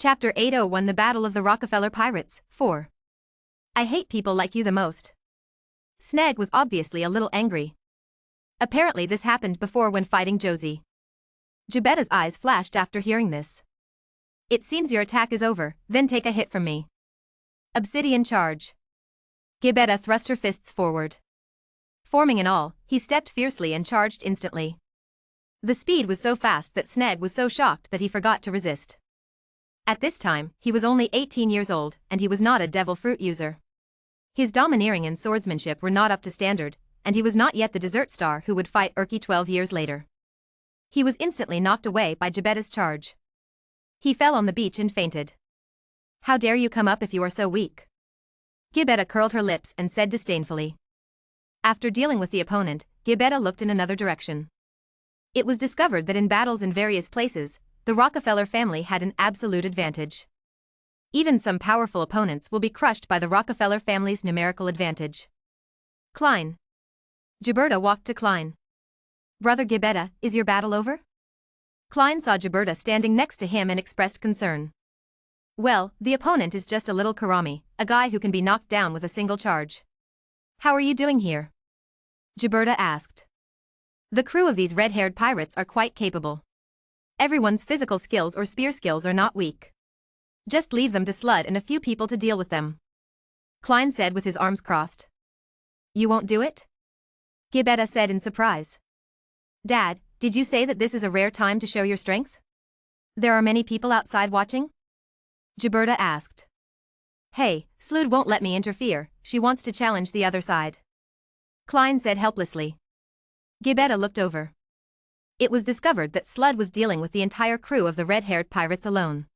Chapter 801 The Battle of the Rockefeller Pirates, 4. I hate people like you the most. Snag was obviously a little angry. Apparently this happened before when fighting Josie. Gibetta's eyes flashed after hearing this. It seems your attack is over, then take a hit from me. Obsidian charge. Gibetta thrust her fists forward. Forming an awl, he stepped fiercely and charged instantly. The speed was so fast that Snag was so shocked that he forgot to resist. At this time, he was only 18 years old, and he was not a devil fruit user. His domineering and swordsmanship were not up to standard, and he was not yet the desert star who would fight Urki 12 years later. He was instantly knocked away by Gibetta's charge. He fell on the beach and fainted. How dare you come up if you are so weak? Gibetta curled her lips and said disdainfully. After dealing with the opponent, Gibetta looked in another direction. It was discovered that in battles in various places, the Rockefeller family had an absolute advantage. Even some powerful opponents will be crushed by the Rockefeller family's numerical advantage. Klein. Gibetta walked to Klein. Brother Gibetta, is your battle over? Klein saw Gibetta standing next to him and expressed concern. Well, the opponent is just a little Karami, a guy who can be knocked down with a single charge. How are you doing here? Gibetta asked. The crew of these red-haired pirates are quite capable. Everyone's physical skills or spear skills are not weak. Just leave them to Slud and a few people to deal with them. Klein said with his arms crossed. You won't do it? Gibetta said in surprise. Dad, did you say that this is a rare time to show your strength? There are many people outside watching? Gibetta asked. Hey, Slud won't let me interfere, she wants to challenge the other side. Klein said helplessly. Gibetta looked over. It was discovered that Slud was dealing with the entire crew of the red-haired pirates alone.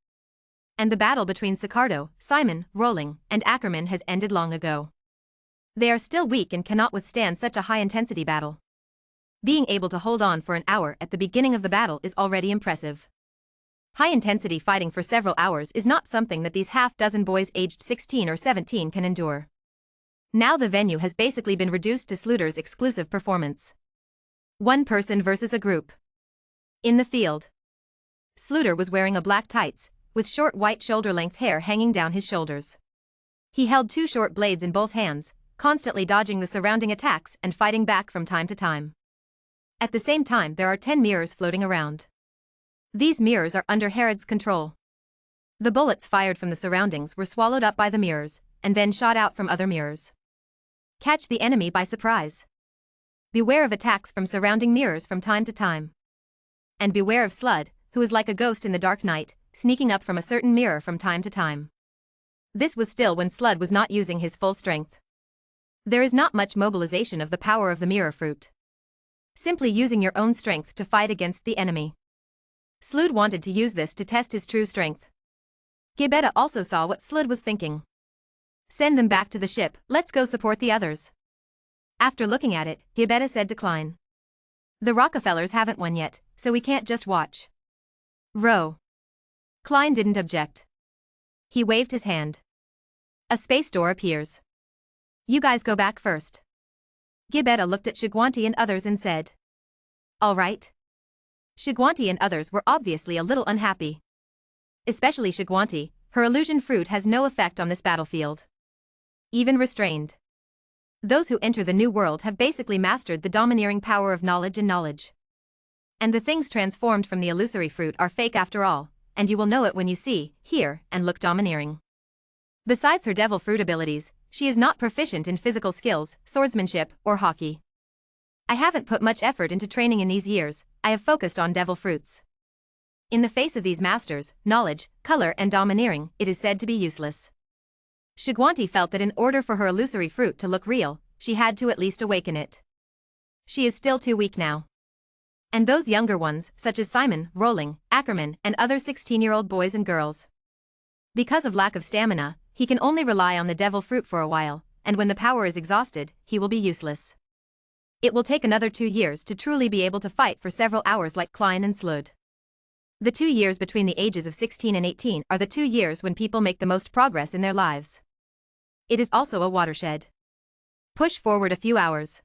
And the battle between Sicardo, Simon, Rolling, and Ackerman has ended long ago. They are still weak and cannot withstand such a high-intensity battle. Being able to hold on for an hour at the beginning of the battle is already impressive. High-intensity fighting for several hours is not something that these half-dozen boys aged 16 or 17 can endure. Now the venue has basically been reduced to Sluder's exclusive performance. One person versus a group. In the field. Sluder was wearing a black tights, with short white shoulder-length hair hanging down his shoulders. He held two short blades in both hands, constantly dodging the surrounding attacks and fighting back from time to time. At the same time there are 10 mirrors floating around. These mirrors are under Herod's control. The bullets fired from the surroundings were swallowed up by the mirrors, and then shot out from other mirrors. Catch the enemy by surprise. Beware of attacks from surrounding mirrors from time to time. And beware of Slud, who is like a ghost in the dark night, sneaking up from a certain mirror from time to time. This was still when Slud was not using his full strength. There is not much mobilization of the power of the mirror fruit. Simply using your own strength to fight against the enemy. Slud wanted to use this to test his true strength. Gibetta also saw what Slud was thinking. Send them back to the ship, let's go support the others. After looking at it, Gibetta said to Klein. The Rockefellers haven't won yet, so we can't just watch. Row. Klein didn't object. He waved his hand. A space door appears. You guys go back first. Gibetta looked at Shigwanti and others and said. All right. Shigwanti and others were obviously a little unhappy. Especially Shigwanti, her illusion fruit has no effect on this battlefield. Even restrained. Those who enter the new world have basically mastered the domineering power of knowledge and knowledge. And the things transformed from the illusory fruit are fake after all, and you will know it when you see, hear, and look domineering. Besides her devil fruit abilities, she is not proficient in physical skills, swordsmanship, or hockey. I haven't put much effort into training in these years, I have focused on devil fruits. In the face of these masters, knowledge, color and domineering, it is said to be useless. Shigwanti felt that in order for her illusory fruit to look real, she had to at least awaken it. She is still too weak now. And those younger ones, such as Simon, Rolling, Ackerman, and other 16-year-old boys and girls. Because of lack of stamina, he can only rely on the devil fruit for a while, and when the power is exhausted, he will be useless. It will take another 2 years to truly be able to fight for several hours like Klein and Slud. The 2 years between the ages of 16 and 18 are the 2 years when people make the most progress in their lives. It is also a watershed. Push forward a few hours.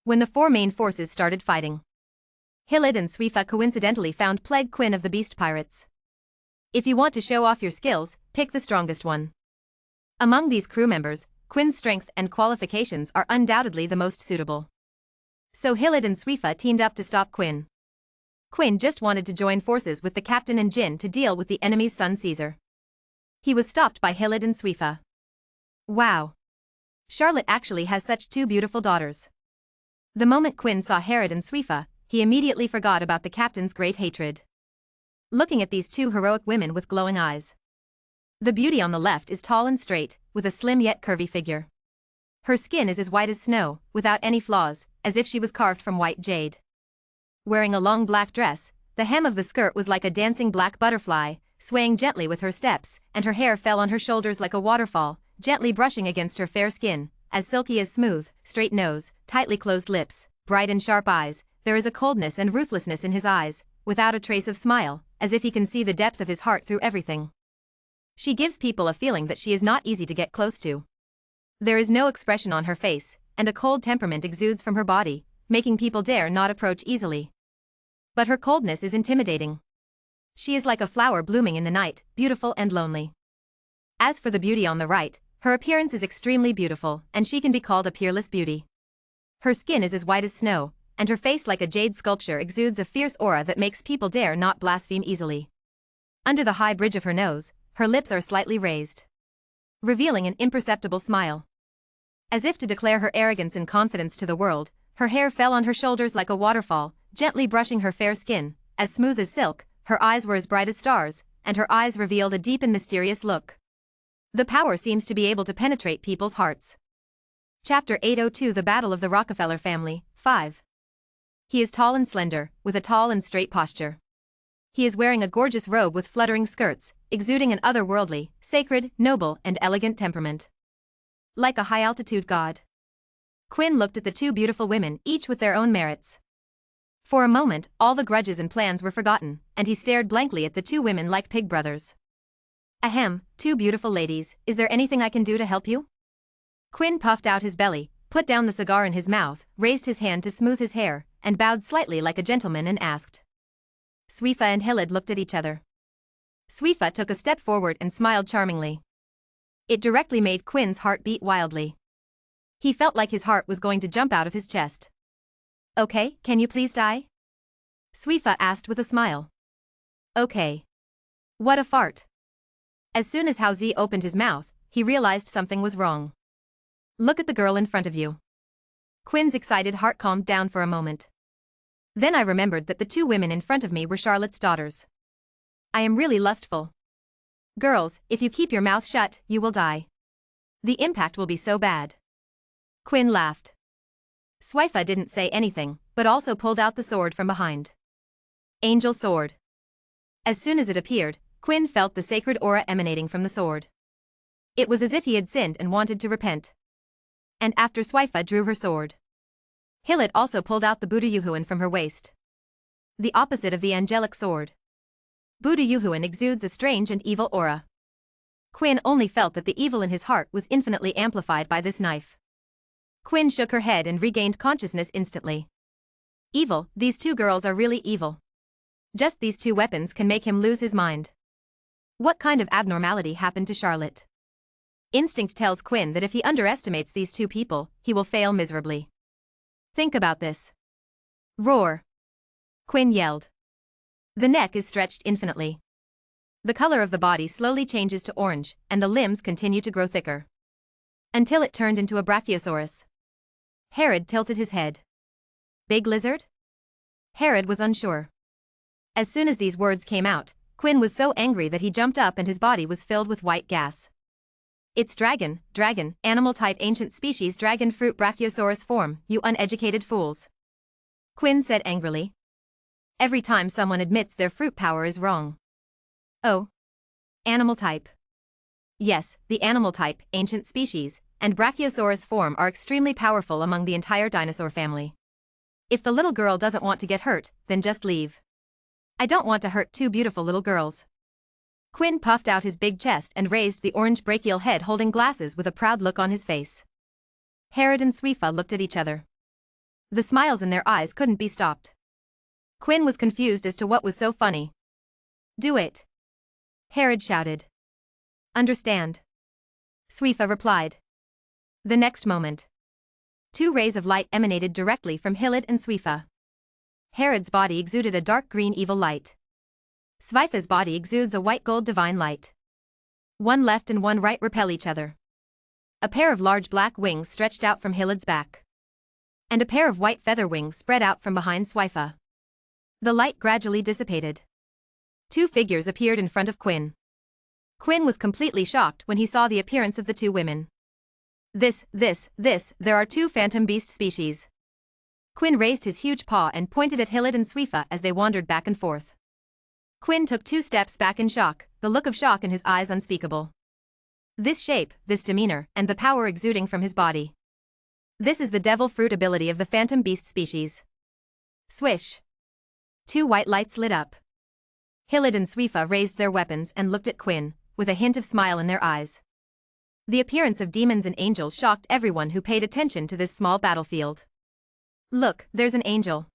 When the 4 main forces started fighting. Hilid and Swifa coincidentally found Plague Quinn of the Beast Pirates. If you want to show off your skills, pick the strongest one. Among these crew members, Quinn's strength and qualifications are undoubtedly the most suitable. So Hilid and Shueisha teamed up to stop Quinn. Quinn just wanted to join forces with the captain and Jin to deal with the enemy's son Caesar. He was stopped by Hilid and Shueisha. Wow! Charlotte actually has such two beautiful daughters. The moment Quinn saw Herod and Shueisha, he immediately forgot about the captain's great hatred. Looking at these two heroic women with glowing eyes. The beauty on the left is tall and straight, with a slim yet curvy figure. Her skin is as white as snow, without any flaws, as if she was carved from white jade. Wearing a long black dress, the hem of the skirt was like a dancing black butterfly, swaying gently with her steps, and her hair fell on her shoulders like a waterfall, gently brushing against her fair skin, as silky as smooth, straight nose, tightly closed lips, bright and sharp eyes. There is a coldness and ruthlessness in his eyes, without a trace of smile, as if he can see the depth of his heart through everything. She gives people a feeling that she is not easy to get close to. There is no expression on her face, and a cold temperament exudes from her body, making people dare not approach easily. But her coldness is intimidating. She is like a flower blooming in the night, beautiful and lonely. As for the beauty on the right, her appearance is extremely beautiful, and she can be called a peerless beauty. Her skin is as white as snow, and her face like a jade sculpture exudes a fierce aura that makes people dare not blaspheme easily. Under the high bridge of her nose, her lips are slightly raised, revealing an imperceptible smile. As if to declare her arrogance and confidence to the world, her hair fell on her shoulders like a waterfall, gently brushing her fair skin, as smooth as silk. Her eyes were as bright as stars, and her eyes revealed a deep and mysterious look. The power seems to be able to penetrate people's hearts. Chapter 802 The Battle of the Rockefeller Family, 5. He is tall and slender, with a tall and straight posture. He is wearing a gorgeous robe with fluttering skirts, exuding an otherworldly, sacred, noble, and elegant temperament. Like a high-altitude god. Quinn looked at the two beautiful women, each with their own merits. For a moment, all the grudges and plans were forgotten, and he stared blankly at the two women like pig brothers. Ahem, two beautiful ladies, is there anything I can do to help you? Quinn puffed out his belly, put down the cigar in his mouth, raised his hand to smooth his hair, and bowed slightly like a gentleman and asked. Shueisha and Hilid looked at each other. Shueisha took a step forward and smiled charmingly. It directly made Quinn's heart beat wildly. He felt like his heart was going to jump out of his chest. Okay, can you please die? Shueisha asked with a smile. Okay. What a fart. As soon as Hao Zi opened his mouth, he realized something was wrong. Look at the girl in front of you. Quinn's excited heart calmed down for a moment. Then I remembered that the two women in front of me were Charlotte's daughters. I am really lustful. Girls, if you keep your mouth shut, you will die. The impact will be so bad. Quinn laughed. Shueisha didn't say anything, but also pulled out the sword from behind. Angel sword. As soon as it appeared, Quinn felt the sacred aura emanating from the sword. It was as if he had sinned and wanted to repent. And after Shueisha drew her sword, Hilid also pulled out the Buddha Yuhuan from her waist. The opposite of the angelic sword. Buddha Yuhuan exudes a strange and evil aura. Quinn only felt that the evil in his heart was infinitely amplified by this knife. Quinn shook her head and regained consciousness instantly. Evil, these two girls are really evil. Just these two weapons can make him lose his mind. What kind of abnormality happened to Charlotte? Instinct tells Quinn that if he underestimates these two people, he will fail miserably. Think about this. Roar! Quinn yelled. The neck is stretched infinitely. The color of the body slowly changes to orange, and the limbs continue to grow thicker. Until it turned into a brachiosaurus. Herod tilted his head. Big lizard? Herod was unsure. As soon as these words came out, Quinn was so angry that he jumped up and his body was filled with white gas. It's dragon, animal type ancient species dragon fruit brachiosaurus form, you uneducated fools. Quinn said angrily. Every time someone admits their fruit power is wrong. Oh. Animal type. Yes, the animal type, ancient species, and brachiosaurus form are extremely powerful among the entire dinosaur family. If the little girl doesn't want to get hurt, then just leave. I don't want to hurt two beautiful little girls. Quinn puffed out his big chest and raised the orange brachial head holding glasses with a proud look on his face. Herod and Shueisha looked at each other. The smiles in their eyes couldn't be stopped. Quinn was confused as to what was so funny. Do it. Herod shouted. Understand. Shueisha replied. The next moment, 2 rays of light emanated directly from Hilid and Shueisha. Herod's body exuded a dark green evil light. Shueisha's body exudes a white gold divine light. One left and one right repel each other. A pair of large black wings stretched out from Hilid's back. And a pair of white feather wings spread out from behind Shueisha. The light gradually dissipated. 2 figures appeared in front of Quinn. Quinn was completely shocked when he saw the appearance of the 2 women. There are 2 phantom beast species. Quinn raised his huge paw and pointed at Hilid and Shueisha as they wandered back and forth. Quinn took 2 steps back in shock, the look of shock in his eyes unspeakable. This shape, this demeanor, and the power exuding from his body. This is the devil fruit ability of the phantom beast species. Swish. 2 white lights lit up. Hilid and Shueisha raised their weapons and looked at Quinn, with a hint of smile in their eyes. The appearance of demons and angels shocked everyone who paid attention to this small battlefield. Look, there's an angel.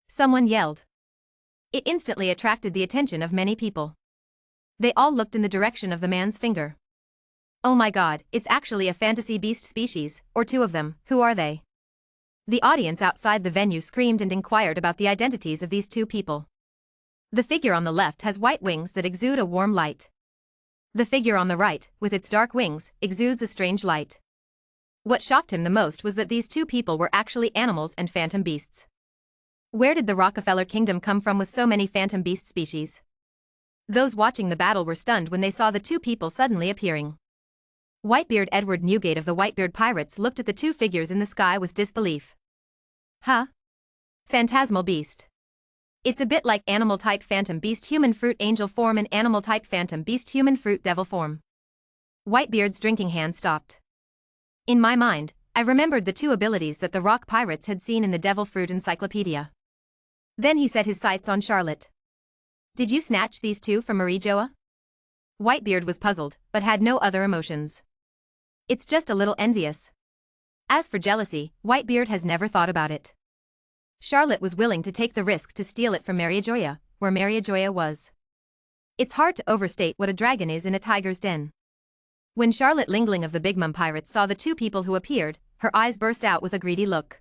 Someone yelled. It instantly attracted the attention of many people. They all looked in the direction of the man's finger. Oh my god, it's actually a fantasy beast species, or 2 of them, who are they? The audience outside the venue screamed and inquired about the identities of these 2 people. The figure on the left has white wings that exude a warm light. The figure on the right, with its dark wings, exudes a strange light. What shocked him the most was that these 2 people were actually animals and phantom beasts. Where did the Rockefeller Kingdom come from with so many phantom beast species? Those watching the battle were stunned when they saw the 2 people suddenly appearing. Whitebeard Edward Newgate of the Whitebeard Pirates looked at the 2 figures in the sky with disbelief. Huh? Phantasmal beast. It's a bit like animal-type phantom beast human fruit angel form and animal-type phantom beast human fruit devil form. Whitebeard's drinking hand stopped. In my mind, I remembered the 2 abilities that the rock pirates had seen in the devil fruit encyclopedia. Then he set his sights on Charlotte. Did you snatch these 2 from Marie Joa? Whitebeard was puzzled, but had no other emotions. It's just a little envious. As for jealousy, Whitebeard has never thought about it. Charlotte was willing to take the risk to steal it from Mariajoya, where Mariajoya was. It's hard to overstate what a dragon is in a tiger's den. When Charlotte Lingling of the Big Mum Pirates saw the 2 people who appeared, her eyes burst out with a greedy look.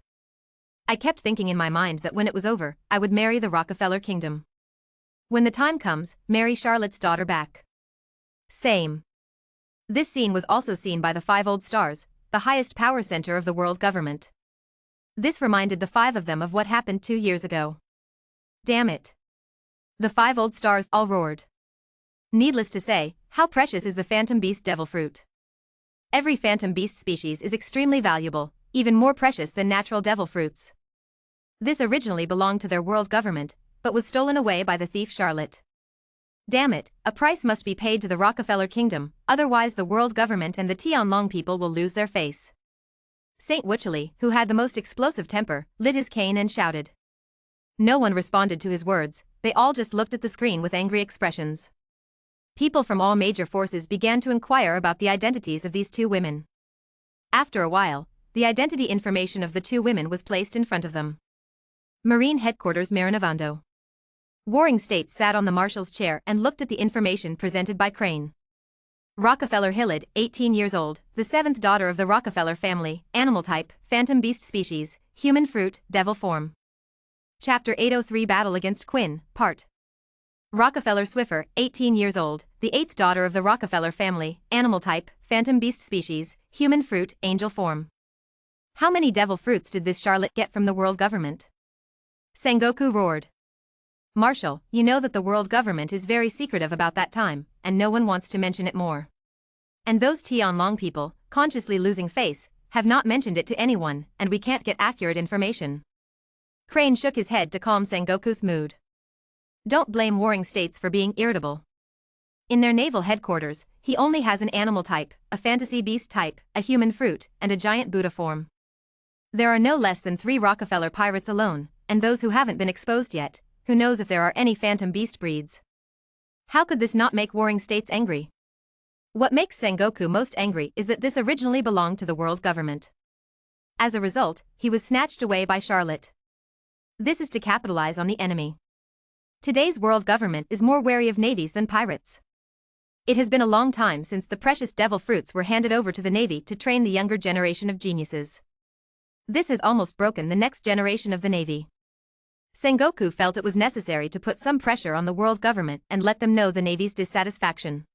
I kept thinking in my mind that when it was over, I would marry the Rockefeller Kingdom. When the time comes, marry Charlotte's daughter back. Same. This scene was also seen by the 5 Old Stars, the highest power center of the world government. This reminded the 5 of them of what happened 2 years ago. Damn it. The 5 Old Stars all roared. Needless to say, how precious is the phantom beast devil fruit? Every phantom beast species is extremely valuable, even more precious than natural devil fruits. This originally belonged to their world government, but was stolen away by the thief Charlotte. Damn it, a price must be paid to the Rockefeller Kingdom, otherwise the world government and the Tianlong people will lose their face. Saint Wycherley, who had the most explosive temper, lit his cane and shouted. No one responded to his words, they all just looked at the screen with angry expressions. People from all major forces began to inquire about the identities of these 2 women. After a while, the identity information of the 2 women was placed in front of them. Marine Headquarters Marinavando. Warring States sat on the marshal's chair and looked at the information presented by Crane. Rockefeller Hilid, 18 years old, the 7th daughter of the Rockefeller family, animal type, phantom beast species, human fruit, devil form. Chapter 803 Battle against Quinn, Part. Rockefeller Swiffer, 18 years old, the 8th daughter of the Rockefeller family, animal type, phantom beast species, human fruit, angel form. How many devil fruits did this Charlotte get from the world government? Sengoku roared. Marshal, you know that the world government is very secretive about that time, and no one wants to mention it more. And those Tianlong people, consciously losing face, have not mentioned it to anyone, and we can't get accurate information. Crane shook his head to calm Sengoku's mood. Don't blame Warring States for being irritable. In their naval headquarters, he only has an animal type, a fantasy beast type, a human fruit, and a giant Buddha form. There are no less than 3 Rockefeller pirates alone, and those who haven't been exposed yet. Who knows if there are any phantom beast breeds? How could this not make Warring States angry? What makes Sengoku most angry is that this originally belonged to the world government. As a result, he was snatched away by Charlotte. This is to capitalize on the enemy. Today's world government is more wary of navies than pirates. It has been a long time since the precious devil fruits were handed over to the Navy to train the younger generation of geniuses. This has almost broken the next generation of the Navy. Sengoku felt it was necessary to put some pressure on the world government and let them know the Navy's dissatisfaction.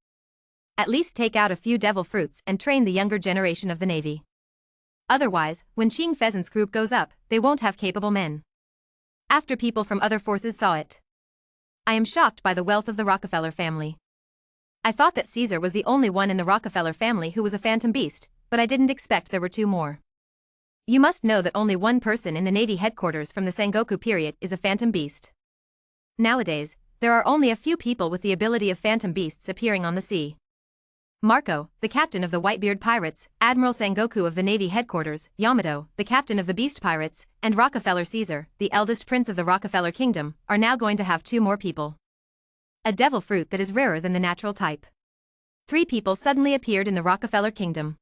At least take out a few devil fruits and train the younger generation of the Navy. Otherwise, when Qing Pheasant's group goes up, they won't have capable men. After people from other forces saw it. I am shocked by the wealth of the Rockefeller family. I thought that Caesar was the only one in the Rockefeller family who was a phantom beast, but I didn't expect there were two more. You must know that only one person in the Navy headquarters from the Sengoku period is a phantom beast. Nowadays, there are only a few people with the ability of phantom beasts appearing on the sea. Marco, the captain of the Whitebeard Pirates, Admiral Sengoku of the Navy headquarters, Yamato, the captain of the Beast Pirates, and Rockefeller Caesar, the eldest prince of the Rockefeller Kingdom, are now going to have two more people. A devil fruit that is rarer than the natural type. 3 people suddenly appeared in the Rockefeller Kingdom.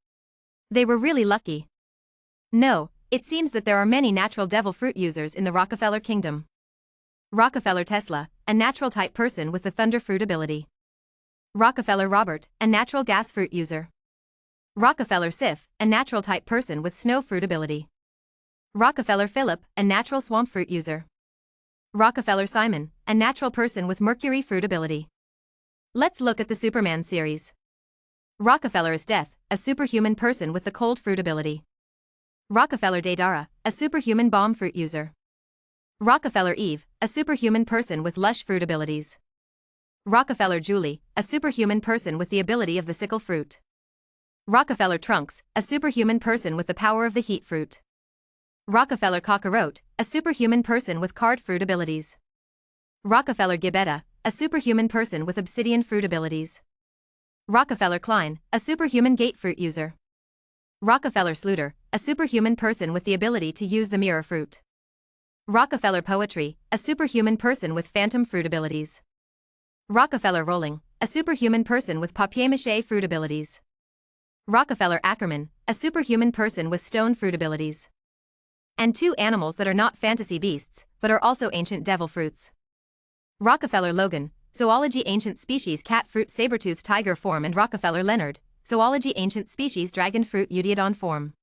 They were really lucky. No, it seems that there are many natural devil fruit users in the Rockefeller Kingdom. Rockefeller Tesla, a natural type person with the thunder fruit ability. Rockefeller Robert, a natural gas fruit user. Rockefeller Sif, a natural type person with snow fruit ability. Rockefeller Philip, a natural swamp fruit user. Rockefeller Simon, a natural person with mercury fruit ability. Let's look at the Superman series. Rockefeller is Death, a superhuman person with the cold fruit ability. Rockefeller Deidara, a superhuman bomb fruit user. Rockefeller Eve, a superhuman person with lush fruit abilities. Rockefeller Julie, a superhuman person with the ability of the sickle fruit. Rockefeller Trunks, a superhuman person with the power of the heat fruit. Rockefeller Cockroach, a superhuman person with card fruit abilities. Rockefeller Gibetta, a superhuman person with obsidian fruit abilities. Rockefeller Klein, a superhuman gate fruit user. Rockefeller Sluter, a superhuman person with the ability to use the mirror fruit. Rockefeller Poetry, a superhuman person with phantom fruit abilities. Rockefeller Rolling, a superhuman person with papier-mâché fruit abilities. Rockefeller Ackerman, a superhuman person with stone fruit abilities. And 2 animals that are not fantasy beasts, but are also ancient devil fruits. Rockefeller Logan, zoology ancient species cat fruit sabertooth tiger form, and Rockefeller Leonard, zoology ancient species dragon fruit Eudiodon form.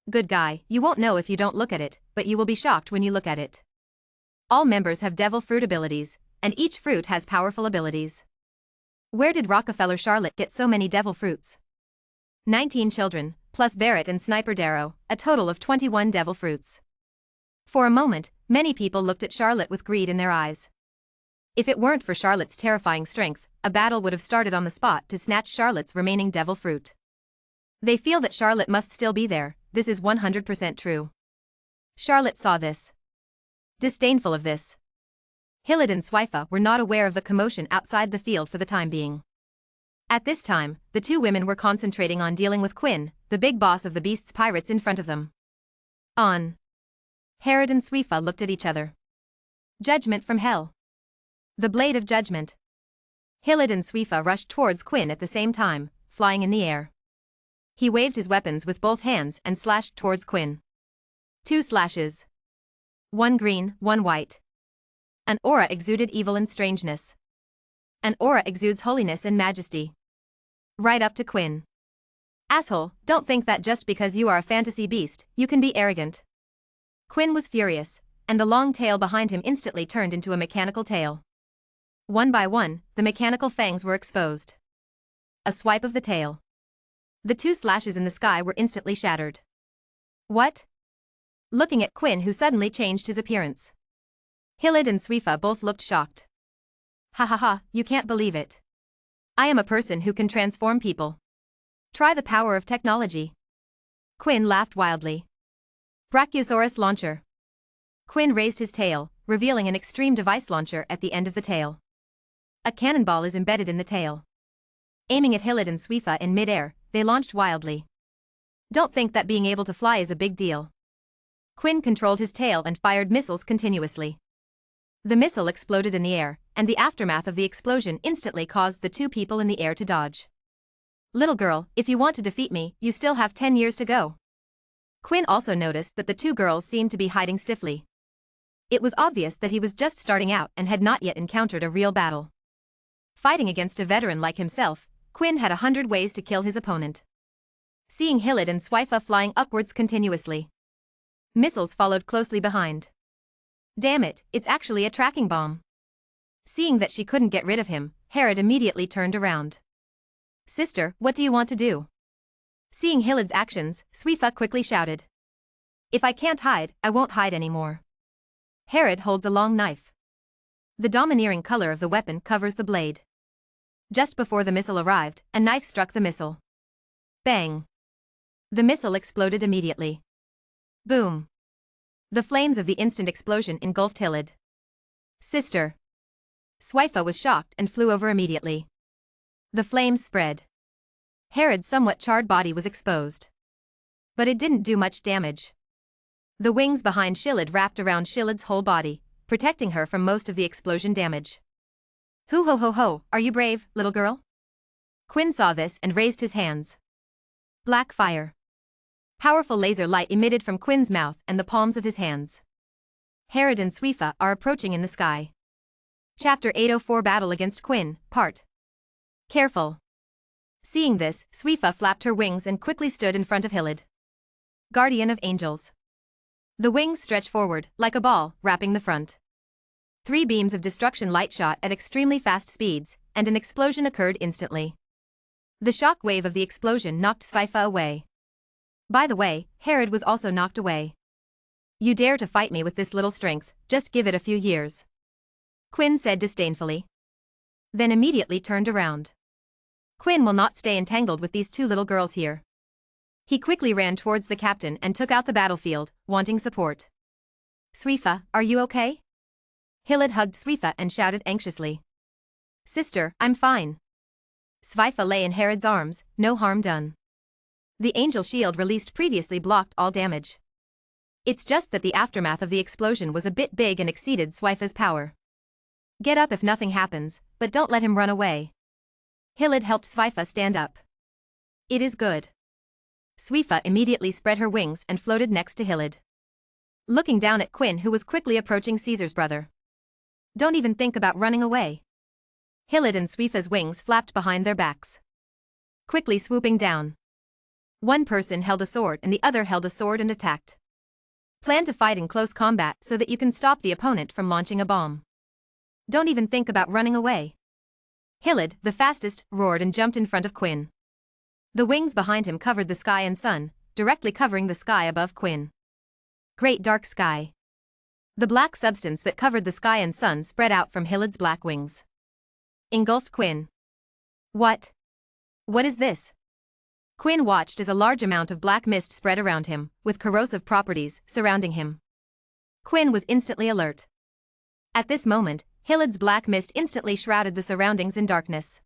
Good guy, you won't know if you don't look at it, but you will be shocked when you look at it. All members have devil fruit abilities, and each fruit has powerful abilities. Where did Rockefeller Charlotte get so many devil fruits? 19 children, plus Barrett and Sniper Darrow, a total of 21 devil fruits. For a moment, many people looked at Charlotte with greed in their eyes. If it weren't for Charlotte's terrifying strength, a battle would have started on the spot to snatch Charlotte's remaining devil fruit. They feel that Charlotte must still be there. This is 100% true. Charlotte saw this. Disdainful of this, Hillid and Swifa were not aware of the commotion outside the field for the time being. At this time, the 2 women were concentrating on dealing with Quinn, the big boss of the Beast's pirates in front of them. On. Herod and Swifa looked at each other. Judgment from hell. The blade of judgment. Hillid and Swifa rushed towards Quinn at the same time, flying in the air. He waved his weapons with both hands and slashed towards Quinn. 2 slashes. 1 green, 1 white. An aura exuded evil and strangeness. An aura exudes holiness and majesty. Right up to Quinn. Asshole, don't think that just because you are a fantasy beast, you can be arrogant. Quinn was furious, and the long tail behind him instantly turned into a mechanical tail. One by one, the mechanical fangs were exposed. A swipe of the tail. The 2 slashes in the sky were instantly shattered. What? Looking at Quinn, who suddenly changed his appearance. Hillid and Swifa both looked shocked. Ha ha ha, you can't believe it. I am a person who can transform people. Try the power of technology. Quinn laughed wildly. Brachiosaurus launcher. Quinn raised his tail, revealing an extreme device launcher at the end of the tail. A cannonball is embedded in the tail. Aiming at Hillid and Swifa in mid-air, they launched wildly. Don't think that being able to fly is a big deal. Quinn controlled his tail and fired missiles continuously. The missile exploded in the air, and the aftermath of the explosion instantly caused the 2 people in the air to dodge. Little girl, if you want to defeat me, you still have 10 years to go. Quinn also noticed that the 2 girls seemed to be hiding stiffly. It was obvious that he was just starting out and had not yet encountered a real battle. Fighting against a veteran like himself, Quinn had 100 ways to kill his opponent. Seeing Hilid and Swifa flying upwards continuously. Missiles followed closely behind. Damn it, it's actually a tracking bomb. Seeing that she couldn't get rid of him, Herod immediately turned around. Sister, what do you want to do? Seeing Hilid's actions, Swifa quickly shouted. If I can't hide, I won't hide anymore. Herod holds a long knife. The domineering color of the weapon covers the blade. Just before the missile arrived, a knife struck the missile. Bang! The missile exploded immediately. Boom! The flames of the instant explosion engulfed Hilid. Sister! Swifa was shocked and flew over immediately. The flames spread. Herod's somewhat charred body was exposed. But it didn't do much damage. The wings behind Shilid wrapped around Shilid's whole body, protecting her from most of the explosion damage. Hoo ho ho ho, are you brave, little girl? Quinn saw this and raised his hands. Black fire. Powerful laser light emitted from Quinn's mouth and the palms of his hands. Herod and Swifa are approaching in the sky. Chapter 804 Battle Against Quinn, Part. Careful. Seeing this, Swifa flapped her wings and quickly stood in front of Hilid. Guardian of Angels. The wings stretch forward, like a ball, wrapping the front. 3 beams of destruction light shot at extremely fast speeds, and an explosion occurred instantly. The shock wave of the explosion knocked Swifa away. By the way, Herod was also knocked away. You dare to fight me with this little strength, just give it a few years. Quinn said disdainfully. Then immediately turned around. Quinn will not stay entangled with these 2 little girls here. He quickly ran towards the captain and took out the battlefield, wanting support. Swifa, are you okay? Hilid hugged Swifa and shouted anxiously. Sister, I'm fine. Swifa lay in Herod's arms, no harm done. The angel shield released previously blocked all damage. It's just that the aftermath of the explosion was a bit big and exceeded Swifa's power. Get up if nothing happens, but don't let him run away. Hilid helped Swifa stand up. It is good. Swifa immediately spread her wings and floated next to Hilid. Looking down at Quinn, who was quickly approaching Caesar's brother. Don't even think about running away. Hilid and Swifa's wings flapped behind their backs. Quickly swooping down. One person held a sword and the other held a sword and attacked. Plan to fight in close combat so that you can stop the opponent from launching a bomb. Don't even think about running away. Hilid, the fastest, roared and jumped in front of Quinn. The wings behind him covered the sky and sun, directly covering the sky above Quinn. Great dark sky. The black substance that covered the sky and sun spread out from Hilid's black wings. Engulfed Quinn. What? What is this? Quinn watched as a large amount of black mist spread around him, with corrosive properties surrounding him. Quinn was instantly alert. At this moment, Hilid's black mist instantly shrouded the surroundings in darkness.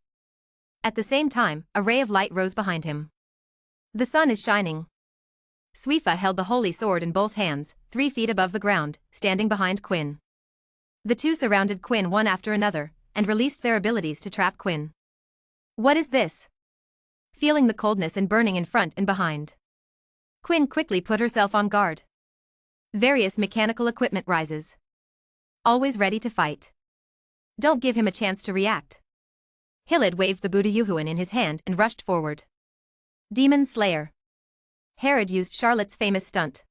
At the same time, a ray of light rose behind him. The sun is shining. Swifa held the holy sword in both hands, 3 feet above the ground, standing behind Quinn. The 2 surrounded Quinn one after another, and released their abilities to trap Quinn. What is this? Feeling the coldness and burning in front and behind. Quinn quickly put herself on guard. Various mechanical equipment rises. Always ready to fight. Don't give him a chance to react. Hilid waved the Buddha-Yuhuan in his hand and rushed forward. Demon Slayer. Herod used Charlotte's famous stunt.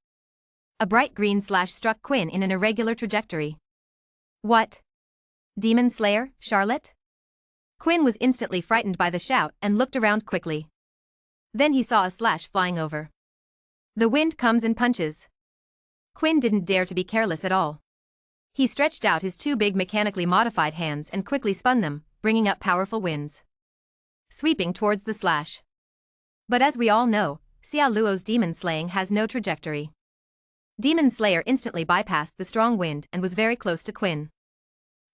A bright green slash struck Quinn in an irregular trajectory. What? Demon Slayer, Charlotte? Quinn was instantly frightened by the shout and looked around quickly. Then he saw a slash flying over. The wind comes in punches. Quinn didn't dare to be careless at all. He stretched out his 2 big mechanically modified hands and quickly spun them, bringing up powerful winds. Sweeping towards the slash. But as we all know, Xia Luo's demon slaying has no trajectory. Demon Slayer instantly bypassed the strong wind and was very close to Quinn.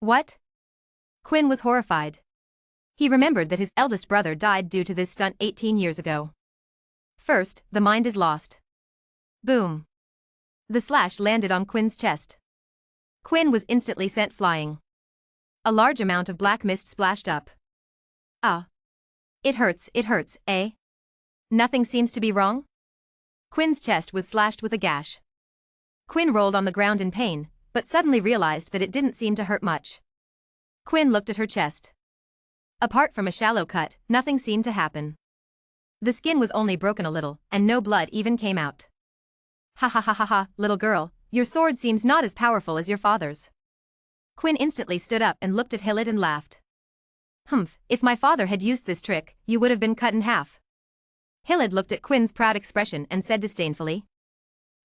What? Quinn was horrified. He remembered that his eldest brother died due to this stunt 18 years ago. First, the mind is lost. Boom. The slash landed on Quinn's chest. Quinn was instantly sent flying. A large amount of black mist splashed up. Ah. It hurts, eh? Nothing seems to be wrong? Quinn's chest was slashed with a gash. Quinn rolled on the ground in pain, but suddenly realized that it didn't seem to hurt much. Quinn looked at her chest. Apart from a shallow cut, nothing seemed to happen. The skin was only broken a little, and no blood even came out. Ha ha ha ha ha, little girl, your sword seems not as powerful as your father's. Quinn instantly stood up and looked at Hilid and laughed. Humph, if my father had used this trick, you would have been cut in half. Hilid looked at Quinn's proud expression and said disdainfully.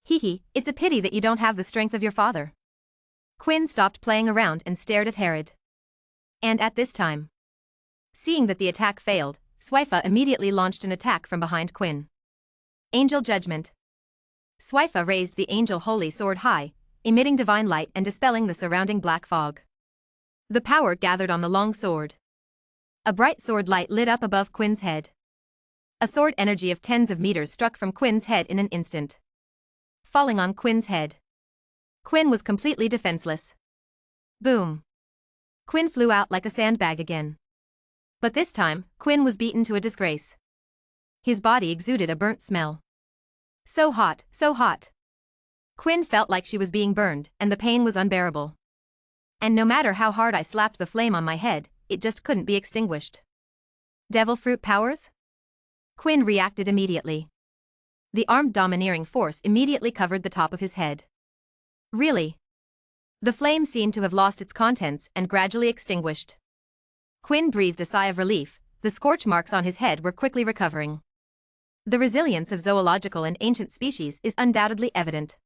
Hee hee, it's a pity that you don't have the strength of your father. Quinn stopped playing around and stared at Herod. And at this time, seeing that the attack failed, Shueisha immediately launched an attack from behind Quinn. Angel Judgment. Shueisha raised the angel holy sword high, emitting divine light and dispelling the surrounding black fog. The power gathered on the long sword. A bright sword light lit up above Quinn's head. A sword energy of tens of meters struck from Quinn's head in an instant, falling on Quinn's head. Quinn was completely defenseless. Boom. Quinn flew out like a sandbag again. But this time, Quinn was beaten to a disgrace. His body exuded a burnt smell. So hot, so hot. Quinn felt like she was being burned, and the pain was unbearable. And no matter how hard I slapped the flame on my head, it just couldn't be extinguished. Devil fruit powers? Quinn reacted immediately. The armed domineering force immediately covered the top of his head. Really? The flame seemed to have lost its contents and gradually extinguished. Quinn breathed a sigh of relief, the scorch marks on his head were quickly recovering. The resilience of zoological and ancient species is undoubtedly evident.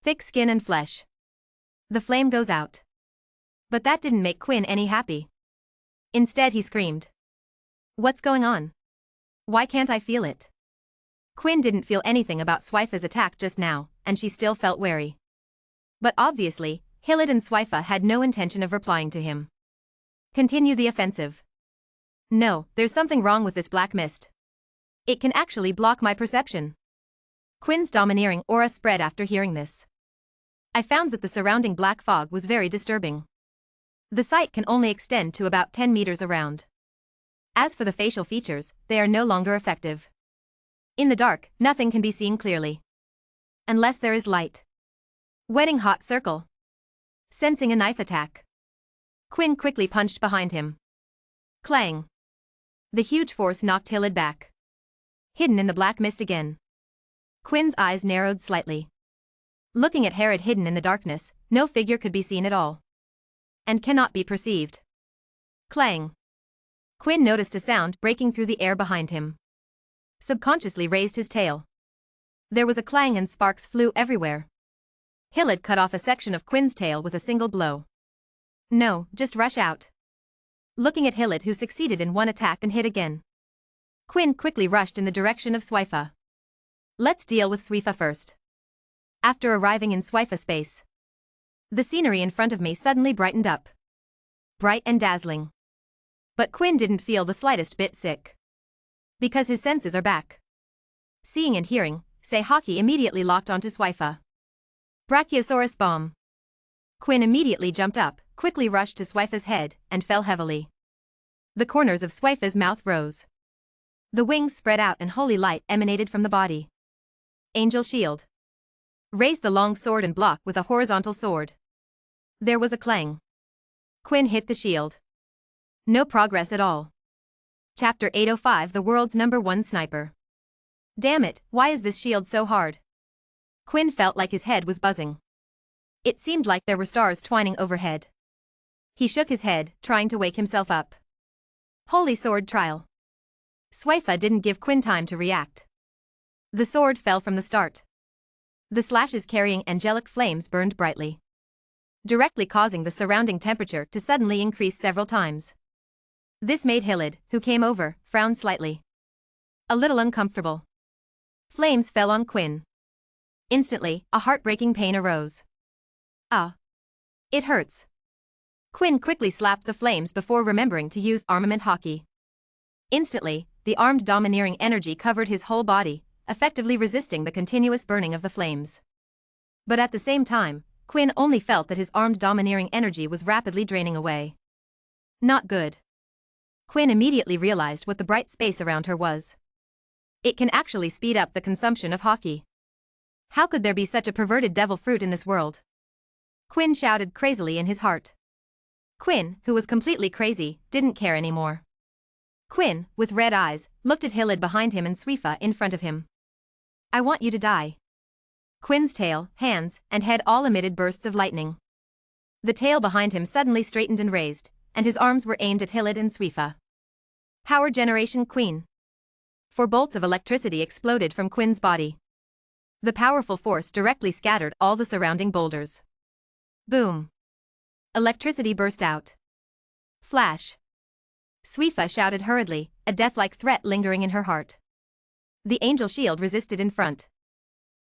Thick skin and flesh. The flame goes out. But that didn't make Quinn any happy. Instead he screamed. What's going on? Why can't I feel it? Quinn didn't feel anything about Shueisha's attack just now, and she still felt wary. But obviously, Hilid and Shueisha had no intention of replying to him. Continue the offensive. No, there's something wrong with this black mist. It can actually block my perception. Quinn's domineering aura spread after hearing this. I found that the surrounding black fog was very disturbing. The sight can only extend to about 10 meters around. As for the facial features, they are no longer effective. In the dark, nothing can be seen clearly. Unless there is light. Wetting hot circle. Sensing a knife attack. Quinn quickly punched behind him. Clang. The huge force knocked Hilid back. Hidden in the black mist again. Quinn's eyes narrowed slightly. Looking at Herod hidden in the darkness, no figure could be seen at all. And cannot be perceived. Clang. Quinn noticed a sound breaking through the air behind him. Subconsciously raised his tail. There was a clang and sparks flew everywhere. Hilid cut off a section of Quinn's tail with a single blow. No, just rush out. Looking at Hilid who succeeded in one attack and hit again. Quinn quickly rushed in the direction of Shueisha. Let's deal with Shueisha first. After arriving in Shueisha space, the scenery in front of me suddenly brightened up. Bright and dazzling. But Quinn didn't feel the slightest bit sick. Because his senses are back. Seeing and hearing, Seihaki immediately locked onto Shueisha. Brachiosaurus bomb. Quinn immediately jumped up, quickly rushed to Shueisha's head, and fell heavily. The corners of Shueisha's mouth rose. The wings spread out and holy light emanated from the body. Angel shield. Raised the long sword and block with a horizontal sword. There was a clang. Quinn hit the shield. No progress at all. Chapter 805 The World's #1 Sniper. Damn it, why is this shield so hard? Quinn felt like his head was buzzing. It seemed like there were stars twining overhead. He shook his head, trying to wake himself up. Holy sword trial. Shueisha didn't give Quinn time to react. The sword fell from the start. The slashes carrying angelic flames burned brightly, directly causing the surrounding temperature to suddenly increase several times. This made Hilid, who came over, frown slightly. A little uncomfortable. Flames fell on Quinn. Instantly, a heartbreaking pain arose. Ah. It hurts. Quinn quickly slapped the flames before remembering to use armament hockey. Instantly, the armed domineering energy covered his whole body, effectively resisting the continuous burning of the flames. But at the same time, Quinn only felt that his armed domineering energy was rapidly draining away. Not good. Quinn immediately realized what the bright space around her was. It can actually speed up the consumption of hockey. How could there be such a perverted devil fruit in this world? Quinn shouted crazily in his heart. Quinn, who was completely crazy, didn't care anymore. Quinn, with red eyes, looked at Hilid behind him and Shueisha in front of him. I want you to die. Quinn's tail, hands, and head all emitted bursts of lightning. The tail behind him suddenly straightened and raised, and his arms were aimed at Hilid and Shueisha. Power generation Queen. 4 bolts of electricity exploded from Quinn's body. The powerful force directly scattered all the surrounding boulders. Boom. Electricity burst out. Flash. Shueisha shouted hurriedly, a death-like threat lingering in her heart. The angel shield resisted in front,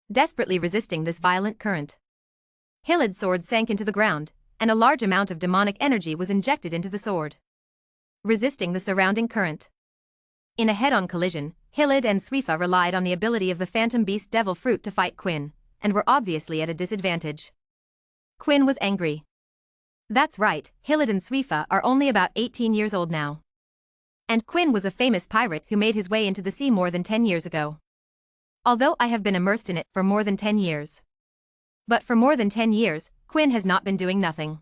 desperately resisting this violent current. Hilid's sword sank into the ground, and a large amount of demonic energy was injected into the sword, resisting the surrounding current. In a head-on collision, Hilid and Shueisha relied on the ability of the Phantom Beast Devil Fruit to fight Quinn, and were obviously at a disadvantage. Quinn was angry. That's right, Hilid and Shueisha are only about 18 years old now. And Quinn was a famous pirate who made his way into the sea more than 10 years ago. Although I have been immersed in it for more than 10 years. But for more than 10 years, Quinn has not been doing nothing.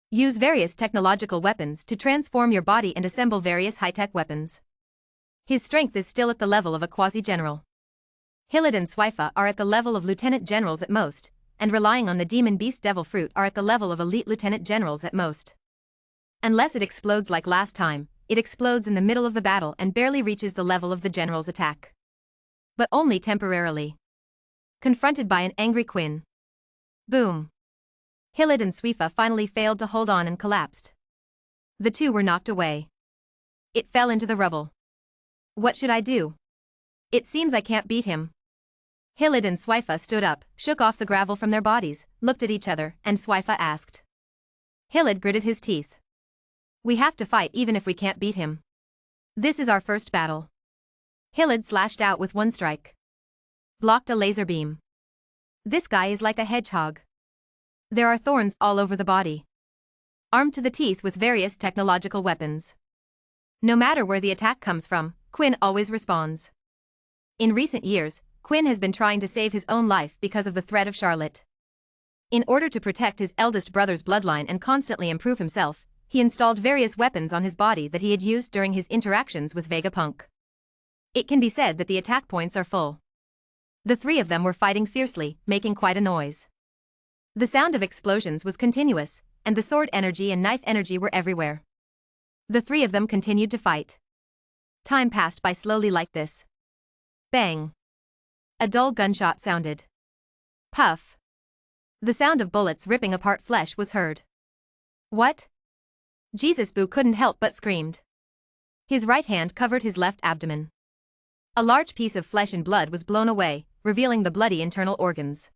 Use various technological weapons to transform your body and assemble various high-tech weapons. His strength is still at the level of a quasi-general. Hilid and Shueisha are at the level of lieutenant generals at most, and relying on the Demon Beast Devil Fruit are at the level of elite lieutenant generals at most. Unless it explodes like last time, it explodes in the middle of the battle and barely reaches the level of the general's attack. But only temporarily. Confronted by an angry Quinn. Boom. Hilid and Shueisha finally failed to hold on and collapsed. The two were knocked away. It fell into the rubble. What should I do? It seems I can't beat him. Hilid and Shueisha stood up, shook off the gravel from their bodies, looked at each other, and Shueisha asked. Hilid gritted his teeth. We have to fight even if we can't beat him. This is our first battle. Hilid slashed out with one strike. Blocked a laser beam. This guy is like a hedgehog. There are thorns all over the body. Armed to the teeth with various technological weapons. No matter where the attack comes from, Quinn always responds. In recent years, Quinn has been trying to save his own life because of the threat of Charlotte. In order to protect his eldest brother's bloodline and constantly improve himself, he installed various weapons on his body that he had used during his interactions with Vegapunk. It can be said that the attack points are full. The 3 of them were fighting fiercely, making quite a noise. The sound of explosions was continuous, and the sword energy and knife energy were everywhere. The 3 of them continued to fight. Time passed by slowly like this. Bang. A dull gunshot sounded. Puff. The sound of bullets ripping apart flesh was heard. What? Jesus Boo couldn't help but screamed. His right hand covered his left abdomen. A large piece of flesh and blood was blown away, revealing the bloody internal organs.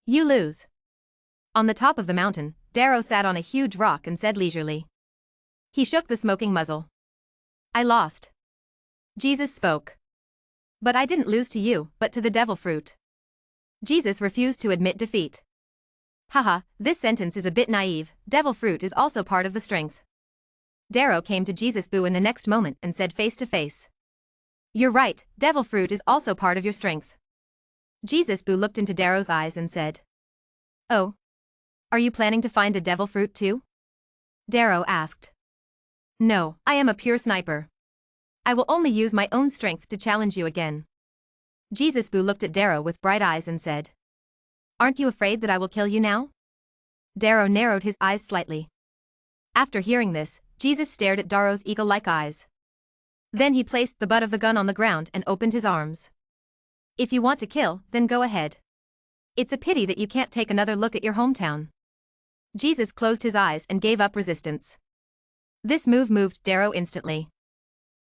You lose. On the top of the mountain, Darrow sat on a huge rock and said leisurely. He shook the smoking muzzle. I lost. Jesus spoke. But I didn't lose to you, but to the devil fruit. Jesus refused to admit defeat. Haha, this sentence is a bit naive, devil fruit is also part of the strength. Darrow came to Jesus Boo in the next moment and said face to face. You're right, devil fruit is also part of your strength. Jesus Boo looked into Darrow's eyes and said. Oh. Are you planning to find a devil fruit too? Darrow asked. No, I am a pure sniper. I will only use my own strength to challenge you again. Jesus Boo looked at Darrow with bright eyes and said. Aren't you afraid that I will kill you now? Darrow narrowed his eyes slightly. After hearing this, Jesus stared at Darrow's eagle-like eyes. Then he placed the butt of the gun on the ground and opened his arms. If you want to kill, then go ahead. It's a pity that you can't take another look at your hometown. Jesus closed his eyes and gave up resistance. This move moved Darrow instantly.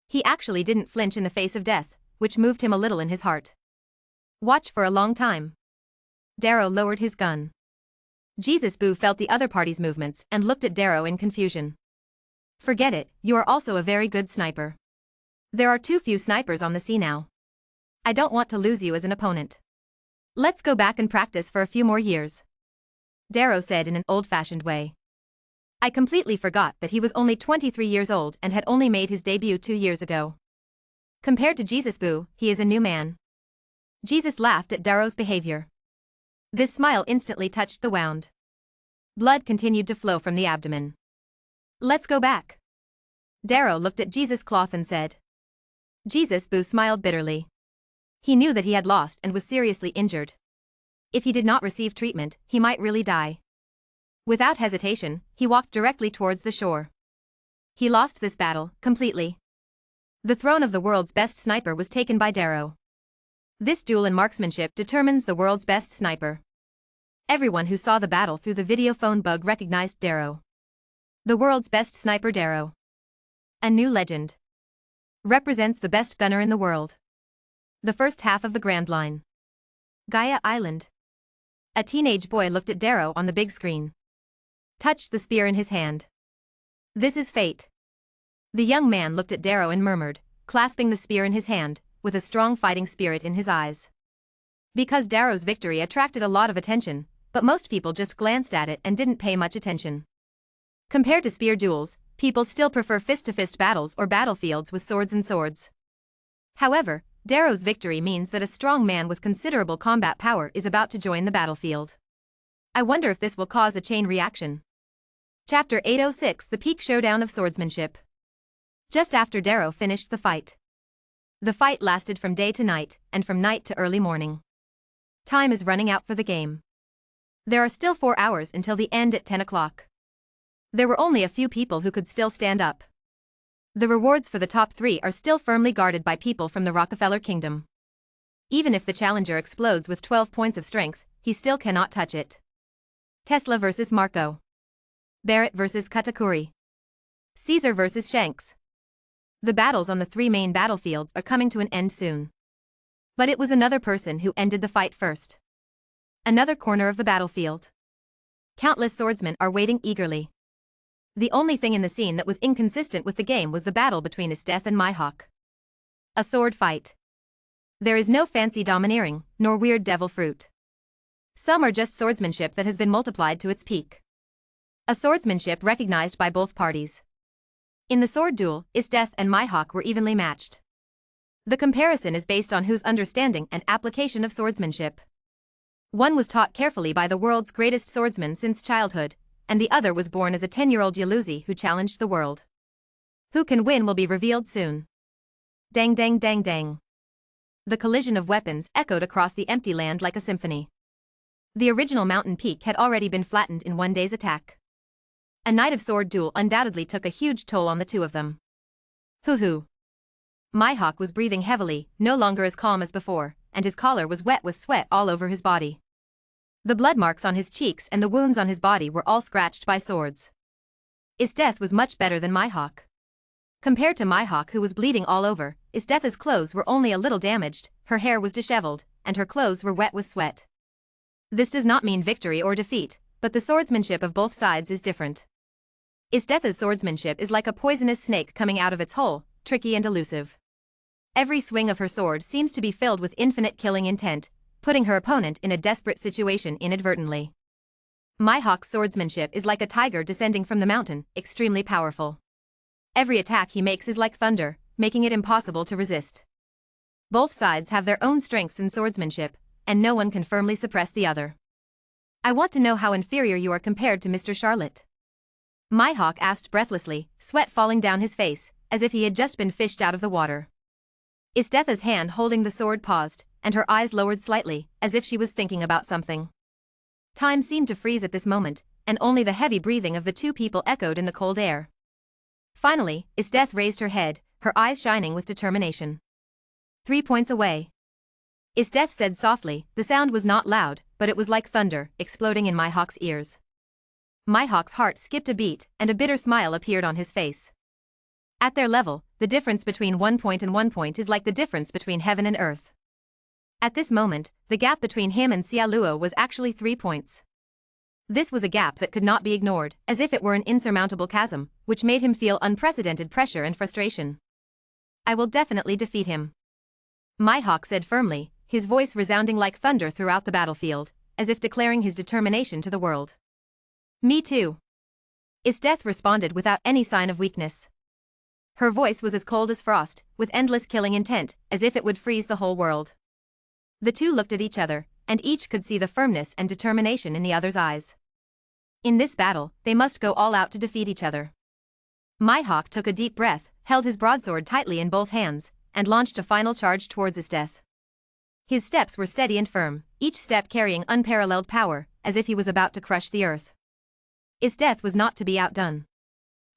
He actually didn't flinch in the face of death, which moved him a little in his heart. Watch for a long time. Darrow lowered his gun. Jesus Boo felt the other party's movements and looked at Darrow in confusion. Forget it, you are also a very good sniper. There are too few snipers on the sea now. I don't want to lose you as an opponent. Let's go back and practice for a few more years. Darrow said in an old-fashioned way. I completely forgot that he was only 23 years old and had only made his debut 2 years ago. Compared to Jesus Boo, he is a new man. Jesus laughed at Darrow's behavior. This smile instantly touched the wound. Blood continued to flow from the abdomen. Let's go back. Darrow looked at Jesus' cloth and said. Jesus Boo smiled bitterly. He knew that he had lost and was seriously injured. If he did not receive treatment, he might really die. Without hesitation, he walked directly towards the shore. He lost this battle, completely. The throne of the world's best sniper was taken by Darrow. This duel in marksmanship determines the world's best sniper. Everyone who saw the battle through the video phone bug recognized Darrow. The world's best sniper Darrow. A new legend. Represents the best gunner in the world. The first half of the Grand Line. Gaia Island. A teenage boy looked at Darrow on the big screen. Touched the spear in his hand. This is fate. The young man looked at Darrow and murmured, clasping the spear in his hand, with a strong fighting spirit in his eyes. Because Darrow's victory attracted a lot of attention, but most people just glanced at it and didn't pay much attention. Compared to spear duels, people still prefer fist-to-fist battles or battlefields with swords and swords. However, Darrow's victory means that a strong man with considerable combat power is about to join the battlefield. I wonder if this will cause a chain reaction. Chapter 806 The Peak Showdown of Swordsmanship. Just after Darrow finished the fight. The fight lasted from day to night, and from night to early morning. Time is running out for the game. There are still 4 hours until the end at 10 o'clock. There were only a few people who could still stand up. The rewards for the top 3 are still firmly guarded by people from the Rockefeller Kingdom. Even if the challenger explodes with 12 points of strength, he still cannot touch it. Tesla vs. Marco. Barrett vs. Katakuri. Caesar vs. Shanks. The battles on the 3 main battlefields are coming to an end soon. But it was another person who ended the fight first. Another corner of the battlefield. Countless swordsmen are waiting eagerly. The only thing in the scene that was inconsistent with the game was the battle between Isteth and Mihawk. A sword fight. There is no fancy domineering, nor weird devil fruit. Some are just swordsmanship that has been multiplied to its peak. A swordsmanship recognized by both parties. In the sword duel, Isteth and Mihawk were evenly matched. The comparison is based on whose understanding and application of swordsmanship. One was taught carefully by the world's greatest swordsman since childhood, and the other was born as a 10-year-old Yaluzi who challenged the world. Who can win will be revealed soon. Dang dang dang dang. The collision of weapons echoed across the empty land like a symphony. The original mountain peak had already been flattened in one day's attack. A night of sword duel undoubtedly took a huge toll on the two of them. Hoo-hoo. Mihawk was breathing heavily, no longer as calm as before, and his collar was wet with sweat all over his body. The blood marks on his cheeks and the wounds on his body were all scratched by swords. Isteth was much better than Mihawk. Compared to Mihawk, who was bleeding all over, Isteth's clothes were only a little damaged, her hair was disheveled, and her clothes were wet with sweat. This does not mean victory or defeat, but the swordsmanship of both sides is different. Isteth's swordsmanship is like a poisonous snake coming out of its hole, tricky and elusive. Every swing of her sword seems to be filled with infinite killing intent, putting her opponent in a desperate situation inadvertently. Mihawk's swordsmanship is like a tiger descending from the mountain, extremely powerful. Every attack he makes is like thunder, making it impossible to resist. Both sides have their own strengths in swordsmanship, and no one can firmly suppress the other. I want to know how inferior you are compared to Mr. Charlotte. Mihawk asked breathlessly, sweat falling down his face, as if he had just been fished out of the water. Isteth's hand holding the sword paused, and her eyes lowered slightly, as if she was thinking about something. Time seemed to freeze at this moment, and only the heavy breathing of the two people echoed in the cold air. Finally, Isteth raised her head, her eyes shining with determination. 3 points away. Isteth said softly, the sound was not loud, but it was like thunder, exploding in Mihawk's ears. Mihawk's heart skipped a beat, and a bitter smile appeared on his face. At their level, the difference between 1 point and 1 point is like the difference between heaven and earth. At this moment, the gap between him and Xiaoluo was actually 3 points. This was a gap that could not be ignored, as if it were an insurmountable chasm, which made him feel unprecedented pressure and frustration. I will definitely defeat him. Mihawk said firmly, his voice resounding like thunder throughout the battlefield, as if declaring his determination to the world. Me too. Isteth responded without any sign of weakness. Her voice was as cold as frost, with endless killing intent, as if it would freeze the whole world. The two looked at each other, and each could see the firmness and determination in the other's eyes. In this battle, they must go all out to defeat each other. Mihawk took a deep breath, held his broadsword tightly in both hands, and launched a final charge towards Isteth. His steps were steady and firm, each step carrying unparalleled power, as if he was about to crush the earth. Isteth was not to be outdone.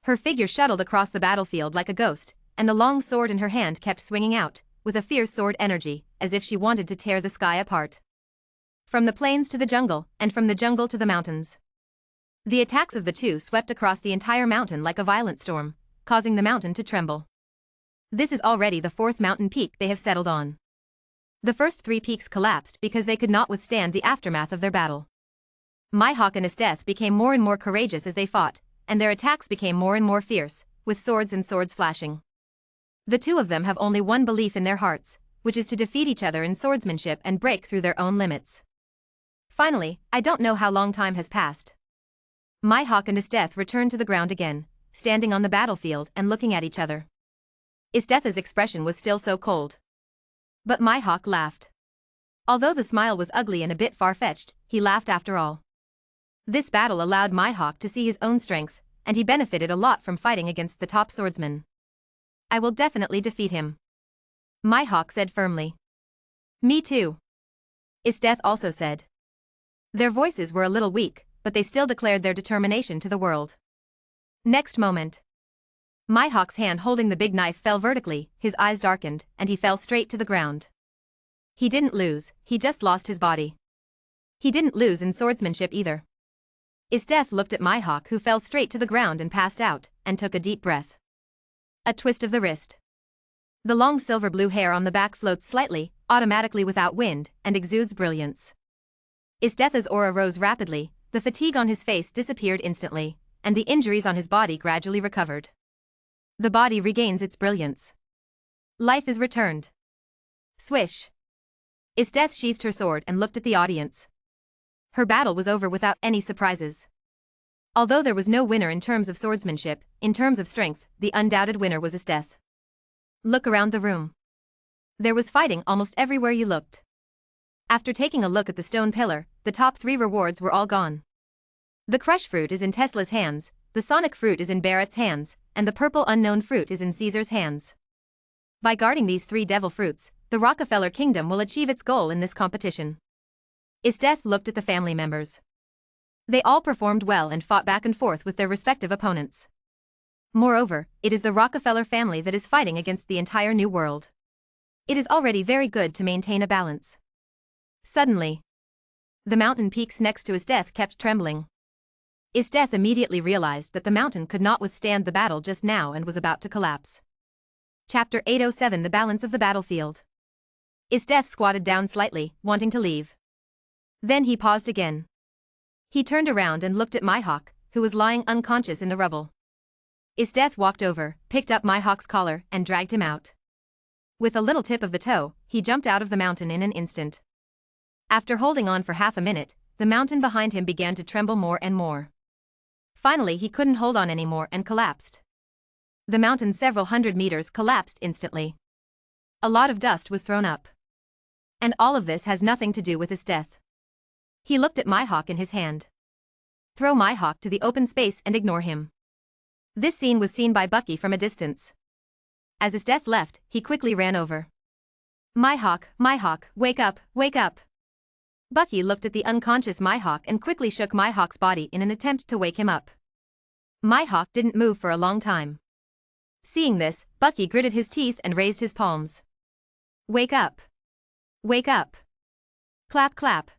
Her figure shuttled across the battlefield like a ghost, and the long sword in her hand kept swinging out, with a fierce sword energy, as if she wanted to tear the sky apart. From the plains to the jungle, and from the jungle to the mountains. The attacks of the two swept across the entire mountain like a violent storm, causing the mountain to tremble. This is already the fourth mountain peak they have settled on. The first three peaks collapsed because they could not withstand the aftermath of their battle. Mihawk and Isteth became more and more courageous as they fought, and their attacks became more and more fierce, with swords and swords flashing. The two of them have only one belief in their hearts, which is to defeat each other in swordsmanship and break through their own limits. Finally, I don't know how long time has passed. Mihawk and Isteth returned to the ground again, standing on the battlefield and looking at each other. Isteth's expression was still so cold. But Mihawk laughed. Although the smile was ugly and a bit far-fetched, he laughed after all. This battle allowed Mihawk to see his own strength, and he benefited a lot from fighting against the top swordsman. I will definitely defeat him. Mihawk said firmly. Me too. Isteth also said. Their voices were a little weak, but they still declared their determination to the world. Next moment. Mihawk's hand holding the big knife fell vertically, his eyes darkened, and he fell straight to the ground. He didn't lose, he just lost his body. He didn't lose in swordsmanship either. Isteth looked at Mihawk, who fell straight to the ground and passed out, and took a deep breath. A twist of the wrist. The long silver blue hair on the back floats slightly, automatically without wind, and exudes brilliance. Isteth's aura rose rapidly, the fatigue on his face disappeared instantly, and the injuries on his body gradually recovered. The body regains its brilliance. Life is returned. Swish. Isteth sheathed her sword and looked at the audience. Her battle was over without any surprises. Although there was no winner in terms of swordsmanship, in terms of strength, the undoubted winner was Isteth. Look around the room. There was fighting almost everywhere you looked. After taking a look at the stone pillar, the top 3 rewards were all gone. The crush fruit is in Tesla's hands, the sonic fruit is in Barrett's hands, and the purple unknown fruit is in Caesar's hands. By guarding these 3 devil fruits, the Rockefeller Kingdom will achieve its goal in this competition. Isteth looked at the family members. They all performed well and fought back and forth with their respective opponents. Moreover, it is the Rockefeller family that is fighting against the entire new world. It is already very good to maintain a balance. Suddenly, the mountain peaks next to Isteth kept trembling. Isteth immediately realized that the mountain could not withstand the battle just now and was about to collapse. Chapter 807 The Balance of the Battlefield. Isteth squatted down slightly, wanting to leave. Then he paused again. He turned around and looked at Mihawk, who was lying unconscious in the rubble. Isteth walked over, picked up Mihawk's collar, and dragged him out. With a little tip of the toe, he jumped out of the mountain in an instant. After holding on for half a minute, the mountain behind him began to tremble more and more. Finally he couldn't hold on anymore and collapsed. The mountain several hundred meters collapsed instantly. A lot of dust was thrown up. And all of this has nothing to do with his death. He looked at Mihawk in his hand. Throw Mihawk to the open space and ignore him. This scene was seen by Bucky from a distance. As Isteth left, he quickly ran over. Mihawk, Mihawk, wake up, wake up. Bucky looked at the unconscious Mihawk and quickly shook Mihawk's body in an attempt to wake him up. Mihawk didn't move for a long time. Seeing this, Bucky gritted his teeth and raised his palms. Wake up. Wake up. Clap clap.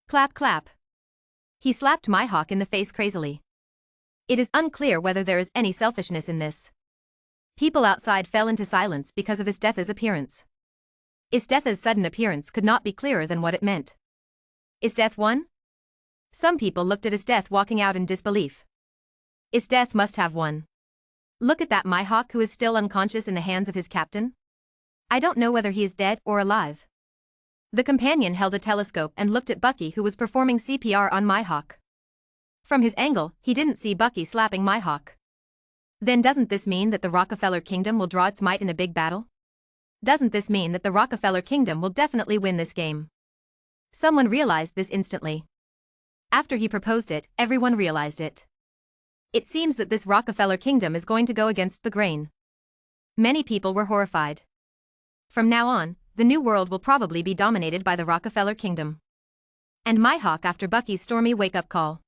Clap clap. He slapped Mihawk in the face crazily. It is unclear whether there is any selfishness in this. People outside fell into silence because of Isteth's appearance. Isteth's sudden appearance could not be clearer than what it meant. Isteth won? Some people looked at Isteth walking out in disbelief. Isteth must have won. Look at that Mihawk who is still unconscious in the hands of his captain. I don't know whether he is dead or alive. The companion held a telescope and looked at Bucky, who was performing CPR on Mihawk. From his angle, he didn't see Bucky slapping Mihawk. Then doesn't this mean that the Rockefeller Kingdom will draw its might in a big battle? Doesn't this mean that the Rockefeller Kingdom will definitely win this game? Someone realized this instantly. After he proposed it, everyone realized it. It seems that this Rockefeller kingdom is going to go against the grain. Many people were horrified. From now on, the new world will probably be dominated by the Rockefeller kingdom. And Mihawk after Bucky's stormy wake-up call.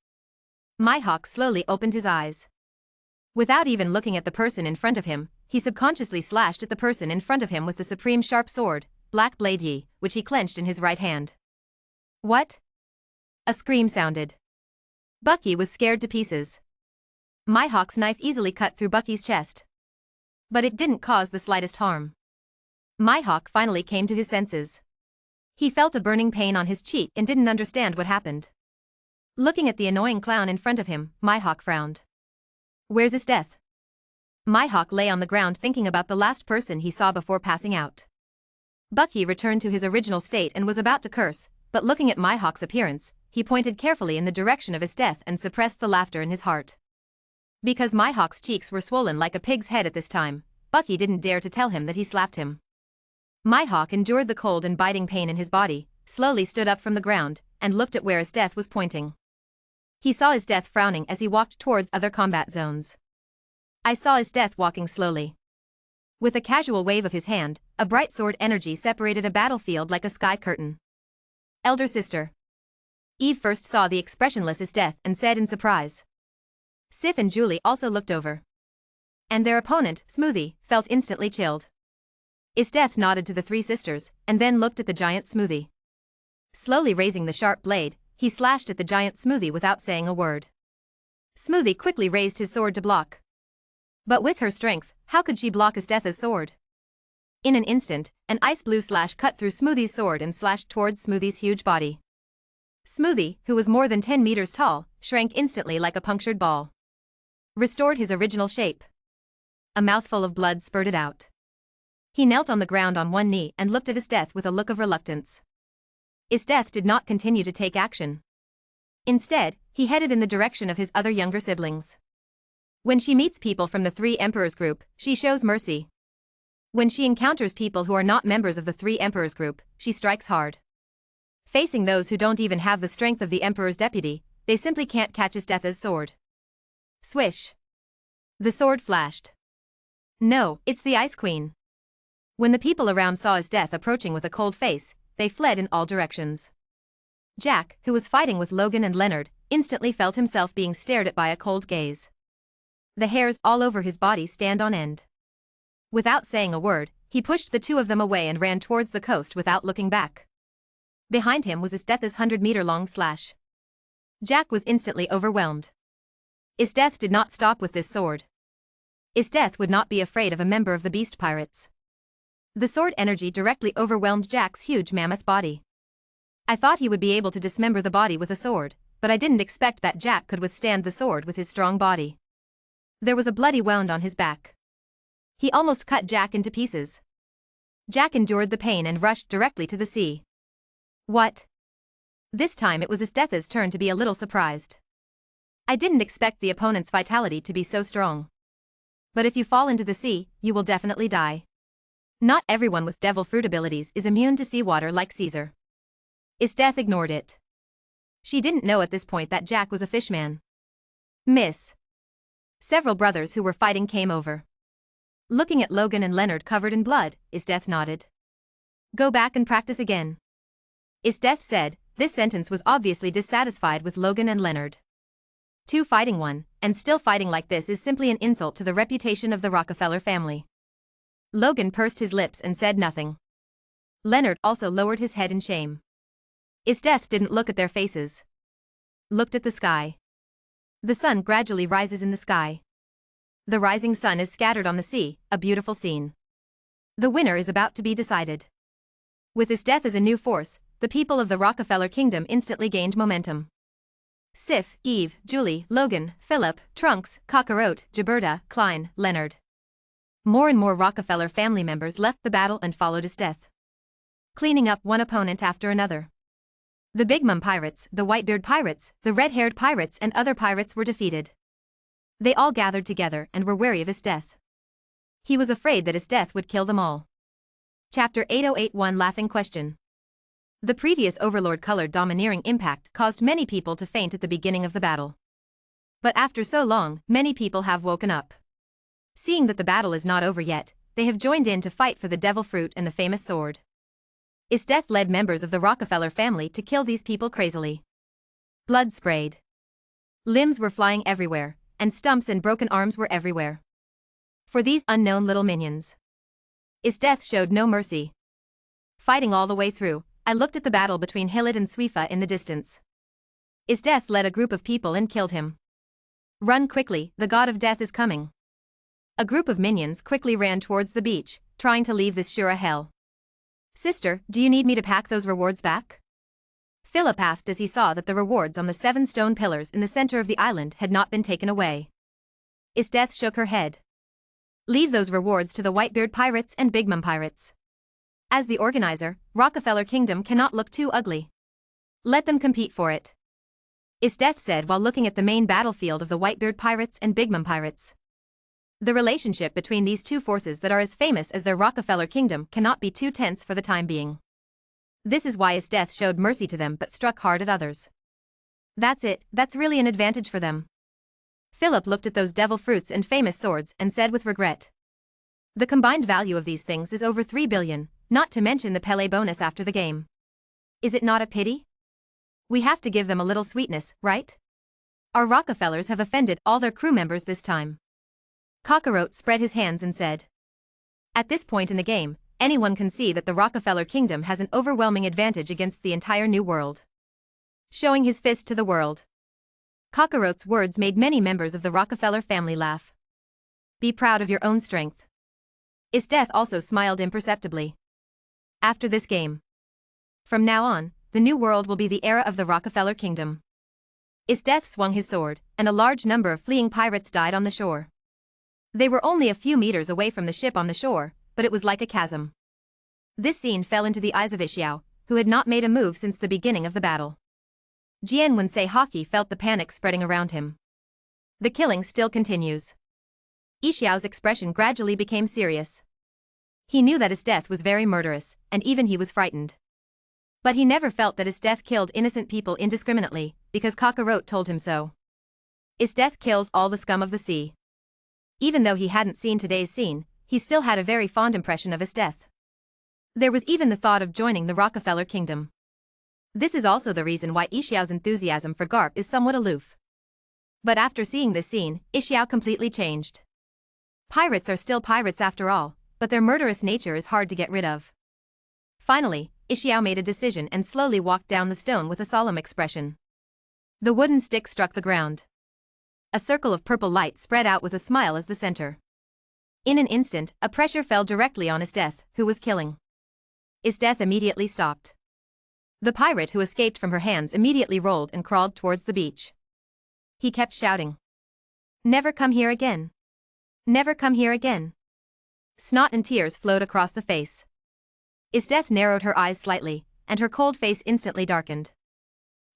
Mihawk slowly opened his eyes. Without even looking at the person in front of him, he subconsciously slashed at the person in front of him with the supreme sharp sword, Black Blade Yi, which he clenched in his right hand. What? A scream sounded. Bucky was scared to pieces. Mihawk's knife easily cut through Bucky's chest. But it didn't cause the slightest harm. Mihawk finally came to his senses. He felt a burning pain on his cheek and didn't understand what happened. Looking at the annoying clown in front of him, Mihawk frowned. Where's his death? Mihawk lay on the ground thinking about the last person he saw before passing out. Bucky returned to his original state and was about to curse, but looking at Mihawk's appearance, he pointed carefully in the direction of his death and suppressed the laughter in his heart. Because Mihawk's cheeks were swollen like a pig's head at this time, Bucky didn't dare to tell him that he slapped him. Mihawk endured the cold and biting pain in his body, slowly stood up from the ground, and looked at where his death was pointing. He saw his death frowning as he walked towards other combat zones. I saw his death walking slowly. With a casual wave of his hand, a bright sword energy separated a battlefield like a sky curtain. Elder sister. Eve first saw the expressionless his death and said in surprise. Sif and Julie also looked over. And their opponent, Smoothie, felt instantly chilled. Isdeath nodded to the three sisters, and then looked at the giant Smoothie. Slowly raising the sharp blade, he slashed at the giant Smoothie without saying a word. Smoothie quickly raised his sword to block. But with her strength, how could she block Isdeath's sword? In an instant, an ice blue slash cut through Smoothie's sword and slashed towards Smoothie's huge body. Smoothie, who was more than 10 meters tall, shrank instantly like a punctured ball. Restored his original shape. A mouthful of blood spurted out. He knelt on the ground on one knee and looked at Isdeath with a look of reluctance. Isdeath did not continue to take action. Instead, he headed in the direction of his other younger siblings. When she meets people from the Three Emperors group, she shows mercy. When she encounters people who are not members of the Three Emperors group, she strikes hard. Facing those who don't even have the strength of the Emperor's deputy, they simply can't catch Isdeath's sword. Swish. The sword flashed. No, it's the Ice Queen. When the people around saw Isdeath approaching with a cold face, they fled in all directions. Jack, who was fighting with Logan and Leonard, instantly felt himself being stared at by a cold gaze. The hairs all over his body stand on end. Without saying a word, he pushed the two of them away and ran towards the coast without looking back. Behind him was Isdeath's 100-meter-long slash. Jack was instantly overwhelmed. Isdeath did not stop with this sword. Isdeath would not be afraid of a member of the Beast Pirates. The sword energy directly overwhelmed Jack's huge mammoth body. I thought he would be able to dismember the body with a sword, but I didn't expect that Jack could withstand the sword with his strong body. There was a bloody wound on his back. He almost cut Jack into pieces. Jack endured the pain and rushed directly to the sea. What? This time it was Isdeath's turn to be a little surprised. I didn't expect the opponent's vitality to be so strong. But if you fall into the sea, you will definitely die. Not everyone with devil fruit abilities is immune to seawater like Caesar. Isdeath ignored it. She didn't know at this point that Jack was a fishman. Miss. Several brothers who were fighting came over. Looking at Logan and Leonard covered in blood, Isdeath nodded. Go back and practice again. Isdeath said. This sentence was obviously dissatisfied with Logan and Leonard. Two fighting one, and still fighting like this is simply an insult to the reputation of the Rockefeller family. Logan pursed his lips and said nothing. Leonard also lowered his head in shame. Isdeath didn't look at their faces. Looked at the sky. The sun gradually rises in the sky. The rising sun is scattered on the sea, a beautiful scene. The winner is about to be decided. With Isdeath as a new force, the people of the Rockefeller kingdom instantly gained momentum. Sif, Eve, Julie, Logan, Philip, Trunks, Kakarot, Gibberta, Klein, Leonard. More and more Rockefeller family members left the battle and followed Isdeath. Cleaning up one opponent after another. The Big Mom pirates, the Whitebeard pirates, the red-haired pirates and other pirates were defeated. They all gathered together and were wary of Isdeath. He was afraid that Isdeath would kill them all. Chapter 8081 Laughing Question. The previous Overlord colored domineering impact caused many people to faint at the beginning of the battle. But after so long, many people have woken up. Seeing that the battle is not over yet, they have joined in to fight for the devil fruit and the famous sword. Is Death led members of the Rockefeller family to kill these people crazily. Blood sprayed. Limbs were flying everywhere, and stumps and broken arms were everywhere. For these unknown little minions, Is Death showed no mercy. Fighting all the way through, I looked at the battle between Hilid and Shueisha in the distance. Is Death led a group of people and killed him. Run quickly, the god of death is coming. A group of minions quickly ran towards the beach, trying to leave this sure hell. Sister, do you need me to pack those rewards back? Philip asked as he saw that the rewards on the 7 stone pillars in the center of the island had not been taken away. Is Death shook her head. Leave those rewards to the Whitebeard pirates and Big Mom pirates. As the organizer, Rockefeller Kingdom cannot look too ugly. Let them compete for it. Is Death said while looking at the main battlefield of the Whitebeard pirates and Big Mom pirates. The relationship between these two forces that are as famous as their Rockefeller Kingdom cannot be too tense for the time being. This is why Is Death showed mercy to them but struck hard at others. That's it, that's really an advantage for them. Philip looked at those devil fruits and famous swords and said with regret. The combined value of these things is over 3 billion, not to mention the Pele bonus after the game. Is it not a pity? We have to give them a little sweetness, right? Our Rockefellers have offended all their crew members this time. Cockroach spread his hands and said. At this point in the game, anyone can see that the Rockefeller Kingdom has an overwhelming advantage against the entire new world. Showing his fist to the world. Cockroach's words made many members of the Rockefeller family laugh. Be proud of your own strength. Is Death also smiled imperceptibly. After this game. From now on, the new world will be the era of the Rockefeller Kingdom. Is Death swung his sword, and a large number of fleeing pirates died on the shore. They were only a few meters away from the ship on the shore, but it was like a chasm. This scene fell into the eyes of Eiichiro, who had not made a move since the beginning of the battle. Jian Wensei Hockey felt the panic spreading around him. The killing still continues. Eiichiro's expression gradually became serious. He knew that Is Death was very murderous, and even he was frightened. But he never felt that Is Death killed innocent people indiscriminately, because Cockroach told him so. Is Death kills all the scum of the sea. Even though he hadn't seen today's scene, he still had a very fond impression of Is Death. There was even the thought of joining the Rockefeller Kingdom. This is also the reason why Eiichiro's enthusiasm for Garp is somewhat aloof. But after seeing this scene, Eiichiro completely changed. Pirates are still pirates after all, but their murderous nature is hard to get rid of. Finally, Eiichiro made a decision and slowly walked down the stone with a solemn expression. The wooden stick struck the ground. A circle of purple light spread out with a smile as the center. In an instant, a pressure fell directly on Is Death, who was killing. Is Death immediately stopped. The pirate who escaped from her hands immediately rolled and crawled towards the beach. He kept shouting. Never come here again. Never come here again. Snot and tears flowed across the face. Is Death narrowed her eyes slightly, and her cold face instantly darkened.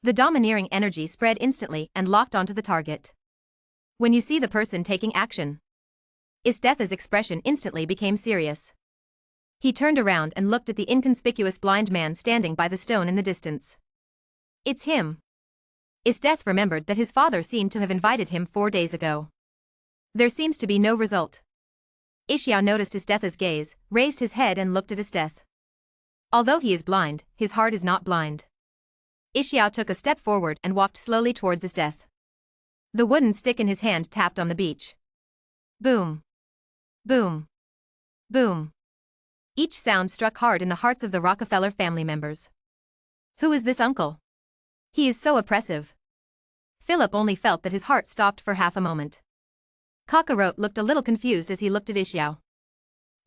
The domineering energy spread instantly and locked onto the target. When you see the person taking action. Is Death's expression instantly became serious. He turned around and looked at the inconspicuous blind man standing by the stone in the distance. It's him. Is Death remembered that his father seemed to have invited him 4 days ago. There seems to be no result. Eiichiro noticed Is Death's gaze, raised his head and looked at Is Death. Although he is blind, his heart is not blind. Eiichiro took a step forward and walked slowly towards Is Death. The wooden stick in his hand tapped on the beach. Boom. Boom. Boom. Each sound struck hard in the hearts of the Rockefeller family members. Who is this uncle? He is so oppressive. Philip only felt that his heart stopped for half a moment. Cockroach looked a little confused as he looked at Eiichiro.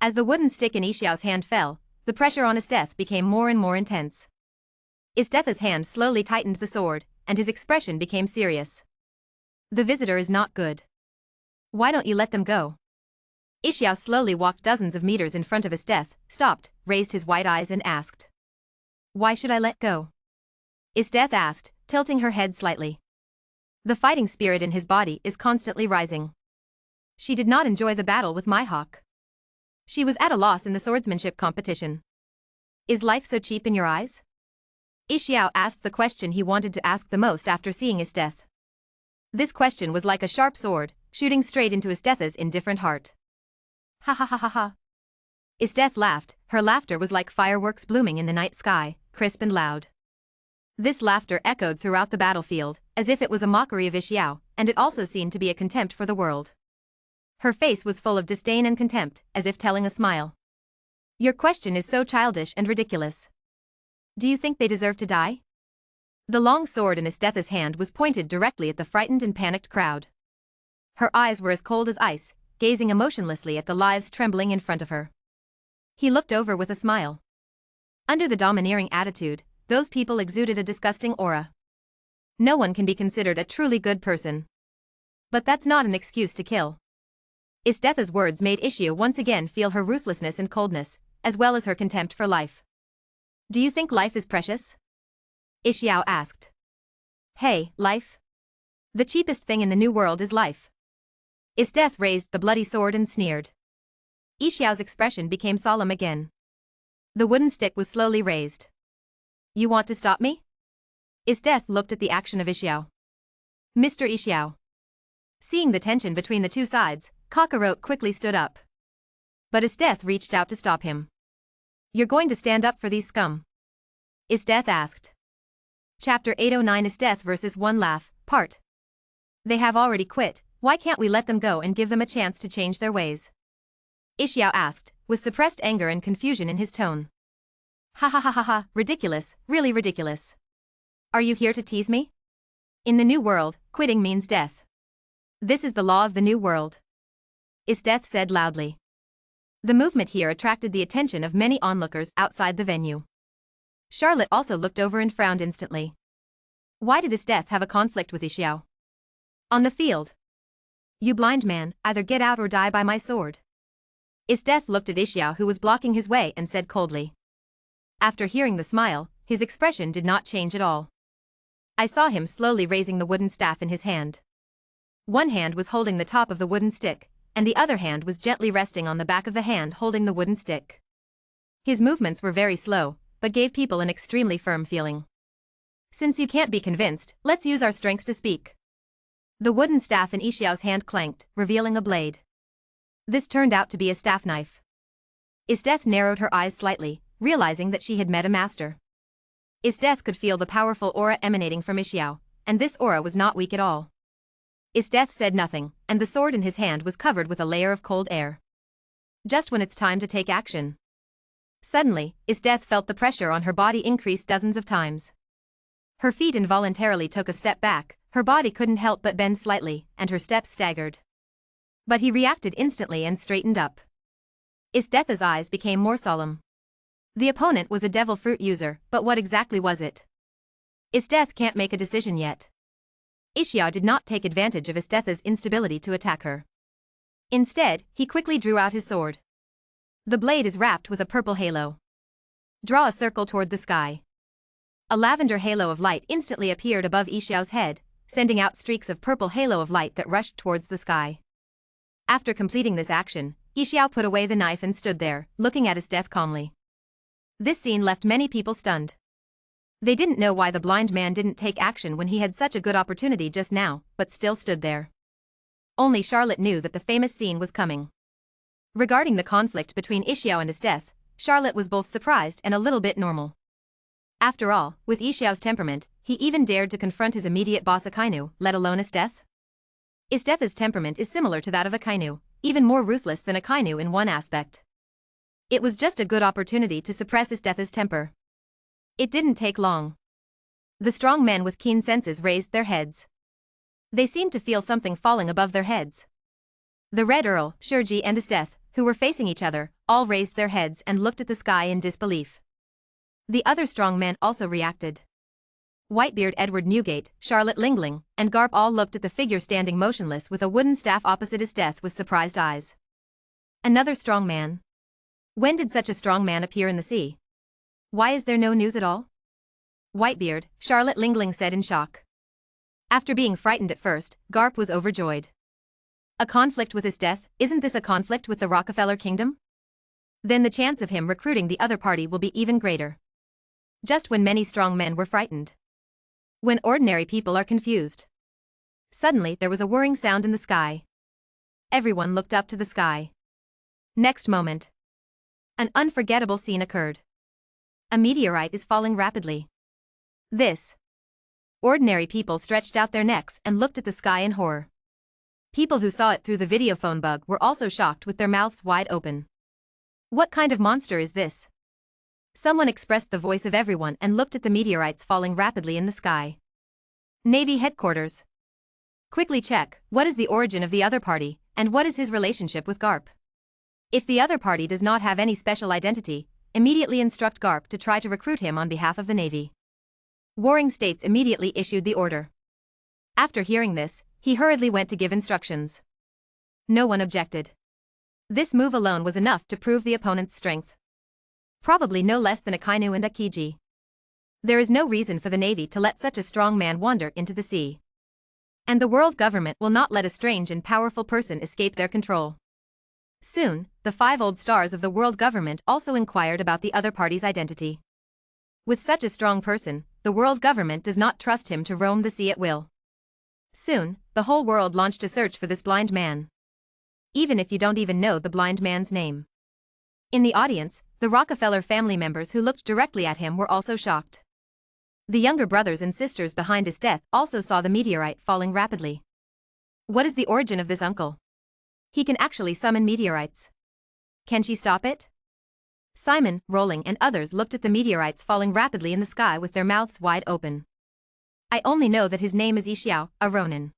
As the wooden stick in Eiichiro's hand fell, the pressure on Is Death became more and more intense. Is Death's hand slowly tightened the sword, and his expression became serious. The visitor is not good. Why don't you let them go? Eiichiro slowly walked dozens of meters in front of Is Death, stopped, raised his white eyes and asked. Why should I let go? Is Death asked, tilting her head slightly. The fighting spirit in his body is constantly rising. She did not enjoy the battle with Mihawk. She was at a loss in the swordsmanship competition. Is life so cheap in your eyes? Eiichiro asked the question he wanted to ask the most after seeing Is Death. This question was like a sharp sword, shooting straight into Estetha's indifferent heart. Ha ha ha ha ha. Estetha laughed, her laughter was like fireworks blooming in the night sky, crisp and loud. This laughter echoed throughout the battlefield, as if it was a mockery of Eiichiro, and it also seemed to be a contempt for the world. Her face was full of disdain and contempt, as if telling a smile. Your question is so childish and ridiculous. Do you think they deserve to die? The long sword in Estetha's hand was pointed directly at the frightened and panicked crowd. Her eyes were as cold as ice, gazing emotionlessly at the lives trembling in front of her. He looked over with a smile. Under the domineering attitude, those people exuded a disgusting aura. No one can be considered a truly good person. But that's not an excuse to kill. Estetha's words made Eiichiro once again feel her ruthlessness and coldness, as well as her contempt for life. Do you think life is precious? Eiichiro asked. Hey, life? The cheapest thing in the new world is life. Estetha raised the bloody sword and sneered. Eiichiro's expression became solemn again. The wooden stick was slowly raised. You want to stop me? Estetha looked at the action of Eiichiro. Mr. Eiichiro. Seeing the tension between the two sides, Kakarote quickly stood up. But Estetha reached out to stop him. You're going to stand up for these scum? Estetha asked. Chapter 809 Estetha vs. One Laugh, Part. They have already quit, why can't we let them go and give them a chance to change their ways? Eiichiro asked, with suppressed anger and confusion in his tone. Ha ha ha ha ha, ridiculous, really ridiculous. Are you here to tease me? In the new world, quitting means death. This is the law of the new world. Estetha said loudly. The movement here attracted the attention of many onlookers outside the venue. Charlotte also looked over and frowned instantly. Why did Estetha have a conflict with Eiichiro? On the field. You blind man, either get out or die by my sword. Estetha looked at Eiichiro who was blocking his way and said coldly. After hearing the smile, his expression did not change at all. I saw him slowly raising the wooden staff in his hand. One hand was holding the top of the wooden stick, and the other hand was gently resting on the back of the hand holding the wooden stick. His movements were very slow, but gave people an extremely firm feeling. Since you can't be convinced, let's use our strength to speak. The wooden staff in Eiichiro's hand clanked, revealing a blade. This turned out to be a staff knife. Estetha narrowed her eyes slightly, realizing that she had met a master. Estetha could feel the powerful aura emanating from Eiichiro, and this aura was not weak at all. Estetha said nothing, and the sword in his hand was covered with a layer of cold air. Just when it's time to take action. Suddenly, Estetha felt the pressure on her body increase dozens of times. Her feet involuntarily took a step back, her body couldn't help but bend slightly, and her steps staggered. But he reacted instantly and straightened up. Estetha's eyes became more solemn. The opponent was a devil fruit user, but what exactly was it? Estetha can't make a decision yet. Eiichiro did not take advantage of Estetha's instability to attack her. Instead, he quickly drew out his sword. The blade is wrapped with a purple halo. Draw a circle toward the sky. A lavender halo of light instantly appeared above Eiichiro's head, sending out streaks of purple halo of light that rushed towards the sky. After completing this action, Eiichiro put away the knife and stood there, looking at Estetha calmly. This scene left many people stunned. They didn't know why the blind man didn't take action when he had such a good opportunity just now, but still stood there. Only Charlotte knew that the famous scene was coming. Regarding the conflict between Eiichiro and Estetha, Charlotte was both surprised and a little bit normal. After all, with Eiichiro's temperament, he even dared to confront his immediate boss Akainu, let alone Estetha. Estetha's temperament is similar to that of Akainu, even more ruthless than Akainu in one aspect. It was just a good opportunity to suppress Estetha's temper. It didn't take long. The strong men with keen senses raised their heads. They seemed to feel something falling above their heads. The Red Earl, Shurji and Estetha, who were facing each other, all raised their heads and looked at the sky in disbelief. The other strong men also reacted. Whitebeard Edward Newgate, Charlotte Lingling, and Garp all looked at the figure standing motionless with a wooden staff opposite Estetha with surprised eyes. Another strong man. When did such a strong man appear in the sea? Why is there no news at all? Whitebeard, Charlotte Lingling said in shock. After being frightened at first, Garp was overjoyed. A conflict with Estetha, isn't this a conflict with the Rockefeller Kingdom? Then the chance of him recruiting the other party will be even greater. Just when many strong men were frightened. When ordinary people are confused. Suddenly there was a whirring sound in the sky. Everyone looked up to the sky. Next moment, an unforgettable scene occurred. A meteorite is falling rapidly. This. Ordinary people stretched out their necks and looked at the sky in horror. People who saw it through the videophone bug were also shocked with their mouths wide open. What kind of monster is this? Someone expressed the voice of everyone and looked at the meteorites falling rapidly in the sky. Navy headquarters. Quickly check, what is the origin of the other party, and what is his relationship with Garp? If the other party does not have any special identity, immediately instruct Garp to try to recruit him on behalf of the Navy. Warring States immediately issued the order. After hearing this, he hurriedly went to give instructions. No one objected. This move alone was enough to prove the opponent's strength. Probably no less than a Kainu and a Kiji. There is no reason for the Navy to let such a strong man wander into the sea. And the world government will not let a strange and powerful person escape their control. Soon, the 5 old stars of the world government also inquired about the other party's identity. With such a strong person, the world government does not trust him to roam the sea at will. Soon, the whole world launched a search for this blind man. Even if you don't even know the blind man's name. In the audience, the Rockefeller family members who looked directly at him were also shocked. The younger brothers and sisters behind his death also saw the meteorite falling rapidly. What is the origin of this uncle? He can actually summon meteorites. Can she stop it? Simon, Rolling and others looked at the meteorites falling rapidly in the sky with their mouths wide open. I only know that his name is Eiichiro, a Ronin.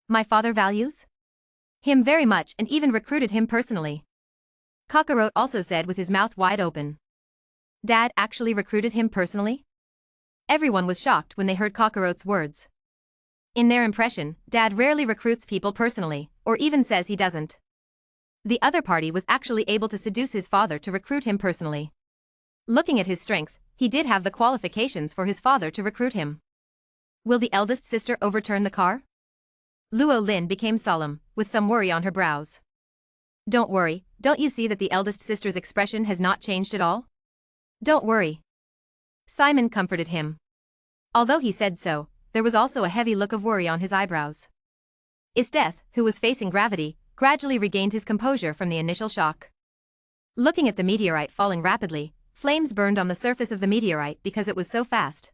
My father values him very much and even recruited him personally. Kakarot also said with his mouth wide open. Dad actually recruited him personally? Everyone was shocked when they heard Kakarot's words. In their impression, Dad rarely recruits people personally, or even says he doesn't. The other party was actually able to seduce his father to recruit him personally. Looking at his strength, he did have the qualifications for his father to recruit him. Will the eldest sister overturn the car? Luo Lin became solemn, with some worry on her brows. Don't worry, don't you see that the eldest sister's expression has not changed at all? Don't worry. Simon comforted him. Although he said so, there was also a heavy look of worry on his eyebrows. Isdeth, who was facing gravity, gradually regained his composure from the initial shock. Looking at the meteorite falling rapidly, flames burned on the surface of the meteorite because it was so fast.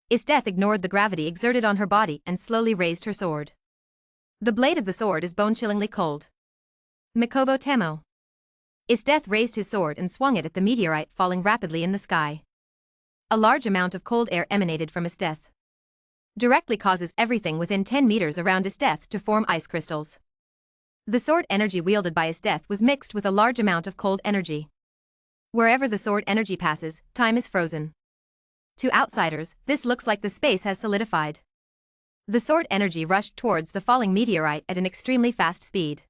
Isdeth ignored the gravity exerted on her body and slowly raised her sword. The blade of the sword is bone-chillingly cold. Mikobo Temo. Isdeth raised his sword and swung it at the meteorite falling rapidly in the sky. A large amount of cold air emanated from Isdeth. Directly causes everything within 10 meters around Isdeth to form ice crystals. The sword energy wielded by Isdeth was mixed with a large amount of cold energy. Wherever the sword energy passes, time is frozen. To outsiders, this looks like the space has solidified. The sword energy rushed towards the falling meteorite at an extremely fast speed.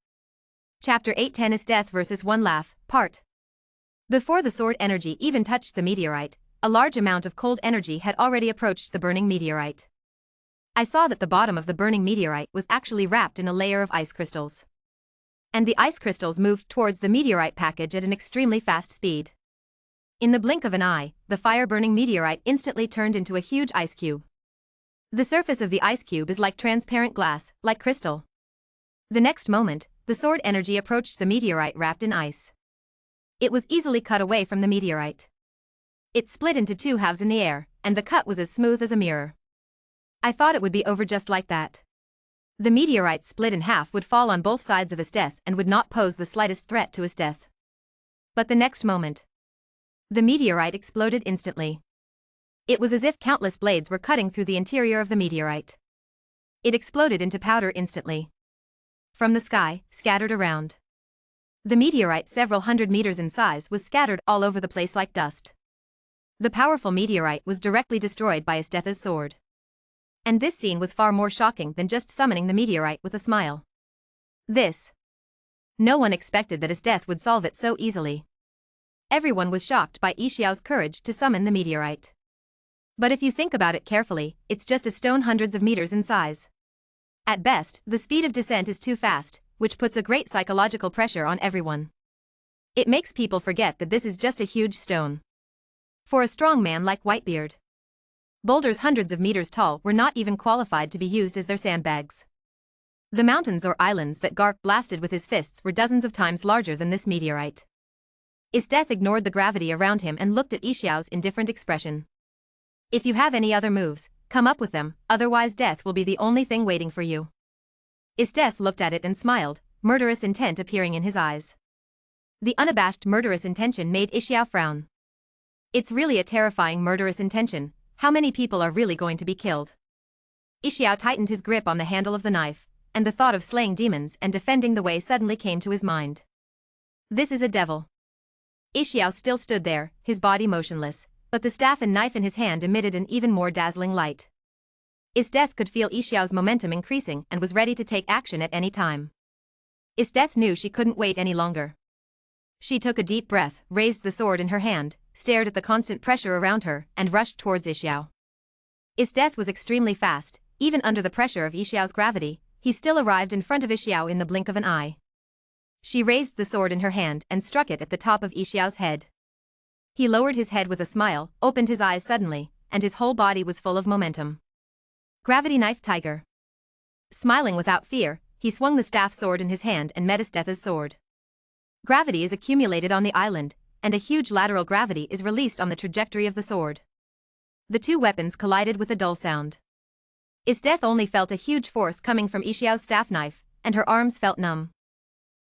Chapter 810 Isdeth vs. One Laugh, Part. Before the sword energy even touched the meteorite, a large amount of cold energy had already approached the burning meteorite. I saw that the bottom of the burning meteorite was actually wrapped in a layer of ice crystals. And the ice crystals moved towards the meteorite package at an extremely fast speed. In the blink of an eye, the fire-burning meteorite instantly turned into a huge ice cube. The surface of the ice cube is like transparent glass, like crystal. The next moment, the sword energy approached the meteorite wrapped in ice. It was easily cut away from the meteorite. It split into 2 halves in the air, and the cut was as smooth as a mirror. I thought it would be over just like that. The meteorite split in half would fall on both sides of Isdeth and would not pose the slightest threat to Isdeth. But the next moment, the meteorite exploded instantly. It was as if countless blades were cutting through the interior of the meteorite. It exploded into powder instantly. From the sky, scattered around. The meteorite, several hundred meters in size, was scattered all over the place like dust. The powerful meteorite was directly destroyed by Isdeth's sword. And this scene was far more shocking than just summoning the meteorite with a smile. No one expected that Isdeth would solve it so easily. Everyone was shocked by Eiichiro's courage to summon the meteorite. But if you think about it carefully, it's just a stone hundreds of meters in size. At best, the speed of descent is too fast, which puts a great psychological pressure on everyone. It makes people forget that this is just a huge stone. For a strong man like Whitebeard, Boulders hundreds of meters tall were not even qualified to be used as their sandbags. The mountains or islands that Garp blasted with his fists were dozens of times larger than this meteorite. His death ignored the gravity around him and looked at Eiichir's indifferent expression. If you have any other moves, come up with them, otherwise death will be the only thing waiting for you. His death looked at it and smiled, murderous intent appearing in his eyes. The unabashed murderous intention made Eiichiro frown. It's really a terrifying murderous intention. How many people are really going to be killed? Eiichiro tightened his grip on the handle of the knife, and the thought of slaying demons and defending the way suddenly came to his mind. This is a devil. Eiichiro still stood there, his body motionless, but the staff and knife in his hand emitted an even more dazzling light. His death could feel Eiichiro's momentum increasing and was ready to take action at any time. His death knew she couldn't wait any longer. She took a deep breath, raised the sword in her hand, stared at the constant pressure around her, and rushed towards Eiichiro. His death was extremely fast, even under the pressure of Eiichiro's gravity. He still arrived in front of Eiichiro in the blink of an eye. She raised the sword in her hand and struck it at the top of Eiichiro's head. He lowered his head with a smile, opened his eyes suddenly, and his whole body was full of momentum. Gravity Knife Tiger. Smiling without fear, he swung the staff sword in his hand and met Eiichir's sword. Gravity is accumulated on the island, and a huge lateral gravity is released on the trajectory of the sword. The two weapons collided with a dull sound. Eiichiro only felt a huge force coming from Eiichiro's staff knife, and her arms felt numb.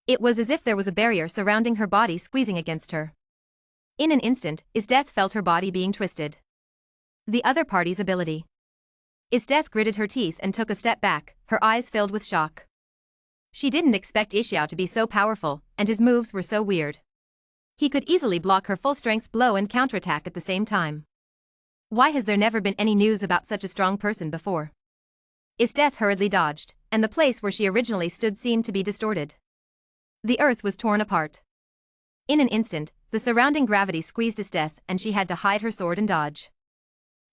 It was as if there was a barrier surrounding her body squeezing against her. In an instant, Eiichiro felt her body being twisted. The other party's ability. Eiichiro gritted her teeth and took a step back, her eyes filled with shock. She didn't expect Eiichiro to be so powerful, and his moves were so weird. He could easily block her full-strength blow and counterattack at the same time. Why has there never been any news about such a strong person before? Eiichiro hurriedly dodged, and the place where she originally stood seemed to be distorted. The earth was torn apart. In an instant, the surrounding gravity squeezed Eiichiro and she had to hide her sword and dodge.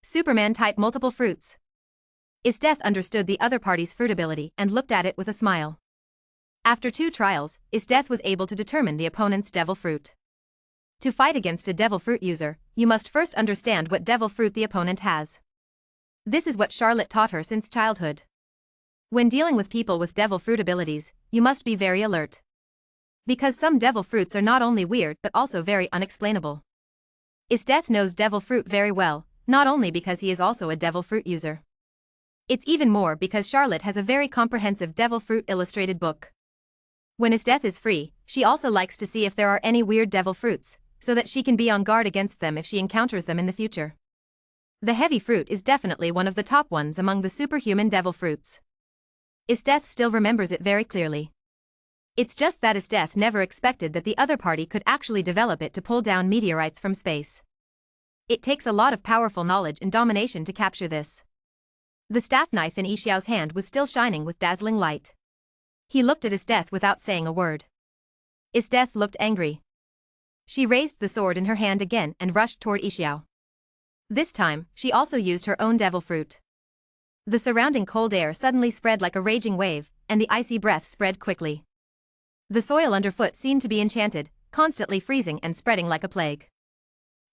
Superman-type multiple fruits. Eiichiro understood the other party's fruit ability and looked at it with a smile. After 2 trials, Eiichiro was able to determine the opponent's devil fruit. To fight against a devil fruit user, you must first understand what devil fruit the opponent has. This is what Charlotte taught her since childhood. When dealing with people with devil fruit abilities, you must be very alert. Because some devil fruits are not only weird but also very unexplainable. Eiichiro knows devil fruit very well, not only because he is also a devil fruit user. It's even more because Charlotte has a very comprehensive devil fruit illustrated book. When Eiichiro is free, she also likes to see if there are any weird devil fruits, so that she can be on guard against them if she encounters them in the future. The heavy fruit is definitely one of the top ones among the superhuman devil fruits. Eiichiro still remembers it very clearly. It's just that Eiichiro never expected that the other party could actually develop it to pull down meteorites from space. It takes a lot of powerful knowledge and domination to capture this. The staff knife in Eiichiro's hand was still shining with dazzling light. He looked at Eiichiro without saying a word. Eiichiro looked angry. She raised the sword in her hand again and rushed toward Eiichiro. This time, she also used her own devil fruit. The surrounding cold air suddenly spread like a raging wave, and the icy breath spread quickly. The soil underfoot seemed to be enchanted, constantly freezing and spreading like a plague.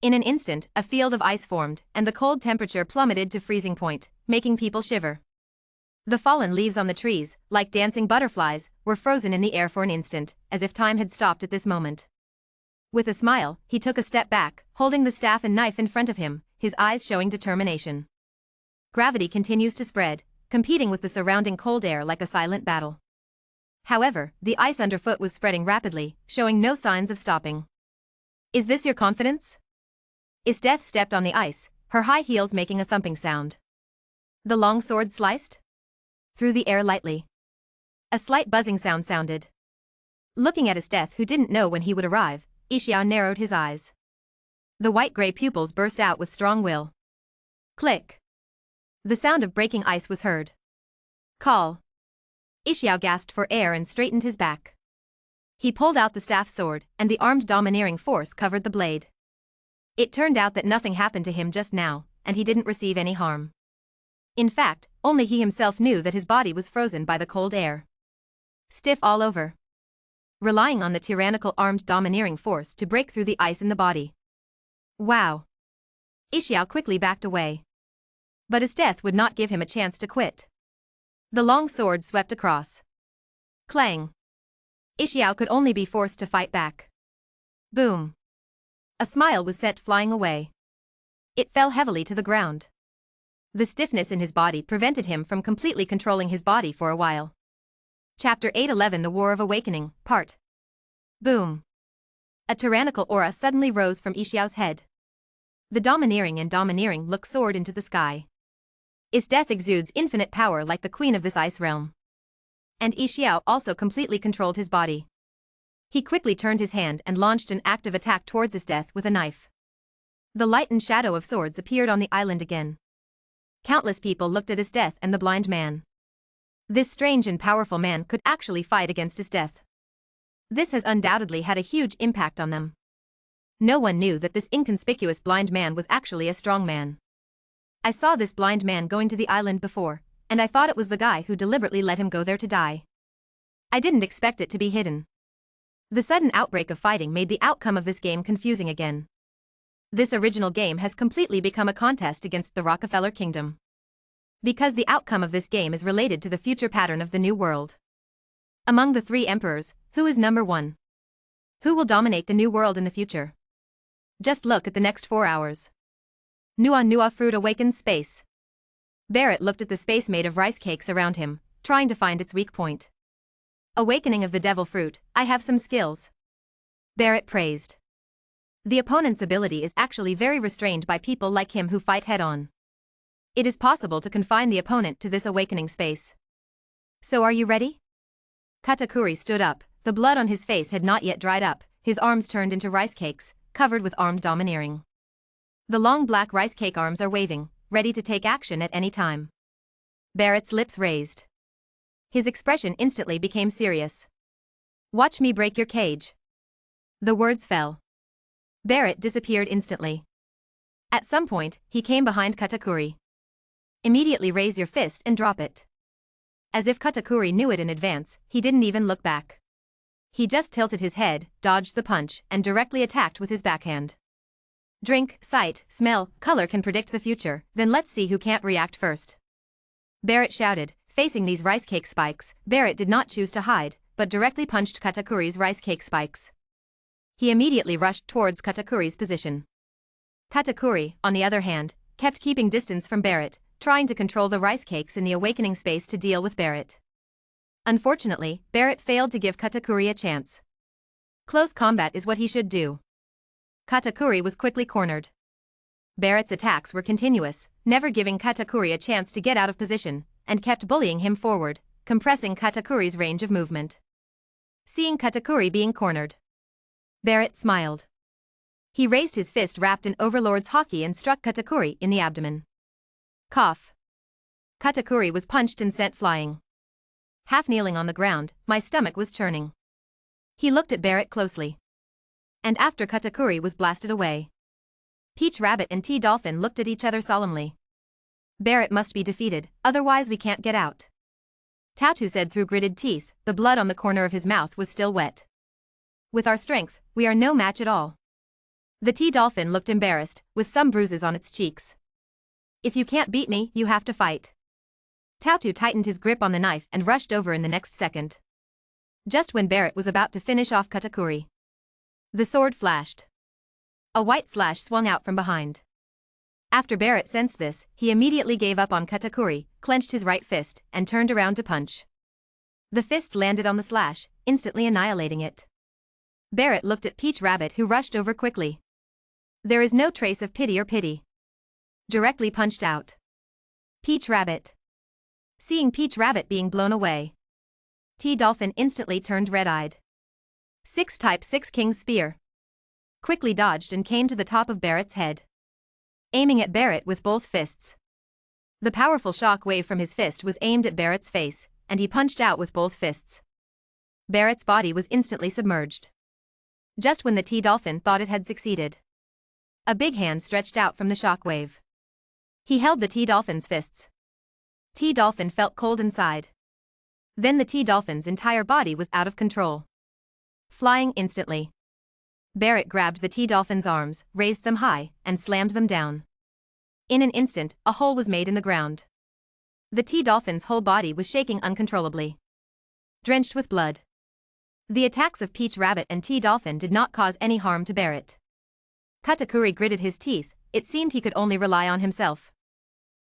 In an instant, a field of ice formed, and the cold temperature plummeted to freezing point, making people shiver. The fallen leaves on the trees, like dancing butterflies, were frozen in the air for an instant, as if time had stopped at this moment. With a smile, he took a step back, holding the staff and knife in front of him, his eyes showing determination. Gravity continues to spread, competing with the surrounding cold air like a silent battle. However, the ice underfoot was spreading rapidly, showing no signs of stopping. Is this your confidence? Eiichiro stepped on the ice, her high heels making a thumping sound. The long sword sliced through the air lightly. A slight buzzing sound sounded. Looking at Eiichiro, who didn't know when he would arrive, Eiichiro narrowed his eyes. The white-gray pupils burst out with strong will. Click. The sound of breaking ice was heard. Call. Eiichiro gasped for air and straightened his back. He pulled out the staff sword, and the armed domineering force covered the blade. It turned out that nothing happened to him just now, and he didn't receive any harm. In fact, only he himself knew that his body was frozen by the cold air. Stiff all over. Relying on the tyrannical armed domineering force to break through the ice in the body. Wow. Eiichiro quickly backed away. But his death would not give him a chance to quit. The long sword swept across. Clang. Eiichiro could only be forced to fight back. Boom. A smile was sent flying away. It fell heavily to the ground. The stiffness in his body prevented him from completely controlling his body for a while. Chapter 811 The War of Awakening, Part. Boom. A tyrannical aura suddenly rose from Eiichiro's head. The domineering look soared into the sky. Its death exudes infinite power like the queen of this ice realm. And Eiichiro also completely controlled his body. He quickly turned his hand and launched an active attack towards his death with a knife. The light and shadow of swords appeared on the island again. Countless people looked at his death and the blind man. This strange and powerful man could actually fight against his death. This has undoubtedly had a huge impact on them. No one knew that this inconspicuous blind man was actually a strong man. I saw this blind man going to the island before, and I thought it was the guy who deliberately let him go there to die. I didn't expect it to be hidden. The sudden outbreak of fighting made the outcome of this game confusing again. This original game has completely become a contest against the Rockefeller Kingdom. Because the outcome of this game is related to the future pattern of the new world. Among the three emperors, who is number one? Who will dominate the new world in the future? Just look at the next 4 hours. Nua fruit awakens space. Barrett looked at the space made of rice cakes around him, trying to find its weak point. Awakening of the devil fruit, I have some skills. Barrett praised. The opponent's ability is actually very restrained by people like him who fight head-on. It is possible to confine the opponent to this awakening space. So are you ready? Katakuri stood up, the blood on his face had not yet dried up, his arms turned into rice cakes, covered with armed domineering. The long black rice cake arms are waving, ready to take action at any time. Barrett's lips raised. His expression instantly became serious. Watch me break your cage. The words fell. Barrett disappeared instantly. At some point, he came behind Katakuri. Immediately raise your fist and drop it. As if Katakuri knew it in advance, he didn't even look back. He just tilted his head, dodged the punch, and directly attacked with his backhand. Drink, sight, smell, color can predict the future, then let's see who can't react first. Barrett shouted. Facing these rice cake spikes, Barrett did not choose to hide, but directly punched Katakuri's rice cake spikes. He immediately rushed towards Katakuri's position. Katakuri, on the other hand, kept keeping distance from Barrett, trying to control the rice cakes in the awakening space to deal with Barrett. Unfortunately, Barrett failed to give Katakuri a chance. Close combat is what he should do. Katakuri was quickly cornered. Barrett's attacks were continuous, never giving Katakuri a chance to get out of position, and kept bullying him forward, compressing Katakuri's range of movement. Seeing Katakuri being cornered, Barrett smiled. He raised his fist wrapped in Overlord's haki and struck Katakuri in the abdomen. Cough. Katakuri was punched and sent flying. Half kneeling on the ground, my stomach was churning. He looked at Barrett closely. And after Katakuri was blasted away, Peach Rabbit and T-Dolphin looked at each other solemnly. Barrett must be defeated, otherwise we can't get out. Tatu said through gritted teeth, the blood on the corner of his mouth was still wet. With our strength, we are no match at all. The T-Dolphin looked embarrassed, with some bruises on its cheeks. If you can't beat me, you have to fight. Tatu tightened his grip on the knife and rushed over in the next second. Just when Barrett was about to finish off Katakuri, the sword flashed. A white slash swung out from behind. After Barrett sensed this, he immediately gave up on Katakuri, clenched his right fist, and turned around to punch. The fist landed on the slash, instantly annihilating it. Barrett looked at Peach Rabbit who rushed over quickly. There is no trace of pity. Directly punched out. Peach Rabbit. Seeing Peach Rabbit being blown away, T-Dolphin instantly turned red-eyed. 6 Type 6 King's Spear. Quickly dodged and came to the top of Barrett's head. Aiming at Barrett with both fists. The powerful shock wave from his fist was aimed at Barrett's face, and he punched out with both fists. Barrett's body was instantly submerged. Just when the T-Dolphin thought it had succeeded, a big hand stretched out from the shock wave. He held the T-Dolphin's fists. T-Dolphin felt cold inside. Then the T-Dolphin's entire body was out of control. Flying instantly, Barrett grabbed the T-Dolphin's arms, raised them high, and slammed them down. In an instant, a hole was made in the ground. The T-Dolphin's whole body was shaking uncontrollably, drenched with blood. The attacks of Peach Rabbit and T-Dolphin did not cause any harm to Barrett. Katakuri gritted his teeth, it seemed he could only rely on himself.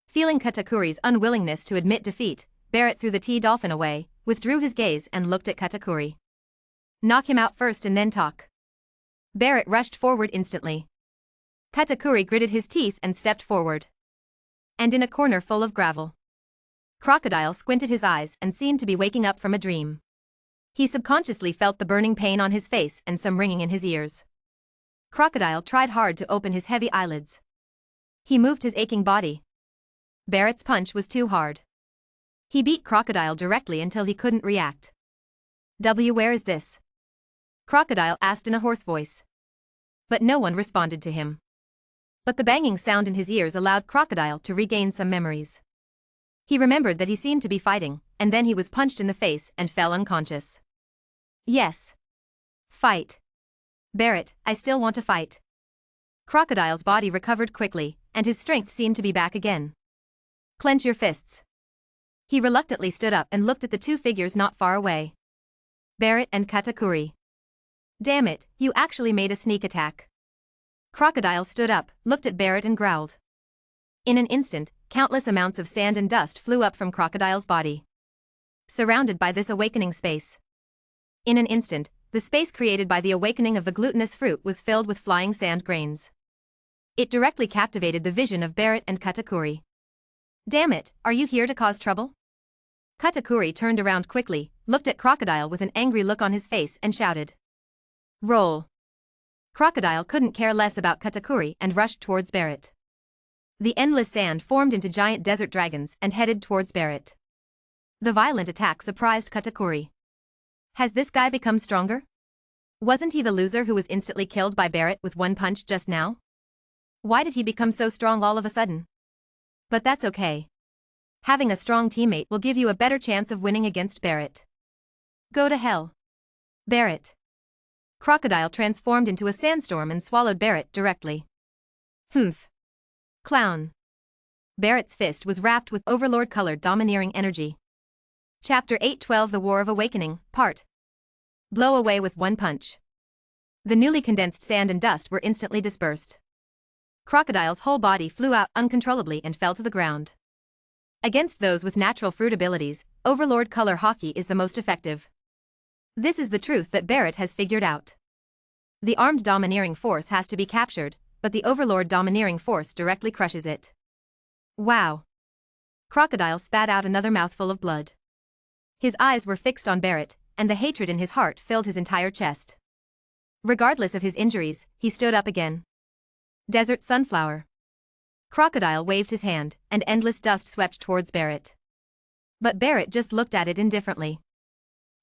Feeling Katakuri's unwillingness to admit defeat, Barrett threw the T-Dolphin away, withdrew his gaze and looked at Katakuri. Knock him out first and then talk. Barrett rushed forward instantly. Katakuri gritted his teeth and stepped forward. And in a corner full of gravel, Crocodile squinted his eyes and seemed to be waking up from a dream. He subconsciously felt the burning pain on his face and some ringing in his ears. Crocodile tried hard to open his heavy eyelids. He moved his aching body. Barrett's punch was too hard. He beat Crocodile directly until he couldn't react. Where is this? Crocodile asked in a hoarse voice. But no one responded to him. But the banging sound in his ears allowed Crocodile to regain some memories. He remembered that he seemed to be fighting, and then he was punched in the face and fell unconscious. Yes. Fight. Barrett, I still want to fight. Crocodile's body recovered quickly, and his strength seemed to be back again. Clench your fists. He reluctantly stood up and looked at the two figures not far away. Barrett and Katakuri. Damn it, you actually made a sneak attack. Crocodile stood up, looked at Barrett and growled. In an instant, countless amounts of sand and dust flew up from Crocodile's body, surrounded by this awakening space. In an instant, the space created by the awakening of the glutinous fruit was filled with flying sand grains. It directly captivated the vision of Barrett and Katakuri. Damn it, are you here to cause trouble? Katakuri turned around quickly, looked at Crocodile with an angry look on his face and shouted. Roll. Crocodile couldn't care less about Katakuri and rushed towards Barrett. The endless sand formed into giant desert dragons and headed towards Barrett. The violent attack surprised Katakuri. Has this guy become stronger? Wasn't he the loser who was instantly killed by Barrett with one punch just now? Why did he become so strong all of a sudden? But that's okay. Having a strong teammate will give you a better chance of winning against Barrett. Go to hell. Barrett. Crocodile transformed into a sandstorm and swallowed Barrett directly. Humph. Clown. Barrett's fist was wrapped with overlord-colored domineering energy. Chapter 812 The War of Awakening, Part. Blow away with one punch. The newly condensed sand and dust were instantly dispersed. Crocodile's whole body flew out uncontrollably and fell to the ground. Against those with natural fruit abilities, overlord color hockey is the most effective. This is the truth that Barrett has figured out. The armed domineering force has to be captured, but the overlord domineering force directly crushes it. Wow. Crocodile spat out another mouthful of blood. His eyes were fixed on Barrett, and the hatred in his heart filled his entire chest. Regardless of his injuries, he stood up again. Desert Sunflower. Crocodile waved his hand, and endless dust swept towards Barrett. But Barrett just looked at it indifferently.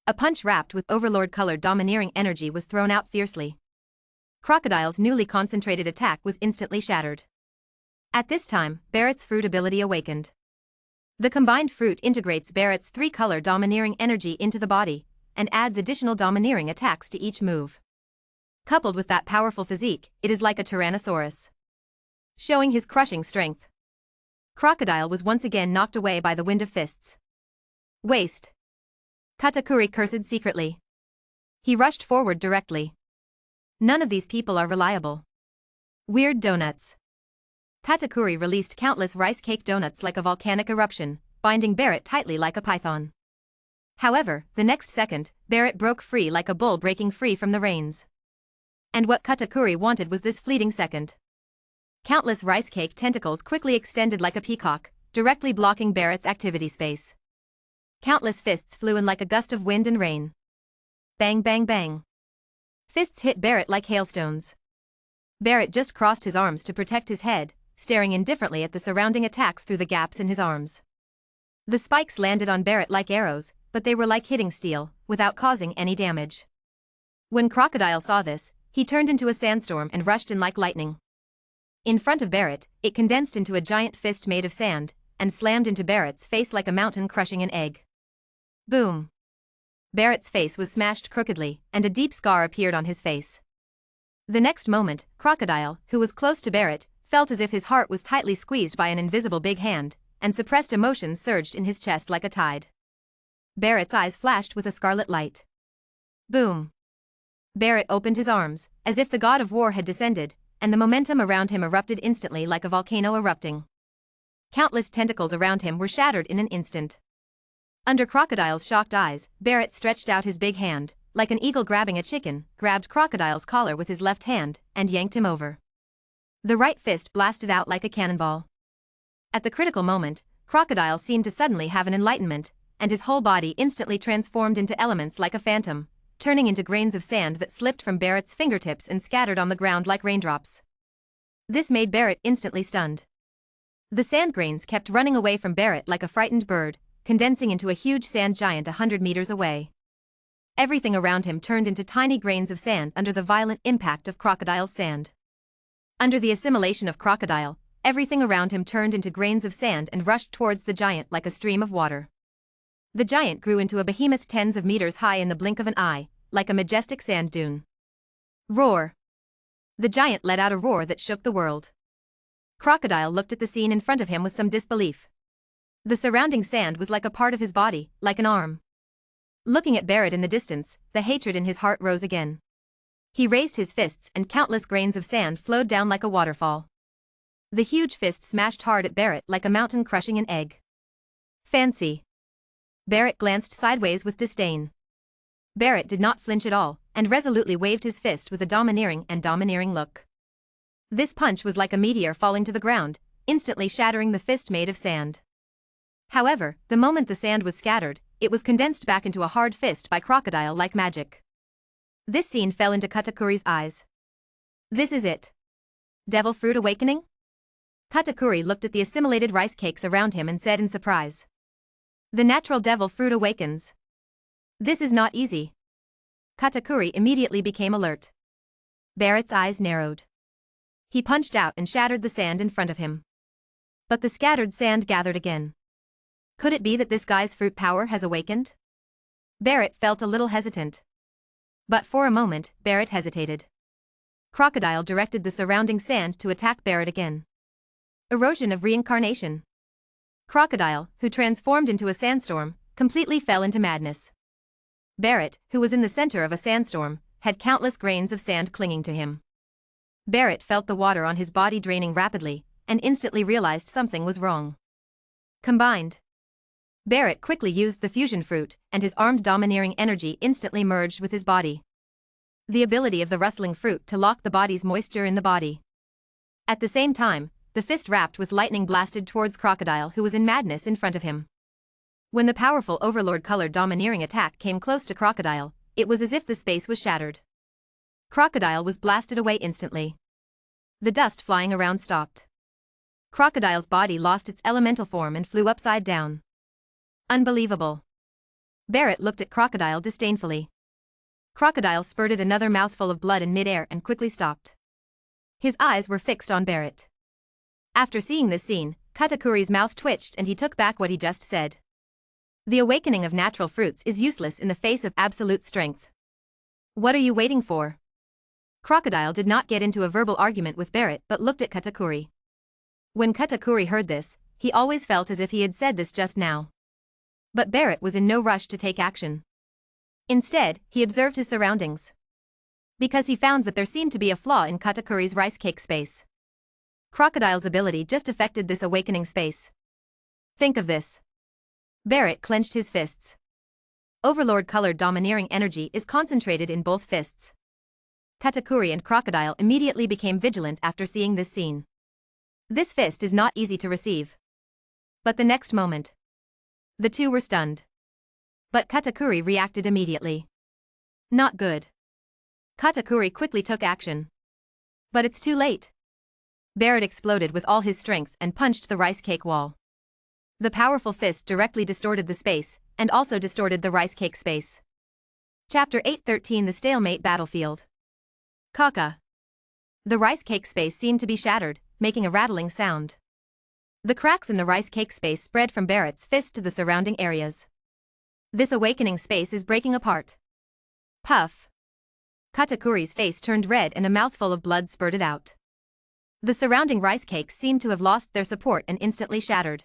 A punch wrapped with overlord-colored domineering energy was thrown out fiercely. Crocodile's newly concentrated attack was instantly shattered. At this time, Barrett's fruit ability awakened. The combined fruit integrates Barrett's three-color domineering energy into the body, and adds additional domineering attacks to each move. Coupled with that powerful physique, it is like a Tyrannosaurus, showing his crushing strength. Crocodile was once again knocked away by the wind of fists. Waste. Katakuri cursed secretly. He rushed forward directly. None of these people are reliable. Weird donuts. Katakuri released countless rice cake donuts like a volcanic eruption, binding Barrett tightly like a python. However, the next second, Barrett broke free like a bull breaking free from the reins. And what Katakuri wanted was this fleeting second. Countless rice cake tentacles quickly extended like a peacock, directly blocking Barrett's activity space. Countless fists flew in like a gust of wind and rain. Bang bang bang. Fists hit Barrett like hailstones. Barrett just crossed his arms to protect his head, staring indifferently at the surrounding attacks through the gaps in his arms. The spikes landed on Barrett like arrows, but they were like hitting steel, without causing any damage. When Crocodile saw this, he turned into a sandstorm and rushed in like lightning. In front of Barrett, it condensed into a giant fist made of sand, and slammed into Barrett's face like a mountain crushing an egg. Boom. Barrett's face was smashed crookedly, and a deep scar appeared on his face. The next moment, Crocodile, who was close to Barrett, felt as if his heart was tightly squeezed by an invisible big hand, and suppressed emotions surged in his chest like a tide. Barrett's eyes flashed with a scarlet light. Boom! Barrett opened his arms, as if the god of war had descended, and the momentum around him erupted instantly like a volcano erupting. Countless tentacles around him were shattered in an instant. Under Crocodile's shocked eyes, Barrett stretched out his big hand, like an eagle grabbing a chicken, grabbed Crocodile's collar with his left hand, and yanked him over. The right fist blasted out like a cannonball. At the critical moment, Crocodile seemed to suddenly have an enlightenment, and his whole body instantly transformed into elements like a phantom, turning into grains of sand that slipped from Barrett's fingertips and scattered on the ground like raindrops. This made Barrett instantly stunned. The sand grains kept running away from Barrett like a frightened bird, condensing into a huge sand giant 100 meters away. Everything around him turned into tiny grains of sand under the violent impact of Crocodile's sand. Under the assimilation of Crocodile, everything around him turned into grains of sand and rushed towards the giant like a stream of water. The giant grew into a behemoth tens of meters high in the blink of an eye, like a majestic sand dune. Roar! The giant let out a roar that shook the world. Crocodile looked at the scene in front of him with some disbelief. The surrounding sand was like a part of his body, like an arm. Looking at Barrett in the distance, the hatred in his heart rose again. He raised his fists and countless grains of sand flowed down like a waterfall. The huge fist smashed hard at Barrett like a mountain crushing an egg. Fancy. Barrett glanced sideways with disdain. Barrett did not flinch at all, and resolutely waved his fist with a domineering look. This punch was like a meteor falling to the ground, instantly shattering the fist made of sand. However, the moment the sand was scattered, it was condensed back into a hard fist by Crocodile like magic. This scene fell into Katakuri's eyes. This is it. Devil Fruit Awakening? Katakuri looked at the assimilated rice cakes around him and said in surprise. The natural devil fruit awakens. This is not easy. Katakuri immediately became alert. Barrett's eyes narrowed. He punched out and shattered the sand in front of him. But the scattered sand gathered again. Could it be that this guy's fruit power has awakened? Barrett felt a little hesitant. But for a moment, Barrett hesitated. Crocodile directed the surrounding sand to attack Barrett again. Erosion of reincarnation. Crocodile, who transformed into a sandstorm, completely fell into madness. Barrett, who was in the center of a sandstorm, had countless grains of sand clinging to him. Barrett felt the water on his body draining rapidly, and instantly realized something was wrong. Combined. Barrett quickly used the fusion fruit, and his armed domineering energy instantly merged with his body. The ability of the rustling fruit to lock the body's moisture in the body. At the same time, the fist wrapped with lightning blasted towards Crocodile who was in madness in front of him. When the powerful overlord-colored domineering attack came close to Crocodile, it was as if the space was shattered. Crocodile was blasted away instantly. The dust flying around stopped. Crocodile's body lost its elemental form and flew upside down. Unbelievable. Barrett looked at Crocodile disdainfully. Crocodile spurted another mouthful of blood in midair and quickly stopped. His eyes were fixed on Barrett. After seeing this scene, Katakuri's mouth twitched and he took back what he just said. The awakening of natural fruits is useless in the face of absolute strength. What are you waiting for? Crocodile did not get into a verbal argument with Barrett but looked at Katakuri. When Katakuri heard this, he always felt as if he had said this just now. But Barrett was in no rush to take action. Instead, he observed his surroundings. Because he found that there seemed to be a flaw in Katakuri's rice cake space. Crocodile's ability just affected this awakening space. Think of this. Barrett clenched his fists. Overlord-colored domineering energy is concentrated in both fists. Katakuri and Crocodile immediately became vigilant after seeing this scene. This fist is not easy to receive. But the next moment, the two were stunned. But Katakuri reacted immediately. Not good. Katakuri quickly took action. But it's too late. Barrett exploded with all his strength and punched the rice cake wall. The powerful fist directly distorted the space, and also distorted the rice cake space. Chapter 8:13 The Stalemate Battlefield. Kaka. The rice cake space seemed to be shattered, making a rattling sound. The cracks in the rice cake space spread from Barrett's fist to the surrounding areas. This awakening space is breaking apart. Puff. Katakuri's face turned red and a mouthful of blood spurted out. The surrounding rice cakes seemed to have lost their support and instantly shattered.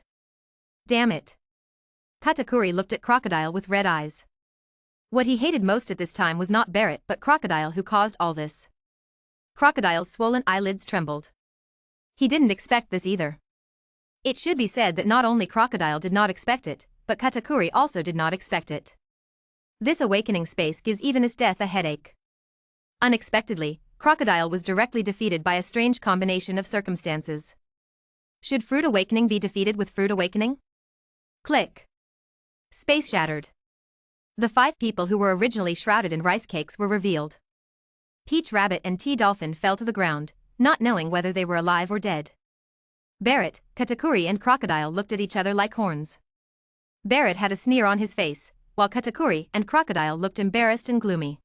Damn it. Katakuri looked at Crocodile with red eyes. What he hated most at this time was not Barrett but Crocodile, who caused all this. Crocodile's swollen eyelids trembled. He didn't expect this either. It should be said that not only Crocodile did not expect it, but Katakuri also did not expect it. This awakening space gives even his death a headache. Unexpectedly, Crocodile was directly defeated by a strange combination of circumstances. Should Fruit Awakening be defeated with Fruit Awakening? Click. Space shattered. The 5 people who were originally shrouded in rice cakes were revealed. Peach Rabbit and T-Dolphin fell to the ground, not knowing whether they were alive or dead. Barrett, Katakuri and Crocodile looked at each other like horns. Barrett had a sneer on his face, while Katakuri and Crocodile looked embarrassed and gloomy.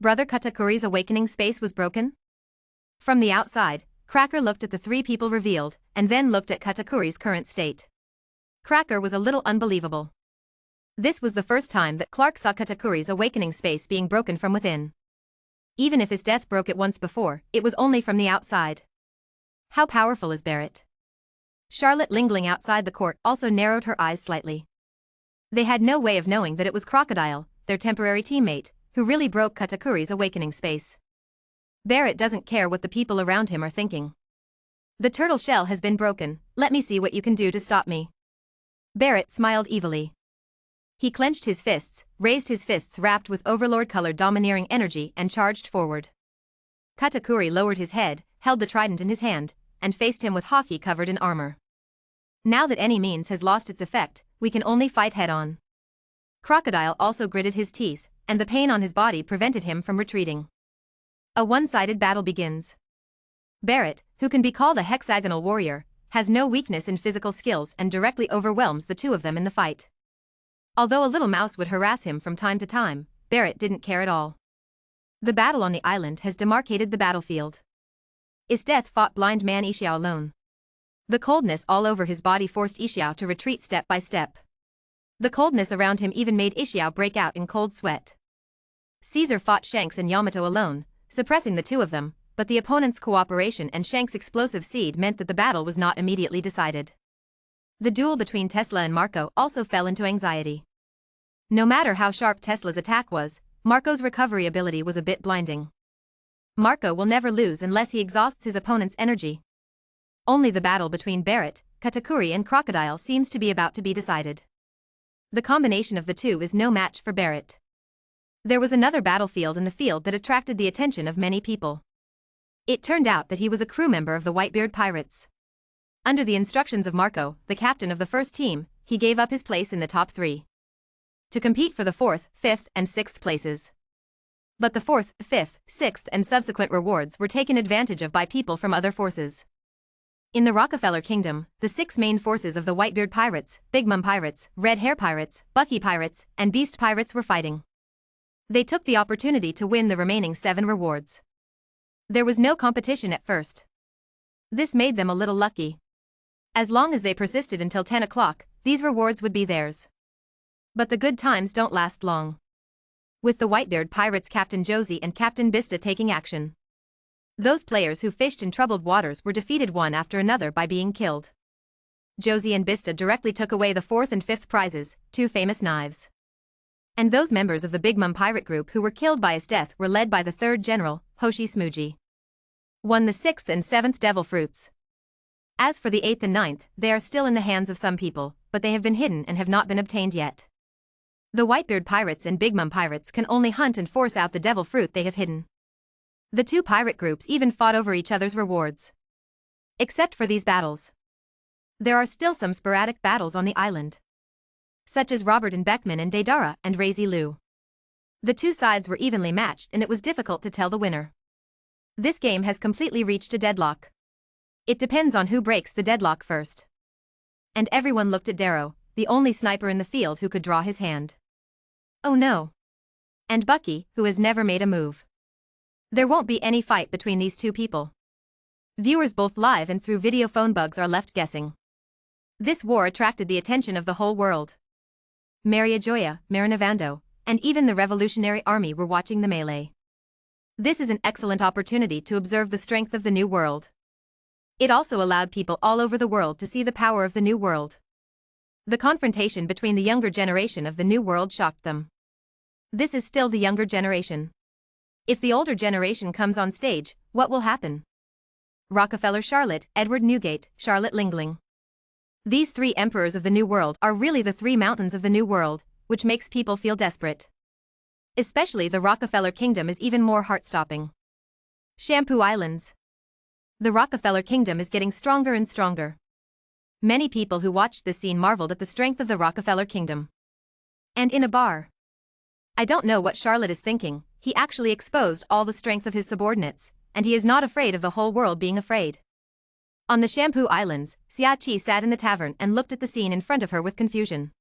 Brother Katakuri's awakening space was broken? From the outside, Cracker looked at the 3 people revealed, and then looked at Katakuri's current state. Cracker was a little unbelievable. This was the first time that Clark saw Katakuri's awakening space being broken from within. Even if his death broke it once before, it was only from the outside. How powerful is Barrett? Charlotte, lingering outside the court, also narrowed her eyes slightly. They had no way of knowing that it was Crocodile, their temporary teammate, who really broke Katakuri's awakening space. Barrett doesn't care what the people around him are thinking. The turtle shell has been broken, let me see what you can do to stop me. Barrett smiled evilly. He clenched his fists, raised his fists wrapped with overlord-colored domineering energy and charged forward. Katakuri lowered his head, held the trident in his hand, and faced him with Haki covered in armor. Now that any means has lost its effect, we can only fight head-on. Crocodile also gritted his teeth, and the pain on his body prevented him from retreating. A one-sided battle begins. Barrett, who can be called a hexagonal warrior, has no weakness in physical skills and directly overwhelms the 2 of them in the fight. Although a little mouse would harass him from time to time, Barrett didn't care at all. The battle on the island has demarcated the battlefield. Is Death fought blind man Eiichiro alone. The coldness all over his body forced Eiichiro to retreat step by step. The coldness around him even made Eiichiro break out in cold sweat. Caesar fought Shanks and Yamato alone, suppressing the 2 of them, but the opponent's cooperation and Shanks' explosive seed meant that the battle was not immediately decided. The duel between Tesla and Marco also fell into anxiety. No matter how sharp Tesla's attack was, Marco's recovery ability was a bit blinding. Marco will never lose unless he exhausts his opponent's energy. Only the battle between Barrett, Katakuri and Crocodile seems to be about to be decided. The combination of the 2 is no match for Barrett. There was another battlefield in the field that attracted the attention of many people. It turned out that he was a crew member of the Whitebeard Pirates. Under the instructions of Marco, the captain of the first team, he gave up his place in the top 3. To compete for the 4th, 5th, and 6th places. But the 4th, 5th, 6th, and subsequent rewards were taken advantage of by people from other forces. In the Rockefeller Kingdom, the 6 main forces of the Whitebeard Pirates, Big Mom Pirates, Red Hair Pirates, Bucky Pirates, and Beast Pirates were fighting. They took the opportunity to win the remaining 7 rewards. There was no competition at first. This made them a little lucky. As long as they persisted until 10 o'clock, these rewards would be theirs. But the good times don't last long. With the Whitebeard Pirates Captain Josie and Captain Bista taking action. Those players who fished in troubled waters were defeated one after another by being killed. Josie and Bista directly took away the 4th and 5th prizes, 2 famous knives. And those members of the Big Mom pirate group who were killed by his death were led by the 3rd general, Hoshi Smooji. Won the 6th and 7th devil fruits. As for the 8th and 9th, they are still in the hands of some people, but they have been hidden and have not been obtained yet. The Whitebeard Pirates and Big Mom Pirates can only hunt and force out the devil fruit they have hidden. The 2 pirate groups even fought over each other's rewards. Except for these battles. There are still some sporadic battles on the island. Such as Robert and Beckman and Deidara and Razy Lu. The 2 sides were evenly matched and it was difficult to tell the winner. This game has completely reached a deadlock. It depends on who breaks the deadlock first. And everyone looked at Darrow, the only sniper in the field who could draw his hand. Oh no. And Bucky, who has never made a move. There won't be any fight between these 2 people. Viewers both live and through video phone bugs are left guessing. This war attracted the attention of the whole world. Maria Joya, Marinavando, and even the Revolutionary Army were watching the melee. This is an excellent opportunity to observe the strength of the new world. It also allowed people all over the world to see the power of the New World. The confrontation between the younger generation of the New World shocked them. This is still the younger generation. If the older generation comes on stage, what will happen? Rockefeller Charlotte, Edward Newgate, Charlotte Lingling. These three emperors of the New World are really the three mountains of the New World, which makes people feel desperate. Especially the Rockefeller Kingdom is even more heart-stopping. Shampoo Islands. The Rockefeller Kingdom is getting stronger and stronger. Many people who watched this scene marveled at the strength of the Rockefeller Kingdom. And in a bar. I don't know what Charlotte is thinking, he actually exposed all the strength of his subordinates, and he is not afraid of the whole world being afraid. On the Shampoo Islands, Xia Qi sat in the tavern and looked at the scene in front of her with confusion.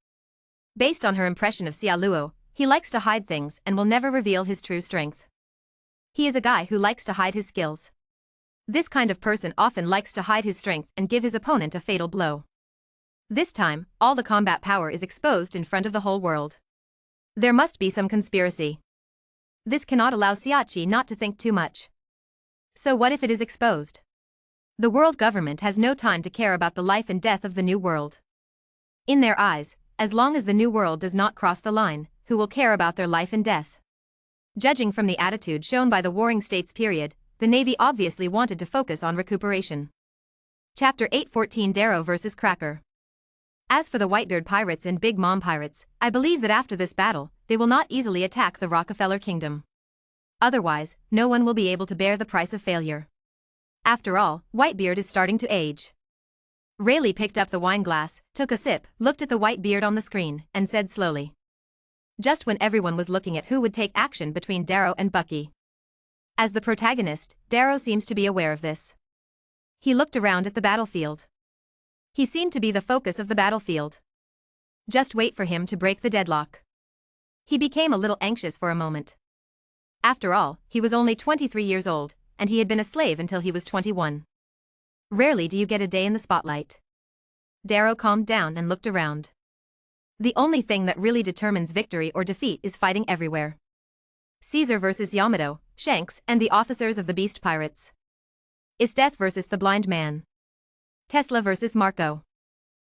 Based on her impression of Xia Luo, he likes to hide things and will never reveal his true strength. He is a guy who likes to hide his skills. This kind of person often likes to hide his strength and give his opponent a fatal blow. This time, all the combat power is exposed in front of the whole world. There must be some conspiracy. This cannot allow Xia Qi not to think too much. So what if it is exposed? The world government has no time to care about the life and death of the New World. In their eyes, as long as the New World does not cross the line, who will care about their life and death? Judging from the attitude shown by the Warring States period, the Navy obviously wanted to focus on recuperation. Chapter 8:14 Darrow vs. Cracker. As for the Whitebeard pirates and Big Mom pirates, I believe that after this battle, they will not easily attack the Rockefeller Kingdom. Otherwise, no one will be able to bear the price of failure. After all, Whitebeard is starting to age. Rayleigh picked up the wine glass, took a sip, looked at the Whitebeard on the screen, and said slowly. Just when everyone was looking at who would take action between Darrow and Bucky. As the protagonist, Darrow seems to be aware of this. He looked around at the battlefield. He seemed to be the focus of the battlefield. Just wait for him to break the deadlock. He became a little anxious for a moment. After all, he was only 23 years old, and he had been a slave until he was 21. Rarely do you get a day in the spotlight. Darrow calmed down and looked around. The only thing that really determines victory or defeat is fighting everywhere. Caesar versus Yamato, Shanks, and the officers of the Beast Pirates. Death versus the Blind Man. Tesla versus Marco.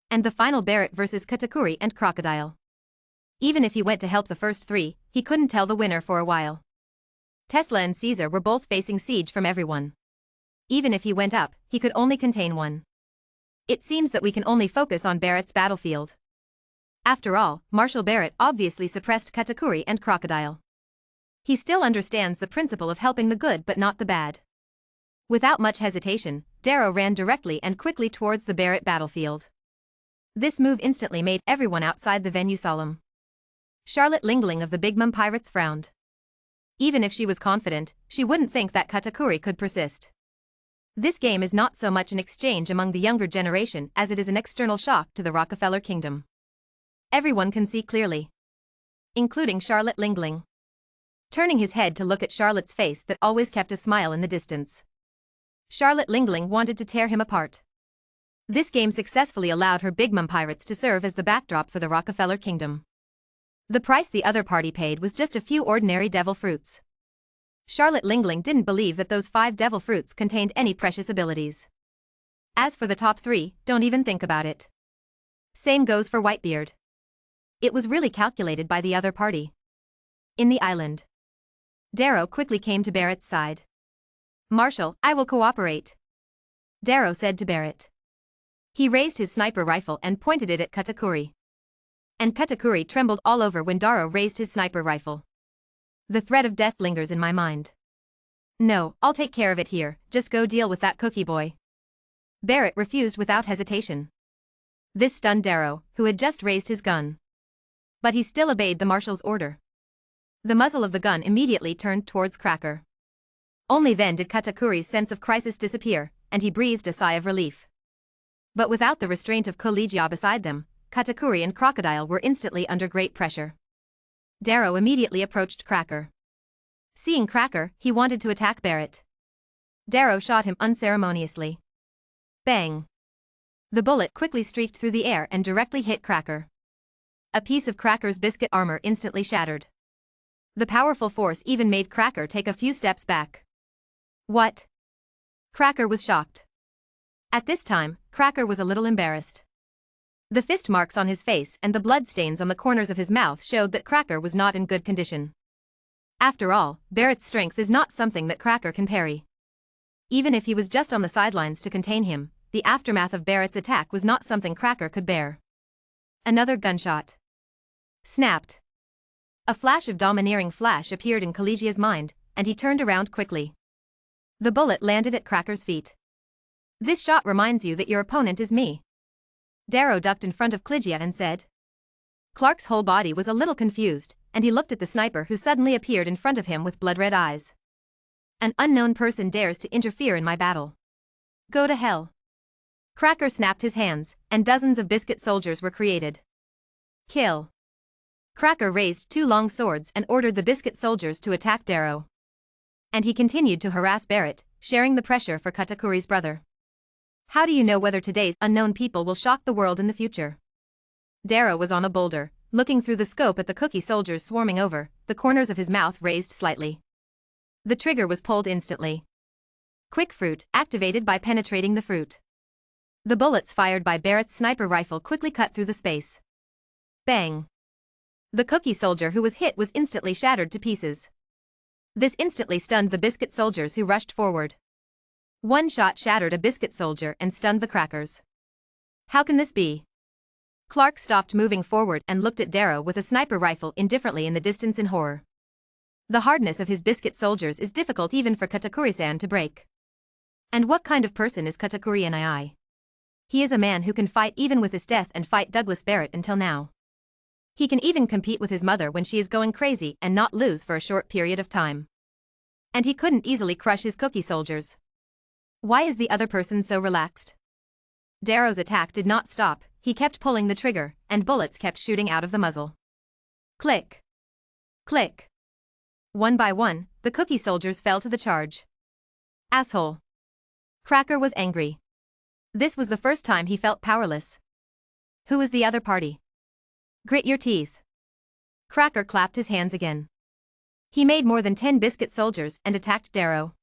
And the final Barrett versus Katakuri and Crocodile. Even if he went to help the first three, he couldn't tell the winner for a while. Tesla and Caesar were both facing siege from everyone. Even if he went up, he could only contain one. It seems that we can only focus on Barrett's battlefield. After all, Marshal Barrett obviously suppressed Katakuri and Crocodile. He still understands the principle of helping the good but not the bad. Without much hesitation, Darrow ran directly and quickly towards the Barrett battlefield. This move instantly made everyone outside the venue solemn. Charlotte Lingling of the Big Mom Pirates frowned. Even if she was confident, she wouldn't think that Katakuri could persist. This game is not so much an exchange among the younger generation as it is an external shock to the Rockefeller Kingdom. Everyone can see clearly. Including Charlotte Lingling. Turning his head to look at Charlotte's face that always kept a smile in the distance. Charlotte Lingling wanted to tear him apart. This game successfully allowed her Big Mom Pirates to serve as the backdrop for the Rockefeller Kingdom. The price the other party paid was just a few ordinary devil fruits. Charlotte Lingling didn't believe that those 5 devil fruits contained any precious abilities. As for the top 3, don't even think about it. Same goes for Whitebeard. It was really calculated by the other party. In the island. Darrow quickly came to Barrett's side. Marshal, I will cooperate. Darrow said to Barrett. He raised his sniper rifle and pointed it at Katakuri. And Katakuri trembled all over when Darrow raised his sniper rifle. The threat of death lingers in my mind. No, I'll take care of it here, just go deal with that cookie boy. Barrett refused without hesitation. This stunned Darrow, who had just raised his gun. But he still obeyed the marshal's order. The muzzle of the gun immediately turned towards Cracker. Only then did Katakuri's sense of crisis disappear, and he breathed a sigh of relief. But without the restraint of Collegia beside them, Katakuri and Crocodile were instantly under great pressure. Darrow immediately approached Cracker. Seeing Cracker, he wanted to attack Barrett. Darrow shot him unceremoniously. Bang! The bullet quickly streaked through the air and directly hit Cracker. A piece of Cracker's biscuit armor instantly shattered. The powerful force even made Cracker take a few steps back. What? Cracker was shocked. At this time, Cracker was a little embarrassed. The fist marks on his face and the blood stains on the corners of his mouth showed that Cracker was not in good condition. After all, Barrett's strength is not something that Cracker can parry. Even if he was just on the sidelines to contain him, the aftermath of Barrett's attack was not something Cracker could bear. Another gunshot. Snapped. A flash of domineering flash appeared in Collegia's mind, and he turned around quickly. The bullet landed at Cracker's feet. This shot reminds you that your opponent is me. Darrow ducked in front of Collegia and said. Clark's whole body was a little confused, and he looked at the sniper who suddenly appeared in front of him with blood-red eyes. An unknown person dares to interfere in my battle. Go to hell. Cracker snapped his hands, and dozens of biscuit soldiers were created. Kill. Cracker raised two long swords and ordered the biscuit soldiers to attack Darrow. And he continued to harass Barrett, sharing the pressure for Katakuri's brother. How do you know whether today's unknown people will shock the world in the future? Darrow was on a boulder, looking through the scope at the cookie soldiers swarming over, the corners of his mouth raised slightly. The trigger was pulled instantly. Quick fruit, activated by penetrating the fruit. The bullets fired by Barrett's sniper rifle quickly cut through the space. Bang. The cookie soldier who was hit was instantly shattered to pieces. This instantly stunned the biscuit soldiers who rushed forward. One shot shattered a biscuit soldier and stunned the Crackers. How can this be? Clark stopped moving forward and looked at Darrow with a sniper rifle indifferently in the distance in horror. The hardness of his biscuit soldiers is difficult even for Katakuri-san to break. And what kind of person is Katakuri Nii? He is a man who can fight even with his death and fight Douglas Barrett until now. He can even compete with his mother when she is going crazy and not lose for a short period of time. And he couldn't easily crush his cookie soldiers. Why is the other person so relaxed? Darrow's attack did not stop, he kept pulling the trigger, and bullets kept shooting out of the muzzle. Click. Click. One by one, the cookie soldiers fell to the charge. Asshole. Cracker was angry. This was the first time he felt powerless. Who was the other party? Grit your teeth. Cracker clapped his hands again. He made more than 10 biscuit soldiers and attacked Darrow.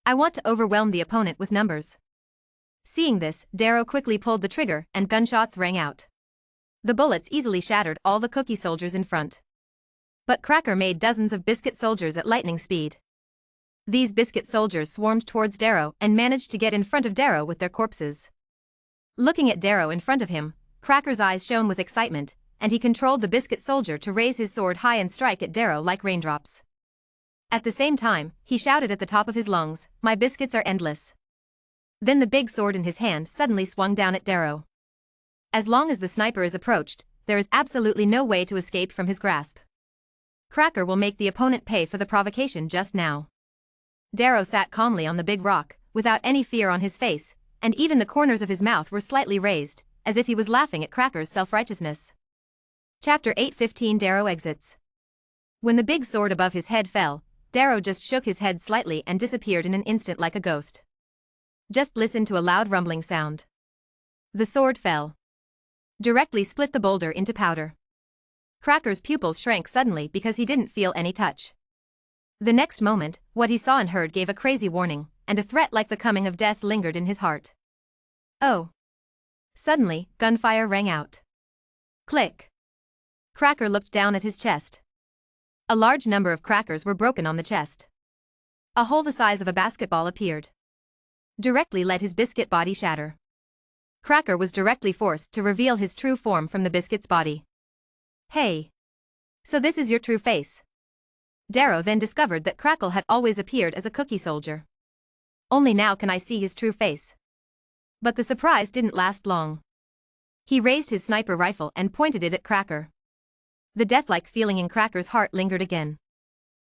I want to overwhelm the opponent with numbers. Seeing this, Darrow quickly pulled the trigger and gunshots rang out. The bullets easily shattered all the cookie soldiers in front. But Cracker made dozens of biscuit soldiers at lightning speed. These biscuit soldiers swarmed towards Darrow and managed to get in front of Darrow with their corpses. Looking at Darrow in front of him, Cracker's eyes shone with excitement, and he controlled the biscuit soldier to raise his sword high and strike at Darrow like raindrops. At the same time, he shouted at the top of his lungs, "My biscuits are endless." Then the big sword in his hand suddenly swung down at Darrow. As long as the sniper is approached, there is absolutely no way to escape from his grasp. Cracker will make the opponent pay for the provocation just now. Darrow sat calmly on the big rock, without any fear on his face, and even the corners of his mouth were slightly raised, as if he was laughing at Cracker's self-righteousness. Chapter 8:15 Darrow exits. When the big sword above his head fell, Darrow just shook his head slightly and disappeared in an instant like a ghost. Just listen to a loud rumbling sound. The sword fell. Directly split the boulder into powder. Cracker's pupils shrank suddenly because he didn't feel any touch. The next moment, what he saw and heard gave a crazy warning, and a threat like the coming of death lingered in his heart. Oh. Suddenly, gunfire rang out. Click. Cracker looked down at his chest. A large number of crackers were broken on the chest. A hole the size of a basketball appeared. Directly let his biscuit body shatter. Cracker was directly forced to reveal his true form from the biscuit's body. Hey. So this is your true face. Darrow then discovered that Crackle had always appeared as a cookie soldier. Only now can I see his true face. But the surprise didn't last long. He raised his sniper rifle and pointed it at Cracker. The death-like feeling in Cracker's heart lingered again.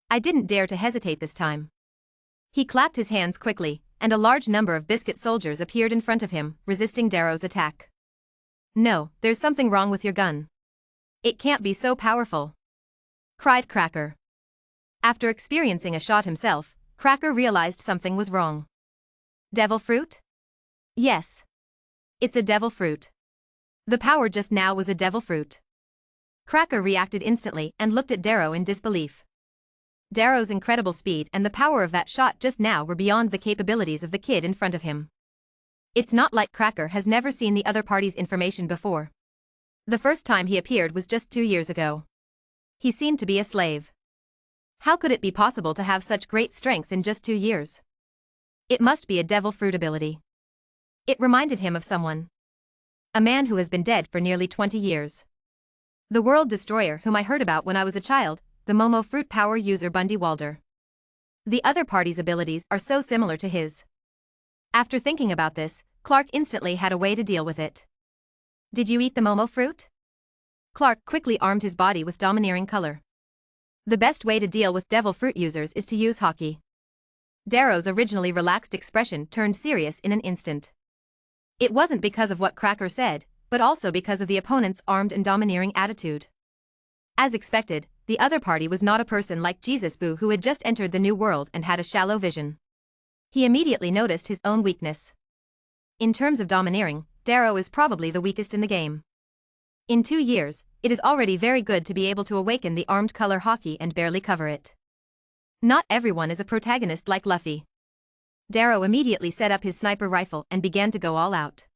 I didn't dare to hesitate this time. He clapped his hands quickly, and a large number of biscuit soldiers appeared in front of him, resisting Darrow's attack. No, there's something wrong with your gun. It can't be so powerful, cried Cracker. After experiencing a shot himself, Cracker realized something was wrong. Devil fruit? Yes. It's a devil fruit. The power just now was a devil fruit. Cracker reacted instantly and looked at Darrow in disbelief. Darrow's incredible speed and the power of that shot just now were beyond the capabilities of the kid in front of him. It's not like Cracker has never seen the other party's information before. The first time he appeared was just 2 years ago. He seemed to be a slave. How could it be possible to have such great strength in just 2 years? It must be a devil fruit ability. It reminded him of someone. A man who has been dead for nearly 20 years. The world destroyer whom I heard about when I was a child, the Momo fruit power user Bundy Walder. The other party's abilities are so similar to his. After thinking about this, Clark instantly had a way to deal with it. Did you eat the Momo fruit? Clark quickly armed his body with domineering color. The best way to deal with devil fruit users is to use hockey. Darrow's originally relaxed expression turned serious in an instant. It wasn't because of what Cracker said, but also because of the opponent's armed and domineering attitude. As expected, the other party was not a person like Jesus Boo who had just entered the new world and had a shallow vision. He immediately noticed his own weakness. In terms of domineering, Darrow is probably the weakest in the game. In 2 years, it is already very good to be able to awaken the armed color hockey and barely cover it. Not everyone is a protagonist like Luffy. Darrow immediately set up his sniper rifle and began to go all out.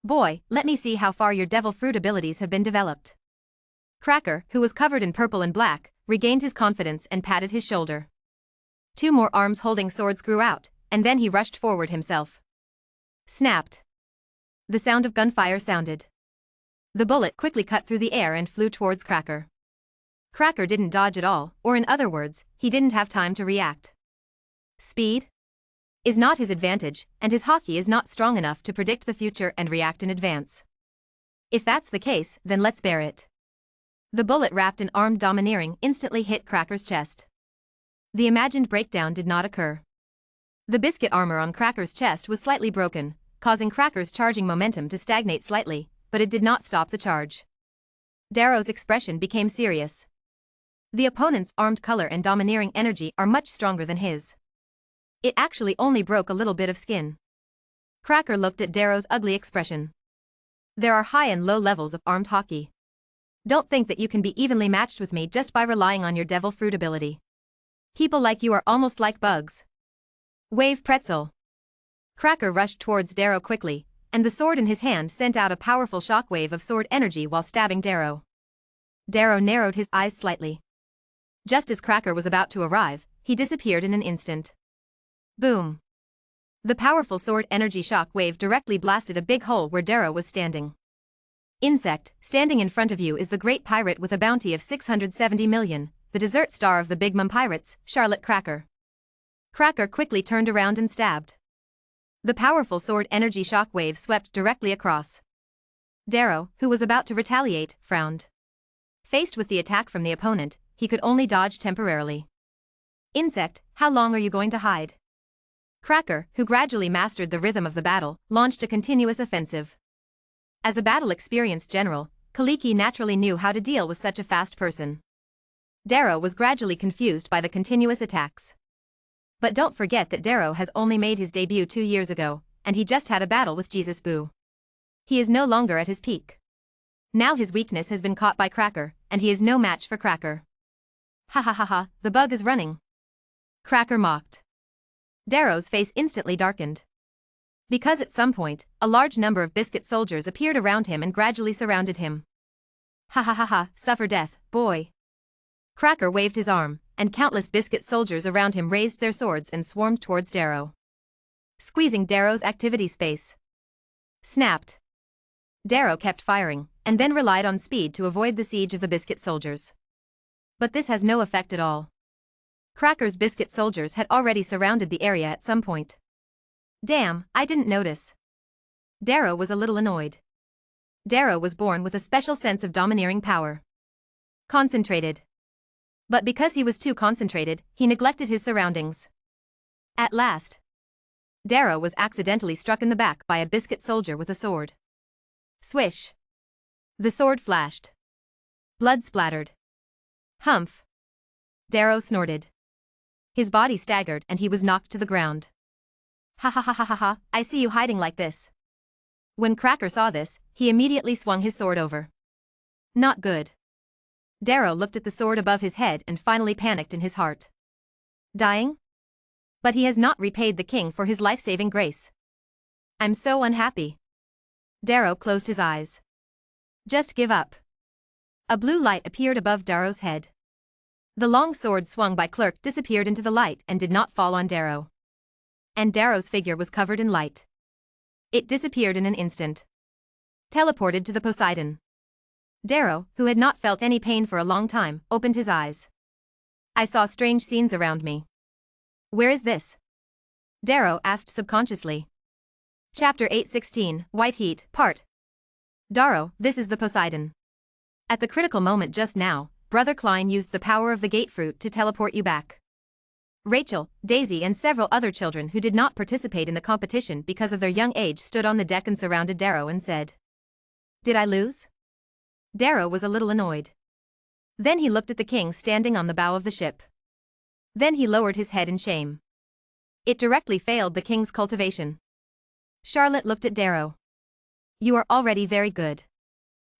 Boy, let me see how far your devil fruit abilities have been developed. Cracker, who was covered in purple and black, regained his confidence and patted his shoulder. 2 more arms holding swords grew out, and then he rushed forward himself. Snapped. The sound of gunfire sounded. The bullet quickly cut through the air and flew towards Cracker. Cracker didn't dodge at all, or in other words, he didn't have time to react. Speed is not his advantage, and his hockey is not strong enough to predict the future and react in advance. If that's the case, then let's bear it. The bullet wrapped in armed domineering instantly hit Cracker's chest. The imagined breakdown did not occur. The biscuit armor on Cracker's chest was slightly broken, causing Cracker's charging momentum to stagnate slightly, but it did not stop the charge. Darrow's expression became serious. The opponent's armed color and domineering energy are much stronger than his. It actually only broke a little bit of skin. Cracker looked at Darrow's ugly expression. There are high and low levels of armed hockey. Don't think that you can be evenly matched with me just by relying on your devil fruit ability. People like you are almost like bugs. Wave pretzel. Cracker rushed towards Darrow quickly, and the sword in his hand sent out a powerful shockwave of sword energy while stabbing Darrow. Darrow narrowed his eyes slightly. Just as Cracker was about to arrive, he disappeared in an instant. Boom. The powerful sword energy shock wave directly blasted a big hole where Darrow was standing. Insect, standing in front of you is the great pirate with a bounty of 670 million, the dessert star of the Big Mom Pirates, Charlotte Cracker. Cracker quickly turned around and stabbed. The powerful sword energy shock wave swept directly across. Darrow, who was about to retaliate, frowned. Faced with the attack from the opponent, he could only dodge temporarily. Insect, how long are you going to hide? Cracker, who gradually mastered the rhythm of the battle, launched a continuous offensive. As a battle-experienced general, Kaliki naturally knew how to deal with such a fast person. Darrow was gradually confused by the continuous attacks. But don't forget that Darrow has only made his debut 2 years ago, and he just had a battle with Jesus Boo. He is no longer at his peak. Now his weakness has been caught by Cracker, and he is no match for Cracker. Ha ha ha ha, the bug is running. Cracker mocked. Darrow's face instantly darkened. Because at some point, a large number of biscuit soldiers appeared around him and gradually surrounded him. Ha ha ha ha, suffer death, boy. Cracker waved his arm, and countless biscuit soldiers around him raised their swords and swarmed towards Darrow. Squeezing Darrow's activity space. Snapped. Darrow kept firing, and then relied on speed to avoid the siege of the biscuit soldiers. But this has no effect at all. Cracker's biscuit soldiers had already surrounded the area at some point. Damn, I didn't notice. Darrow was a little annoyed. Darrow was born with a special sense of domineering power. Concentrated. But because he was too concentrated, he neglected his surroundings. At last, Darrow was accidentally struck in the back by a biscuit soldier with a sword. Swish. The sword flashed. Blood splattered. Humph. Darrow snorted. His body staggered and he was knocked to the ground. Ha ha ha ha ha ha, I see you hiding like this. When Cracker saw this, he immediately swung his sword over. Not good. Darrow looked at the sword above his head and finally panicked in his heart. Dying? But he has not repaid the king for his life-saving grace. I'm so unhappy. Darrow closed his eyes. Just give up. A blue light appeared above Darrow's head. The long sword swung by Clerk disappeared into the light and did not fall on Darrow. And Darrow's figure was covered in light. It disappeared in an instant. Teleported to the Poseidon. Darrow, who had not felt any pain for a long time, opened his eyes. I saw strange scenes around me. Where is this? Darrow asked subconsciously. Chapter 816, White Heat, Part. Darrow, this is the Poseidon. At the critical moment just now, Brother Klein used the power of the gate fruit to teleport you back. Rachel, Daisy and several other children who did not participate in the competition because of their young age stood on the deck and surrounded Darrow and said, Did I lose? Darrow was a little annoyed. Then he looked at the king standing on the bow of the ship. Then he lowered his head in shame. It directly failed the king's cultivation. Charlotte looked at Darrow. You are already very good.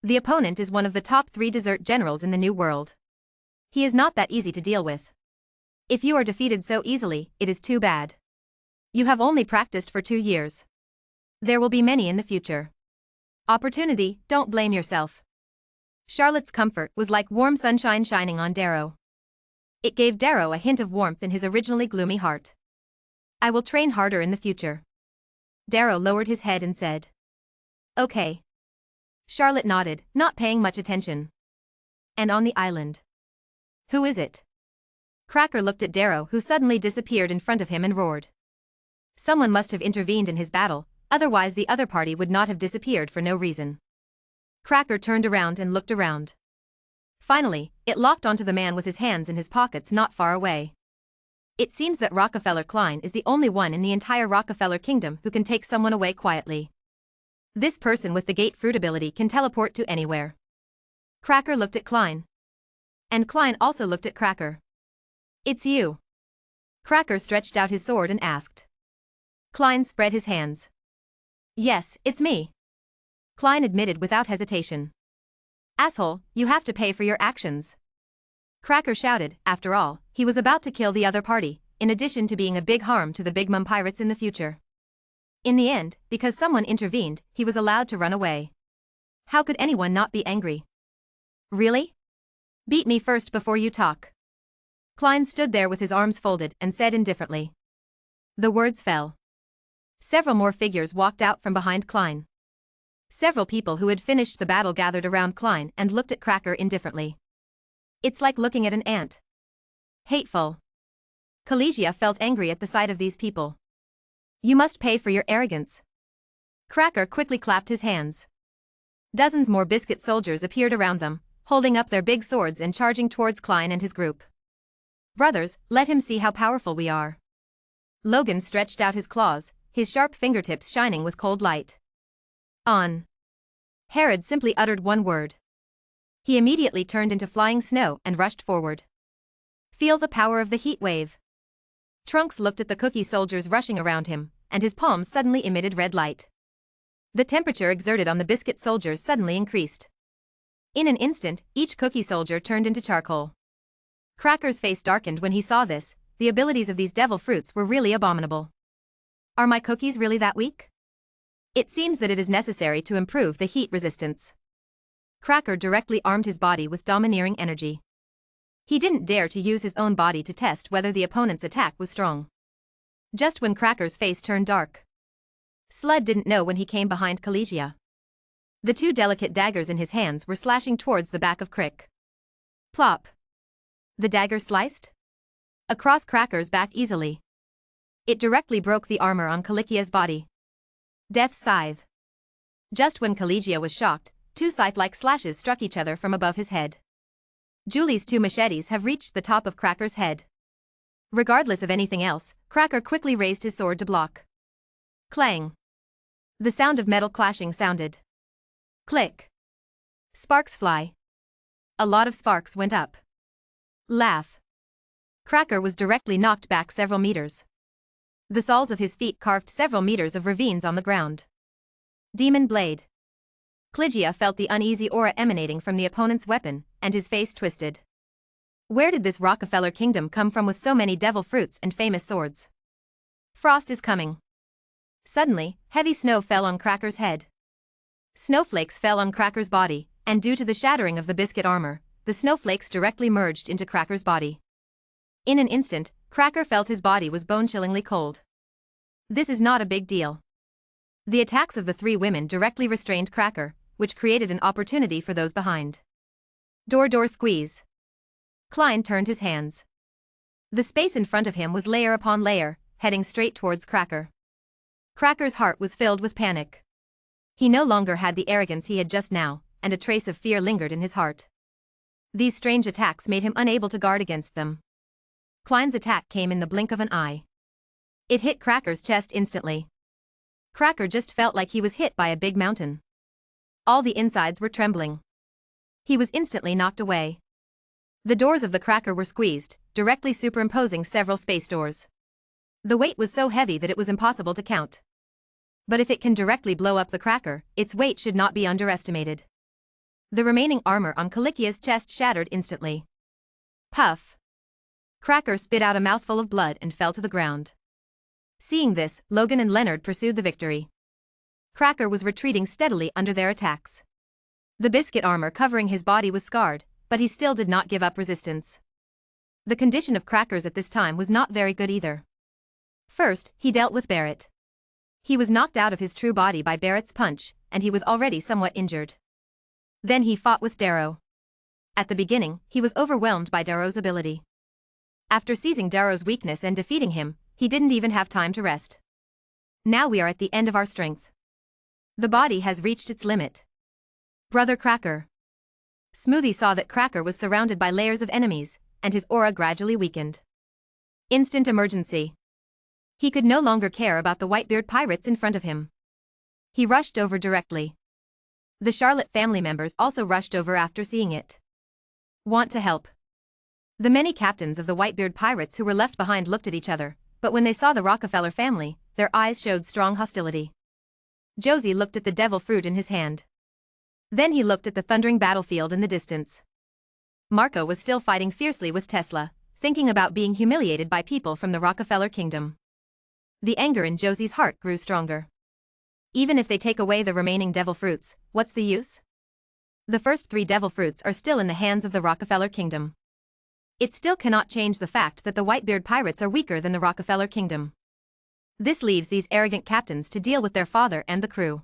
The opponent is one of the top 3 desert generals in the New World. He is not that easy to deal with. If you are defeated so easily, it is too bad. You have only practiced for 2 years. There will be many in the future. Opportunity, don't blame yourself. Charlotte's comfort was like warm sunshine shining on Darrow. It gave Darrow a hint of warmth in his originally gloomy heart. I will train harder in the future. Darrow lowered his head and said. Okay. Charlotte nodded, not paying much attention. And on the island. Who is it? Cracker looked at Darrow, who suddenly disappeared in front of him and roared. Someone must have intervened in his battle, otherwise the other party would not have disappeared for no reason. Cracker turned around and looked around. Finally, it locked onto the man with his hands in his pockets not far away. It seems that Rockefeller Klein is the only one in the entire Rockefeller Kingdom who can take someone away quietly. This person with the gate fruit ability can teleport to anywhere. Cracker looked at Klein. And Klein also looked at Cracker. It's you. Cracker stretched out his sword and asked. Klein spread his hands. Yes, it's me. Klein admitted without hesitation. Asshole, you have to pay for your actions. Cracker shouted, after all, he was about to kill the other party, in addition to being a big harm to the Big Mom pirates in the future. In the end, because someone intervened, he was allowed to run away. How could anyone not be angry? Really? Beat me first before you talk. Klein stood there with his arms folded and said indifferently. The words fell. Several more figures walked out from behind Klein. Several people who had finished the battle gathered around Klein and looked at Cracker indifferently. It's like looking at an ant. Hateful. Collegia felt angry at the sight of these people. You must pay for your arrogance. Cracker quickly clapped his hands. Dozens more biscuit soldiers appeared around them, holding up their big swords and charging towards Klein and his group. Brothers, let him see how powerful we are. Logan stretched out his claws, his sharp fingertips shining with cold light. On. Herod simply uttered one word. He immediately turned into flying snow and rushed forward. Feel the power of the heat wave. Trunks looked at the cookie soldiers rushing around him, and his palms suddenly emitted red light. The temperature exerted on the biscuit soldiers suddenly increased. In an instant, each cookie soldier turned into charcoal. Cracker's face darkened when he saw this. The abilities of these devil fruits were really abominable. Are my cookies really that weak? It seems that it is necessary to improve the heat resistance. Cracker directly armed his body with domineering energy. He didn't dare to use his own body to test whether the opponent's attack was strong. Just when Cracker's face turned dark. Slud didn't know when he came behind Collegia. The 2 delicate daggers in his hands were slashing towards the back of Crick. Plop. The dagger sliced across Cracker's back easily. It directly broke the armor on Collegia's body. Death scythe. Just when Collegia was shocked, 2 scythe-like slashes struck each other from above his head. Julie's 2 machetes have reached the top of Cracker's head. Regardless of anything else, Cracker quickly raised his sword to block. Clang. The sound of metal clashing sounded. Click. Sparks fly. A lot of sparks went up. Laugh. Cracker was directly knocked back several meters. The soles of his feet carved several meters of ravines on the ground. Demon blade. Collegia felt the uneasy aura emanating from the opponent's weapon, and his face twisted. Where did this Rockefeller Kingdom come from with so many devil fruits and famous swords? Frost is coming. Suddenly, heavy snow fell on Cracker's head. Snowflakes fell on Cracker's body, and due to the shattering of the biscuit armor, the snowflakes directly merged into Cracker's body. In an instant, Cracker felt his body was bone-chillingly cold. This is not a big deal. The attacks of the three women directly restrained Cracker, which created an opportunity for those behind. Door squeeze. Klein turned his hands. The space in front of him was layer upon layer, heading straight towards Cracker. Cracker's heart was filled with panic. He no longer had the arrogance he had just now, and a trace of fear lingered in his heart. These strange attacks made him unable to guard against them. Klein's attack came in the blink of an eye. It hit Cracker's chest instantly. Cracker just felt like he was hit by a big mountain. All the insides were trembling. He was instantly knocked away. The doors of the Cracker were squeezed, directly superimposing several space doors. The weight was so heavy that it was impossible to count. But if it can directly blow up the Cracker, its weight should not be underestimated. The remaining armor on Calikia's chest shattered instantly. Puff. Cracker spit out a mouthful of blood and fell to the ground. Seeing this, Logan and Leonard pursued the victory. Cracker was retreating steadily under their attacks. The biscuit armor covering his body was scarred, but he still did not give up resistance. The condition of Cracker's at this time was not very good either. First, he dealt with Barrett. He was knocked out of his true body by Barrett's punch, and he was already somewhat injured. Then he fought with Darrow. At the beginning, he was overwhelmed by Darrow's ability. After seizing Darrow's weakness and defeating him, he didn't even have time to rest. Now we are at the end of our strength. The body has reached its limit. Brother Cracker. Smoothie saw that Cracker was surrounded by layers of enemies, and his aura gradually weakened. Instant emergency. He could no longer care about the Whitebeard pirates in front of him. He rushed over directly. The Charlotte family members also rushed over after seeing it. Want to help. The many captains of the Whitebeard pirates who were left behind looked at each other, but when they saw the Rockefeller family, their eyes showed strong hostility. Josie looked at the devil fruit in his hand. Then he looked at the thundering battlefield in the distance. Marco was still fighting fiercely with Tesla, thinking about being humiliated by people from the Rockefeller kingdom. The anger in Josie's heart grew stronger. Even if they take away the remaining devil fruits, what's the use? The first 3 devil fruits are still in the hands of the Rockefeller kingdom. It still cannot change the fact that the Whitebeard pirates are weaker than the Rockefeller kingdom. This leaves these arrogant captains to deal with their father and the crew.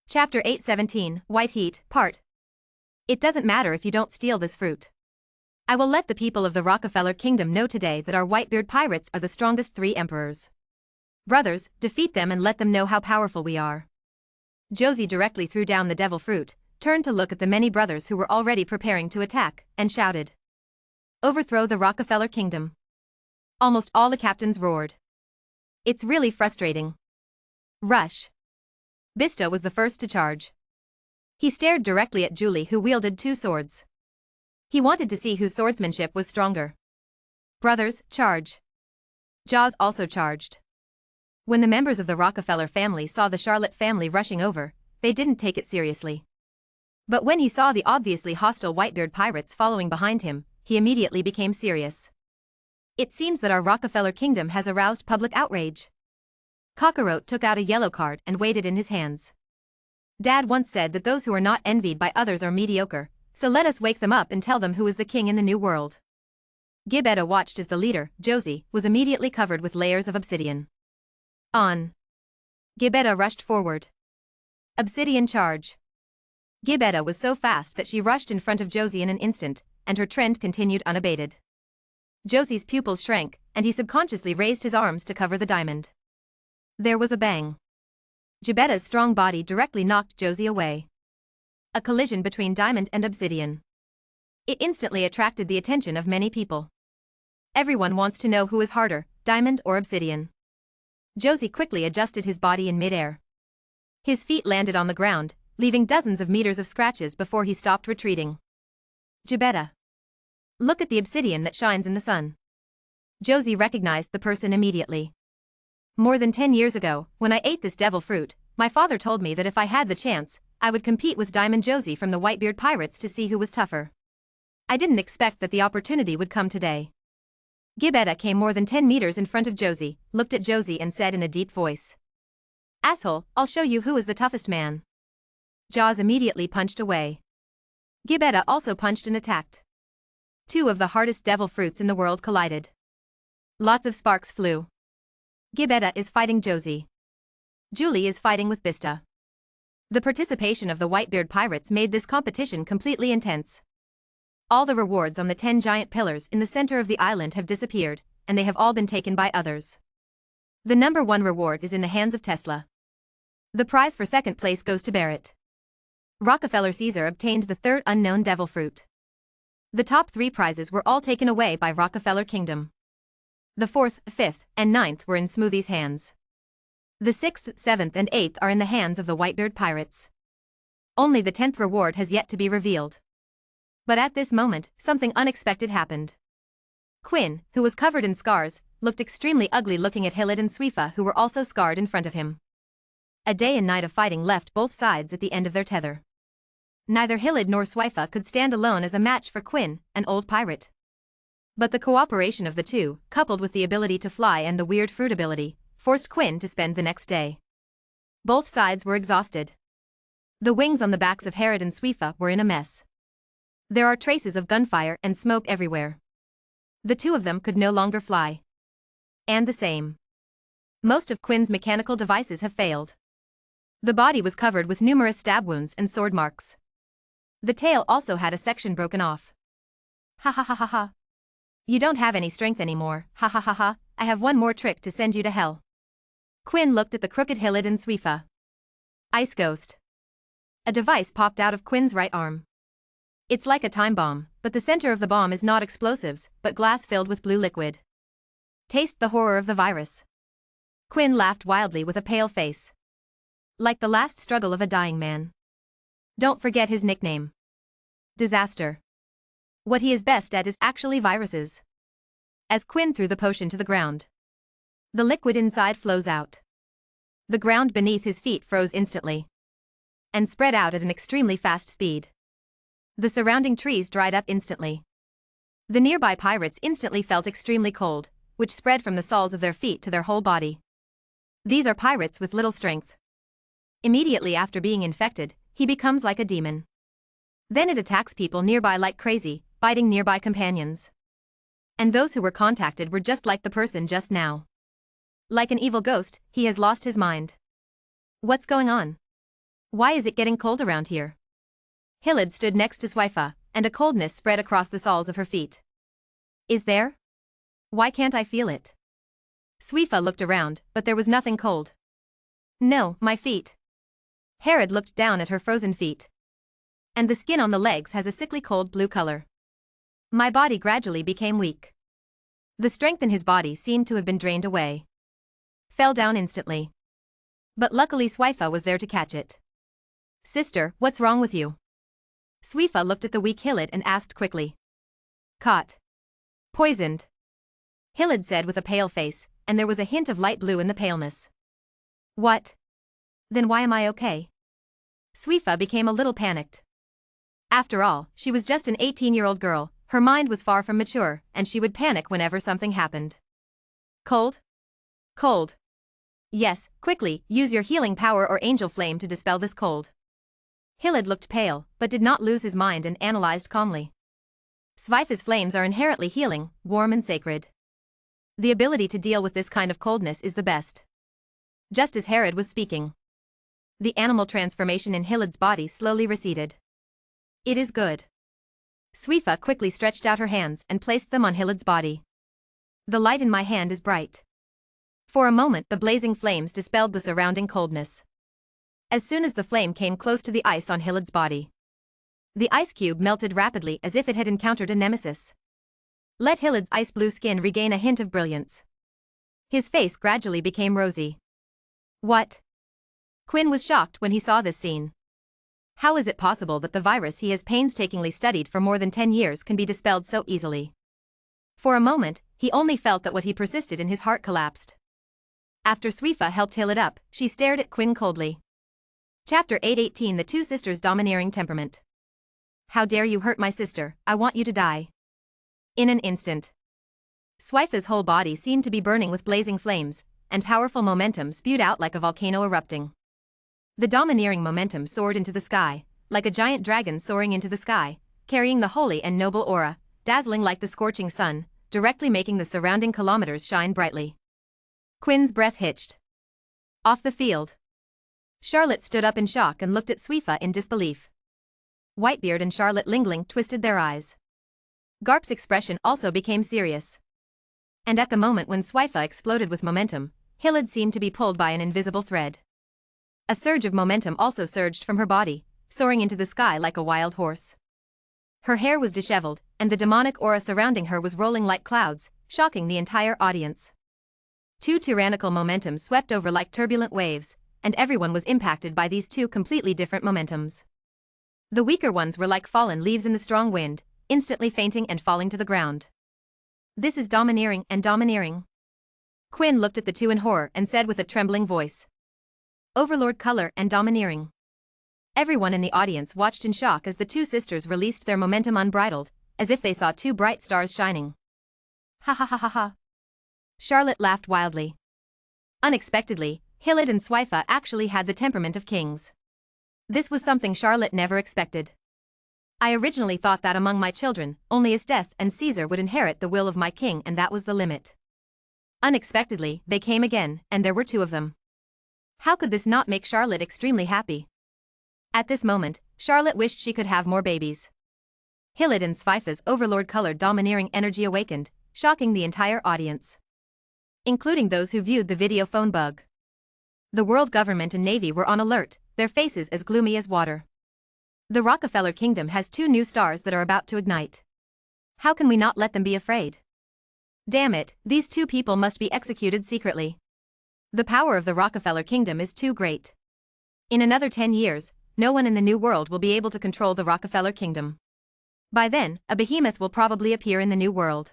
Chapter 817, White Heat, Part. It doesn't matter if you don't steal this fruit. I will let the people of the Rockefeller kingdom know today that our Whitebeard pirates are the strongest 3 emperors. Brothers, defeat them and let them know how powerful we are. Josie directly threw down the devil fruit, turned to look at the many brothers who were already preparing to attack, and shouted. Overthrow the Rockefeller kingdom. Almost all the captains roared. It's really frustrating. Rush. Bista was the first to charge. He stared directly at Julie, who wielded 2 swords. He wanted to see whose swordsmanship was stronger. Brothers, charge. Jaws also charged. When the members of the Rockefeller family saw the Charlotte family rushing over, they didn't take it seriously. But when he saw the obviously hostile Whitebeard pirates following behind him, he immediately became serious. It seems that our Rockefeller kingdom has aroused public outrage. Cockroach took out a yellow card and weighed it in his hands. Dad once said that those who are not envied by others are mediocre, so let us wake them up and tell them who is the king in the new world. Gibetta watched as the leader, Josie, was immediately covered with layers of obsidian. On. Gibetta rushed forward. Obsidian charge. Gibetta was so fast that she rushed in front of Josie in an instant, and her trend continued unabated. Josie's pupils shrank, and he subconsciously raised his arms to cover the diamond. There was a bang. Gibetta's strong body directly knocked Josie away. A collision between diamond and obsidian. It instantly attracted the attention of many people. Everyone wants to know who is harder, diamond or obsidian. Josie quickly adjusted his body in midair. His feet landed on the ground, leaving dozens of meters of scratches before he stopped retreating. Gibetta. Look at the obsidian that shines in the sun. Josie recognized the person immediately. More than 10 years ago, when I ate this devil fruit, my father told me that if I had the chance, I would compete with Diamond Josie from the Whitebeard Pirates to see who was tougher. I didn't expect that the opportunity would come today. Gibetta came more than 10 meters in front of Josie, looked at Josie and said in a deep voice. Asshole, I'll show you who is the toughest man. Jaws immediately punched away. Gibetta also punched and attacked. Two of the hardest devil fruits in the world collided. Lots of sparks flew. Gibetta is fighting Josie. Julie is fighting with Bista. The participation of the Whitebeard pirates made this competition completely intense. All the rewards on the 10 giant pillars in the center of the island have disappeared, and they have all been taken by others. The number 1 reward is in the hands of Tesla. The prize for second place goes to Barrett. Rockefeller Caesar obtained the 3rd unknown devil fruit. The top 3 prizes were all taken away by Rockefeller Kingdom. The 4th, 5th, and 9th were in Smoothie's hands. The 6th, 7th and 8th are in the hands of the Whitebeard pirates. Only the 10th reward has yet to be revealed. But at this moment, something unexpected happened. Quinn, who was covered in scars, looked extremely ugly looking at Hillid and Swifa, who were also scarred in front of him. A day and night of fighting left both sides at the end of their tether. Neither Hillid nor Swifa could stand alone as a match for Quinn, an old pirate. But the cooperation of the two, coupled with the ability to fly and the weird fruit ability, forced Quinn to spend the next day. Both sides were exhausted. The wings on the backs of Herod and Swifa were in a mess. There are traces of gunfire and smoke everywhere. The two of them could no longer fly. And the same. Most of Quinn's mechanical devices have failed. The body was covered with numerous stab wounds and sword marks. The tail also had a section broken off. Ha ha ha ha ha. You don't have any strength anymore, ha ha ha ha, I have one more trick to send you to hell. Quinn looked at the crooked Hillid and Swifa. Ice Ghost. A device popped out of Quinn's right arm. It's like a time bomb, but the center of the bomb is not explosives, but glass filled with blue liquid. Taste the horror of the virus. Quinn laughed wildly with a pale face. Like the last struggle of a dying man. Don't forget his nickname. Disaster. What he is best at is actually viruses. As Quinn threw the potion to the ground, the liquid inside flows out. The ground beneath his feet froze instantly and spread out at an extremely fast speed. The surrounding trees dried up instantly. The nearby pirates instantly felt extremely cold, which spread from the soles of their feet to their whole body. These are pirates with little strength. Immediately after being infected, he becomes like a demon. Then it attacks people nearby like crazy, biting nearby companions. And those who were contacted were just like the person just now. Like an evil ghost, he has lost his mind. What's going on? Why is it getting cold around here? Hillid stood next to Swifa, and a coldness spread across the soles of her feet. Is there? Why can't I feel it? Swifa looked around, but there was nothing cold. No, my feet. Herod looked down at her frozen feet. And the skin on the legs has a sickly cold blue color. My body gradually became weak. The strength in his body seemed to have been drained away. Fell down instantly. But luckily Swifa was there to catch it. Sister, what's wrong with you? Swifa looked at the weak Hillid and asked quickly. Caught. Poisoned. Hillid said with a pale face, and there was a hint of light blue in the paleness. What? Then why am I okay? Swifa became a little panicked. After all, she was just an 18-year-old girl, her mind was far from mature, and she would panic whenever something happened. Cold? Cold. Yes, quickly, use your healing power or angel flame to dispel this cold. Hillid looked pale, but did not lose his mind and analyzed calmly. Swifa's flames are inherently healing, warm and sacred. The ability to deal with this kind of coldness is the best. Just as Herod was speaking, the animal transformation in Hillid's body slowly receded. It is good. Swifa quickly stretched out her hands and placed them on Hillid's body. The light in my hand is bright. For a moment the blazing flames dispelled the surrounding coldness. As soon as the flame came close to the ice on Hillid's body, the ice cube melted rapidly as if it had encountered a nemesis. Let Hillid's ice blue skin regain a hint of brilliance. His face gradually became rosy. What? Quinn was shocked when he saw this scene. How is it possible that the virus he has painstakingly studied for more than 10 years can be dispelled so easily? For a moment, he only felt that what he persisted in his heart collapsed. After Swifa helped Hillid up, she stared at Quinn coldly. Chapter 818 The Two Sisters' Domineering Temperament. How dare you hurt my sister, I want you to die. In an instant. Swifa's whole body seemed to be burning with blazing flames, and powerful momentum spewed out like a volcano erupting. The domineering momentum soared into the sky, like a giant dragon soaring into the sky, carrying the holy and noble aura, dazzling like the scorching sun, directly making the surrounding kilometers shine brightly. Quinn's breath hitched. Off the field. Charlotte stood up in shock and looked at Shueisha in disbelief. Whitebeard and Charlotte Lingling twisted their eyes. Garp's expression also became serious. And at the moment when Shueisha exploded with momentum, Hillid seemed to be pulled by an invisible thread. A surge of momentum also surged from her body, soaring into the sky like a wild horse. Her hair was disheveled, and the demonic aura surrounding her was rolling like clouds, shocking the entire audience. Two tyrannical momentums swept over like turbulent waves, and everyone was impacted by these two completely different momentums. The weaker ones were like fallen leaves in the strong wind, instantly fainting and falling to the ground. This is domineering and domineering. Quinn looked at the two in horror and said with a trembling voice. Overlord color and domineering. Everyone in the audience watched in shock as the two sisters released their momentum unbridled, as if they saw two bright stars shining. Ha ha ha ha ha. Charlotte laughed wildly. Unexpectedly, Hillid and Shueisha actually had the temperament of kings. This was something Charlotte never expected. I originally thought that among my children, only Esteth and Caesar would inherit the will of my king, and that was the limit. Unexpectedly, they came again, and there were two of them. How could this not make Charlotte extremely happy? At this moment, Charlotte wished she could have more babies. Hillid and Shueisha's overlord-colored domineering energy awakened, shocking the entire audience, including those who viewed the video phone bug. The world government and navy were on alert, their faces as gloomy as water. The Rockefeller Kingdom has two new stars that are about to ignite. How can we not let them be afraid? Damn it, these two people must be executed secretly. The power of the Rockefeller Kingdom is too great. In another 10 years, no one in the New World will be able to control the Rockefeller Kingdom. By then, a behemoth will probably appear in the New World.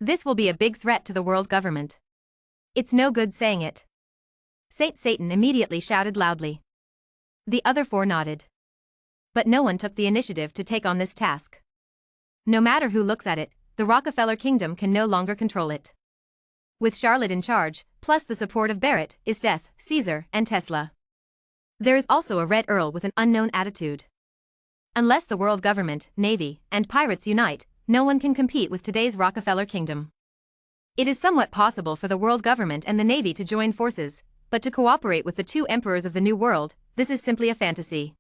This will be a big threat to the world government. It's no good saying it. Saint Satan immediately shouted loudly. The other four nodded. But no one took the initiative to take on this task. No matter who looks at it, the Rockefeller Kingdom can no longer control it. With Charlotte in charge, plus the support of Barrett, Esteth, Caesar, and Tesla. There is also a Red Earl with an unknown attitude. Unless the world government, navy, and pirates unite, no one can compete with today's Rockefeller Kingdom. It is somewhat possible for the world government and the navy to join forces, but to cooperate with the two emperors of the New World, this is simply a fantasy.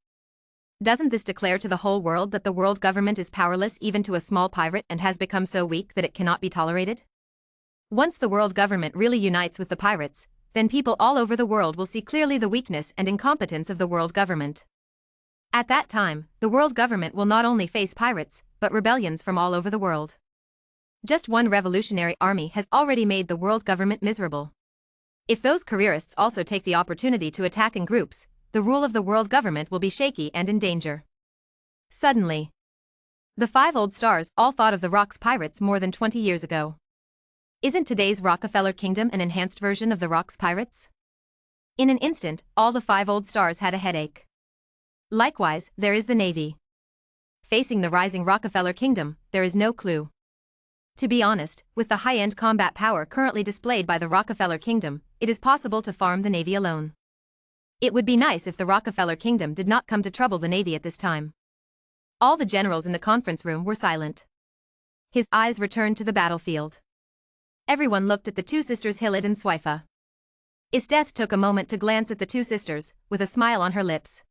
Doesn't this declare to the whole world that the world government is powerless even to a small pirate and has become so weak that it cannot be tolerated? Once the world government really unites with the pirates, then people all over the world will see clearly the weakness and incompetence of the world government. At that time, the world government will not only face pirates, but rebellions from all over the world. Just one revolutionary army has already made the world government miserable. If those careerists also take the opportunity to attack in groups, the rule of the world government will be shaky and in danger. Suddenly, the five old stars all thought of the Rock's pirates more than 20 years ago. Isn't today's Rockefeller Kingdom an enhanced version of the Rock's pirates? In an instant, all the five old stars had a headache. Likewise, there is the Navy. Facing the rising Rockefeller Kingdom, there is no clue. To be honest, with the high-end combat power currently displayed by the Rockefeller Kingdom, it is possible to farm the Navy alone. It would be nice if the Rockefeller Kingdom did not come to trouble the Navy at this time. All the generals in the conference room were silent. His eyes returned to the battlefield. Everyone looked at the two sisters Hillid and Shueisha. Esteth took a moment to glance at the two sisters, with a smile on her lips.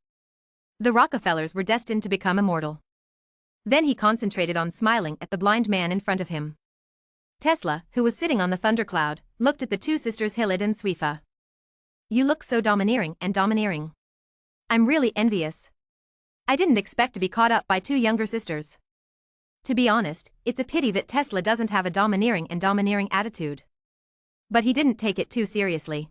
The Rockefellers were destined to become immortal. Then he concentrated on smiling at the blind man in front of him. Tesla, who was sitting on the thundercloud, looked at the two sisters Hillid and Shueisha. You look so domineering and domineering. I'm really envious. I didn't expect to be caught up by two younger sisters. To be honest, it's a pity that Tesla doesn't have a domineering and domineering attitude. But he didn't take it too seriously.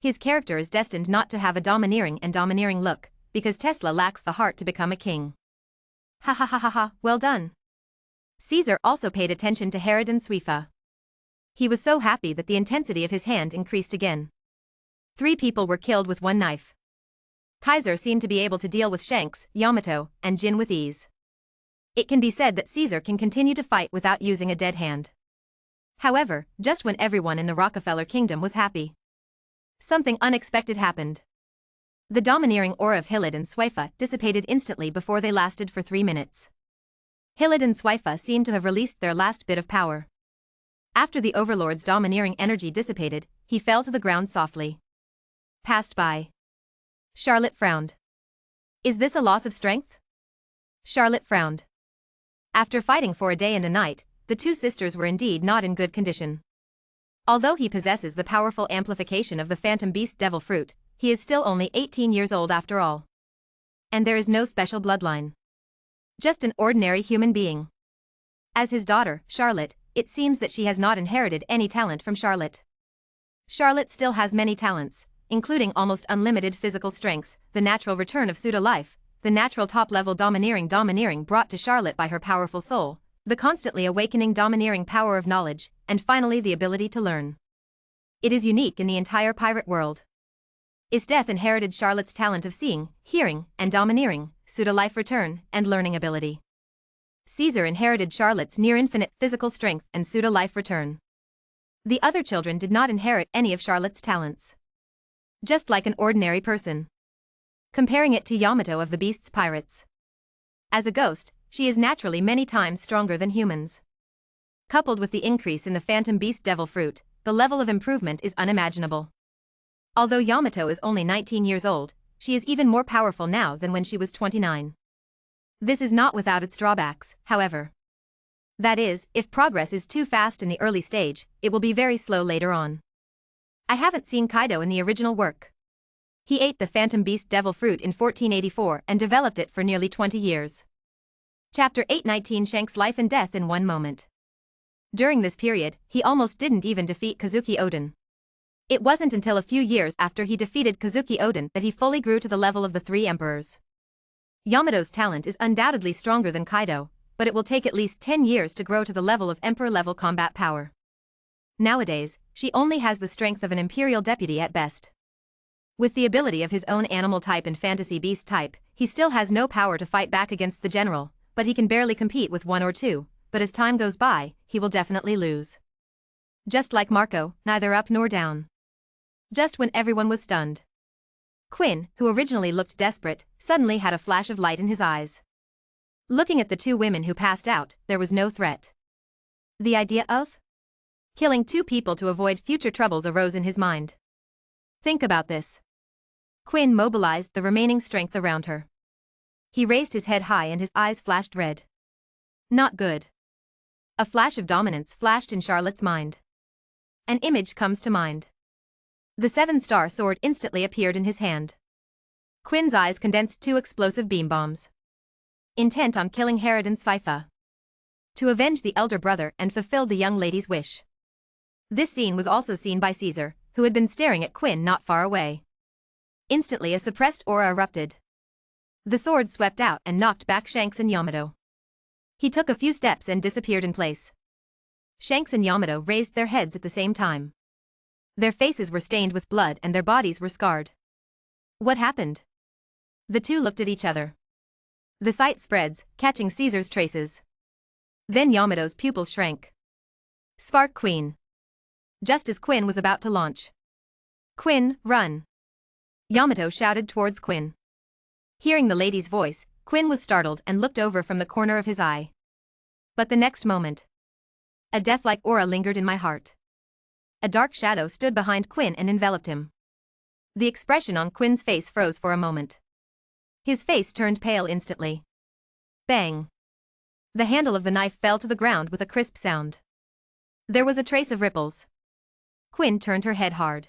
His character is destined not to have a domineering and domineering look, because Tesla lacks the heart to become a king. Ha ha ha ha ha, well done. Caesar also paid attention to Herod and Shueisha. He was so happy that the intensity of his hand increased again. 3 people were killed with 1 knife. Kaiser seemed to be able to deal with Shanks, Yamato, and Jin with ease. It can be said that Caesar can continue to fight without using a dead hand. However, just when everyone in the Rockefeller Kingdom was happy, something unexpected happened. The domineering aura of Hilid and Shueisha dissipated instantly before they lasted for 3 minutes. Hilid and Shueisha seemed to have released their last bit of power. After the Overlord's domineering energy dissipated, he fell to the ground softly. Passed by. Charlotte frowned. Is this a loss of strength? Charlotte frowned. After fighting for a day and a night, the two sisters were indeed not in good condition. Although he possesses the powerful amplification of the Phantom Beast Devil Fruit, he is still only 18 years old after all. And there is no special bloodline. Just an ordinary human being. As his daughter, Charlotte, it seems that she has not inherited any talent from Charlotte. Charlotte still has many talents, including almost unlimited physical strength, the natural return of pseudo-life, the natural top-level domineering brought to Charlotte by her powerful soul, the constantly awakening domineering power of knowledge, and finally the ability to learn. It is unique in the entire pirate world. Isdeth inherited Charlotte's talent of seeing, hearing, and domineering, pseudo-life return, and learning ability. Caesar inherited Charlotte's near-infinite physical strength and pseudo-life return. The other children did not inherit any of Charlotte's talents. Just like an ordinary person. Comparing it to Yamato of the Beast's Pirates. As a ghost, she is naturally many times stronger than humans. Coupled with the increase in the Phantom Beast Devil Fruit, the level of improvement is unimaginable. Although Yamato is only 19 years old, she is even more powerful now than when she was 29. This is not without its drawbacks, however. That is, if progress is too fast in the early stage, it will be very slow later on. I haven't seen Kaido in the original work. He ate the Phantom Beast Devil Fruit in 1484 and developed it for nearly 20 years. Chapter 819 Shank's Life and Death in One Moment. During this period, he almost didn't even defeat Kazuki Oden. It wasn't until a few years after he defeated Kazuki Oden that he fully grew to the level of the three emperors. Yamato's talent is undoubtedly stronger than Kaido, but it will take at least 10 years to grow to the level of emperor-level combat power. Nowadays, she only has the strength of an imperial deputy at best. With the ability of his own animal type and fantasy beast type, he still has no power to fight back against the general, but he can barely compete with one or two, but as time goes by, he will definitely lose. Just like Marco, neither up nor down. Just when everyone was stunned. Quinn, who originally looked desperate, suddenly had a flash of light in his eyes. Looking at the two women who passed out, there was no threat. The idea of killing two people to avoid future troubles arose in his mind. Think about this. Quinn mobilized the remaining strength around her. He raised his head high and his eyes flashed red. Not good. A flash of dominance flashed in Charlotte's mind. An image comes to mind. The seven-star sword instantly appeared in his hand. Quinn's eyes condensed two explosive beam bombs. Intent on killing Herod and Shueisha. To avenge the elder brother and fulfill the young lady's wish. This scene was also seen by Caesar, who had been staring at Quinn not far away. Instantly a suppressed aura erupted. The sword swept out and knocked back Shanks and Yamato. He took a few steps and disappeared in place. Shanks and Yamato raised their heads at the same time. Their faces were stained with blood and their bodies were scarred. What happened? The two looked at each other. The sight spreads, catching Caesar's traces. Then Yamato's pupils shrank. Spark Queen. Just as Quinn was about to launch. Quinn, run! Yamato shouted towards Quinn. Hearing the lady's voice, Quinn was startled and looked over from the corner of his eye. But the next moment, a death-like aura lingered in my heart. A dark shadow stood behind Quinn and enveloped him. The expression on Quinn's face froze for a moment. His face turned pale instantly. Bang! The handle of the knife fell to the ground with a crisp sound. There was a trace of ripples. Quinn turned her head hard.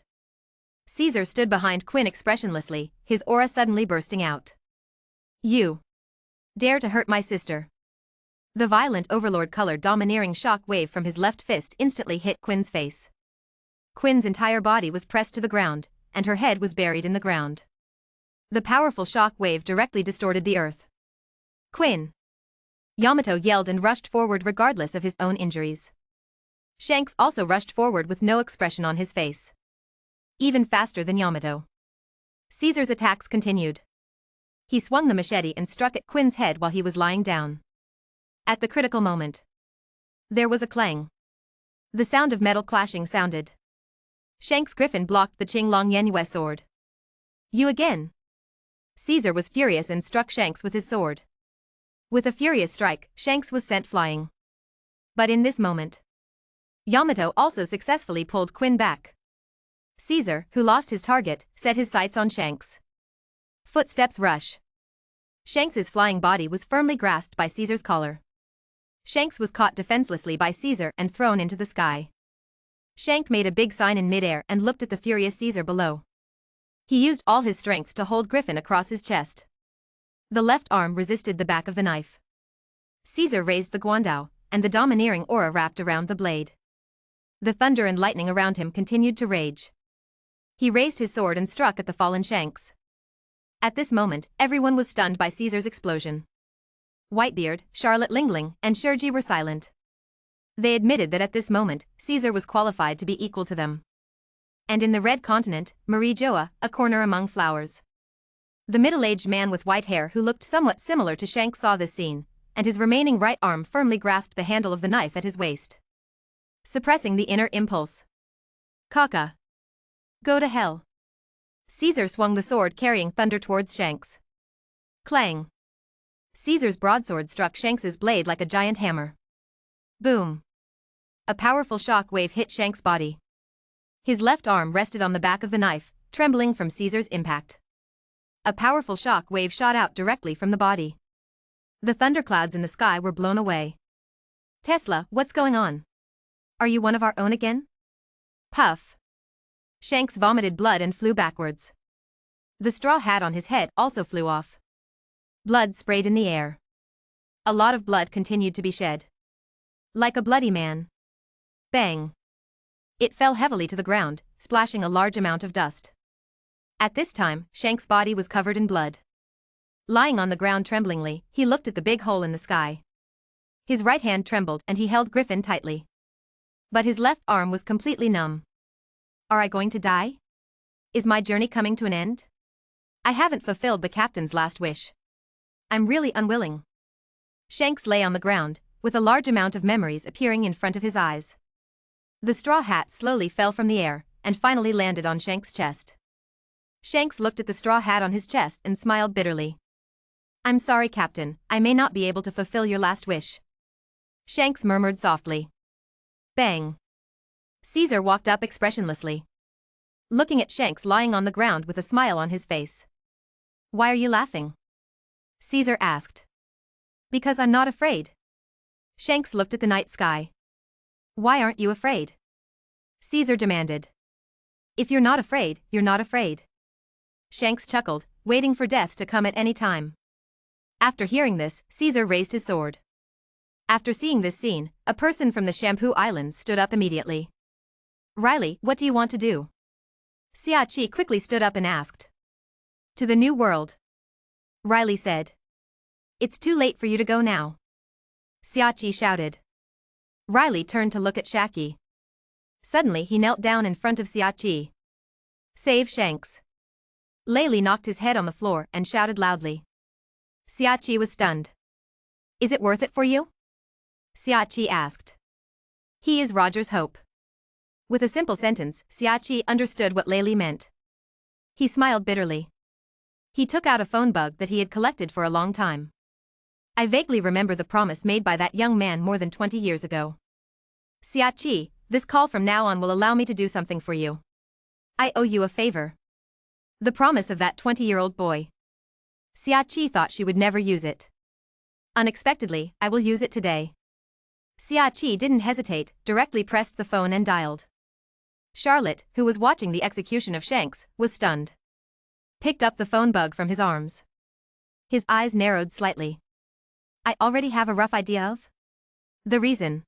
Caesar stood behind Quinn expressionlessly, his aura suddenly bursting out. You dare to hurt my sister. The violent overlord-colored domineering shock wave from his left fist instantly hit Quinn's face. Quinn's entire body was pressed to the ground, and her head was buried in the ground. The powerful shock wave directly distorted the earth. Quinn! Yamato yelled and rushed forward regardless of his own injuries. Shanks also rushed forward with no expression on his face. Even faster than Yamato. Caesar's attacks continued. He swung the machete and struck at Quinn's head while he was lying down. At the critical moment, there was a clang. The sound of metal clashing sounded. Shanks' griffin blocked the Qing Long Yenyue sword. You again? Caesar was furious and struck Shanks with his sword. With a furious strike, Shanks was sent flying. But in this moment, Yamato also successfully pulled Quinn back. Caesar, who lost his target, set his sights on Shanks. Footsteps rush. Shanks's flying body was firmly grasped by Caesar's collar. Shanks was caught defenselessly by Caesar and thrown into the sky. Shank made a big sign in midair and looked at the furious Caesar below. He used all his strength to hold Griffin across his chest. The left arm resisted the back of the knife. Caesar raised the guandao, and the domineering aura wrapped around the blade. The thunder and lightning around him continued to rage. He raised his sword and struck at the fallen Shanks. At this moment, everyone was stunned by Caesar's explosion. Whitebeard, Charlotte Lingling, and Shurji were silent. They admitted that at this moment, Caesar was qualified to be equal to them. And in the Red Continent, Marie Joa, a corner among flowers. The middle-aged man with white hair who looked somewhat similar to Shanks saw this scene, and his remaining right arm firmly grasped the handle of the knife at his waist, suppressing the inner impulse. Kaka. Go to hell. Caesar swung the sword carrying thunder towards Shanks. Clang. Caesar's broadsword struck Shanks's blade like a giant hammer. Boom. A powerful shock wave hit Shanks' body. His left arm rested on the back of the knife, trembling from Caesar's impact. A powerful shock wave shot out directly from the body. The thunderclouds in the sky were blown away. Tesla, what's going on? Are you one of our own again? Puff. Shanks vomited blood and flew backwards. The straw hat on his head also flew off. Blood sprayed in the air. A lot of blood continued to be shed. Like a bloody man. Bang. It fell heavily to the ground, splashing a large amount of dust. At this time, Shanks' body was covered in blood. Lying on the ground tremblingly, he looked at the big hole in the sky. His right hand trembled and he held Griffin tightly. But his left arm was completely numb. Are I going to die? Is my journey coming to an end? I haven't fulfilled the captain's last wish. I'm really unwilling. Shanks lay on the ground, with a large amount of memories appearing in front of his eyes. The straw hat slowly fell from the air, and finally landed on Shanks' chest. Shanks looked at the straw hat on his chest and smiled bitterly. I'm sorry, Captain, I may not be able to fulfill your last wish. Shanks murmured softly. Bang. Caesar walked up expressionlessly, looking at Shanks lying on the ground with a smile on his face. Why are you laughing? Caesar asked. Because I'm not afraid. Shanks looked at the night sky. Why aren't you afraid? Caesar demanded. If you're not afraid, you're not afraid. Shanks chuckled, waiting for death to come at any time. After hearing this, Caesar raised his sword. After seeing this scene, a person from the Shampoo Islands stood up immediately. Riley, what do you want to do? Xiachi quickly stood up and asked. To the New World. Riley said. It's too late for you to go now. Xiachi shouted. Riley turned to look at Shaki. Suddenly he knelt down in front of Xiachi. Save Shanks. Layli knocked his head on the floor and shouted loudly. Xiachi was stunned. Is it worth it for you? Xiachi asked. He is Roger's hope. With a simple sentence, Xiachi understood what Layli meant. He smiled bitterly. He took out a phone bug that he had collected for a long time. I vaguely remember the promise made by that young man more than 20 years ago. Xiachi, this call from now on will allow me to do something for you. I owe you a favor. The promise of that 20-year-old boy. Xiachi thought she would never use it. Unexpectedly, I will use it today. Xiachi didn't hesitate, directly pressed the phone and dialed. Charlotte, who was watching the execution of Shanks, was stunned. Picked up the phone bug from his arms. His eyes narrowed slightly. I already have a rough idea of the reason.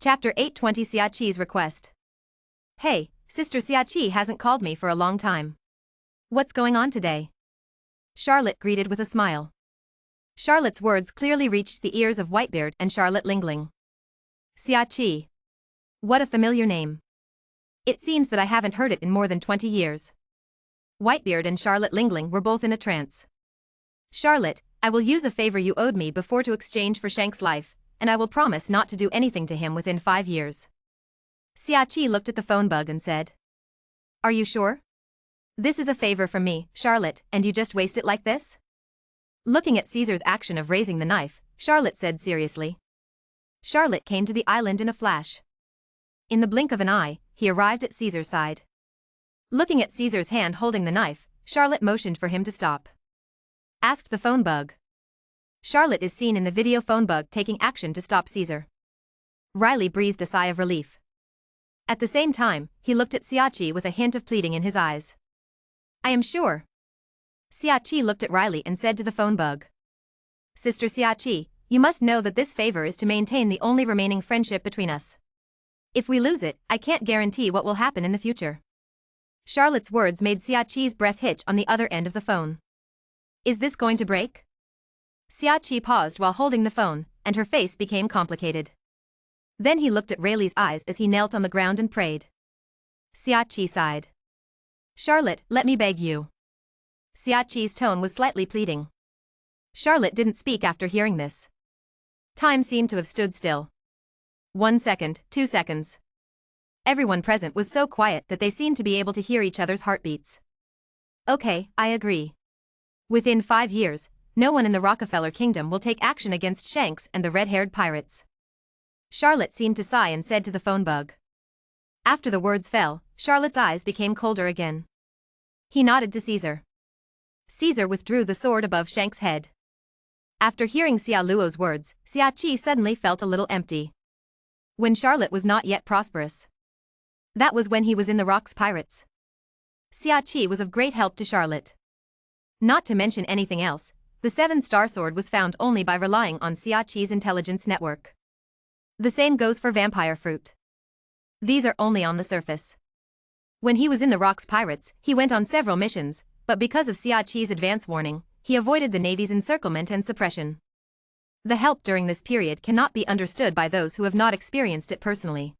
Chapter 820 Xiachi's request. Hey, Sister Xiachi hasn't called me for a long time. What's going on today? Charlotte greeted with a smile. Charlotte's words clearly reached the ears of Whitebeard and Charlotte Lingling. Xiachi. What a familiar name. It seems that I haven't heard it in more than 20 years. Whitebeard and Charlotte Lingling were both in a trance. Charlotte, I will use a favor you owed me before to exchange for Shanks' life, and I will promise not to do anything to him within 5 years. Xiaoqi looked at the phone bug and said. Are you sure? This is a favor from me, Charlotte, and you just waste it like this? Looking at Caesar's action of raising the knife, Charlotte said seriously. Charlotte came to the island in a flash. In the blink of an eye, he arrived at Caesar's side. Looking at Caesar's hand holding the knife, Charlotte motioned for him to stop. Asked the phone bug. Charlotte is seen in the video phone bug taking action to stop Caesar. Riley breathed a sigh of relief. At the same time, he looked at Xiaoqi with a hint of pleading in his eyes. I am sure. Xiaoqi looked at Riley and said to the phone bug. Sister Xiaoqi, you must know that this favor is to maintain the only remaining friendship between us. If we lose it, I can't guarantee what will happen in the future. Charlotte's words made Xiaoqi's breath hitch on the other end of the phone. Is this going to break? Xiaoqi paused while holding the phone, and her face became complicated. Then he looked at Rayleigh's eyes as he knelt on the ground and prayed. Xiaoqi sighed. Charlotte, let me beg you. Xiaoqi's tone was slightly pleading. Charlotte didn't speak after hearing this. Time seemed to have stood still. 1 second, 2 seconds. Everyone present was so quiet that they seemed to be able to hear each other's heartbeats. Okay, I agree. Within 5 years, no one in the Rockefeller Kingdom will take action against Shanks and the red-haired pirates. Charlotte seemed to sigh and said to the phone bug. After the words fell, Charlotte's eyes became colder again. He nodded to Caesar. Caesar withdrew the sword above Shanks' head. After hearing Xia Luo's words, Xiaoqi suddenly felt a little empty. When Charlotte was not yet prosperous. That was when he was in the Rocks Pirates. Xiaoqi was of great help to Charlotte. Not to mention anything else, the 7-star sword was found only by relying on Xiaoqi's intelligence network. The same goes for vampire fruit. These are only on the surface. When he was in the Rocks Pirates, he went on several missions, but because of Xiaoqi's advance warning, he avoided the Navy's encirclement and suppression. The help during this period cannot be understood by those who have not experienced it personally.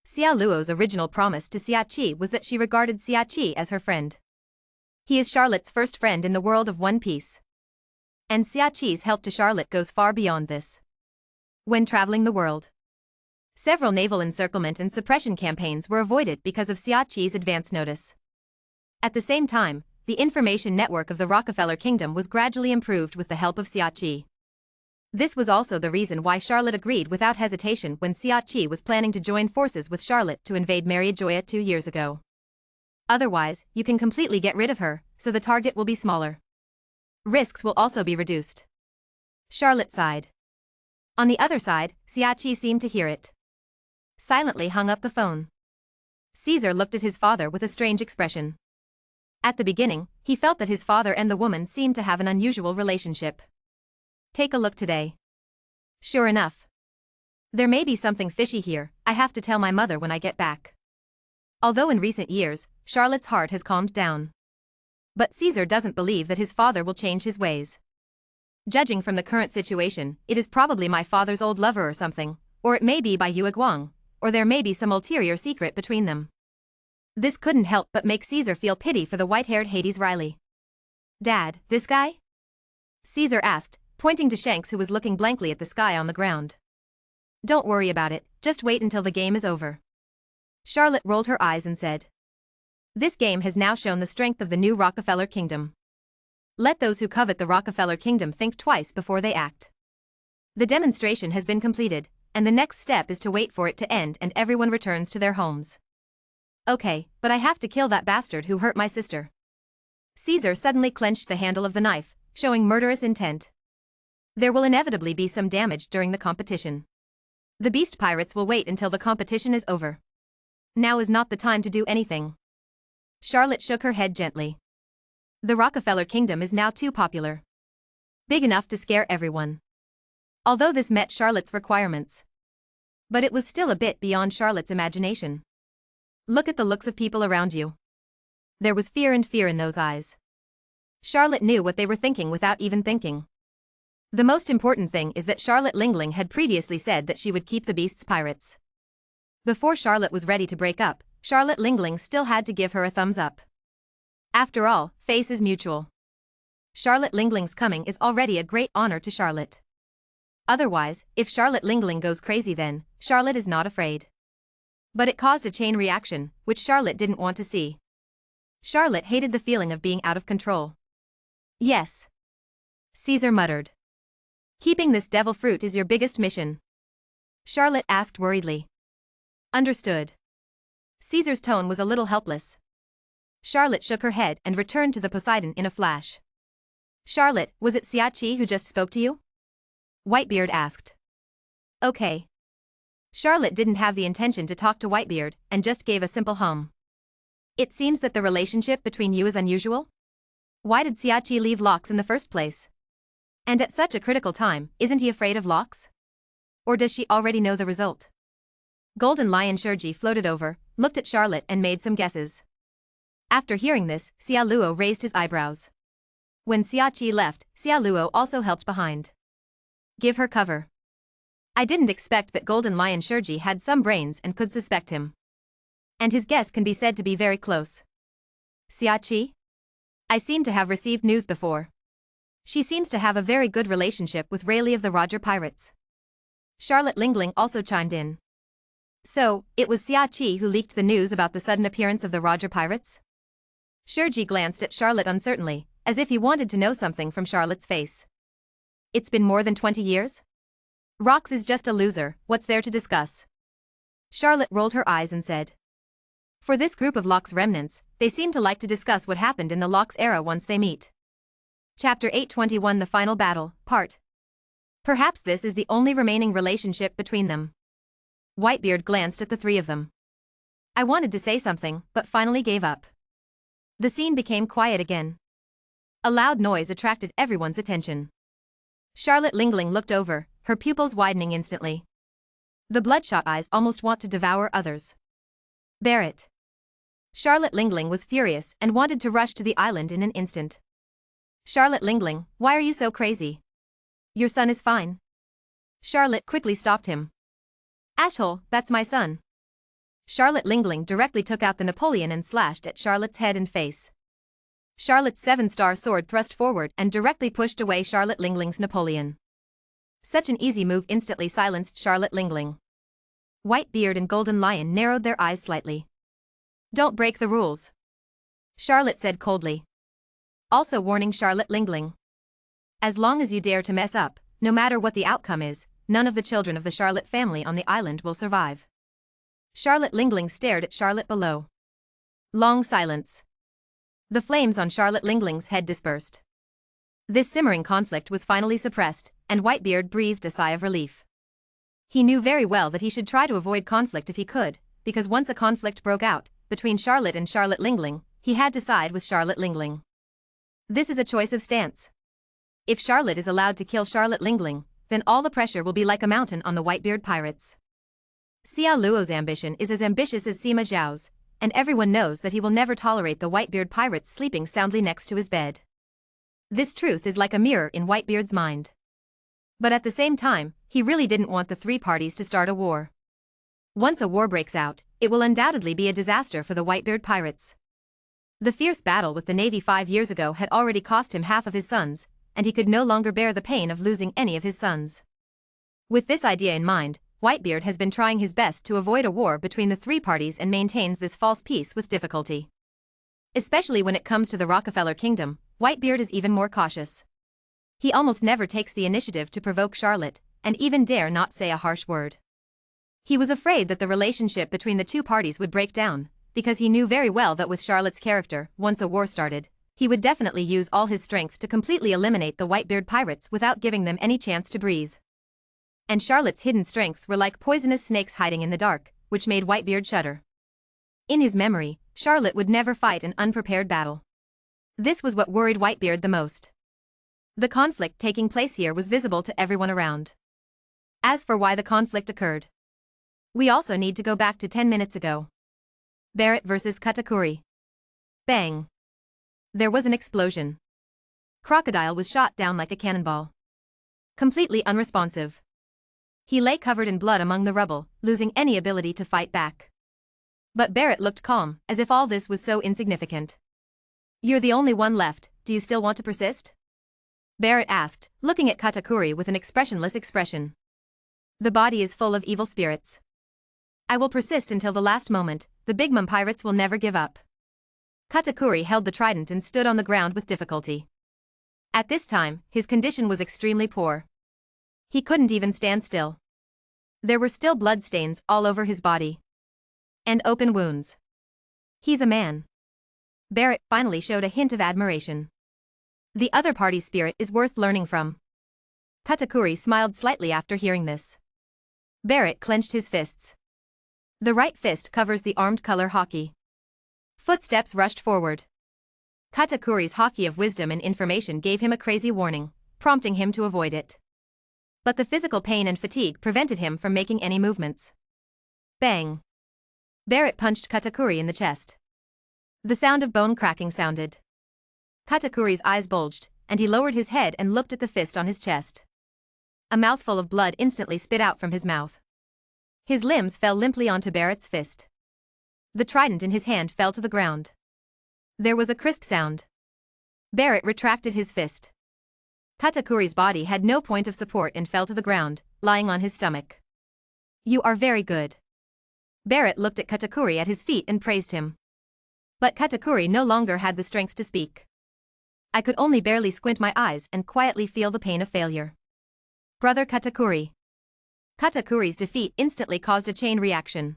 Xia Luo's original promise to Xiaoqi was that she regarded Xiaoqi as her friend. He is Charlotte's first friend in the world of One Piece. And Xiaoqi's help to Charlotte goes far beyond this. When traveling the world, several naval encirclement and suppression campaigns were avoided because of Xiaoqi's advance notice. At the same time, the information network of the Rockefeller Kingdom was gradually improved with the help of Xiaoqi. This was also the reason why Charlotte agreed without hesitation when Xiaoqi was planning to join forces with Charlotte to invade Mariajoya 2 years ago. Otherwise, you can completely get rid of her, so the target will be smaller. Risks will also be reduced. Charlotte sighed. On the other side, Xiaoqi seemed to hear it. Silently hung up the phone. Caesar looked at his father with a strange expression. At the beginning, he felt that his father and the woman seemed to have an unusual relationship. Take a look today. Sure enough. There may be something fishy here, I have to tell my mother when I get back. Although in recent years, Charlotte's heart has calmed down. But Caesar doesn't believe that his father will change his ways. Judging from the current situation, it is probably my father's old lover or something, or it may be by Yue Guang, or there may be some ulterior secret between them. This couldn't help but make Caesar feel pity for the white-haired Hades Riley. Dad, this guy? Caesar asked, pointing to Shanks who was looking blankly at the sky on the ground. Don't worry about it, just wait until the game is over. Charlotte rolled her eyes and said. This game has now shown the strength of the new Rockefeller Kingdom. Let those who covet the Rockefeller Kingdom think twice before they act. The demonstration has been completed, and the next step is to wait for it to end and everyone returns to their homes. Okay, but I have to kill that bastard who hurt my sister. Caesar suddenly clenched the handle of the knife, showing murderous intent. There will inevitably be some damage during the competition. The beast pirates will wait until the competition is over. Now is not the time to do anything. Charlotte shook her head gently. The Rockefeller Kingdom is now too popular. Big enough to scare everyone. Although this met Charlotte's requirements. But it was still a bit beyond Charlotte's imagination. Look at the looks of people around you. There was fear in those eyes. Charlotte knew what they were thinking without even thinking. The most important thing is that Charlotte Lingling had previously said that she would keep the beasts pirates. Before Charlotte was ready to break up, Charlotte Lingling still had to give her a thumbs up. After all, face is mutual. Charlotte Lingling's coming is already a great honor to Charlotte. Otherwise, if Charlotte Lingling goes crazy then, Charlotte is not afraid. But it caused a chain reaction, which Charlotte didn't want to see. Charlotte hated the feeling of being out of control. Yes. Caesar muttered. Keeping this devil fruit is your biggest mission? Charlotte asked worriedly. Understood. Caesar's tone was a little helpless. Charlotte shook her head and returned to the Poseidon in a flash. Charlotte, was it Xiachi who just spoke to you? Whitebeard asked. Okay. Charlotte didn't have the intention to talk to Whitebeard and just gave a simple hum. It seems that the relationship between you is unusual? Why did Xiachi leave locks in the first place? And at such a critical time, isn't he afraid of locks? Or does she already know the result? Golden Lion Shurji floated over, looked at Charlotte and made some guesses. After hearing this, Xia Luo raised his eyebrows. When Xiachi left, Xia Luo also helped behind. Give her cover. I didn't expect that Golden Lion Shurji had some brains and could suspect him. And his guess can be said to be very close. Xiachi? I seem to have received news before. She seems to have a very good relationship with Rayleigh of the Roger Pirates. Charlotte Lingling also chimed in. So, it was Xiachi who leaked the news about the sudden appearance of the Roger Pirates? Shurji glanced at Charlotte uncertainly, as if he wanted to know something from Charlotte's face. It's been more than 20 years? Rox is just a loser, what's there to discuss? Charlotte rolled her eyes and said. For this group of Locke's remnants, they seem to like to discuss what happened in the Locke's era once they meet. Chapter 821 The Final Battle, Part. Perhaps this is the only remaining relationship between them. Whitebeard glanced at the three of them. I wanted to say something, but finally gave up. The scene became quiet again. A loud noise attracted everyone's attention. Charlotte Lingling looked over, her pupils widening instantly. The bloodshot eyes almost want to devour others. Barrett. Charlotte Lingling was furious and wanted to rush to the island in an instant. Charlotte Lingling, why are you so crazy? Your son is fine. Charlotte quickly stopped him. Ashhole, that's my son. Charlotte Lingling directly took out the Napoleon and slashed at Charlotte's head and face. Charlotte's 7-star sword thrust forward and directly pushed away Charlotte Lingling's Napoleon. Such an easy move instantly silenced Charlotte Lingling. Whitebeard and Golden Lion narrowed their eyes slightly. Don't break the rules. Charlotte said coldly. Also warning Charlotte Lingling. As long as you dare to mess up, no matter what the outcome is, none of the children of the Charlotte family on the island will survive. Charlotte Lingling stared at Charlotte below. Long silence. The flames on Charlotte Lingling's head dispersed. This simmering conflict was finally suppressed, and Whitebeard breathed a sigh of relief. He knew very well that he should try to avoid conflict if he could, because once a conflict broke out, between Charlotte and Charlotte Lingling, he had to side with Charlotte Lingling. This is a choice of stance. If Charlotte is allowed to kill Charlotte Lingling, then all the pressure will be like a mountain on the Whitebeard pirates. Xia Luo's ambition is as ambitious as Sima Zhao's, and everyone knows that he will never tolerate the Whitebeard pirates sleeping soundly next to his bed. This truth is like a mirror in Whitebeard's mind. But at the same time, he really didn't want the three parties to start a war. Once a war breaks out, it will undoubtedly be a disaster for the Whitebeard pirates. The fierce battle with the Navy 5 years ago had already cost him half of his sons, and he could no longer bear the pain of losing any of his sons. With this idea in mind, Whitebeard has been trying his best to avoid a war between the three parties and maintains this false peace with difficulty. Especially when it comes to the Rockefeller Kingdom, Whitebeard is even more cautious. He almost never takes the initiative to provoke Charlotte, and even dare not say a harsh word. He was afraid that the relationship between the two parties would break down, because he knew very well that with Charlotte's character, once a war started, he would definitely use all his strength to completely eliminate the Whitebeard pirates without giving them any chance to breathe. And Charlotte's hidden strengths were like poisonous snakes hiding in the dark, which made Whitebeard shudder. In his memory, Charlotte would never fight an unprepared battle. This was what worried Whitebeard the most. The conflict taking place here was visible to everyone around. As for why the conflict occurred, we also need to go back to 10 minutes ago. Barrett versus Katakuri. Bang. There was an explosion. Crocodile was shot down like a cannonball. Completely unresponsive. He lay covered in blood among the rubble, losing any ability to fight back. But Barrett looked calm, as if all this was so insignificant. You're the only one left, do you still want to persist? Barrett asked, looking at Katakuri with an expressionless expression. The body is full of evil spirits. I will persist until the last moment, the Big Mom pirates will never give up. Katakuri held the trident and stood on the ground with difficulty. At this time, his condition was extremely poor. He couldn't even stand still. There were still blood stains all over his body. And open wounds. He's a man. Barrett finally showed a hint of admiration. The other party's spirit is worth learning from. Katakuri smiled slightly after hearing this. Barrett clenched his fists. The right fist covers the armed color hockey. Footsteps rushed forward. Katakuri's hockey of wisdom and information gave him a crazy warning, prompting him to avoid it. But the physical pain and fatigue prevented him from making any movements. Bang! Barrett punched Katakuri in the chest. The sound of bone cracking sounded. Katakuri's eyes bulged, and he lowered his head and looked at the fist on his chest. A mouthful of blood instantly spit out from his mouth. His limbs fell limply onto Barrett's fist. The trident in his hand fell to the ground. There was a crisp sound. Barrett retracted his fist. Katakuri's body had no point of support and fell to the ground, lying on his stomach. You are very good. Barrett looked at Katakuri at his feet and praised him. But Katakuri no longer had the strength to speak. I could only barely squint my eyes and quietly feel the pain of failure. Brother Katakuri. Katakuri's defeat instantly caused a chain reaction.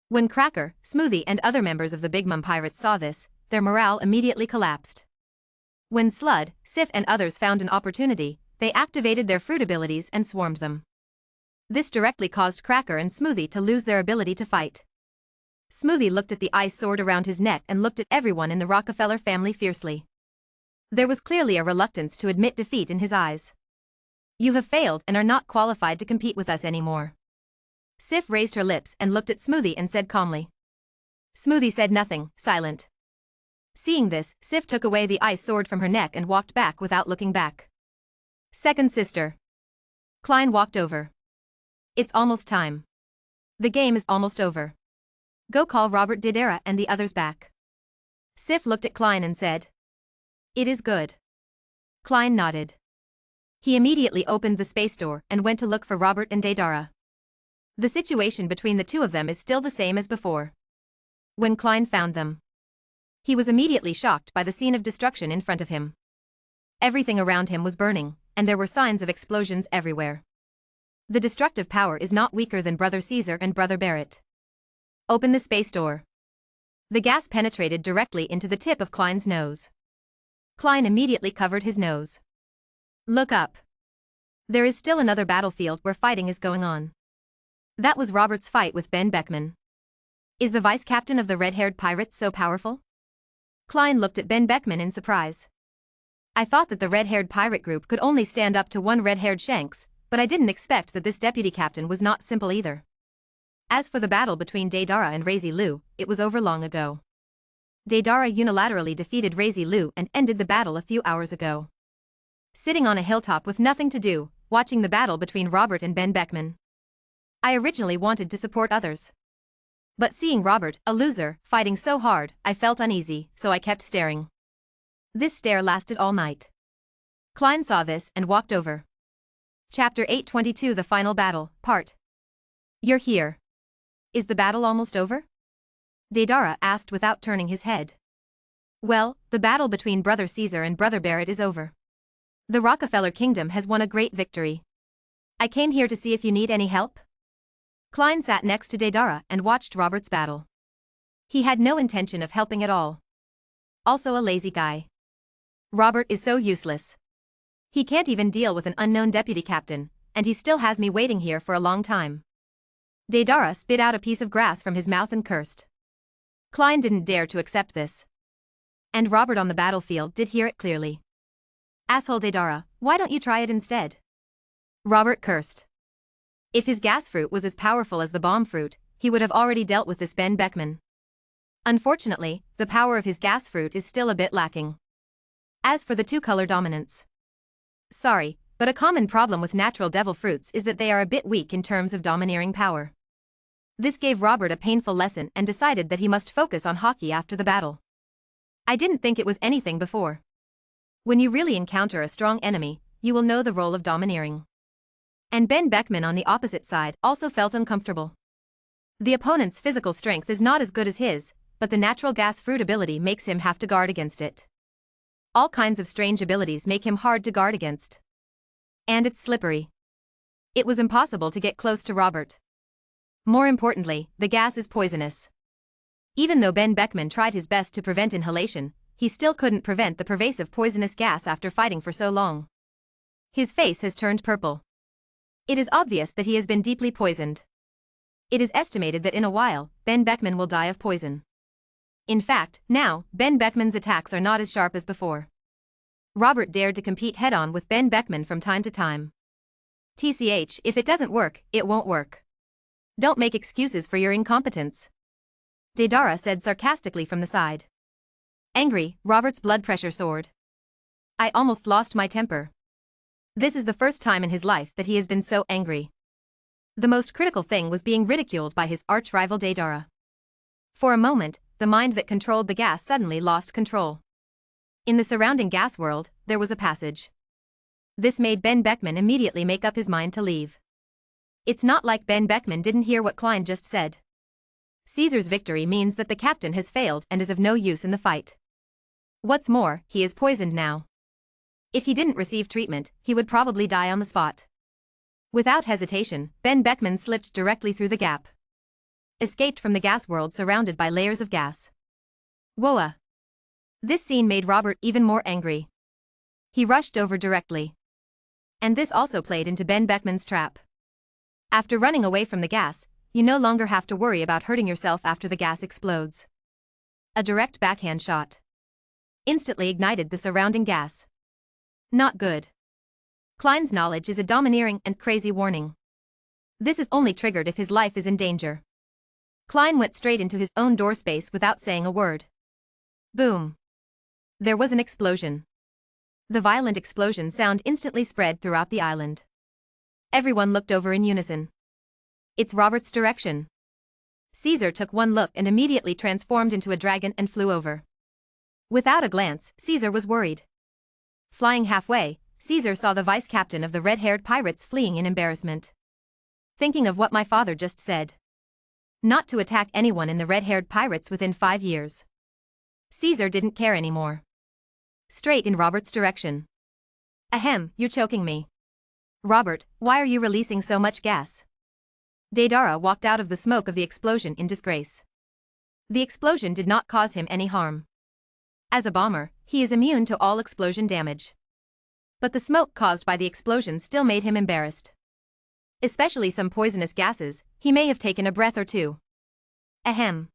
When Cracker, Smoothie and other members of the Big Mom Pirates saw this, their morale immediately collapsed. When Slud, Sif and others found an opportunity, they activated their fruit abilities and swarmed them. This directly caused Cracker and Smoothie to lose their ability to fight. Smoothie looked at the ice sword around his neck and looked at everyone in the Rockefeller family fiercely. There was clearly a reluctance to admit defeat in his eyes. You have failed and are not qualified to compete with us anymore. Sif raised her lips and looked at Smoothie and said calmly. Smoothie said nothing, silent. Seeing this, Sif took away the ice sword from her neck and walked back without looking back. Second sister. Klein walked over. It's almost time. The game is almost over. Go call Robert Didera and the others back. Sif looked at Klein and said. It is good. Klein nodded. He immediately opened the space door and went to look for Robert and Deidara. The situation between the two of them is still the same as before. When Klein found them, he was immediately shocked by the scene of destruction in front of him. Everything around him was burning, and there were signs of explosions everywhere. The destructive power is not weaker than Brother Caesar and Brother Barrett. Open the space door. The gas penetrated directly into the tip of Klein's nose. Klein immediately covered his nose. Look up. There is still another battlefield where fighting is going on. That was Robert's fight with Ben Beckman. Is the vice captain of the red-haired pirates so powerful? Klein looked at Ben Beckman in surprise. I thought that the red-haired pirate group could only stand up to one red-haired Shanks, but I didn't expect that this deputy captain was not simple either. As for the battle between Deidara and Razy Lu, it was over long ago. Deidara unilaterally defeated Razy Lu and ended the battle a few hours ago. Sitting on a hilltop with nothing to do, watching the battle between Robert and Ben Beckman. I originally wanted to support others. But seeing Robert, a loser, fighting so hard, I felt uneasy, so I kept staring. This stare lasted all night. Klein saw this and walked over. Chapter 822 The Final Battle, Part. You're here. Is the battle almost over? Deidara asked without turning his head. Well, the battle between Brother Caesar and Brother Barrett is over. The Rockefeller Kingdom has won a great victory. I came here to see if you need any help. Klein sat next to Deidara and watched Robert's battle. He had no intention of helping at all. Also a lazy guy. Robert is so useless. He can't even deal with an unknown deputy captain, and he still has me waiting here for a long time. Deidara spit out a piece of grass from his mouth and cursed. Klein didn't dare to accept this. And Robert on the battlefield did hear it clearly. Asshole Deidara, why don't you try it instead? Robert cursed. If his gas fruit was as powerful as the bomb fruit, he would have already dealt with this Ben Beckman. Unfortunately, the power of his gas fruit is still a bit lacking. As for the two-color dominance. Sorry, but a common problem with natural devil fruits is that they are a bit weak in terms of domineering power. This gave Robert a painful lesson and decided that he must focus on hockey after the battle. I didn't think it was anything before. When you really encounter a strong enemy, you will know the role of domineering. And Ben Beckman on the opposite side also felt uncomfortable. The opponent's physical strength is not as good as his, but the natural gas fruit ability makes him have to guard against it. All kinds of strange abilities make him hard to guard against. And it's slippery. It was impossible to get close to Robert. More importantly, the gas is poisonous. Even though Ben Beckman tried his best to prevent inhalation, he still couldn't prevent the pervasive poisonous gas after fighting for so long. His face has turned purple. It is obvious that he has been deeply poisoned. It is estimated that in a while, Ben Beckman will die of poison. In fact, now, Ben Beckman's attacks are not as sharp as before. Robert dared to compete head-on with Ben Beckman from time to time. TCH, if it doesn't work, it won't work. Don't make excuses for your incompetence. Deidara said sarcastically from the side. Angry, Robert's blood pressure soared. I almost lost my temper. This is the first time in his life that he has been so angry. The most critical thing was being ridiculed by his arch-rival Deidara. For a moment, the mind that controlled the gas suddenly lost control. In the surrounding gas world, there was a passage. This made Ben Beckman immediately make up his mind to leave. It's not like Ben Beckman didn't hear what Klein just said. Caesar's victory means that the captain has failed and is of no use in the fight. What's more, he is poisoned now. If he didn't receive treatment, he would probably die on the spot. Without hesitation, Ben Beckman slipped directly through the gap. Escaped from the gas world surrounded by layers of gas. Whoa! This scene made Robert even more angry. He rushed over directly. And this also played into Ben Beckman's trap. After running away from the gas, you no longer have to worry about hurting yourself after the gas explodes. A direct backhand shot instantly ignited the surrounding gas. Not good. Klein's knowledge is a domineering and crazy warning. This is only triggered if his life is in danger. Klein went straight into his own door space without saying a word. Boom. There was an explosion. The violent explosion sound instantly spread throughout the island. Everyone looked over in unison. It's Robert's direction. Caesar took one look and immediately transformed into a dragon and flew over. Without a glance, Caesar was worried. Flying halfway, Caesar saw the vice-captain of the red-haired pirates fleeing in embarrassment. Thinking of what my father just said. Not to attack anyone in the red-haired pirates within 5 years. Caesar didn't care anymore. Straight in Robert's direction. Ahem, you're choking me. Robert, why are you releasing so much gas? Deidara walked out of the smoke of the explosion in disgrace. The explosion did not cause him any harm. As a bomber, he is immune to all explosion damage. But the smoke caused by the explosion still made him embarrassed. Especially some poisonous gases, he may have taken a breath or two. Ahem.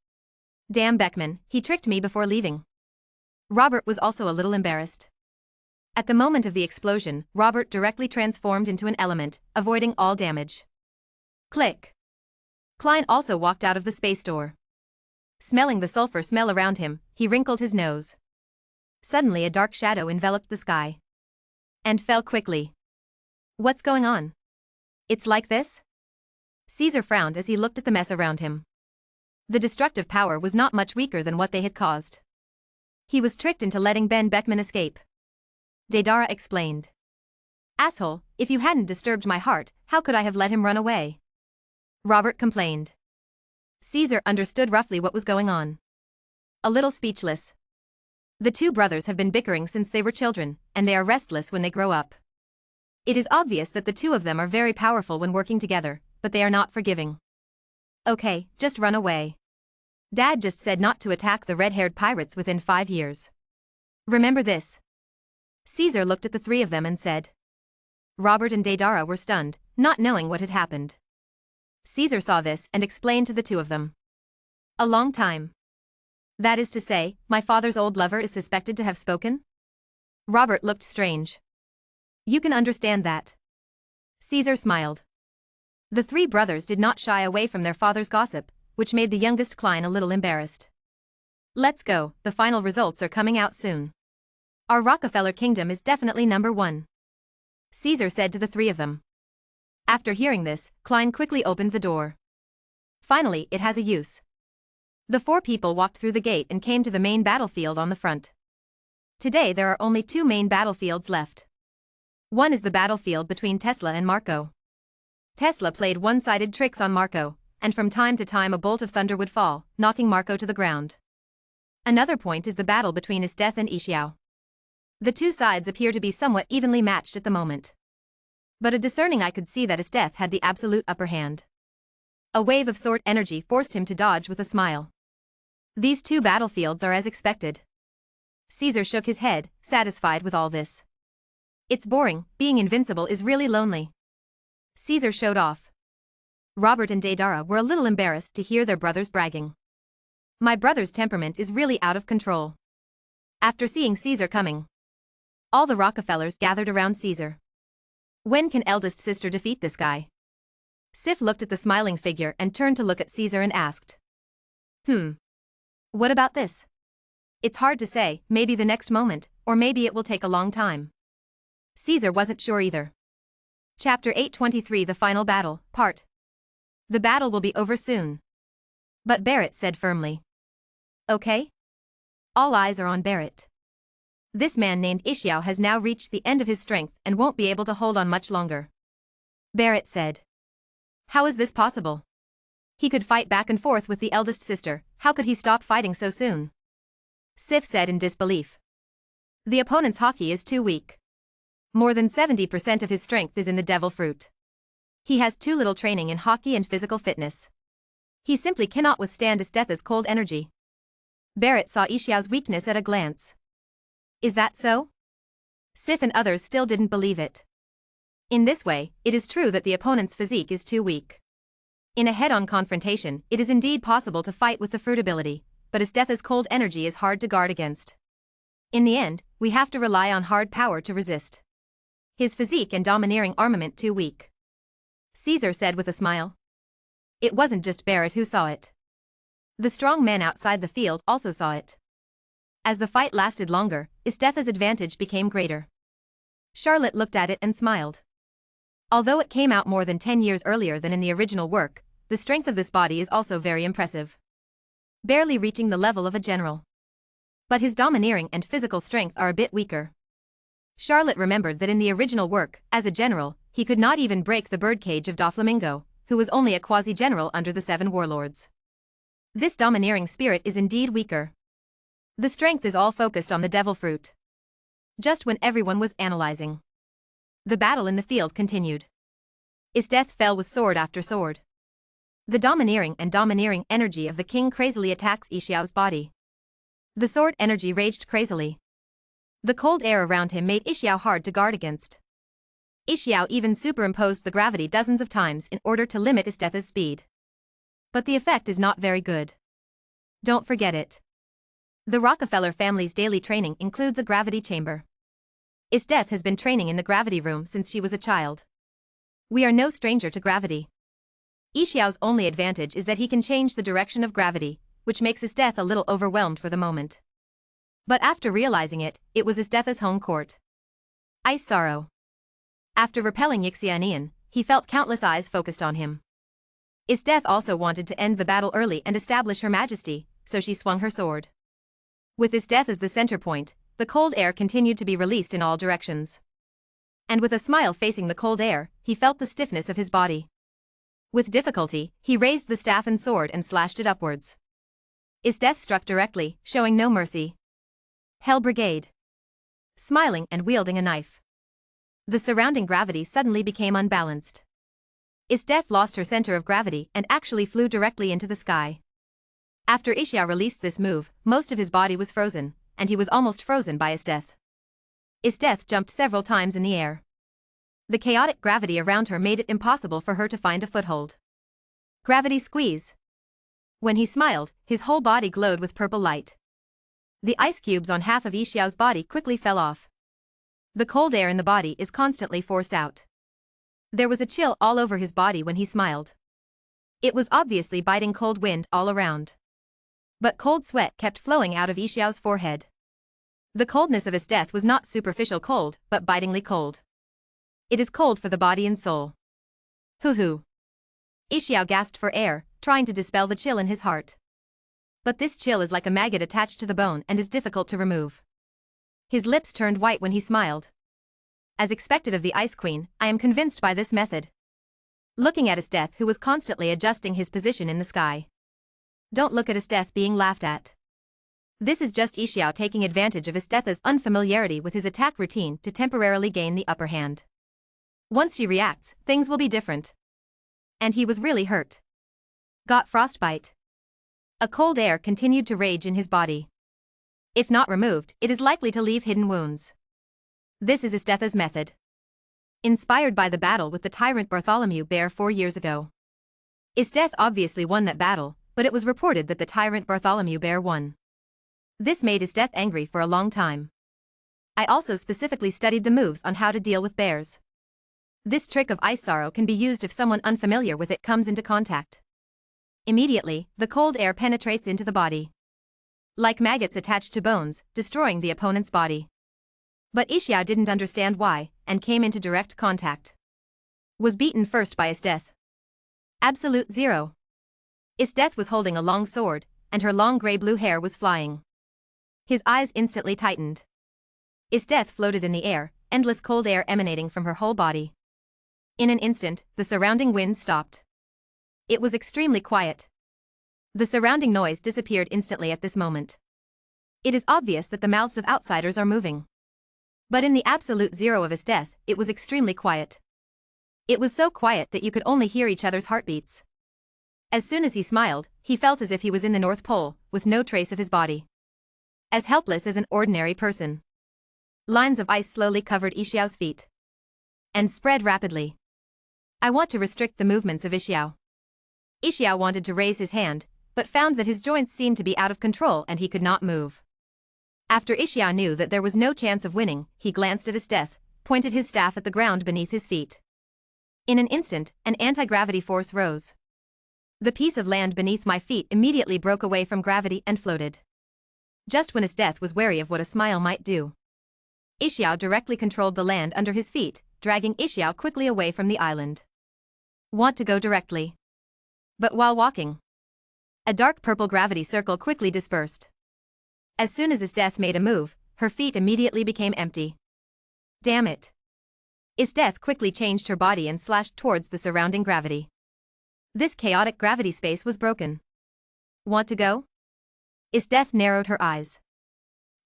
Damn Beckman, he tricked me before leaving. Robert was also a little embarrassed. At the moment of the explosion, Robert directly transformed into an element, avoiding all damage. Click. Klein also walked out of the space door. Smelling the sulfur smell around him, he wrinkled his nose. Suddenly a dark shadow enveloped the sky. And fell quickly. What's going on? It's like this? Caesar frowned as he looked at the mess around him. The destructive power was not much weaker than what they had caused. He was tricked into letting Ben Beckman escape. Deidara explained. Asshole, if you hadn't disturbed my heart, how could I have let him run away? Robert complained. Caesar understood roughly what was going on. A little speechless. The two brothers have been bickering since they were children, and they are restless when they grow up. It is obvious that the two of them are very powerful when working together, but they are not forgiving. Okay, just run away. Dad just said not to attack the red-haired pirates within 5 years. Remember this. Caesar looked at the three of them and said. Robert and Deidara were stunned, not knowing what had happened. Caesar saw this and explained to the two of them. A long time. That is to say, my father's old lover is suspected to have spoken? Robert looked strange. You can understand that. Caesar smiled. The three brothers did not shy away from their father's gossip, which made the youngest Klein a little embarrassed. Let's go, the final results are coming out soon. Our Rockefeller Kingdom is definitely number 1. Caesar said to the three of them. After hearing this, Klein quickly opened the door. Finally, it has a use. The 4 people walked through the gate and came to the main battlefield on the front. Today there are only 2 main battlefields left. One is the battlefield between Tesla and Marco. Tesla played one-sided tricks on Marco, and from time to time a bolt of thunder would fall, knocking Marco to the ground. Another point is the battle between Isteth and Eiichiro. The two sides appear to be somewhat evenly matched at the moment. But a discerning eye could see that Isteth had the absolute upper hand. A wave of sword energy forced him to dodge with a smile. These two battlefields are as expected. Caesar shook his head, satisfied with all this. It's boring, being invincible is really lonely. Caesar showed off. Robert and Deidara were a little embarrassed to hear their brothers bragging. My brother's temperament is really out of control. After seeing Caesar coming, all the Rockefellers gathered around Caesar. When can eldest sister defeat this guy? Sif looked at the smiling figure and turned to look at Caesar and asked. What about this? It's hard to say, maybe the next moment, or maybe it will take a long time. Caesar wasn't sure either. Chapter 823 The Final Battle, Part. The battle will be over soon. But Barrett said firmly. Okay? All eyes are on Barrett. This man named Eiichiro has now reached the end of his strength and won't be able to hold on much longer. Barrett said. How is this possible? He could fight back and forth with the eldest sister, how could he stop fighting so soon? Sif said in disbelief. The opponent's haki is too weak. More than 70% of his strength is in the devil fruit. He has too little training in haki and physical fitness. He simply cannot withstand Isteth's cold energy. Barrett saw Eiichiro's weakness at a glance. Is that so? Sif and others still didn't believe it. In this way, it is true that the opponent's physique is too weak. In a head-on confrontation, it is indeed possible to fight with the fruit ability, but Isteth's cold energy is hard to guard against. In the end, we have to rely on hard power to resist. His physique and domineering armament too weak. Caesar said with a smile. It wasn't just Barrett who saw it. The strong men outside the field also saw it. As the fight lasted longer, Isteth's advantage became greater. Charlotte looked at it and smiled. Although it came out more than 10 years earlier than in the original work, the strength of this body is also very impressive. Barely reaching the level of a general. But his domineering and physical strength are a bit weaker. Charlotte remembered that in the original work, as a general, he could not even break the birdcage of Doflamingo, who was only a quasi-general under the 7 warlords. This domineering spirit is indeed weaker. The strength is all focused on the devil fruit. Just when everyone was analyzing, the battle in the field continued. Isteth fell with sword after sword. The domineering energy of the king crazily attacks Eiichiro's body. The sword energy raged crazily. The cold air around him made Eiichiro hard to guard against. Eiichiro even superimposed the gravity dozens of times in order to limit Isteth's speed. But the effect is not very good. Don't forget it. The Rockefeller family's daily training includes a gravity chamber. Isteth has been training in the gravity room since she was a child. We are no stranger to gravity. Eiichiro's only advantage is that he can change the direction of gravity, which makes Isteth a little overwhelmed for the moment. But after realizing it, it was Isteth's home court. Ice Sorrow. After repelling Yixianian, he felt countless eyes focused on him. Isteth also wanted to end the battle early and establish her majesty, so she swung her sword. With Isteth as the center point, the cold air continued to be released in all directions. And with a smile facing the cold air, he felt the stiffness of his body. With difficulty, he raised the staff and sword and slashed it upwards. Isteth struck directly, showing no mercy. Hell Brigade. Smiling and wielding a knife. The surrounding gravity suddenly became unbalanced. Isteth lost her center of gravity and actually flew directly into the sky. After Eiichiro released this move, most of his body was frozen, and he was almost frozen by Isteth. Isteth jumped several times in the air. The chaotic gravity around her made it impossible for her to find a foothold. Gravity squeeze. When he smiled, his whole body glowed with purple light. The ice cubes on half of Eiichiro's body quickly fell off. The cold air in the body is constantly forced out. There was a chill all over his body when he smiled. It was obviously biting cold wind all around. But cold sweat kept flowing out of Eiichiro's forehead. The coldness of Isteth was not superficial cold, but bitingly cold. It is cold for the body and soul. Hoo-hoo. Eiichiro gasped for air, trying to dispel the chill in his heart. But this chill is like a maggot attached to the bone and is difficult to remove. His lips turned white when he smiled. As expected of the Ice Queen, I am convinced by this method. looking at Esteth, who was constantly adjusting his position in the sky. Don't look at Esteth being laughed at. This is just Eiichiro taking advantage of Esteth's unfamiliarity with his attack routine to temporarily gain the upper hand. Once she reacts, things will be different. And he was really hurt. Got frostbite. A cold air continued to rage in his body. If not removed, it is likely to leave hidden wounds. This is Esteth's method. Inspired by the battle with the tyrant Bartholomew Bear 4 years ago. Esteth obviously won that battle, but it was reported that the tyrant Bartholomew Bear won. This made Esteth angry for a long time. I also specifically studied the moves on how to deal with bears. This trick of ice sorrow can be used if someone unfamiliar with it comes into contact. Immediately, the cold air penetrates into the body. Like maggots attached to bones, destroying the opponent's body. But Eiichiro didn't understand why, and came into direct contact. Was beaten first by Esteth. Absolute zero. Esteth was holding a long sword, and her long grey-blue hair was flying. His eyes instantly tightened. Esteth floated in the air, endless cold air emanating from her whole body. In an instant, the surrounding wind stopped. It was extremely quiet. The surrounding noise disappeared instantly at this moment. It is obvious that the mouths of outsiders are moving. But in the absolute zero of Esteth, it was extremely quiet. It was so quiet that you could only hear each other's heartbeats. As soon as he smiled, he felt as if he was in the North Pole, with no trace of his body. As helpless as an ordinary person. Lines of ice slowly covered Eiichiro's feet. And spread rapidly. I want to restrict the movements of Eiichiro. Eiichiro wanted to raise his hand, but found that his joints seemed to be out of control and he could not move. After Eiichiro knew that there was no chance of winning, he glanced at Esteth, pointed his staff at the ground beneath his feet. In an instant, an anti-gravity force rose. The piece of land beneath my feet immediately broke away from gravity and floated. Just when Esteth was wary of what a smile might do. Eiichiro directly controlled the land under his feet, dragging Eiichiro quickly away from the island. Want to go directly. But while walking, a dark purple gravity circle quickly dispersed. As soon as Esteth made a move, her feet immediately became empty. Damn it. Esteth quickly changed her body and slashed towards the surrounding gravity. This chaotic gravity space was broken. Want to go? Esteth narrowed her eyes.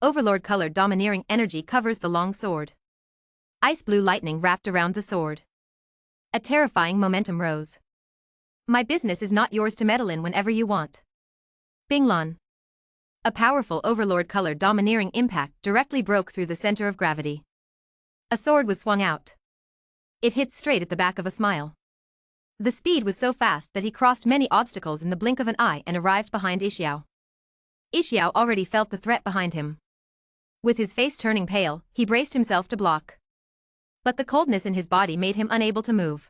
Overlord-colored domineering energy covers the long sword. Ice-blue lightning wrapped around the sword. A terrifying momentum rose. My business is not yours to meddle in whenever you want. Binglon. A powerful overlord-colored domineering impact directly broke through the center of gravity. A sword was swung out. It hit straight at the back of a smile. The speed was so fast that he crossed many obstacles in the blink of an eye and arrived behind Eiichiro. Eiichiro already felt the threat behind him. With his face turning pale, he braced himself to block. But the coldness in his body made him unable to move.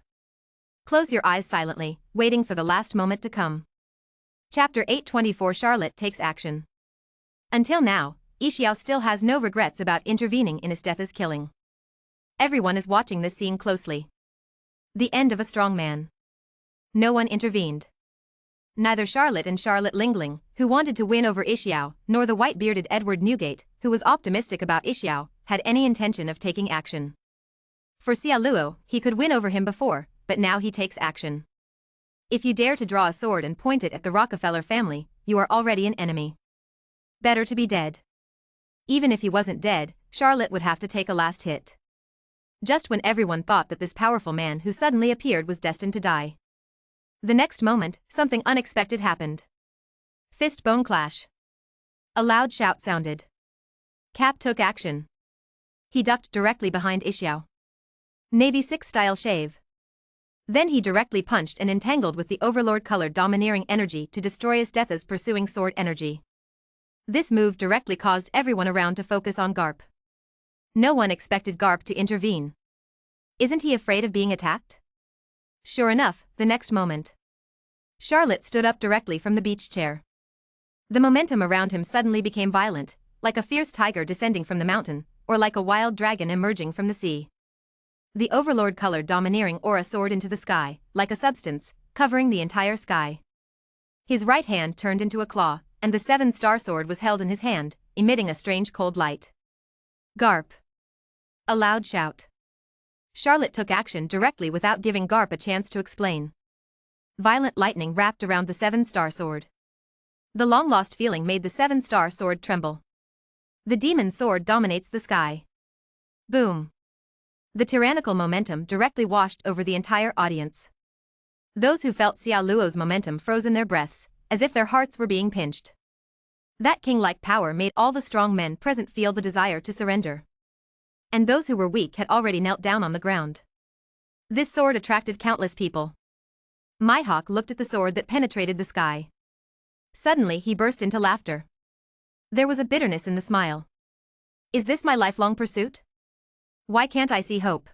Close your eyes silently, waiting for the last moment to come. Chapter 824 Charlotte takes action. Until now, Eiichiro still has no regrets about intervening in Esteth's killing. Everyone is watching this scene closely. The end of a strong man. No one intervened. Neither Charlotte and Charlotte Lingling, who wanted to win over Eiichiro, nor the white-bearded Edward Newgate, who was optimistic about Eiichiro, had any intention of taking action. For Xiaoluo, he could win over him before, but now he takes action. If you dare to draw a sword and point it at the Rockefeller family, you are already an enemy. Better to be dead. Even if he wasn't dead, Charlotte would have to take a last hit. Just when everyone thought that this powerful man who suddenly appeared was destined to die. The next moment, something unexpected happened. Fist bone clash. A loud shout sounded. Cap took action. He ducked directly behind Eiichiro. Navy 6 style shave. Then he directly punched and entangled with the overlord-colored domineering energy to destroy Esteth's pursuing sword energy. This move directly caused everyone around to focus on Garp. No one expected Garp to intervene. Isn't he afraid of being attacked? Sure enough, the next moment, Charlotte stood up directly from the beach chair. The momentum around him suddenly became violent, like a fierce tiger descending from the mountain, or like a wild dragon emerging from the sea. The overlord-colored domineering aura soared into the sky, like a substance, covering the entire sky. His right hand turned into a claw, and the 7-star sword was held in his hand, emitting a strange cold light. Garp. A loud shout. Charlotte took action directly without giving Garp a chance to explain. Violent lightning wrapped around the seven-star sword. The long-lost feeling made the seven-star sword tremble. The demon sword dominates the sky. Boom. The tyrannical momentum directly washed over the entire audience. Those who felt Xiao Luo's momentum froze in their breaths, as if their hearts were being pinched. That king-like power made all the strong men present feel the desire to surrender. And those who were weak had already knelt down on the ground. This sword attracted countless people. Mihawk looked at the sword that penetrated the sky. Suddenly he burst into laughter. There was a bitterness in the smile. Is this my lifelong pursuit? Why can't I see hope?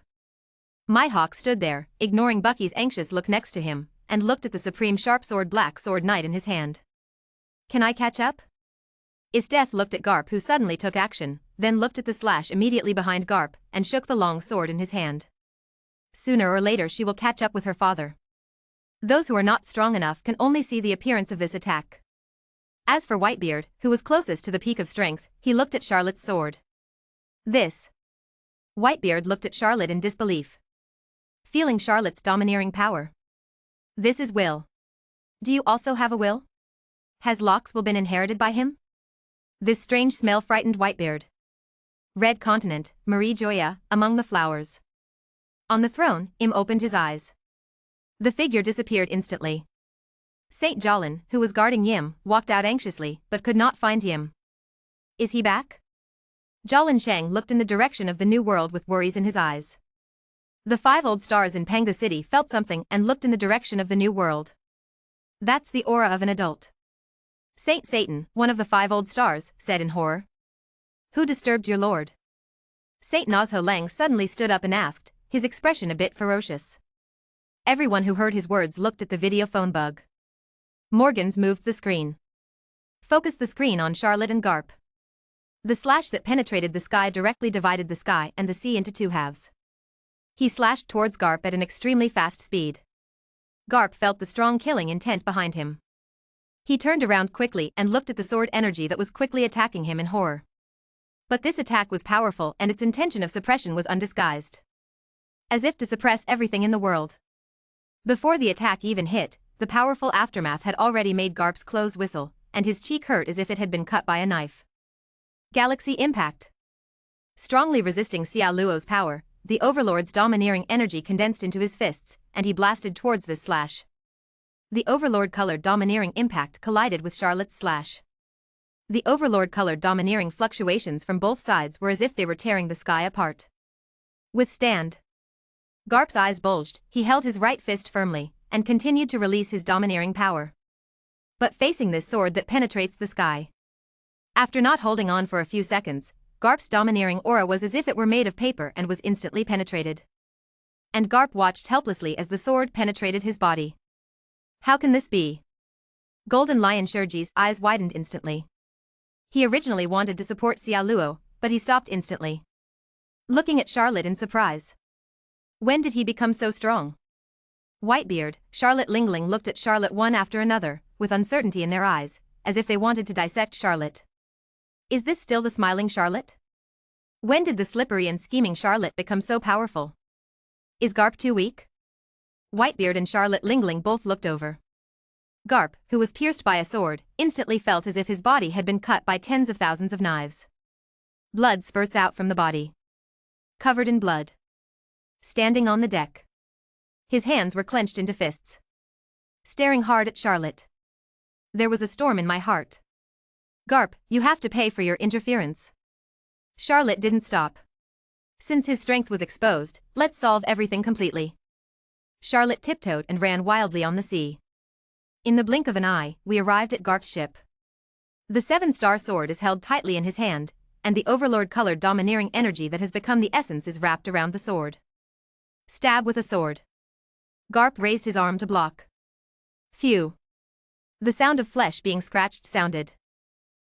Mihawk stood there, ignoring Bucky's anxious look next to him, and looked at the supreme sharp sword Black Sword Knight in his hand. Can I catch up? Death looked at Garp, who suddenly took action, then looked at the slash immediately behind Garp, and shook the long sword in his hand. Sooner or later she will catch up with her father. Those who are not strong enough can only see the appearance of this attack. As for Whitebeard, who was closest to the peak of strength, he looked at Charlotte's sword. This. Whitebeard looked at Charlotte in disbelief. Feeling Charlotte's domineering power. This is will. Do you also have a will? Has Locke's will been inherited by him? This strange smell frightened Whitebeard. Red Continent, Marie Joya, among the flowers. On the throne, Im opened his eyes. The figure disappeared instantly. Saint Jolin, who was guarding Yim, walked out anxiously, but could not find Yim. Is he back? Jolin Shang looked in the direction of the new world with worries in his eyes. The 5 old stars in Panga City felt something and looked in the direction of the new world. That's the aura of an adult. Saint Satan, one of the 5 old stars, said in horror. Who disturbed your lord? Saint Nazho Lang suddenly stood up and asked, his expression a bit ferocious. Everyone who heard his words looked at the video phone bug. Morgans moved the screen. Focused the screen on Charlotte and Garp. The slash that penetrated the sky directly divided the sky and the sea into 2 halves. He slashed towards Garp at an extremely fast speed. Garp felt the strong killing intent behind him. He turned around quickly and looked at the sword energy that was quickly attacking him in horror. But this attack was powerful and its intention of suppression was undisguised. As if to suppress everything in the world. Before the attack even hit, the powerful aftermath had already made Garp's clothes whistle, and his cheek hurt as if it had been cut by a knife. Galaxy Impact. Strongly resisting Xiao Luo's power, the Overlord's domineering energy condensed into his fists, and he blasted towards this slash. The Overlord-colored domineering impact collided with Charlotte's slash. The Overlord-colored domineering fluctuations from both sides were as if they were tearing the sky apart. Withstand. Garp's eyes bulged, he held his right fist firmly, and continued to release his domineering power. But facing this sword that penetrates the sky. After not holding on for a few seconds, Garp's domineering aura was as if it were made of paper and was instantly penetrated. And Garp watched helplessly as the sword penetrated his body. How can this be? Golden Lion Shurji's eyes widened instantly. He originally wanted to support Xiao Luo, but he stopped instantly. Looking at Charlotte in surprise. When did he become so strong? Whitebeard, Charlotte Lingling looked at Charlotte one after another, with uncertainty in their eyes, as if they wanted to dissect Charlotte. Is this still the smiling Charlotte? When did the slippery and scheming Charlotte become so powerful? Is Garp too weak? Whitebeard and Charlotte Lingling both looked over. Garp, who was pierced by a sword, instantly felt as if his body had been cut by tens of thousands of knives. Blood spurts out from the body. Covered in blood. Standing on the deck. His hands were clenched into fists. Staring hard at Charlotte. There was a storm in my heart. Garp, you have to pay for your interference. Charlotte didn't stop. Since his strength was exposed, let's solve everything completely. Charlotte tiptoed and ran wildly on the sea. In the blink of an eye, we arrived at Garp's ship. The 7-star sword is held tightly in his hand, and the Overlord-colored domineering energy that has become the essence is wrapped around the sword. Stab with a sword. Garp raised his arm to block. Phew. The sound of flesh being scratched sounded.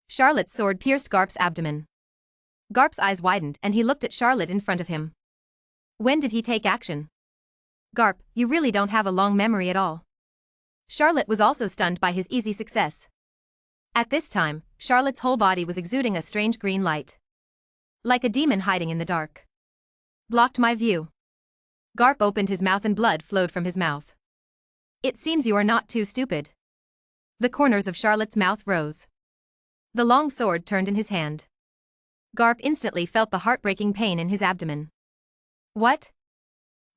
Charlotte's sword pierced Garp's abdomen. Garp's eyes widened and he looked at Charlotte in front of him. When did he take action? Garp, you really don't have a long memory at all. Charlotte was also stunned by his easy success. At this time, Charlotte's whole body was exuding a strange green light. Like a demon hiding in the dark. Blocked my view. Garp opened his mouth and blood flowed from his mouth. It seems you are not too stupid. The corners of Charlotte's mouth rose. The long sword turned in his hand. Garp instantly felt the heartbreaking pain in his abdomen. What?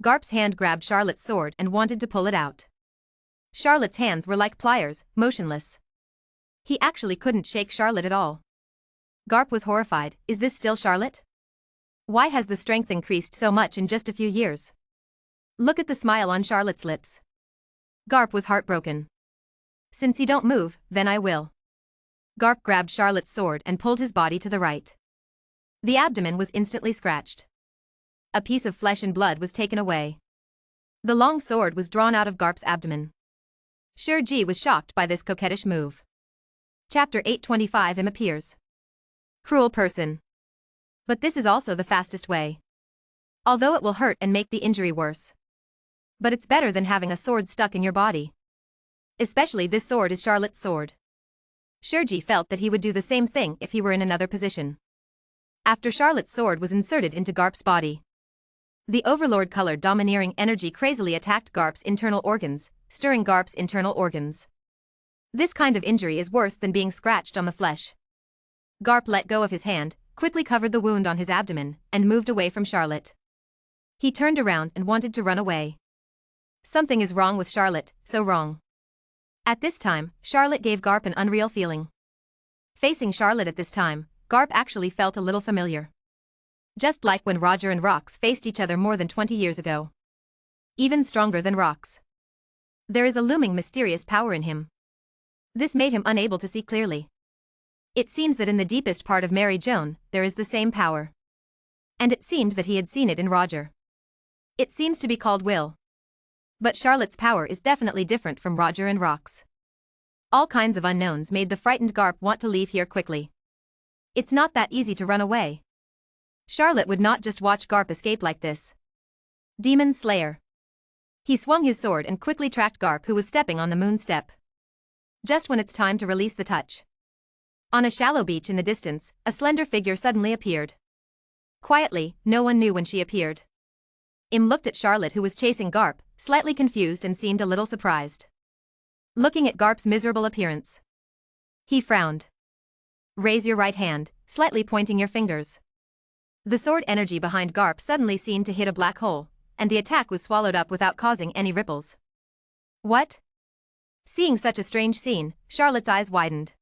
Garp's hand grabbed Charlotte's sword and wanted to pull it out. Charlotte's hands were like pliers, motionless. He actually couldn't shake Charlotte at all. Garp was horrified. Is this still Charlotte? Why has the strength increased so much in just a few years? Look at the smile on Charlotte's lips. Garp was heartbroken. Since you don't move, then I will. Garp grabbed Charlotte's sword and pulled his body to the right. The abdomen was instantly scratched. A piece of flesh and blood was taken away. The long sword was drawn out of Garp's abdomen. Shueisha was shocked by this coquettish move. Chapter 825 Im appears. Cruel person. But this is also the fastest way. Although it will hurt and make the injury worse. But it's better than having a sword stuck in your body. Especially this sword is Charlotte's sword. Shueisha felt that he would do the same thing if he were in another position. After Charlotte's sword was inserted into Garp's body, the overlord-colored domineering energy crazily attacked Garp's internal organs, stirring Garp's internal organs. This kind of injury is worse than being scratched on the flesh. Garp let go of his hand, quickly covered the wound on his abdomen, and moved away from Charlotte. He turned around and wanted to run away. Something is wrong with Charlotte, so wrong. At this time, Charlotte gave Garp an unreal feeling. Facing Charlotte at this time, Garp actually felt a little familiar. Just like when Roger and Rox faced each other more than 20 years ago. Even stronger than Rox. There is a looming mysterious power in him. This made him unable to see clearly. It seems that in the deepest part of Mary Joan, there is the same power. And it seemed that he had seen it in Roger. It seems to be called will. But Charlotte's power is definitely different from Roger and Rox. All kinds of unknowns made the frightened Garp want to leave here quickly. It's not that easy to run away. Charlotte would not just watch Garp escape like this. Demon Slayer. He swung his sword and quickly tracked Garp, who was stepping on the moon step. Just when it's time to release the touch. On a shallow beach in the distance, a slender figure suddenly appeared. Quietly, no one knew when she appeared. Im looked at Charlotte, who was chasing Garp, slightly confused and seemed a little surprised. Looking at Garp's miserable appearance, he frowned. Raise your right hand, slightly pointing your fingers. The sword energy behind Garp suddenly seemed to hit a black hole, and the attack was swallowed up without causing any ripples. What? Seeing such a strange scene, Charlotte's eyes widened.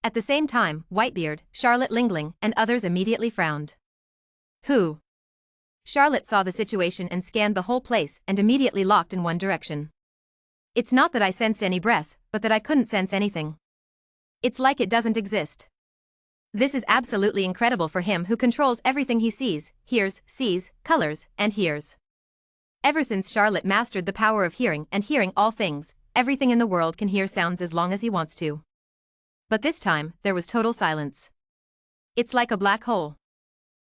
At the same time, Whitebeard, Charlotte Lingling, and others immediately frowned. Who? Charlotte saw the situation and scanned the whole place and immediately locked in one direction. It's not that I sensed any breath, but that I couldn't sense anything. It's like it doesn't exist. This is absolutely incredible for him who controls everything he sees, hears, sees, colors, and hears. Ever since Charlotte mastered the power of hearing and hearing all things, everything in the world can hear sounds as long as he wants to. But this time, there was total silence. It's like a black hole.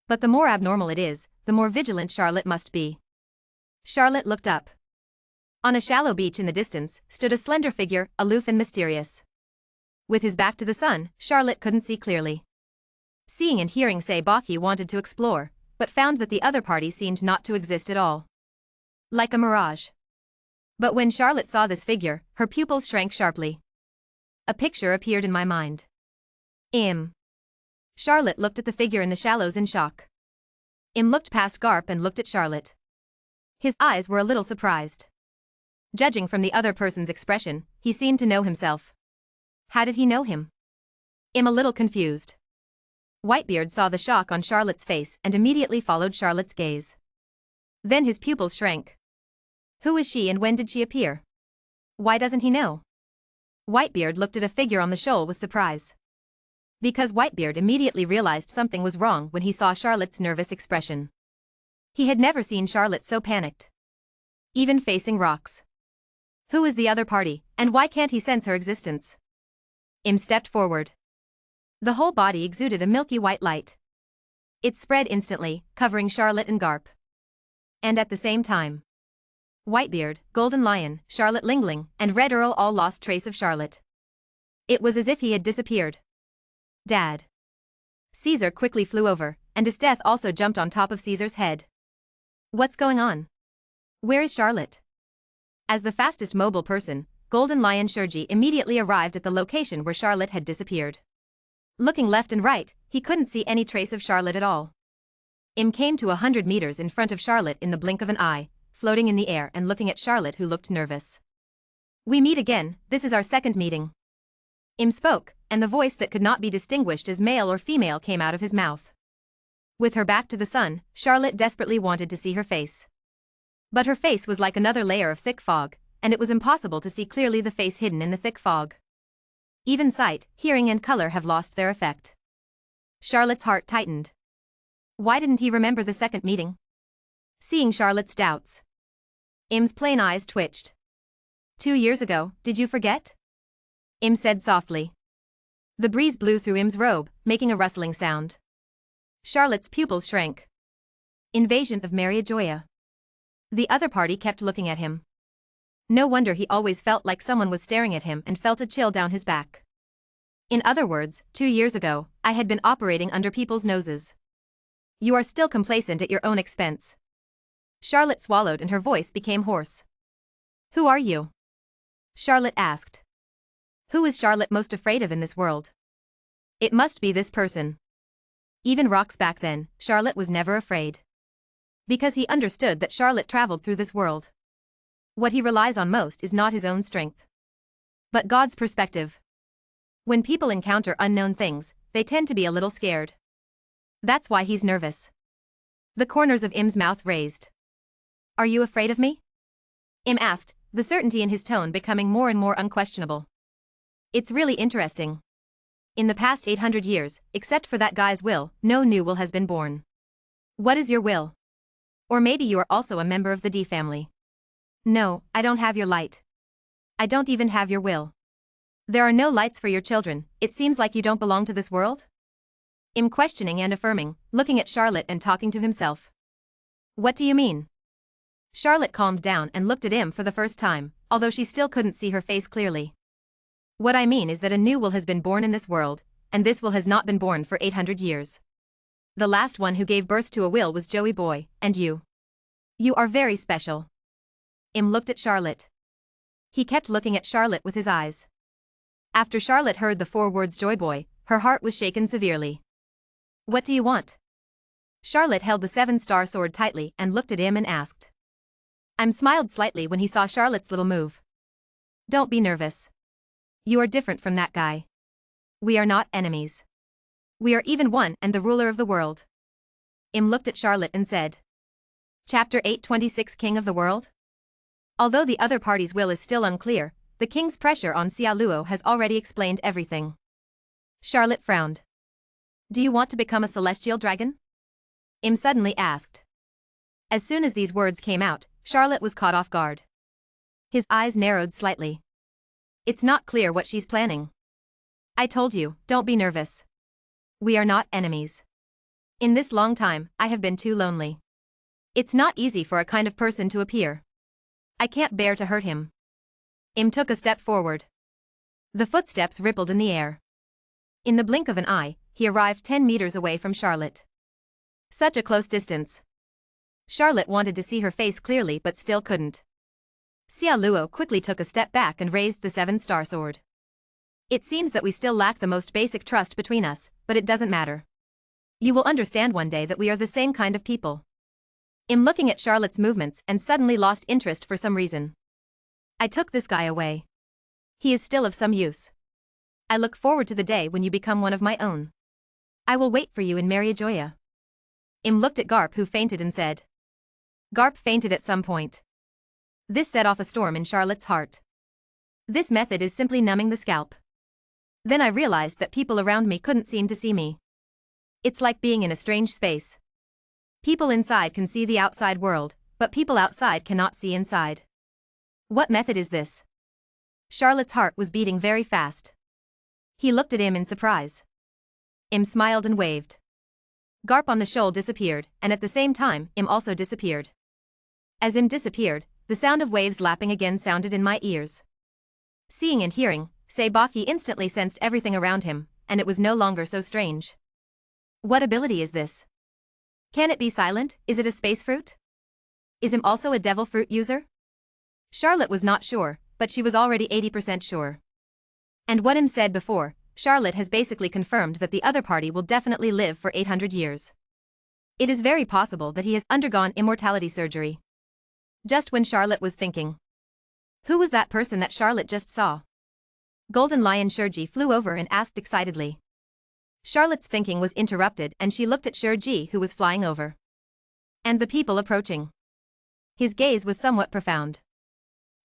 But the more abnormal it is, the more vigilant Charlotte must be. Charlotte looked up. On a shallow beach in the distance, stood a slender figure, aloof and mysterious. With his back to the sun, Charlotte couldn't see clearly. Seeing and hearing Baki wanted to explore, but found that the other party seemed not to exist at all. Like a mirage. But when Charlotte saw this figure, her pupils shrank sharply. A picture appeared in my mind. Im. Charlotte looked at the figure in the shallows in shock. Im looked past Garp and looked at Charlotte. His eyes were a little surprised. Judging from the other person's expression, he seemed to know himself. How did he know him? Im a little confused. Whitebeard saw the shock on Charlotte's face and immediately followed Charlotte's gaze. Then his pupils shrank. Who is she and when did she appear? Why doesn't he know? Whitebeard looked at a figure on the shoal with surprise. Because Whitebeard immediately realized something was wrong when he saw Charlotte's nervous expression. He had never seen Charlotte so panicked. Even facing Rox. Who is the other party, and why can't he sense her existence? Im stepped forward. The whole body exuded a milky white light. It spread instantly, covering Charlotte and Garp. And at the same time, Whitebeard, Golden Lion, Charlotte Lingling, and Red Earl all lost trace of Charlotte. It was as if he had disappeared. Dad. Caesar quickly flew over, and his death also jumped on top of Caesar's head. What's going on? Where is Charlotte? As the fastest mobile person, Golden Lion Shurji immediately arrived at the location where Charlotte had disappeared. Looking left and right, he couldn't see any trace of Charlotte at all. Came to 100 meters in front of Charlotte in the blink of an eye, floating in the air and looking at Charlotte, who looked nervous. We meet again, this is our second meeting. Spoke, and the voice that could not be distinguished as male or female came out of his mouth. With her back to the sun, Charlotte desperately wanted to see her face. But her face was like another layer of thick fog, and it was impossible to see clearly the face hidden in the thick fog. Even sight, hearing and color have lost their effect. Charlotte's heart tightened. Why didn't he remember the second meeting? Seeing Charlotte's doubts, Im's plain eyes twitched. 2 years ago, did you forget? Said softly. The breeze blew through Im's robe, making a rustling sound. Charlotte's pupils shrank. Invasion of Mariajoya. The other party kept looking at him. No wonder he always felt like someone was staring at him and felt a chill down his back. In other words, 2 years ago, I had been operating under people's noses. You are still complacent at your own expense. Charlotte swallowed and her voice became hoarse. Who are you? Charlotte asked. Who is Charlotte most afraid of in this world? It must be this person. Even rocks back then, Charlotte was never afraid. Because he understood that Charlotte traveled through this world. What he relies on most is not his own strength, but God's perspective. When people encounter unknown things, they tend to be a little scared. That's why he's nervous. The corners of Im's mouth raised. Are you afraid of me? Im asked, the certainty in his tone becoming more and more unquestionable. It's really interesting. In the past 800 years, except for that guy's will, no new will has been born. What is your will? Or maybe you are also a member of the D family. No, I don't have your light. I don't even have your will. There are no lights for your children, it seems like you don't belong to this world? Im questioning and affirming, looking at Charlotte and talking to himself. What do you mean? Charlotte calmed down and looked at Im for the first time, although she still couldn't see her face clearly. What I mean is that a new will has been born in this world, and this will has not been born for 800 years. The last one who gave birth to a will was Joey Boy, and you. You are very special. Im looked at Charlotte. He kept looking at Charlotte with his eyes. After Charlotte heard the 4 words Joy Boy, her heart was shaken severely. What do you want? Charlotte held the 7-star sword tightly and looked at him and asked. Im smiled slightly when he saw Charlotte's little move. Don't be nervous. You are different from that guy. We are not enemies. We are even one and the ruler of the world. Im looked at Charlotte and said. Chapter 826 King of the World? Although the other party's will is still unclear, the king's pressure on Xia Luo has already explained everything. Charlotte frowned. Do you want to become a celestial dragon? Im suddenly asked. As soon as these words came out, Charlotte was caught off guard. His eyes narrowed slightly. It's not clear what she's planning. I told you, don't be nervous. We are not enemies. In this long time, I have been too lonely. It's not easy for a kind of person to appear. I can't bear to hurt him. Im took a step forward. The footsteps rippled in the air. In the blink of an eye, he arrived 10 meters away from Charlotte. Such a close distance. Charlotte wanted to see her face clearly but still couldn't. Xia Luo quickly took a step back and raised the 7-star sword. It seems that we still lack the most basic trust between us, but it doesn't matter. You will understand one day that we are the same kind of people. Im looking at Charlotte's movements and suddenly lost interest for some reason. I took this guy away. He is still of some use. I look forward to the day when you become one of my own. I will wait for you in Mariajoya. Im looked at Garp, who fainted, and said. Garp fainted at some point. This set off a storm in Charlotte's heart. This method is simply numbing the scalp. Then I realized that people around me couldn't seem to see me. It's like being in a strange space. People inside can see the outside world, but people outside cannot see inside. What method is this? Charlotte's heart was beating very fast. He looked at him in surprise. Im smiled and waved. Garp on the shoal disappeared, and at the same time, Im also disappeared. As Im disappeared, the sound of waves lapping again sounded in my ears. Seeing and hearing, Seibaki instantly sensed everything around him, and it was no longer so strange. What ability is this? Can it be silent? Is it a space fruit? Is him also a devil fruit user? Charlotte was not sure, but she was already 80% sure. And what him said before, Charlotte has basically confirmed that the other party will definitely live for 800 years. It is very possible that he has undergone immortality surgery. Just when Charlotte was thinking. Who was that person that Charlotte just saw? Golden Lion Shurji flew over and asked excitedly. Charlotte's thinking was interrupted and she looked at Shurji who was flying over. And the people approaching. His gaze was somewhat profound.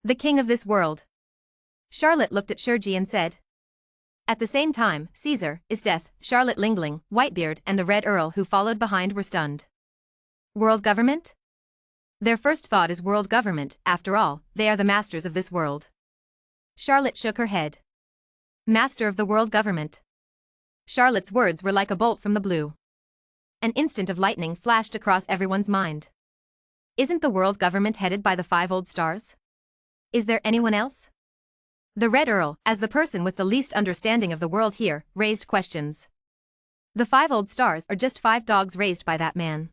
The king of this world. Charlotte looked at Shurji and said. At the same time, Caesar is death. Charlotte Lingling, Whitebeard and the Red Earl who followed behind were stunned. World government? Their first thought is world government, after all, they are the masters of this world. Charlotte shook her head. Master of the world government. Charlotte's words were like a bolt from the blue. An instant of lightning flashed across everyone's mind. Isn't the world government headed by the 5 old stars? Is there anyone else? The Red Earl, as the person with the least understanding of the world here, raised questions. The 5 old stars are just 5 dogs raised by that man.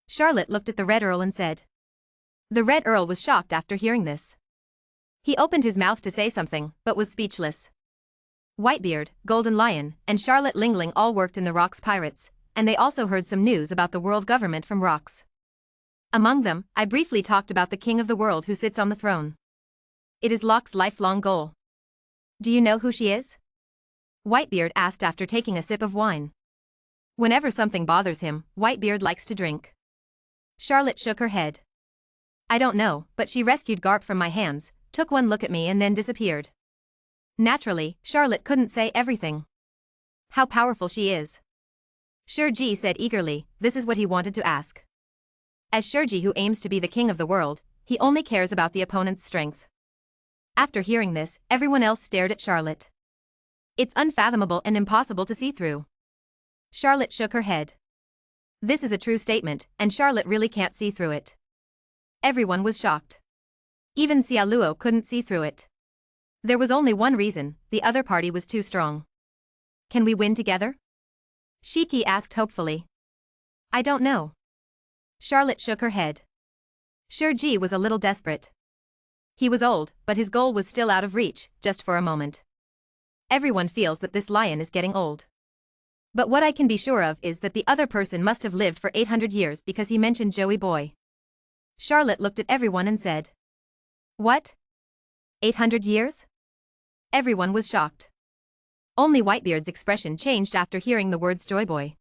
Charlotte looked at the Red Earl and said. The Red Earl was shocked after hearing this. He opened his mouth to say something, but was speechless. Whitebeard, Golden Lion, and Charlotte Lingling all worked in the Rocks Pirates, and they also heard some news about the world government from Rocks. Among them, I briefly talked about the king of the world who sits on the throne. It is Locke's lifelong goal. Do you know who she is? Whitebeard asked after taking a sip of wine. Whenever something bothers him, Whitebeard likes to drink. Charlotte shook her head. I don't know, but she rescued Garp from my hands, took one look at me and then disappeared. Naturally, Charlotte couldn't say everything. How powerful she is. Shurji said eagerly, this is what he wanted to ask. As Shurji who aims to be the king of the world, he only cares about the opponent's strength. After hearing this, everyone else stared at Charlotte. It's unfathomable and impossible to see through. Charlotte shook her head. This is a true statement, and Charlotte really can't see through it. Everyone was shocked. Even Xiaoluo couldn't see through it. There was only one reason, the other party was too strong. Can we win together? Shiki asked hopefully. I don't know. Charlotte shook her head. Shurji was a little desperate. He was old, but his goal was still out of reach, just for a moment. Everyone feels that this lion is getting old. But what I can be sure of is that the other person must have lived for 800 years because he mentioned Joey Boy. Charlotte looked at everyone and said. What? 800 years? Everyone was shocked. Only Whitebeard's expression changed after hearing the words Joy Boy.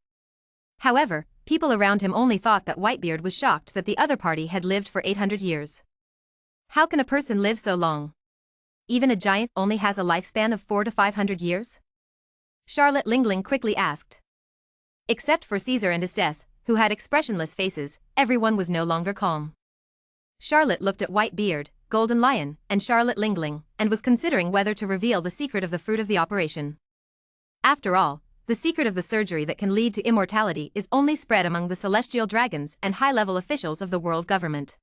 However, people around him only thought that Whitebeard was shocked that the other party had lived for 800 years. How can a person live so long? Even a giant only has a lifespan of 400 to 500 years? Charlotte Lingling quickly asked. Except for Caesar and his death, who had expressionless faces, everyone was no longer calm. Charlotte looked at Whitebeard, Golden Lion, and Charlotte Lingling, and was considering whether to reveal the secret of the fruit of the operation. After all, the secret of the surgery that can lead to immortality is only spread among the celestial dragons and high-level officials of the world government.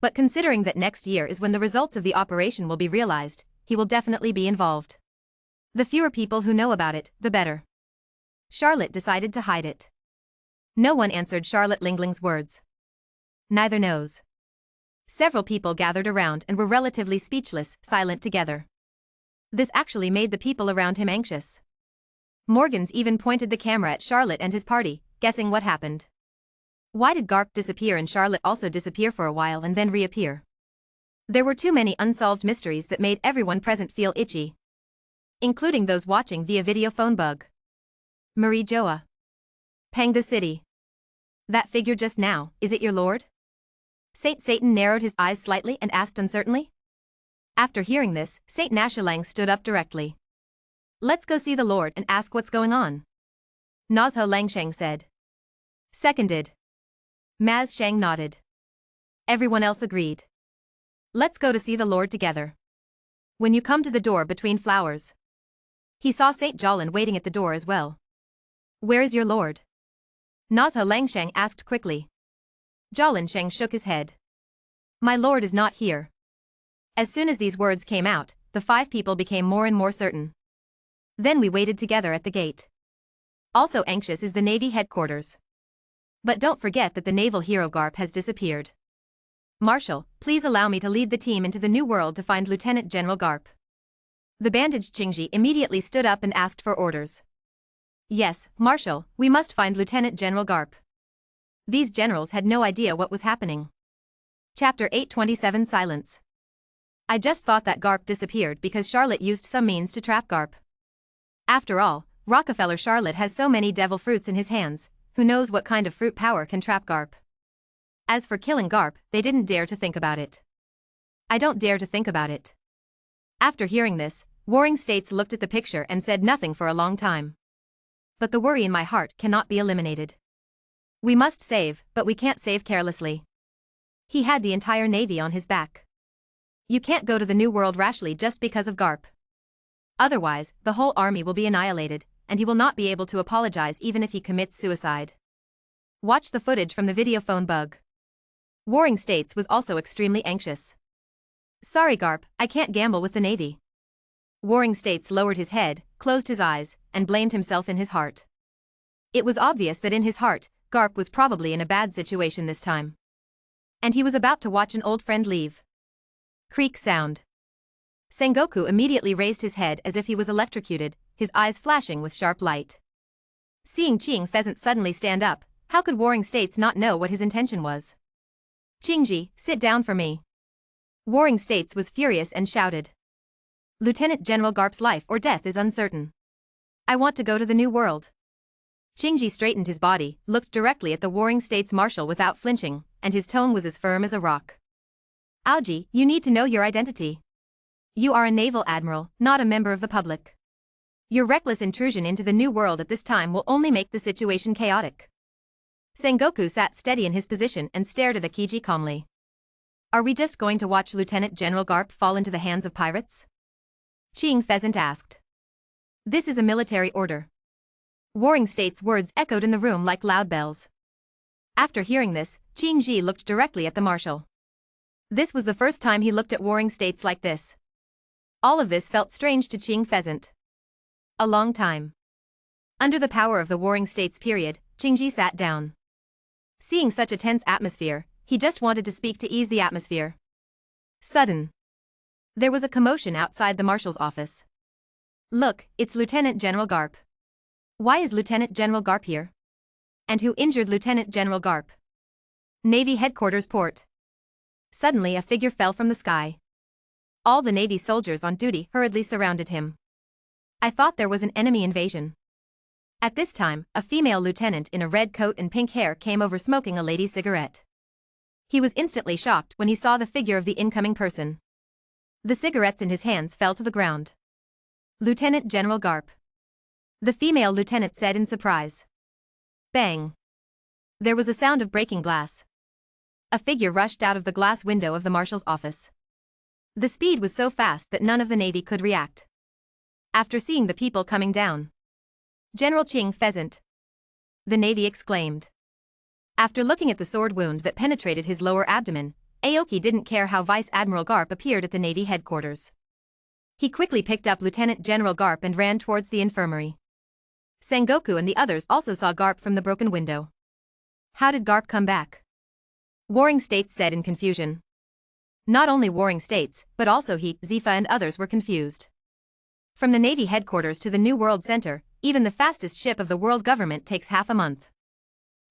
But considering that next year is when the results of the operation will be realized, he will definitely be involved. The fewer people who know about it, the better. Charlotte decided to hide it. No one answered Charlotte Lingling's words. Neither knows. Several people gathered around and were relatively speechless, silent together. This actually made the people around him anxious. Morgans even pointed the camera at Charlotte and his party, guessing what happened. Why did Garp disappear and Charlotte also disappear for a while and then reappear? There were too many unsolved mysteries that made everyone present feel itchy. Including those watching via video phone bug. Marie Joa. Pang the city. That figure just now, is it your lord? Saint Satan narrowed his eyes slightly and asked uncertainly. After hearing this, Saint Nashalang stood up directly. Let's go see the lord and ask what's going on. Nazho Langsheng said. Seconded. Maz Shang nodded. Everyone else agreed. Let's go to see the lord together. When you come to the door between flowers. He saw Saint Jolin waiting at the door as well. Where is your lord? Nazho Langsheng asked quickly. Jolin Sheng shook his head. My lord is not here. As soon as these words came out, the 5 people became more and more certain. Then we waited together at the gate. Also anxious is the Navy headquarters. But don't forget that the naval hero Garp has disappeared. Marshal, please allow me to lead the team into the new world to find Lieutenant General Garp. The bandaged Qingji immediately stood up and asked for orders. Yes, Marshal, we must find Lieutenant General Garp. These generals had no idea what was happening. Chapter 827 Silence. I just thought that Garp disappeared because Charlotte used some means to trap Garp. After all, Rockefeller Charlotte has so many devil fruits in his hands, who knows what kind of fruit power can trap Garp. As for killing Garp, they didn't dare to think about it. I don't dare to think about it. After hearing this, Warring States looked at the picture and said nothing for a long time. But the worry in my heart cannot be eliminated. We must save, but we can't save carelessly. He had the entire navy on his back. You can't go to the New World rashly just because of Garp. Otherwise, the whole army will be annihilated, and he will not be able to apologize even if he commits suicide. Watch the footage from the video phone bug. Warring States was also extremely anxious. Sorry Garp, I can't gamble with the Navy. Warring States lowered his head, closed his eyes, and blamed himself in his heart. It was obvious that in his heart, Garp was probably in a bad situation this time. And he was about to watch an old friend leave. Creak sound. Sengoku immediately raised his head as if he was electrocuted, his eyes flashing with sharp light. Seeing Qing Pheasant suddenly stand up, how could Warring States not know what his intention was? Qingji, sit down for me. Warring States was furious and shouted. Lieutenant General Garp's life or death is uncertain. I want to go to the New World. Qingji straightened his body, looked directly at the Warring States Marshal without flinching, and his tone was as firm as a rock. Aoji, you need to know your identity. You are a naval admiral, not a member of the public. Your reckless intrusion into the New World at this time will only make the situation chaotic. Sengoku sat steady in his position and stared at Akiji calmly. Are we just going to watch Lieutenant General Garp fall into the hands of pirates? Qing Pheasant asked. This is a military order. Warring States' words echoed in the room like loud bells. After hearing this, Qing Ji looked directly at the marshal. This was the first time he looked at Warring States like this. All of this felt strange to Qing Pheasant. A long time. Under the power of the Warring States period, Qingji sat down. Seeing such a tense atmosphere, he just wanted to speak to ease the atmosphere. Sudden. There was a commotion outside the marshal's office. Look, it's Lieutenant General Garp. Why is Lieutenant General Garp here? And who injured Lieutenant General Garp? Navy Headquarters Port. Suddenly a figure fell from the sky. All the Navy soldiers on duty hurriedly surrounded him. I thought there was an enemy invasion. At this time, a female lieutenant in a red coat and pink hair came over smoking a lady's cigarette. He was instantly shocked when he saw the figure of the incoming person. The cigarettes in his hands fell to the ground. Lieutenant General Garp. The female lieutenant said in surprise. Bang. There was a sound of breaking glass. A figure rushed out of the glass window of the marshal's office. The speed was so fast that none of the Navy could react. After seeing the people coming down, General Qing Pheasant, the Navy exclaimed. After looking at the sword wound that penetrated his lower abdomen, Aoki didn't care how Vice Admiral Garp appeared at the Navy headquarters. He quickly picked up Lieutenant General Garp and ran towards the infirmary. Sengoku and the others also saw Garp from the broken window. How did Garp come back? Warring States said in confusion. Not only Warring States, but also he, Zifa and others were confused. From the Navy headquarters to the New World Center, even the fastest ship of the world government takes half a month.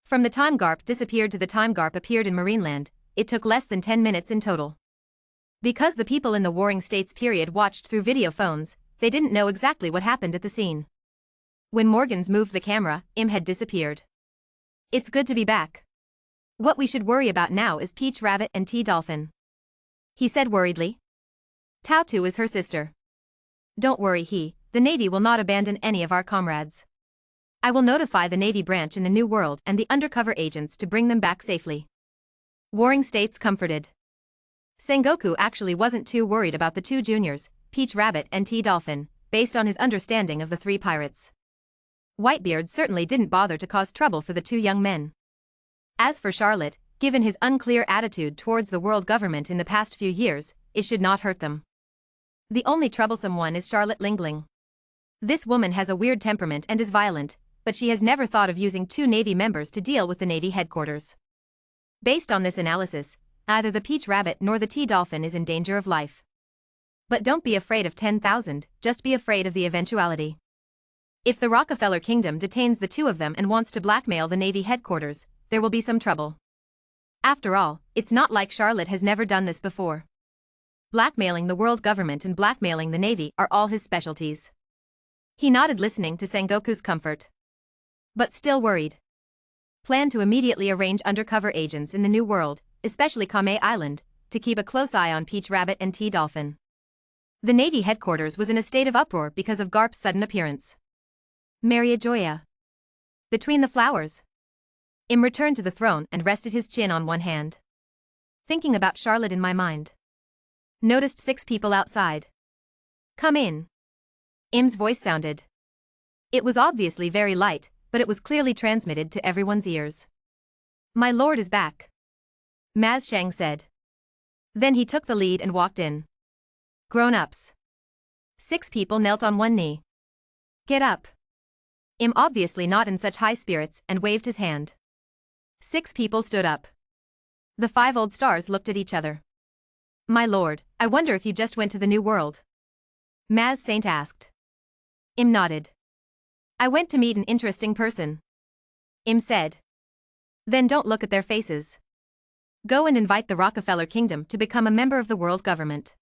From the time Garp disappeared to the time Garp appeared in Marineland, it took less than 10 minutes in total. Because the people in the Warring States period watched through video phones, they didn't know exactly what happened at the scene. When Morgans moved the camera, Im had disappeared. It's good to be back. What we should worry about now is Peach Rabbit and Tea Dolphin. He said worriedly. Tao Tu is her sister. Don't worry the Navy will not abandon any of our comrades. I will notify the Navy branch in the New World and the undercover agents to bring them back safely. Warring States comforted. Sengoku actually wasn't too worried about the two juniors, Peach Rabbit and Tea Dolphin, based on his understanding of the three pirates. Whitebeard certainly didn't bother to cause trouble for the two young men. As for Charlotte, given his unclear attitude towards the world government in the past few years, it should not hurt them. The only troublesome one is Charlotte Lingling. This woman has a weird temperament and is violent, but she has never thought of using two Navy members to deal with the Navy headquarters. Based on this analysis, Neither the peach rabbit nor the tea dolphin is in danger of life. But don't be afraid of 10,000, just be afraid of the eventuality. If the Rockefeller Kingdom detains the two of them and wants to blackmail the Navy headquarters, there will be some trouble. After all, it's not like Charlotte has never done this before. Blackmailing the world government and blackmailing the Navy are all his specialties. He nodded, listening to Sengoku's comfort. But still worried. Planned to immediately arrange undercover agents in the New World, especially Kame Island, to keep a close eye on Peach Rabbit and Tea Dolphin. The Navy headquarters was in a state of uproar because of Garp's sudden appearance. Maria Joya. Between the flowers. Im returned to the throne and rested his chin on one hand. Thinking about Charlotte in my mind. Noticed 6 people outside. Come in. Im's voice sounded. It was obviously very light, but it was clearly transmitted to everyone's ears. My lord is back. Maz Shang said. Then he took the lead and walked in. Grown-ups. 6 people knelt on one knee. Get up. Im, obviously not in such high spirits, and waved his hand. 6 people stood up. The 5 old stars looked at each other. My lord, I wonder if you just went to the New World? Maz Saint asked. Im nodded. I went to meet an interesting person. Im said. Then don't look at their faces. Go and invite the Rockefeller Kingdom to become a member of the world government.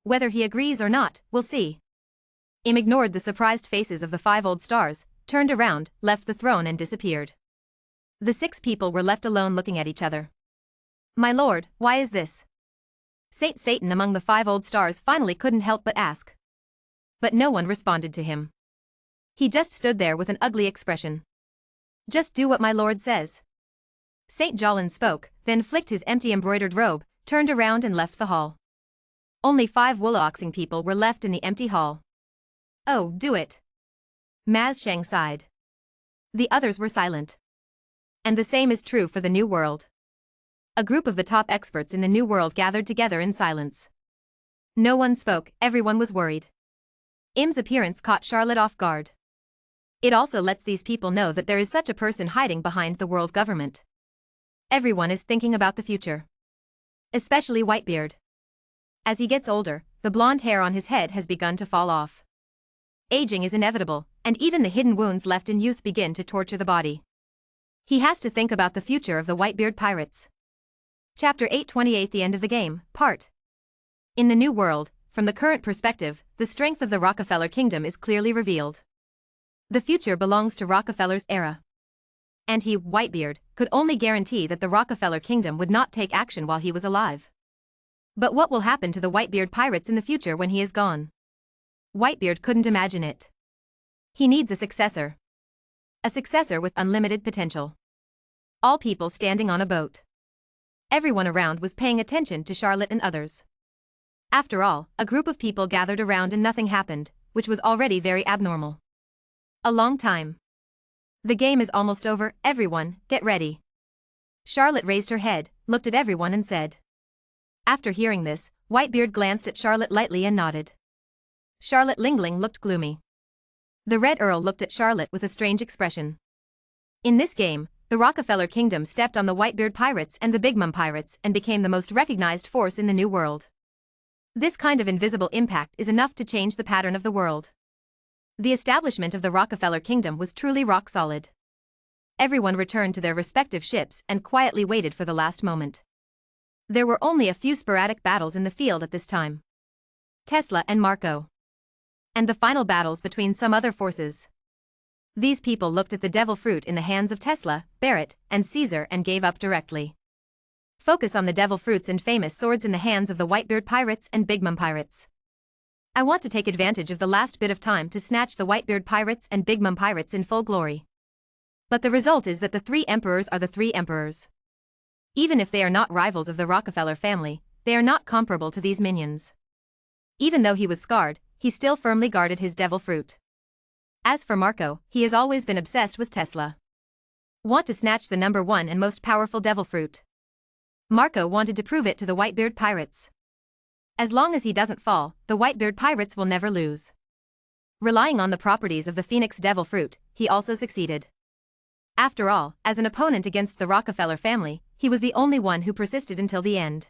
Whether he agrees or not, we'll see. Im ignored the surprised faces of the 5 old stars, turned around, left the throne and disappeared. The 6 people were left alone looking at each other. My lord, why is this? Saint Satan among the 5 old stars finally couldn't help but ask. But no one responded to him. He just stood there with an ugly expression. Just do what my lord says. Saint Jolin spoke, then flicked his empty embroidered robe, turned around and left the hall. Only 5 Wooloxing people were left in the empty hall. Oh, do it. Maz Shang sighed. The others were silent. And the same is true for the New World. A group of the top experts in the New World gathered together in silence. No one spoke, everyone was worried. Im's appearance caught Charlotte off guard. It also lets these people know that there is such a person hiding behind the world government. Everyone is thinking about the future. Especially Whitebeard. As he gets older, the blonde hair on his head has begun to fall off. Aging is inevitable, and even the hidden wounds left in youth begin to torture the body. He has to think about the future of the Whitebeard pirates. Chapter 828, The End of the Game, Part. In the New World, from the current perspective, the strength of the Rockefeller Kingdom is clearly revealed. The future belongs to Rockefeller's era. And he, Whitebeard, could only guarantee that the Rockefeller Kingdom would not take action while he was alive. But what will happen to the Whitebeard pirates in the future when he is gone? Whitebeard couldn't imagine it. He needs a successor. A successor with unlimited potential. All people standing on a boat. Everyone around was paying attention to Charlotte and others. After all, a group of people gathered around and nothing happened, which was already very abnormal. A long time. The game is almost over, everyone, get ready. Charlotte raised her head, looked at everyone and said. After hearing this, Whitebeard glanced at Charlotte lightly and nodded. Charlotte Lingling looked gloomy. The Red Earl looked at Charlotte with a strange expression. In this game, the Rockefeller Kingdom stepped on the Whitebeard pirates and the Big Mom pirates and became the most recognized force in the New World. This kind of invisible impact is enough to change the pattern of the world. The establishment of the Rockefeller Kingdom was truly rock solid. Everyone returned to their respective ships and quietly waited for the last moment. There were only a few sporadic battles in the field at this time. Tesla and Marco. And the final battles between some other forces. These people looked at the devil fruit in the hands of Tesla, Barrett, and Caesar and gave up directly. Focus on the devil fruits and famous swords in the hands of the Whitebeard pirates and Big Mom pirates. I want to take advantage of the last bit of time to snatch the Whitebeard pirates and Big Mom pirates in full glory. But the result is that the 3 emperors are the 3 emperors. Even if they are not rivals of the Rockefeller family, they are not comparable to these minions. Even though he was scarred, he still firmly guarded his devil fruit. As for Marco, he has always been obsessed with Tesla. Want to snatch the number 1 and most powerful devil fruit. Marco wanted to prove it to the Whitebeard pirates. As long as he doesn't fall, the Whitebeard pirates will never lose. Relying on the properties of the Phoenix Devil Fruit, he also succeeded. After all, as an opponent against the Rockefeller family, he was the only one who persisted until the end.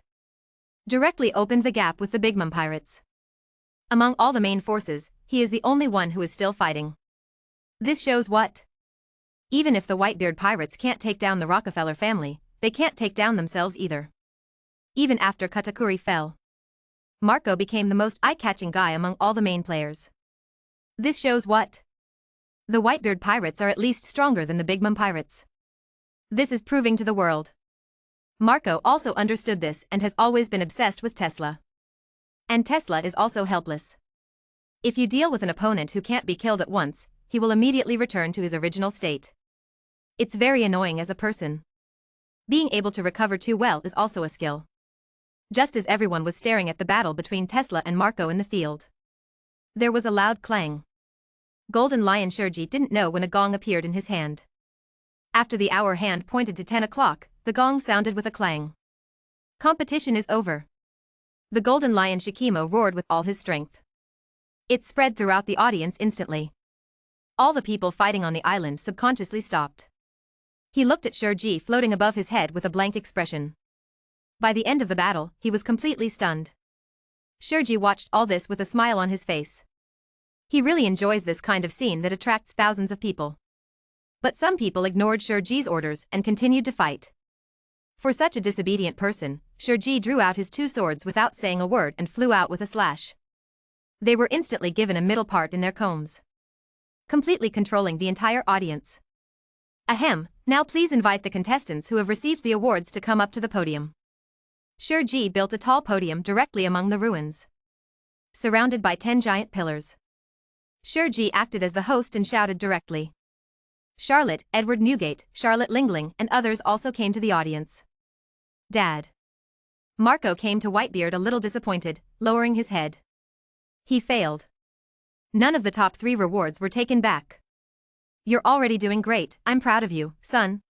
Directly opened the gap with the Big Mom pirates. Among all the main forces, he is the only one who is still fighting. This shows what? Even if the Whitebeard pirates can't take down the Rockefeller family, they can't take down themselves either. Even after Katakuri fell, Marco became the most eye-catching guy among all the main players. This shows what? The Whitebeard pirates are at least stronger than the Big Mom pirates. This is proving to the world. Marco also understood this and has always been obsessed with Tesla. And Tesla is also helpless. If you deal with an opponent who can't be killed at once, he will immediately return to his original state. It's very annoying as a person. Being able to recover too well is also a skill. Just as everyone was staring at the battle between Tesla and Marco in the field, there was a loud clang. Golden Lion Shueisha didn't know when a gong appeared in his hand. After the hour hand pointed to 10 o'clock, the gong sounded with a clang. Competition is over. The Golden Lion Shikimo roared with all his strength. It spread throughout the audience instantly. All the people fighting on the island subconsciously stopped. He looked at Shueisha floating above his head with a blank expression. By the end of the battle, he was completely stunned. Shueisha watched all this with a smile on his face. He really enjoys this kind of scene that attracts thousands of people. But some people ignored Shueisha's orders and continued to fight. For such a disobedient person, Shueisha drew out his two swords without saying a word and flew out with a slash. They were instantly given a middle part in their combs, completely controlling the entire audience. Ahem, now please invite the contestants who have received the awards to come up to the podium. Shueisha built a tall podium directly among the ruins, surrounded by 10 giant pillars. Shueisha acted as the host and shouted directly. Charlotte, Edward Newgate, Charlotte Lingling and others also came to the audience. Dad. Marco came to Whitebeard a little disappointed, lowering his head. He failed. None of the top 3 rewards were taken back. You're already doing great, I'm proud of you, son.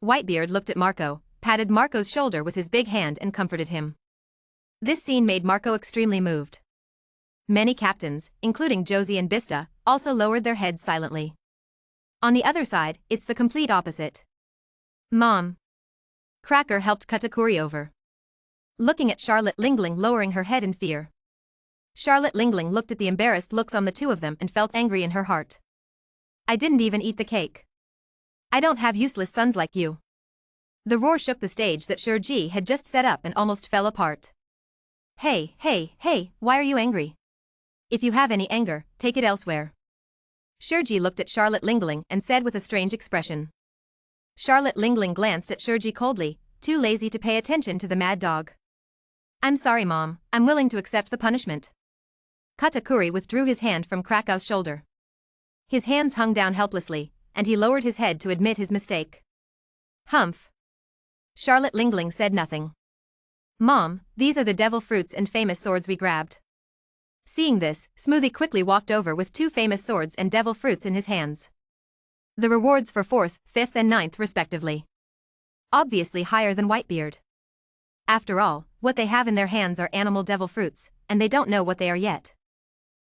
Whitebeard looked at Marco, patted Marco's shoulder with his big hand and comforted him. This scene made Marco extremely moved. Many captains, including Josie and Bista, also lowered their heads silently. On the other side, it's the complete opposite. Mom. Cracker helped Katakuri over, looking at Charlotte Lingling lowering her head in fear. Charlotte Lingling looked at the embarrassed looks on the two of them and felt angry in her heart. I didn't even eat the cake. I don't have useless sons like you. The roar shook the stage that Shueisha had just set up and almost fell apart. Hey, why are you angry? If you have any anger, take it elsewhere. Shueisha looked at Charlotte Lingling and said with a strange expression. Charlotte Lingling glanced at Shueisha coldly, too lazy to pay attention to the mad dog. I'm sorry, Mom, I'm willing to accept the punishment. Katakuri withdrew his hand from Krakow's shoulder. His hands hung down helplessly, and he lowered his head to admit his mistake. Humph. Charlotte Lingling said nothing. Mom, these are the devil fruits and famous swords we grabbed. Seeing this, Smoothie quickly walked over with 2 famous swords and devil fruits in his hands. The rewards for 4th, 5th and 9th respectively. Obviously higher than Whitebeard. After all, what they have in their hands are animal devil fruits, and they don't know what they are yet.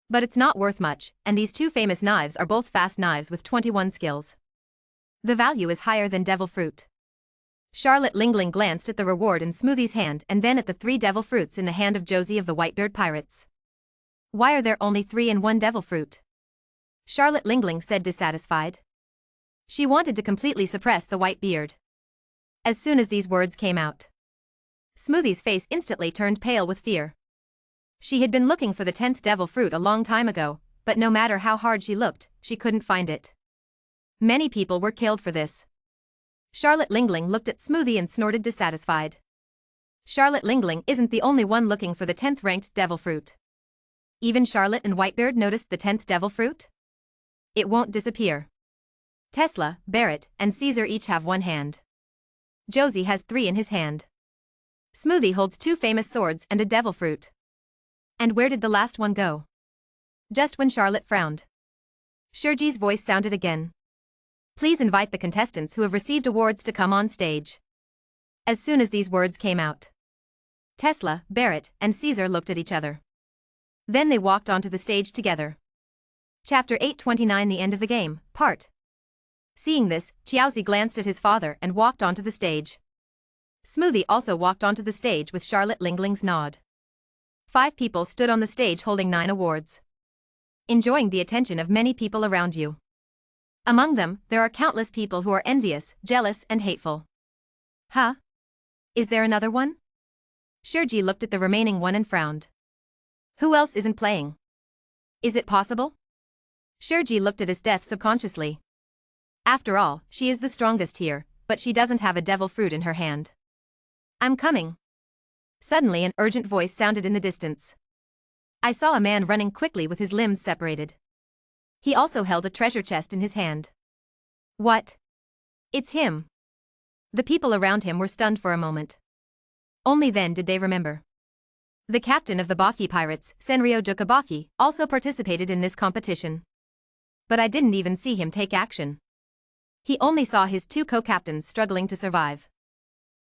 But it's not worth much, and these 2 famous knives are both fast knives with 21 skills. The value is higher than devil fruit. Charlotte Lingling glanced at the reward in Smoothie's hand and then at the 3 devil fruits in the hand of Josie of the Whitebeard Pirates. Why are there only 3 and 1 devil fruit? Charlotte Lingling said dissatisfied. She wanted to completely suppress the Whitebeard. As soon as these words came out, Smoothie's face instantly turned pale with fear. She had been looking for the 10th devil fruit a long time ago, but no matter how hard she looked, she couldn't find it. Many people were killed for this. Charlotte Lingling looked at Smoothie and snorted dissatisfied. Charlotte Lingling isn't the only one looking for the 10th ranked devil fruit. Even Charlotte and Whitebeard noticed the 10th devil fruit? It won't disappear. Tesla, Barrett, and Caesar each have 1 hand. Josie has 3 in his hand. Smoothie holds 2 famous swords and a devil fruit. And where did the last one go? Just when Charlotte frowned, Shueisha's voice sounded again. Please invite the contestants who have received awards to come on stage. As soon as these words came out, Tesla, Barrett, and Caesar looked at each other. Then they walked onto the stage together. Chapter 829 The End of the Game, Part. Seeing this, Chiaozi glanced at his father and walked onto the stage. Smoothie also walked onto the stage with Charlotte Lingling's nod. 5 people stood on the stage holding 9 awards. Enjoying the attention of many people around you. Among them, there are countless people who are envious, jealous, and hateful. Huh? Is there another one? Shueisha looked at the remaining one and frowned. Who else isn't playing? Is it possible? Shueisha looked at his death subconsciously. After all, she is the strongest here, but she doesn't have a devil fruit in her hand. I'm coming. Suddenly an urgent voice sounded in the distance. I saw a man running quickly with his limbs separated. He also held a treasure chest in his hand. What? It's him. The people around him were stunned for a moment. Only then did they remember. The captain of the Baki pirates, Senryo Dukabaki, also participated in this competition. But I didn't even see him take action. He only saw his 2 co-captains struggling to survive.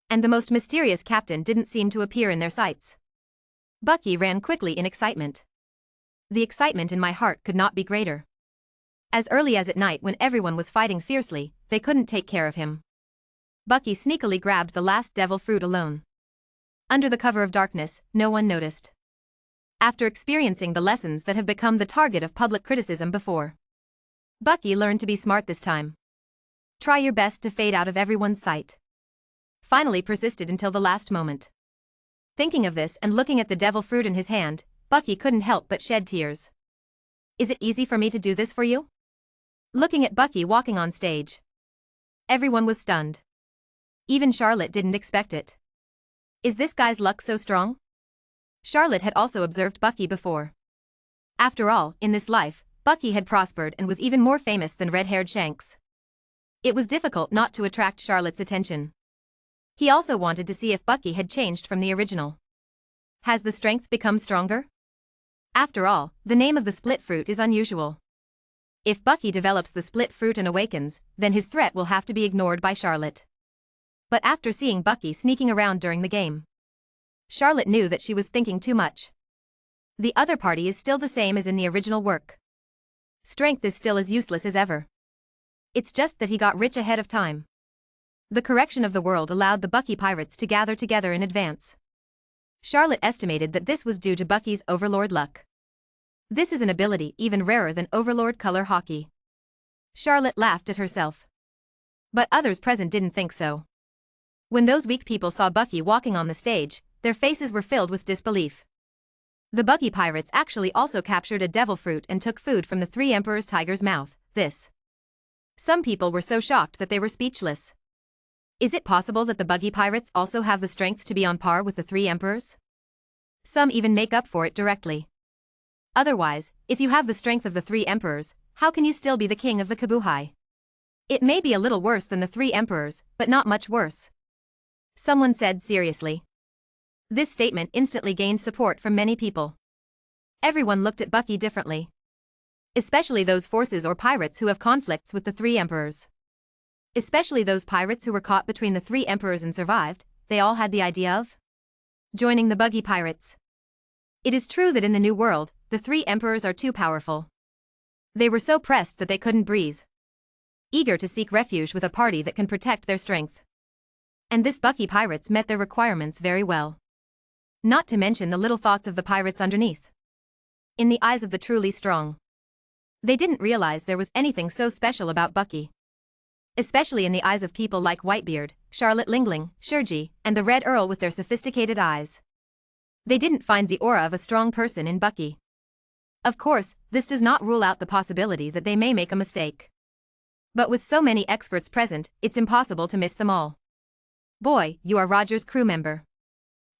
And the most mysterious captain didn't seem to appear in their sights. Bucky ran quickly in excitement. The excitement in my heart could not be greater. As early as at night when everyone was fighting fiercely, they couldn't take care of him. Bucky sneakily grabbed the last devil fruit alone. Under the cover of darkness, no one noticed. After experiencing the lessons that have become the target of public criticism before, Bucky learned to be smart this time. Try your best to fade out of everyone's sight. Finally persisted until the last moment. Thinking of this and looking at the devil fruit in his hand, Bucky couldn't help but shed tears. Is it easy for me to do this for you? Looking at Bucky walking on stage. Everyone was stunned. Even Charlotte didn't expect it. Is this guy's luck so strong? Charlotte had also observed Bucky before. After all, in this life, Bucky had prospered and was even more famous than red-haired Shanks. It was difficult not to attract Charlotte's attention. He also wanted to see if Bucky had changed from the original. Has the strength become stronger? After all, the name of the split fruit is unusual. If Bucky develops the split fruit and awakens, then his threat will have to be ignored by Charlotte. But after seeing Bucky sneaking around during the game, Charlotte knew that she was thinking too much. The other party is still the same as in the original work. Strength is still as useless as ever. It's just that he got rich ahead of time. The correction of the world allowed the Bucky pirates to gather together in advance. Charlotte estimated that this was due to Bucky's Overlord luck. This is an ability even rarer than Overlord color hockey. Charlotte laughed at herself. But others present didn't think so. When those weak people saw Bucky walking on the stage, their faces were filled with disbelief. The Bucky pirates actually also captured a devil fruit and took food from the 3 Emperors' tiger's mouth. Some people were so shocked that they were speechless. Is it possible that the Bucky pirates also have the strength to be on par with the 3 Emperors? Some even make up for it directly. Otherwise, if you have the strength of the 3 Emperors, how can you still be the king of the Kabuhai? It may be a little worse than the 3 Emperors, but not much worse. Someone said seriously. This statement instantly gained support from many people. Everyone looked at Bucky differently. Especially those forces or pirates who have conflicts with the 3 Emperors. Especially those pirates who were caught between the 3 Emperors and survived, they all had the idea of joining the Bucky pirates. It is true that in the New World, the 3 Emperors are too powerful. They were so pressed that they couldn't breathe. Eager to seek refuge with a party that can protect their strength. And this Bucky pirates met their requirements very well. Not to mention the little thoughts of the pirates underneath. In the eyes of the truly strong. They didn't realize there was anything so special about Bucky. Especially in the eyes of people like Whitebeard, Charlotte Lingling, Shueisha, and the Red Earl with their sophisticated eyes. They didn't find the aura of a strong person in Bucky. Of course, this does not rule out the possibility that they may make a mistake. But with so many experts present, it's impossible to miss them all. Boy, you are Roger's crew member.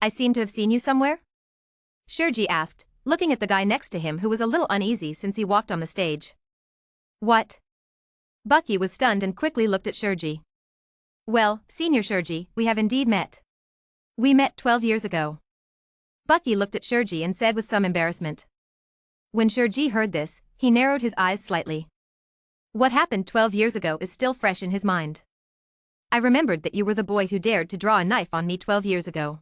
I seem to have seen you somewhere? Shueisha asked, looking at the guy next to him who was a little uneasy since he walked on the stage. What? Bucky was stunned and quickly looked at Shueisha. Well, Senior Shueisha, we have indeed met. We met 12 years ago. Bucky looked at Shueisha and said with some embarrassment. When Shueisha heard this, he narrowed his eyes slightly. What happened 12 years ago is still fresh in his mind. I remembered that you were the boy who dared to draw a knife on me 12 years ago.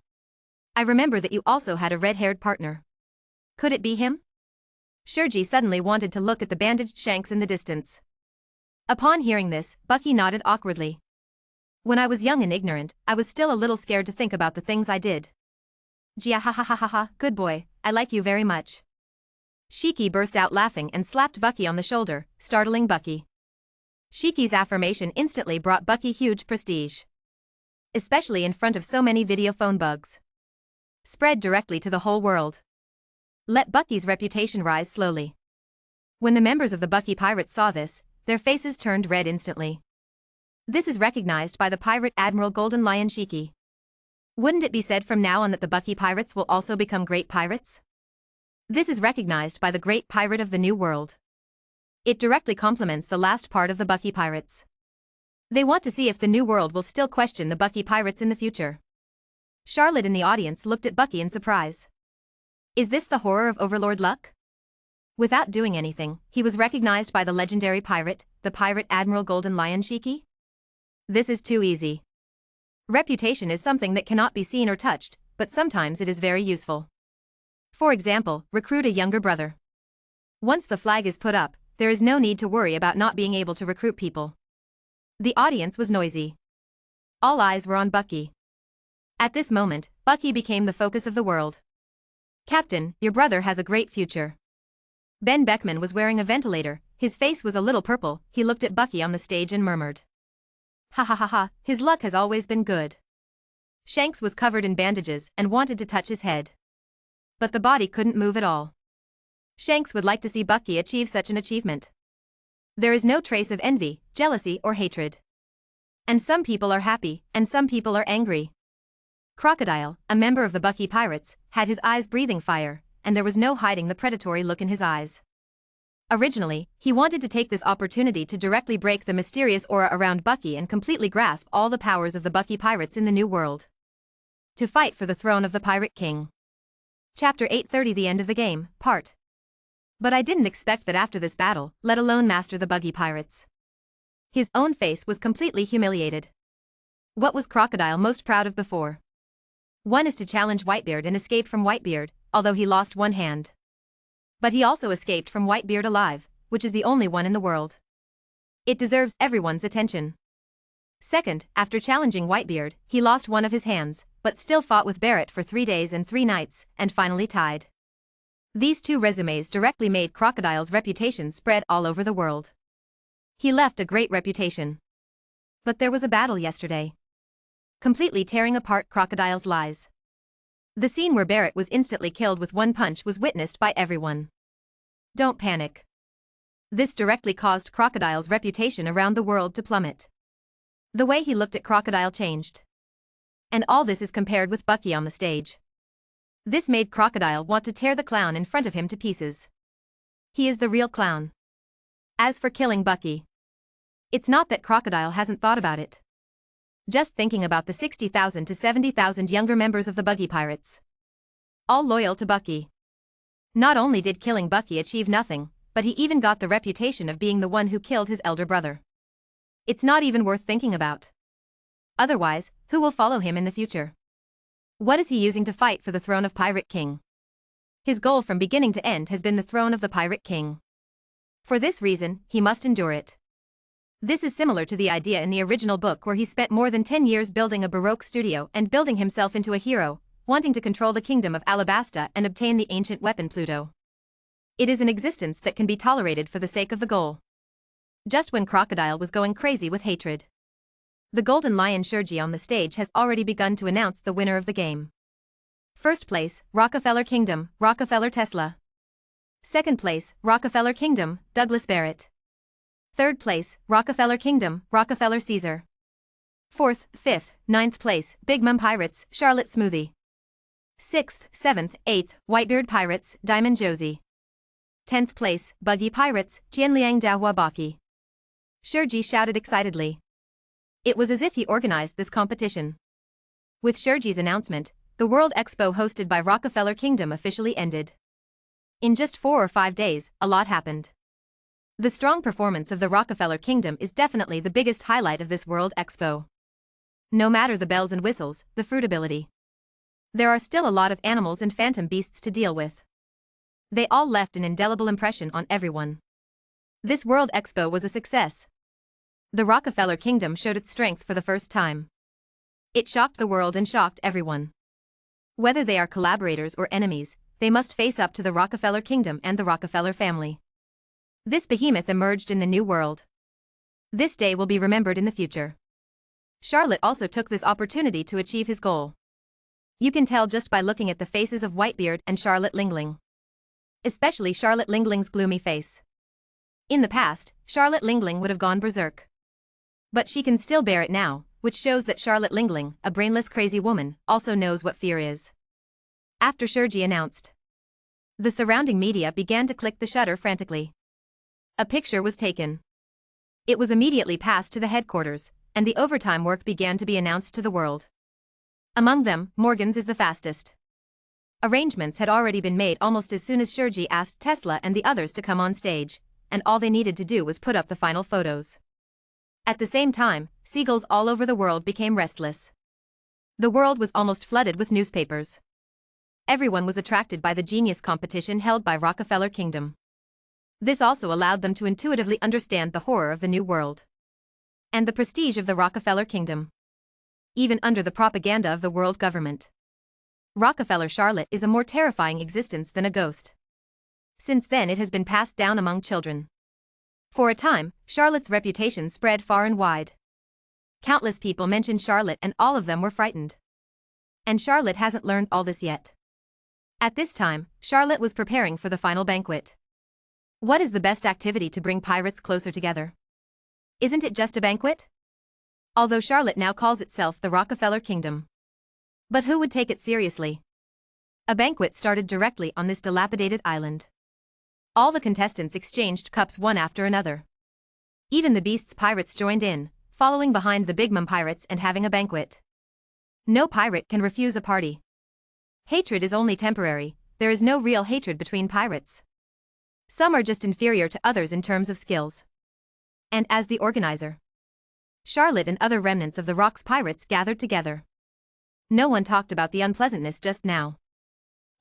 I remember that you also had a red-haired partner. Could it be him? Shueisha suddenly wanted to look at the bandaged Shanks in the distance. Upon hearing this, Bucky nodded awkwardly. When I was young and ignorant, I was still a little scared to think about the things I did. Gia ha ha ha ha ha, good boy, I like you very much. Shiki burst out laughing and slapped Bucky on the shoulder, startling Bucky. Shiki's affirmation instantly brought Bucky huge prestige. Especially in front of so many video phone bugs. Spread directly to the whole world. Let Bucky's reputation rise slowly. When the members of the Bucky Pirates saw this, their faces turned red instantly. This is recognized by the pirate Admiral Golden Lion Shiki. Wouldn't it be said from now on that the Bucky Pirates will also become great pirates? This is recognized by the great pirate of the New World. It directly complements the last part of the Bucky Pirates. They want to see if the New World will still question the Bucky Pirates in the future. Charlotte in the audience looked at Bucky in surprise. Is this the horror of Overlord Luck? Without doing anything, he was recognized by the legendary pirate, the pirate Admiral Golden Lion Shiki? This is too easy. Reputation is something that cannot be seen or touched, but sometimes it is very useful. For example, recruit a younger brother. Once the flag is put up, there is no need to worry about not being able to recruit people. The audience was noisy. All eyes were on Bucky. At this moment, Bucky became the focus of the world. Captain, your brother has a great future. Ben Beckman was wearing a ventilator, his face was a little purple, he looked at Bucky on the stage and murmured. Ha ha ha ha, his luck has always been good. Shanks was covered in bandages and wanted to touch his head. But the body couldn't move at all. Shanks would like to see Bucky achieve such an achievement. There is no trace of envy, jealousy or hatred. And some people are happy, and some people are angry. Crocodile, a member of the Bucky Pirates, had his eyes breathing fire, and there was no hiding the predatory look in his eyes. Originally, he wanted to take this opportunity to directly break the mysterious aura around Bucky and completely grasp all the powers of the Bucky Pirates in the New World. To fight for the throne of the Pirate King. Chapter 830 The End of the Game, Part. But I didn't expect that after this battle, let alone master the Bucky Pirates. His own face was completely humiliated. What was Crocodile most proud of before? One is to challenge Whitebeard and escape from Whitebeard, although he lost one hand. But he also escaped from Whitebeard alive, which is the only one in the world. It deserves everyone's attention. Second, after challenging Whitebeard, he lost one of his hands, but still fought with Barrett for 3 days and 3 nights, and finally tied. These two resumes directly made Crocodile's reputation spread all over the world. He left a great reputation. But there was a battle yesterday. Completely tearing apart Crocodile's lies. The scene where Barrett was instantly killed with one punch was witnessed by everyone. Don't panic. This directly caused Crocodile's reputation around the world to plummet. The way he looked at Crocodile changed. And all this is compared with Bucky on the stage. This made Crocodile want to tear the clown in front of him to pieces. He is the real clown. As for killing Bucky, it's not that Crocodile hasn't thought about it. Just thinking about the 60,000 to 70,000 younger members of the Bucky Pirates. All loyal to Bucky. Not only did killing Bucky achieve nothing, but he even got the reputation of being the one who killed his elder brother. It's not even worth thinking about. Otherwise, who will follow him in the future? What is he using to fight for the throne of Pirate King? His goal from beginning to end has been the throne of the Pirate King. For this reason, he must endure it. This is similar to the idea in the original book where he spent more than 10 years building a Baroque studio and building himself into a hero, wanting to control the kingdom of Alabasta and obtain the ancient weapon Pluto. It is an existence that can be tolerated for the sake of the goal. Just when Crocodile was going crazy with hatred. The Golden Lion Shueisha on the stage has already begun to announce the winner of the game. First place, Rockefeller Kingdom, Rockefeller Tesla. Second place, Rockefeller Kingdom, Douglas Barrett. Third place, Rockefeller Kingdom, Rockefeller Caesar. Fourth, fifth, ninth place, Big Mom Pirates, Charlotte Smoothie. 6th, 7th, 8th, Whitebeard Pirates, Diamond Josie. 10th place, Buggy Pirates, Jianliang Dahua Baki. Shueisha shouted excitedly. It was as if he organized this competition. With Shueisha's announcement, the World Expo hosted by Rockefeller Kingdom officially ended. In just 4 or 5 days, a lot happened. The strong performance of the Rockefeller Kingdom is definitely the biggest highlight of this World Expo. No matter the bells and whistles, the fruitability. There are still a lot of animals and phantom beasts to deal with. They all left an indelible impression on everyone. This World Expo was a success. The Rockefeller Kingdom showed its strength for the first time. It shocked the world and shocked everyone. Whether they are collaborators or enemies, they must face up to the Rockefeller Kingdom and the Rockefeller family. This behemoth emerged in the new world. This day will be remembered in the future. Charlotte also took this opportunity to achieve his goal. You can tell just by looking at the faces of Whitebeard and Charlotte Lingling. Especially Charlotte Lingling's gloomy face. In the past, Charlotte Lingling would have gone berserk. But she can still bear it now, which shows that Charlotte Lingling, a brainless crazy woman, also knows what fear is. After Shueisha announced, the surrounding media began to click the shutter frantically. A picture was taken. It was immediately passed to the headquarters, and the overtime work began to be announced to the world. Among them, Morgan's is the fastest. Arrangements had already been made almost as soon as Shueisha asked Tesla and the others to come on stage, and all they needed to do was put up the final photos. At the same time, seagulls all over the world became restless. The world was almost flooded with newspapers. Everyone was attracted by the genius competition held by Rockefeller Kingdom. This also allowed them to intuitively understand the horror of the new world. And the prestige of the Rockefeller Kingdom. Even under the propaganda of the world government. Rockefeller Charlotte is a more terrifying existence than a ghost. Since then it has been passed down among children. For a time, Charlotte's reputation spread far and wide. Countless people mentioned Charlotte and all of them were frightened. And Charlotte hasn't learned all this yet. At this time, Charlotte was preparing for the final banquet. What is the best activity to bring pirates closer together? Isn't it just a banquet? Although Charlotte now calls itself the Rockefeller Kingdom. But who would take it seriously? A banquet started directly on this dilapidated island. All the contestants exchanged cups one after another. Even the Beast's pirates joined in, following behind the Big Mom pirates and having a banquet. No pirate can refuse a party. Hatred is only temporary, there is no real hatred between pirates. Some are just inferior to others in terms of skills. And as the organizer, Charlotte and other remnants of the Rock's pirates gathered together. No one talked about the unpleasantness just now.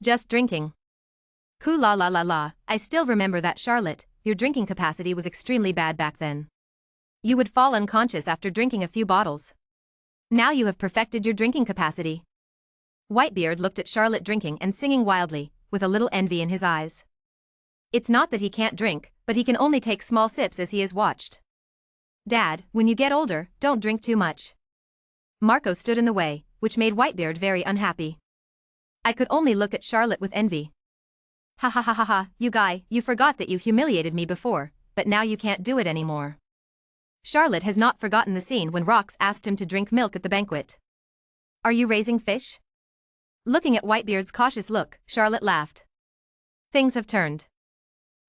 Just drinking. Ku la la la la, I still remember that Charlotte, your drinking capacity was extremely bad back then. You would fall unconscious after drinking a few bottles. Now you have perfected your drinking capacity. Whitebeard looked at Charlotte drinking and singing wildly, with a little envy in his eyes. It's not that he can't drink, but he can only take small sips as he is watched. Dad, when you get older, don't drink too much. Marco stood in the way, which made Whitebeard very unhappy. I could only look at Charlotte with envy. Ha ha ha ha ha, you guy, you forgot that you humiliated me before, but now you can't do it anymore. Charlotte has not forgotten the scene when Rox asked him to drink milk at the banquet. Are you raising fish? Looking at Whitebeard's cautious look, Charlotte laughed. Things have turned.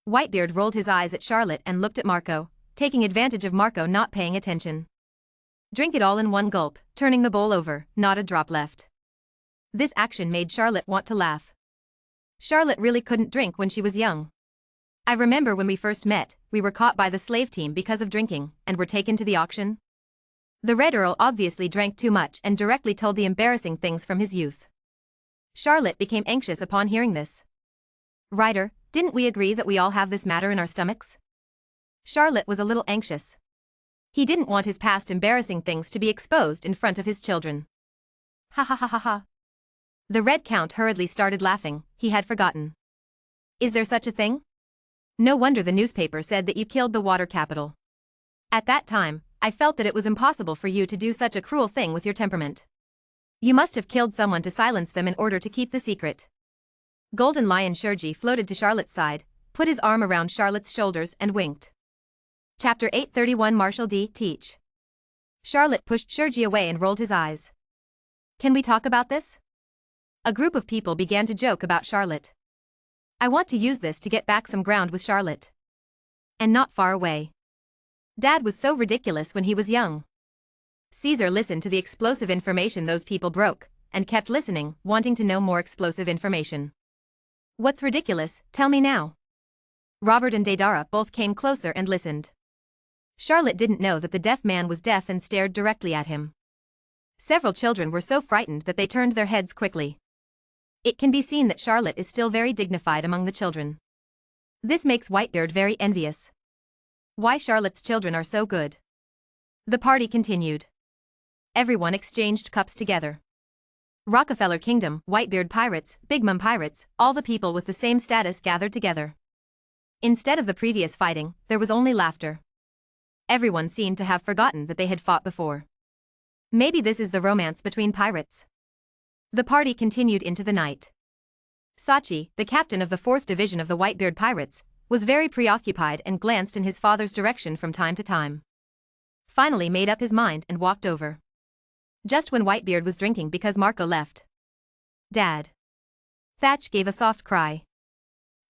Whitebeard rolled his eyes at Charlotte and looked at Marco, taking advantage of Marco not paying attention. Drink it all in one gulp, turning the bowl over, not a drop left. This action made Charlotte want to laugh. Charlotte really couldn't drink when she was young. I remember when we first met, we were caught by the slave team because of drinking, and were taken to the auction. The Red Earl obviously drank too much and directly told the embarrassing things from his youth. Charlotte became anxious upon hearing this. Ryder, didn't we agree that we all have this matter in our stomachs? Charlotte was a little anxious. He didn't want his past embarrassing things to be exposed in front of his children. Ha ha ha ha ha. The Red Count hurriedly started laughing, he had forgotten. Is there such a thing? No wonder the newspaper said that you killed the water capital. At that time, I felt that it was impossible for you to do such a cruel thing with your temperament. You must have killed someone to silence them in order to keep the secret. Golden Lion Shueisha floated to Charlotte's side, put his arm around Charlotte's shoulders and winked. Chapter 831 Marshall D. Teach. Charlotte pushed Shueisha away and rolled his eyes. Can we talk about this? A group of people began to joke about Charlotte. I want to use this to get back some ground with Charlotte. And not far away. Dad was so ridiculous when he was young. Caesar listened to the explosive information those people broke, and kept listening, wanting to know more explosive information. What's ridiculous, tell me now. Robert and Deidara both came closer and listened. Charlotte didn't know that the deaf man was deaf and stared directly at him. Several children were so frightened that they turned their heads quickly. It can be seen that Charlotte is still very dignified among the children. This makes Whitebeard very envious. Why Charlotte's children are so good. The party continued. Everyone exchanged cups together. Rockefeller Kingdom, Whitebeard pirates, Big Mom pirates, all the people with the same status gathered together. Instead of the previous fighting, there was only laughter. Everyone seemed to have forgotten that they had fought before. Maybe this is the romance between pirates. The party continued into the night. Sachi, the captain of the 4th Division of the Whitebeard Pirates, was very preoccupied and glanced in his father's direction from time to time. Finally made up his mind and walked over. Just when Whitebeard was drinking because Marco left. Dad. Thatch gave a soft cry.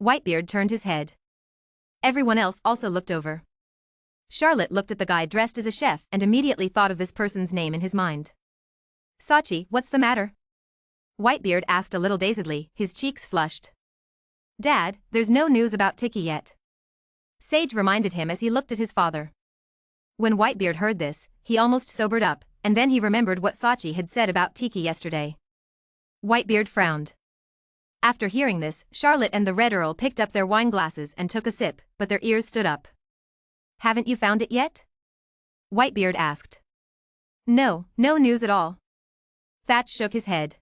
Whitebeard turned his head. Everyone else also looked over. Charlotte looked at the guy dressed as a chef and immediately thought of this person's name in his mind. Sachi, what's the matter? Whitebeard asked a little dazedly, his cheeks flushed. Dad, there's no news about Tiki yet. Sage reminded him as he looked at his father. When Whitebeard heard this, he almost sobered up, and then he remembered what Sachi had said about Tiki yesterday. Whitebeard frowned. After hearing this, Charlotte and the Red Earl picked up their wine glasses and took a sip, but their ears stood up. Haven't you found it yet? Whitebeard asked. No, no news at all. Thatch shook his head.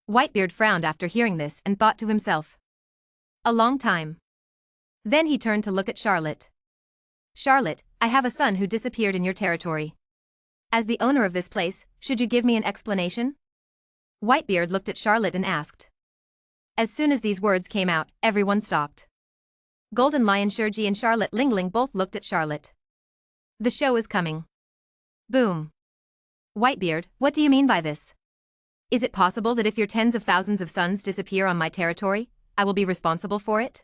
Whitebeard frowned after hearing this and thought to himself. A long time. Then he turned to look at Charlotte. Charlotte, I have a son who disappeared in your territory. As the owner of this place, should you give me an explanation? Whitebeard looked at Charlotte and asked. As soon as these words came out, everyone stopped. Golden Lion Shurji and Charlotte Lingling both looked at Charlotte. The show is coming. Boom. Whitebeard, what do you mean by this? Is it possible that if your tens of thousands of sons disappear on my territory, I will be responsible for it?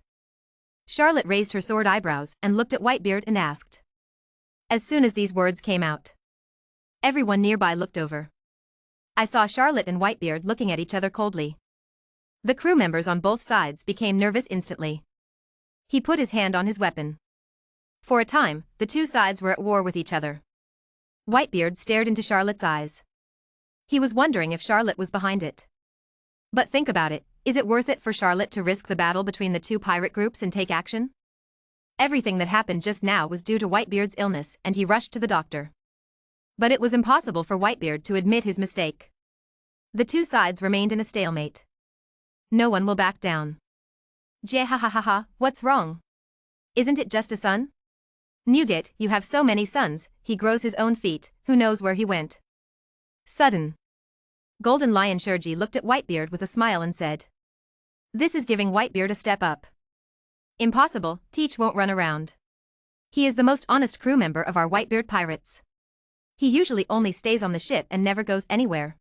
Charlotte raised her sword eyebrows and looked at Whitebeard and asked. As soon as these words came out, everyone nearby looked over. I saw Charlotte and Whitebeard looking at each other coldly. The crew members on both sides became nervous instantly. He put his hand on his weapon. For a time, the two sides were at war with each other. Whitebeard stared into Charlotte's eyes. He was wondering if Charlotte was behind it. But think about it, is it worth it for Charlotte to risk the battle between the two pirate groups and take action? Everything that happened just now was due to Whitebeard's illness and he rushed to the doctor. But it was impossible for Whitebeard to admit his mistake. The two sides remained in a stalemate. No one will back down. Jehahahaha, what's wrong? Isn't it just a son? Nougat, you have so many sons, he grows his own feet, who knows where he went. Sudden. Golden Lion Shurji looked at Whitebeard with a smile and said. This is giving Whitebeard a step up. Impossible, Teach won't run around. He is the most honest crew member of our Whitebeard pirates. He usually only stays on the ship and never goes anywhere.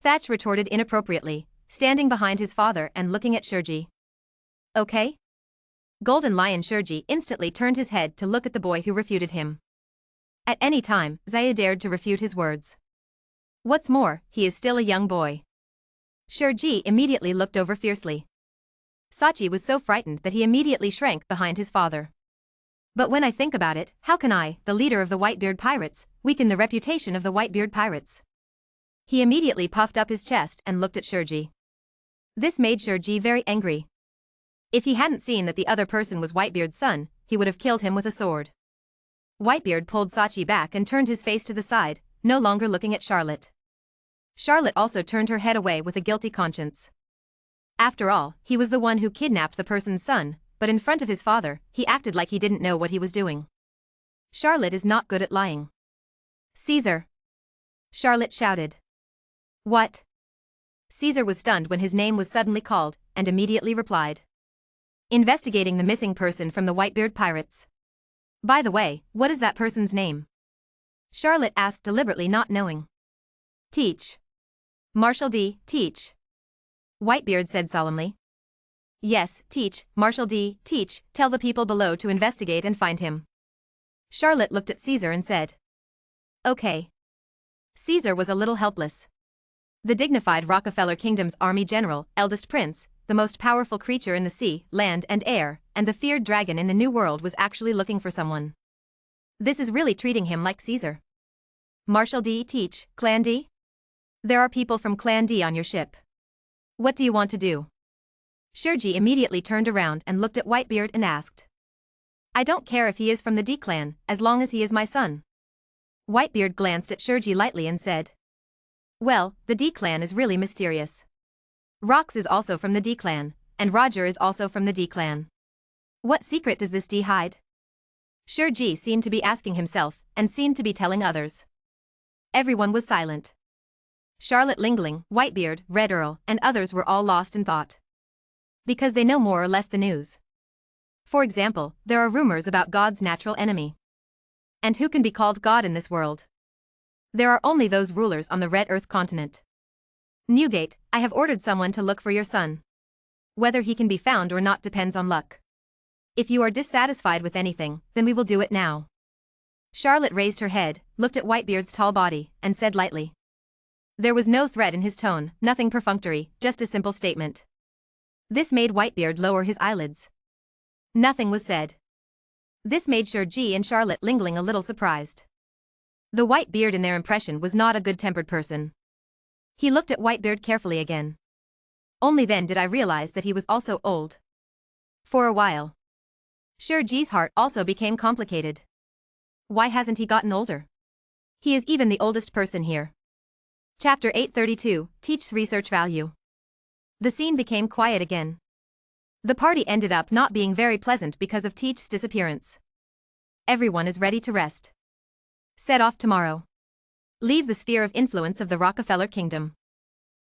Thatch retorted inappropriately, standing behind his father and looking at Shurji. Okay? Golden Lion Shurji instantly turned his head to look at the boy who refuted him. At any time, Zaya dared to refute his words. What's more, he is still a young boy. Shurji immediately looked over fiercely. Sachi was so frightened that he immediately shrank behind his father. But when I think about it, how can I, the leader of the Whitebeard pirates, weaken the reputation of the Whitebeard pirates? He immediately puffed up his chest and looked at Shurji. This made Shurji very angry. If he hadn't seen that the other person was Whitebeard's son, he would have killed him with a sword. Whitebeard pulled Sachi back and turned his face to the side, no longer looking at Charlotte. Charlotte also turned her head away with a guilty conscience. After all, he was the one who kidnapped the person's son, but in front of his father, he acted like he didn't know what he was doing. Charlotte is not good at lying. Caesar! Charlotte shouted. What? Caesar was stunned when his name was suddenly called, and immediately replied. Investigating the missing person from the Whitebeard pirates. By the way, what is that person's name? Charlotte asked deliberately, not knowing. Teach. Marshal D. Teach. Whitebeard said solemnly. Yes, Teach, Marshal D. Teach, tell the people below to investigate and find him. Charlotte looked at Caesar and said. Okay. Caesar was a little helpless. The dignified Rockefeller Kingdom's army general, eldest prince, the most powerful creature in the sea, land and air, and the feared dragon in the New World was actually looking for someone. This is really treating him like Caesar. Marshal D. Teach, Clan D? There are people from Clan D on your ship. What do you want to do? Shurji immediately turned around and looked at Whitebeard and asked. I don't care if he is from the D clan, as long as he is my son. Whitebeard glanced at Shueisha lightly and said. Well, the D-clan is really mysterious. Rox is also from the D-clan, and Roger is also from the D-clan. What secret does this D hide? Shueisha seemed to be asking himself, and seemed to be telling others. Everyone was silent. Charlotte Lingling, Whitebeard, Red Earl, and others were all lost in thought. Because they know more or less the news. For example, there are rumors about God's natural enemy. And who can be called God in this world? There are only those rulers on the Red Earth continent. Newgate, I have ordered someone to look for your son. Whether he can be found or not depends on luck. If you are dissatisfied with anything, then we will do it now. Charlotte raised her head, looked at Whitebeard's tall body, and said lightly. There was no threat in his tone, nothing perfunctory, just a simple statement. This made Whitebeard lower his eyelids. Nothing was said. This made Shueisha and Charlotte Lingling a little surprised. The Whitebeard in their impression was not a good-tempered person. He looked at Whitebeard carefully again. Only then did I realize that he was also old. For a while. Shueisha's heart also became complicated. Why hasn't he gotten older? He is even the oldest person here. Chapter 832, Teach's Research Value. The scene became quiet again. The party ended up not being very pleasant because of Teach's disappearance. Everyone is ready to rest. Set off tomorrow. Leave the sphere of influence of the Rockefeller Kingdom.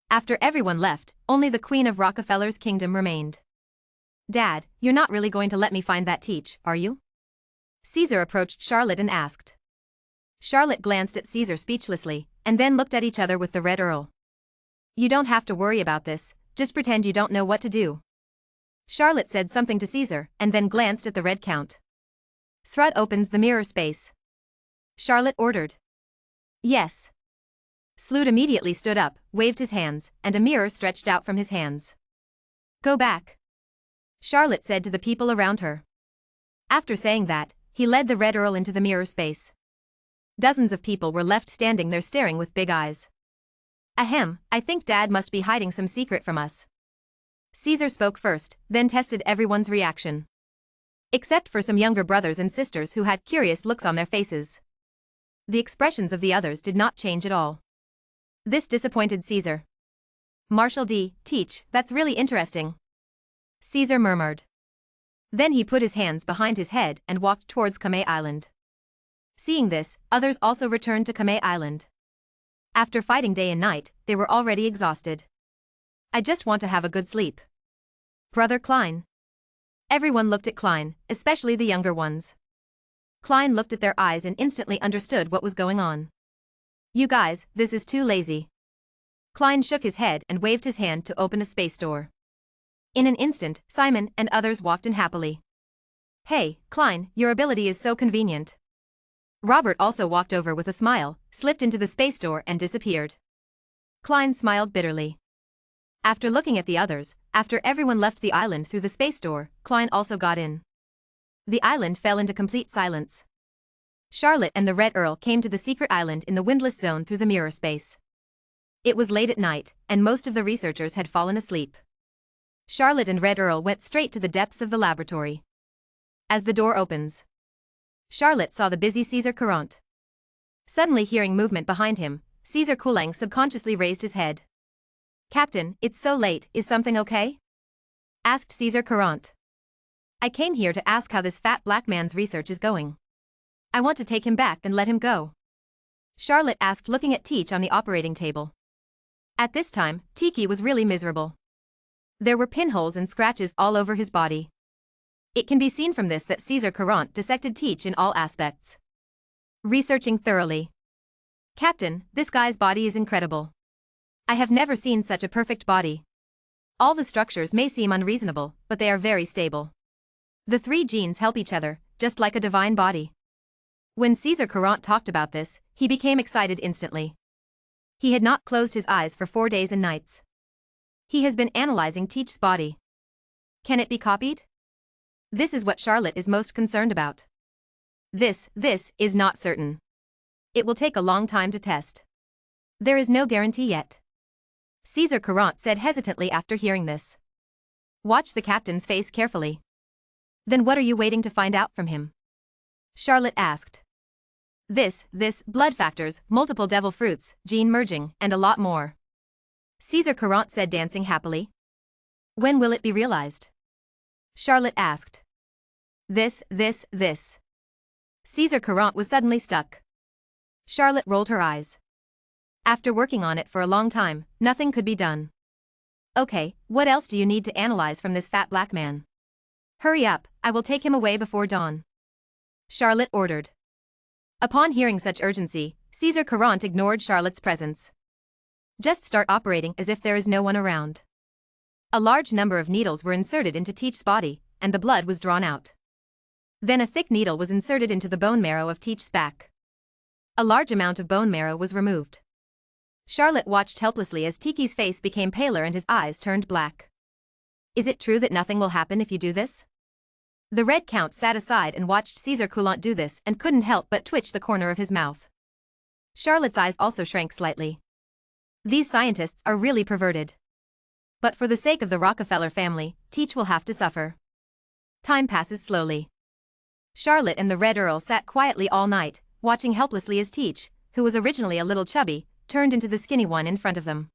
After everyone left, only the Queen of Rockefeller's kingdom remained. Dad, you're not really going to let me find that Teach, are you? Caesar approached Charlotte and asked. Charlotte glanced at Caesar speechlessly, and then looked at each other with the Red Earl. You don't have to worry about this, just pretend you don't know what to do. Charlotte said something to Caesar, and then glanced at the Red Count. Srud opens the mirror space. Charlotte ordered. Yes. Slud immediately stood up, waved his hands, and a mirror stretched out from his hands. Go back. Charlotte said to the people around her. After saying that, he led the Red Earl into the mirror space. Dozens of people were left standing there staring with big eyes. Ahem, I think Dad must be hiding some secret from us. Caesar spoke first, then tested everyone's reaction. Except for some younger brothers and sisters who had curious looks on their faces. The expressions of the others did not change at all. This disappointed Caesar. Marshal D, Teach, that's really interesting. Caesar murmured. Then he put his hands behind his head and walked towards Kame Island. Seeing this, others also returned to Kame Island. After fighting day and night, they were already exhausted. I just want to have a good sleep. Brother Klein. Everyone looked at Klein, especially the younger ones. Klein looked at their eyes and instantly understood what was going on. You guys, this is too lazy. Klein shook his head and waved his hand to open a space door. In an instant, Simon and others walked in happily. Hey, Klein, your ability is so convenient. Robert also walked over with a smile, slipped into the space door and disappeared. Klein smiled bitterly. After looking at the others, after everyone left the island through the space door, Klein also got in. The island fell into complete silence. Charlotte and the Red Earl came to the secret island in the windless zone through the mirror space. It was late at night, and most of the researchers had fallen asleep. Charlotte and Red Earl went straight to the depths of the laboratory. As the door opens, Charlotte saw the busy Caesar Courant. Suddenly hearing movement behind him, Caesar Kulang subconsciously raised his head. Captain, it's so late, is something okay? Asked Caesar Courant. I came here to ask how this fat black man's research is going. I want to take him back and let him go. Charlotte asked, looking at Teach on the operating table. At this time, Tiki was really miserable. There were pinholes and scratches all over his body. It can be seen from this that Caesar Courant dissected Teach in all aspects. Researching thoroughly. Captain, this guy's body is incredible. I have never seen such a perfect body. All the structures may seem unreasonable, but they are very stable. The three genes help each other, just like a divine body. When Caesar Courant talked about this, he became excited instantly. He had not closed his eyes for 4 days and nights. He has been analyzing Teach's body. Can it be copied? This is what Charlotte is most concerned about. This is not certain. It will take a long time to test. There is no guarantee yet. Caesar Courant said hesitantly after hearing this. Watch the captain's face carefully. Then what are you waiting to find out from him? Charlotte asked. This, blood factors, multiple devil fruits, gene merging, and a lot more. Caesar Courant said, dancing happily. When will it be realized? Charlotte asked. This. Caesar Courant was suddenly stuck. Charlotte rolled her eyes. After working on it for a long time, nothing could be done. Okay, what else do you need to analyze from this fat black man? Hurry up, I will take him away before dawn. Charlotte ordered. Upon hearing such urgency, Caesar Courant ignored Charlotte's presence. Just start operating as if there is no one around. A large number of needles were inserted into Teach's body, and the blood was drawn out. Then a thick needle was inserted into the bone marrow of Teach's back. A large amount of bone marrow was removed. Charlotte watched helplessly as Tiki's face became paler and his eyes turned black. Is it true that nothing will happen if you do this? The Red Count sat aside and watched Caesar Courant do this and couldn't help but twitch the corner of his mouth. Charlotte's eyes also shrank slightly. These scientists are really perverted. But for the sake of the Rockefeller family, Teach will have to suffer. Time passes slowly. Charlotte and the Red Earl sat quietly all night, watching helplessly as Teach, who was originally a little chubby, turned into the skinny one in front of them.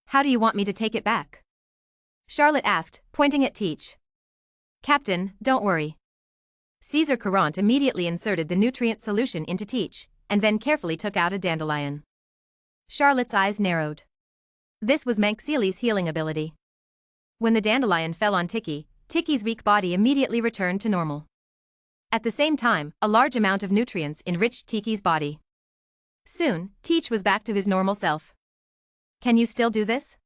How do you want me to take it back? Charlotte asked, pointing at Teach. Captain, don't worry. Caesar Courant immediately inserted the nutrient solution into Teach, and then carefully took out a dandelion. Charlotte's eyes narrowed. This was Manxili's healing ability. When the dandelion fell on Tiki, Tiki's weak body immediately returned to normal. At the same time, a large amount of nutrients enriched Tiki's body. Soon, Teach was back to his normal self. Can you still do this?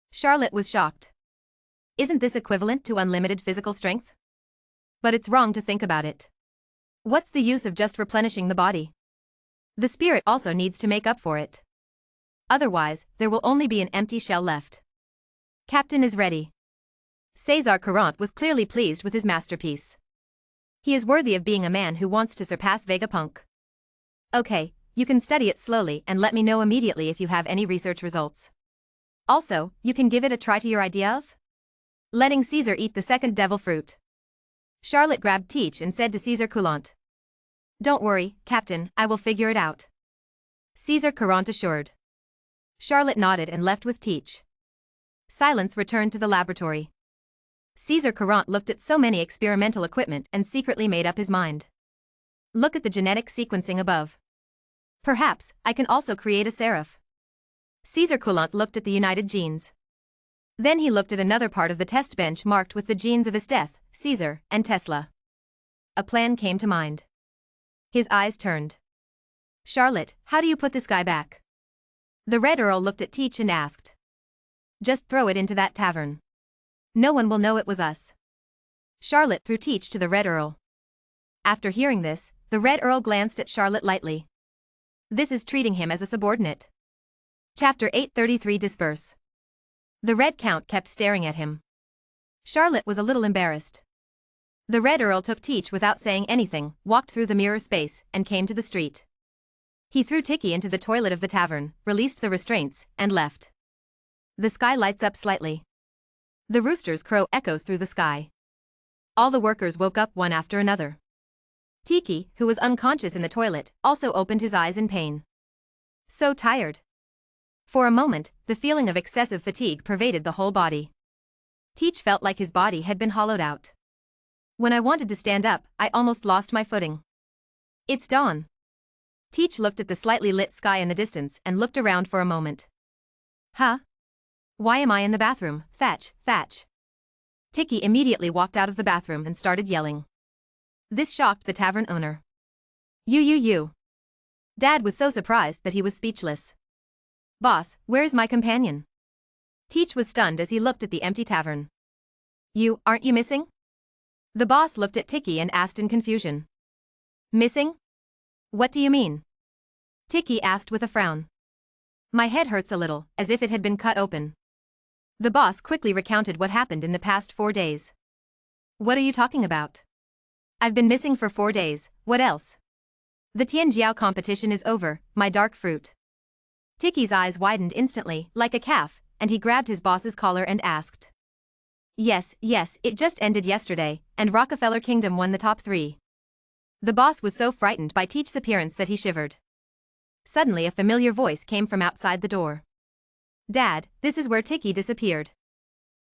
Charlotte was shocked. Isn't this equivalent to unlimited physical strength? But it's wrong to think about it. What's the use of just replenishing the body? The spirit also needs to make up for it. Otherwise, there will only be an empty shell left. Captain is ready. Caesar Courant was clearly pleased with his masterpiece. He is worthy of being a man who wants to surpass Vegapunk. Okay, you can study it slowly and let me know immediately if you have any research results. Also, you can give it a try to your idea of letting Caesar eat the second devil fruit. Charlotte grabbed Teach and said to Caesar Courant. Don't worry, Captain, I will figure it out. Caesar Courant assured. Charlotte nodded and left with Teach. Silence returned to the laboratory. Caesar Courant looked at so many experimental equipment and secretly made up his mind. Look at the genetic sequencing above. Perhaps, I can also create a seraph. Caesar Courant looked at the united genes. Then he looked at another part of the test bench marked with the genes of Esteth, Caesar, and Tesla. A plan came to mind. His eyes turned. Charlotte, how do you put this guy back? The Red Earl looked at Teach and asked. Just throw it into that tavern. No one will know it was us. Charlotte threw Teach to the Red Earl. After hearing this, the Red Earl glanced at Charlotte lightly. This is treating him as a subordinate. Chapter 833 Disperse. The Red Count kept staring at him. Charlotte was a little embarrassed. The Red Earl took Teach without saying anything, walked through the mirror space, and came to the street. He threw Tiki into the toilet of the tavern, released the restraints, and left. The sky lights up slightly. The rooster's crow echoes through the sky. All the workers woke up one after another. Tiki, who was unconscious in the toilet, also opened his eyes in pain. So tired. For a moment, the feeling of excessive fatigue pervaded the whole body. Teach felt like his body had been hollowed out. When I wanted to stand up, I almost lost my footing. It's dawn. Teach looked at the slightly lit sky in the distance and looked around for a moment. Huh? Why am I in the bathroom, Thatch? Tiki immediately walked out of the bathroom and started yelling. This shocked the tavern owner. You. Dad was so surprised that he was speechless. Boss, where is my companion? Teach was stunned as he looked at the empty tavern. Aren't you missing? The boss looked at Tiki and asked in confusion. Missing? What do you mean? Tiki asked with a frown. My head hurts a little, as if it had been cut open. The boss quickly recounted what happened in the past 4 days. What are you talking about? I've been missing for 4 days, what else? The Tianjiao competition is over, my dark fruit. Tiki's eyes widened instantly, like a calf, and he grabbed his boss's collar and asked. Yes, it just ended yesterday, and Rockefeller Kingdom won the top 3. The boss was so frightened by Teach's appearance that he shivered. Suddenly a familiar voice came from outside the door. "Dad, this is where Tiki disappeared."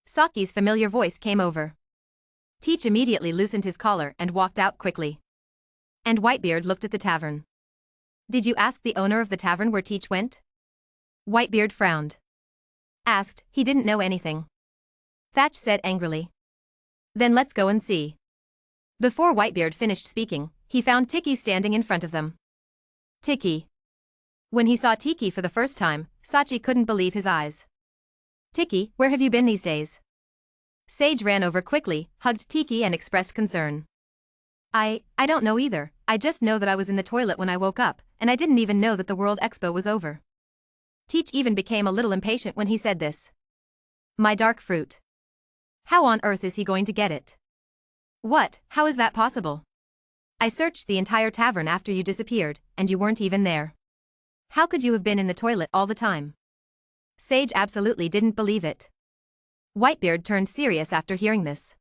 Saki's familiar voice came over. Teach immediately loosened his collar and walked out quickly. And Whitebeard looked at the tavern. "Did you ask the owner of the tavern where Teach went?" Whitebeard frowned. Asked, he didn't know anything. Thatch said angrily. "Then let's go and see." Before Whitebeard finished speaking, he found Tiki standing in front of them. Tiki. When he saw Tiki for the first time, Sachi couldn't believe his eyes. "Tiki, where have you been these days?" Sage ran over quickly, hugged Tiki and expressed concern. I don't know either, I just know that I was in the toilet when I woke up, and I didn't even know that the World Expo was over." Teach even became a little impatient when he said this. "My dark fruit. How on earth is he going to get it? What, how is that possible? I searched the entire tavern after you disappeared, and you weren't even there. How could you have been in the toilet all the time?" Sage absolutely didn't believe it. Whitebeard turned serious after hearing this.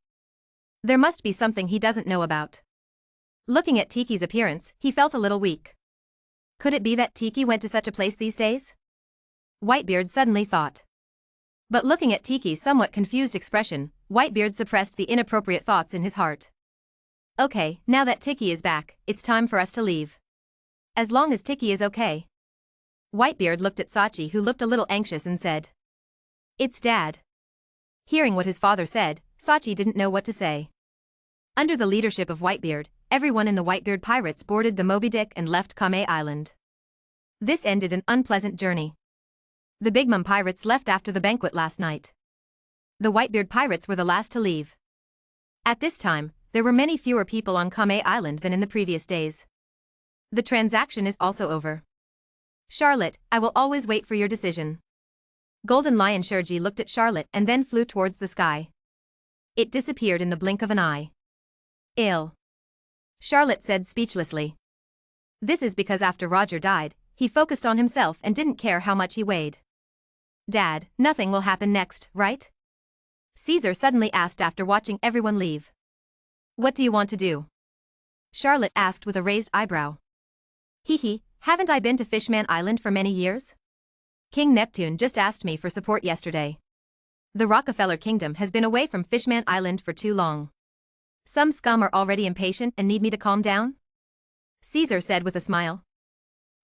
There must be something he doesn't know about. Looking at Tiki's appearance, he felt a little weak. Could it be that Tiki went to such a place these days? Whitebeard suddenly thought. But looking at Tiki's somewhat confused expression, Whitebeard suppressed the inappropriate thoughts in his heart. "Okay, now that Tiki is back, it's time for us to leave. As long as Tiki is okay." Whitebeard looked at Sachi, who looked a little anxious, and said, "It's Dad." Hearing what his father said, Sachi didn't know what to say. Under the leadership of Whitebeard, everyone in the Whitebeard pirates boarded the Moby Dick and left Kame Island. This ended an unpleasant journey. The Big Mom pirates left after the banquet last night. The Whitebeard pirates were the last to leave. At this time, there were many fewer people on Kame Island than in the previous days. The transaction is also over. Charlotte, I will always wait for your decision. Golden Lion Shurji looked at Charlotte and then flew towards the sky. It disappeared in the blink of an eye. Ill. Charlotte said speechlessly. This is because after Roger died, he focused on himself and didn't care how much he weighed. Dad, nothing will happen next, right? Caesar suddenly asked after watching everyone leave. What do you want to do? Charlotte asked with a raised eyebrow. Hee, haven't I been to Fishman Island for many years? King Neptune just asked me for support yesterday. The Rockefeller Kingdom has been away from Fishman Island for too long. Some scum are already impatient and need me to calm down? Caesar said with a smile.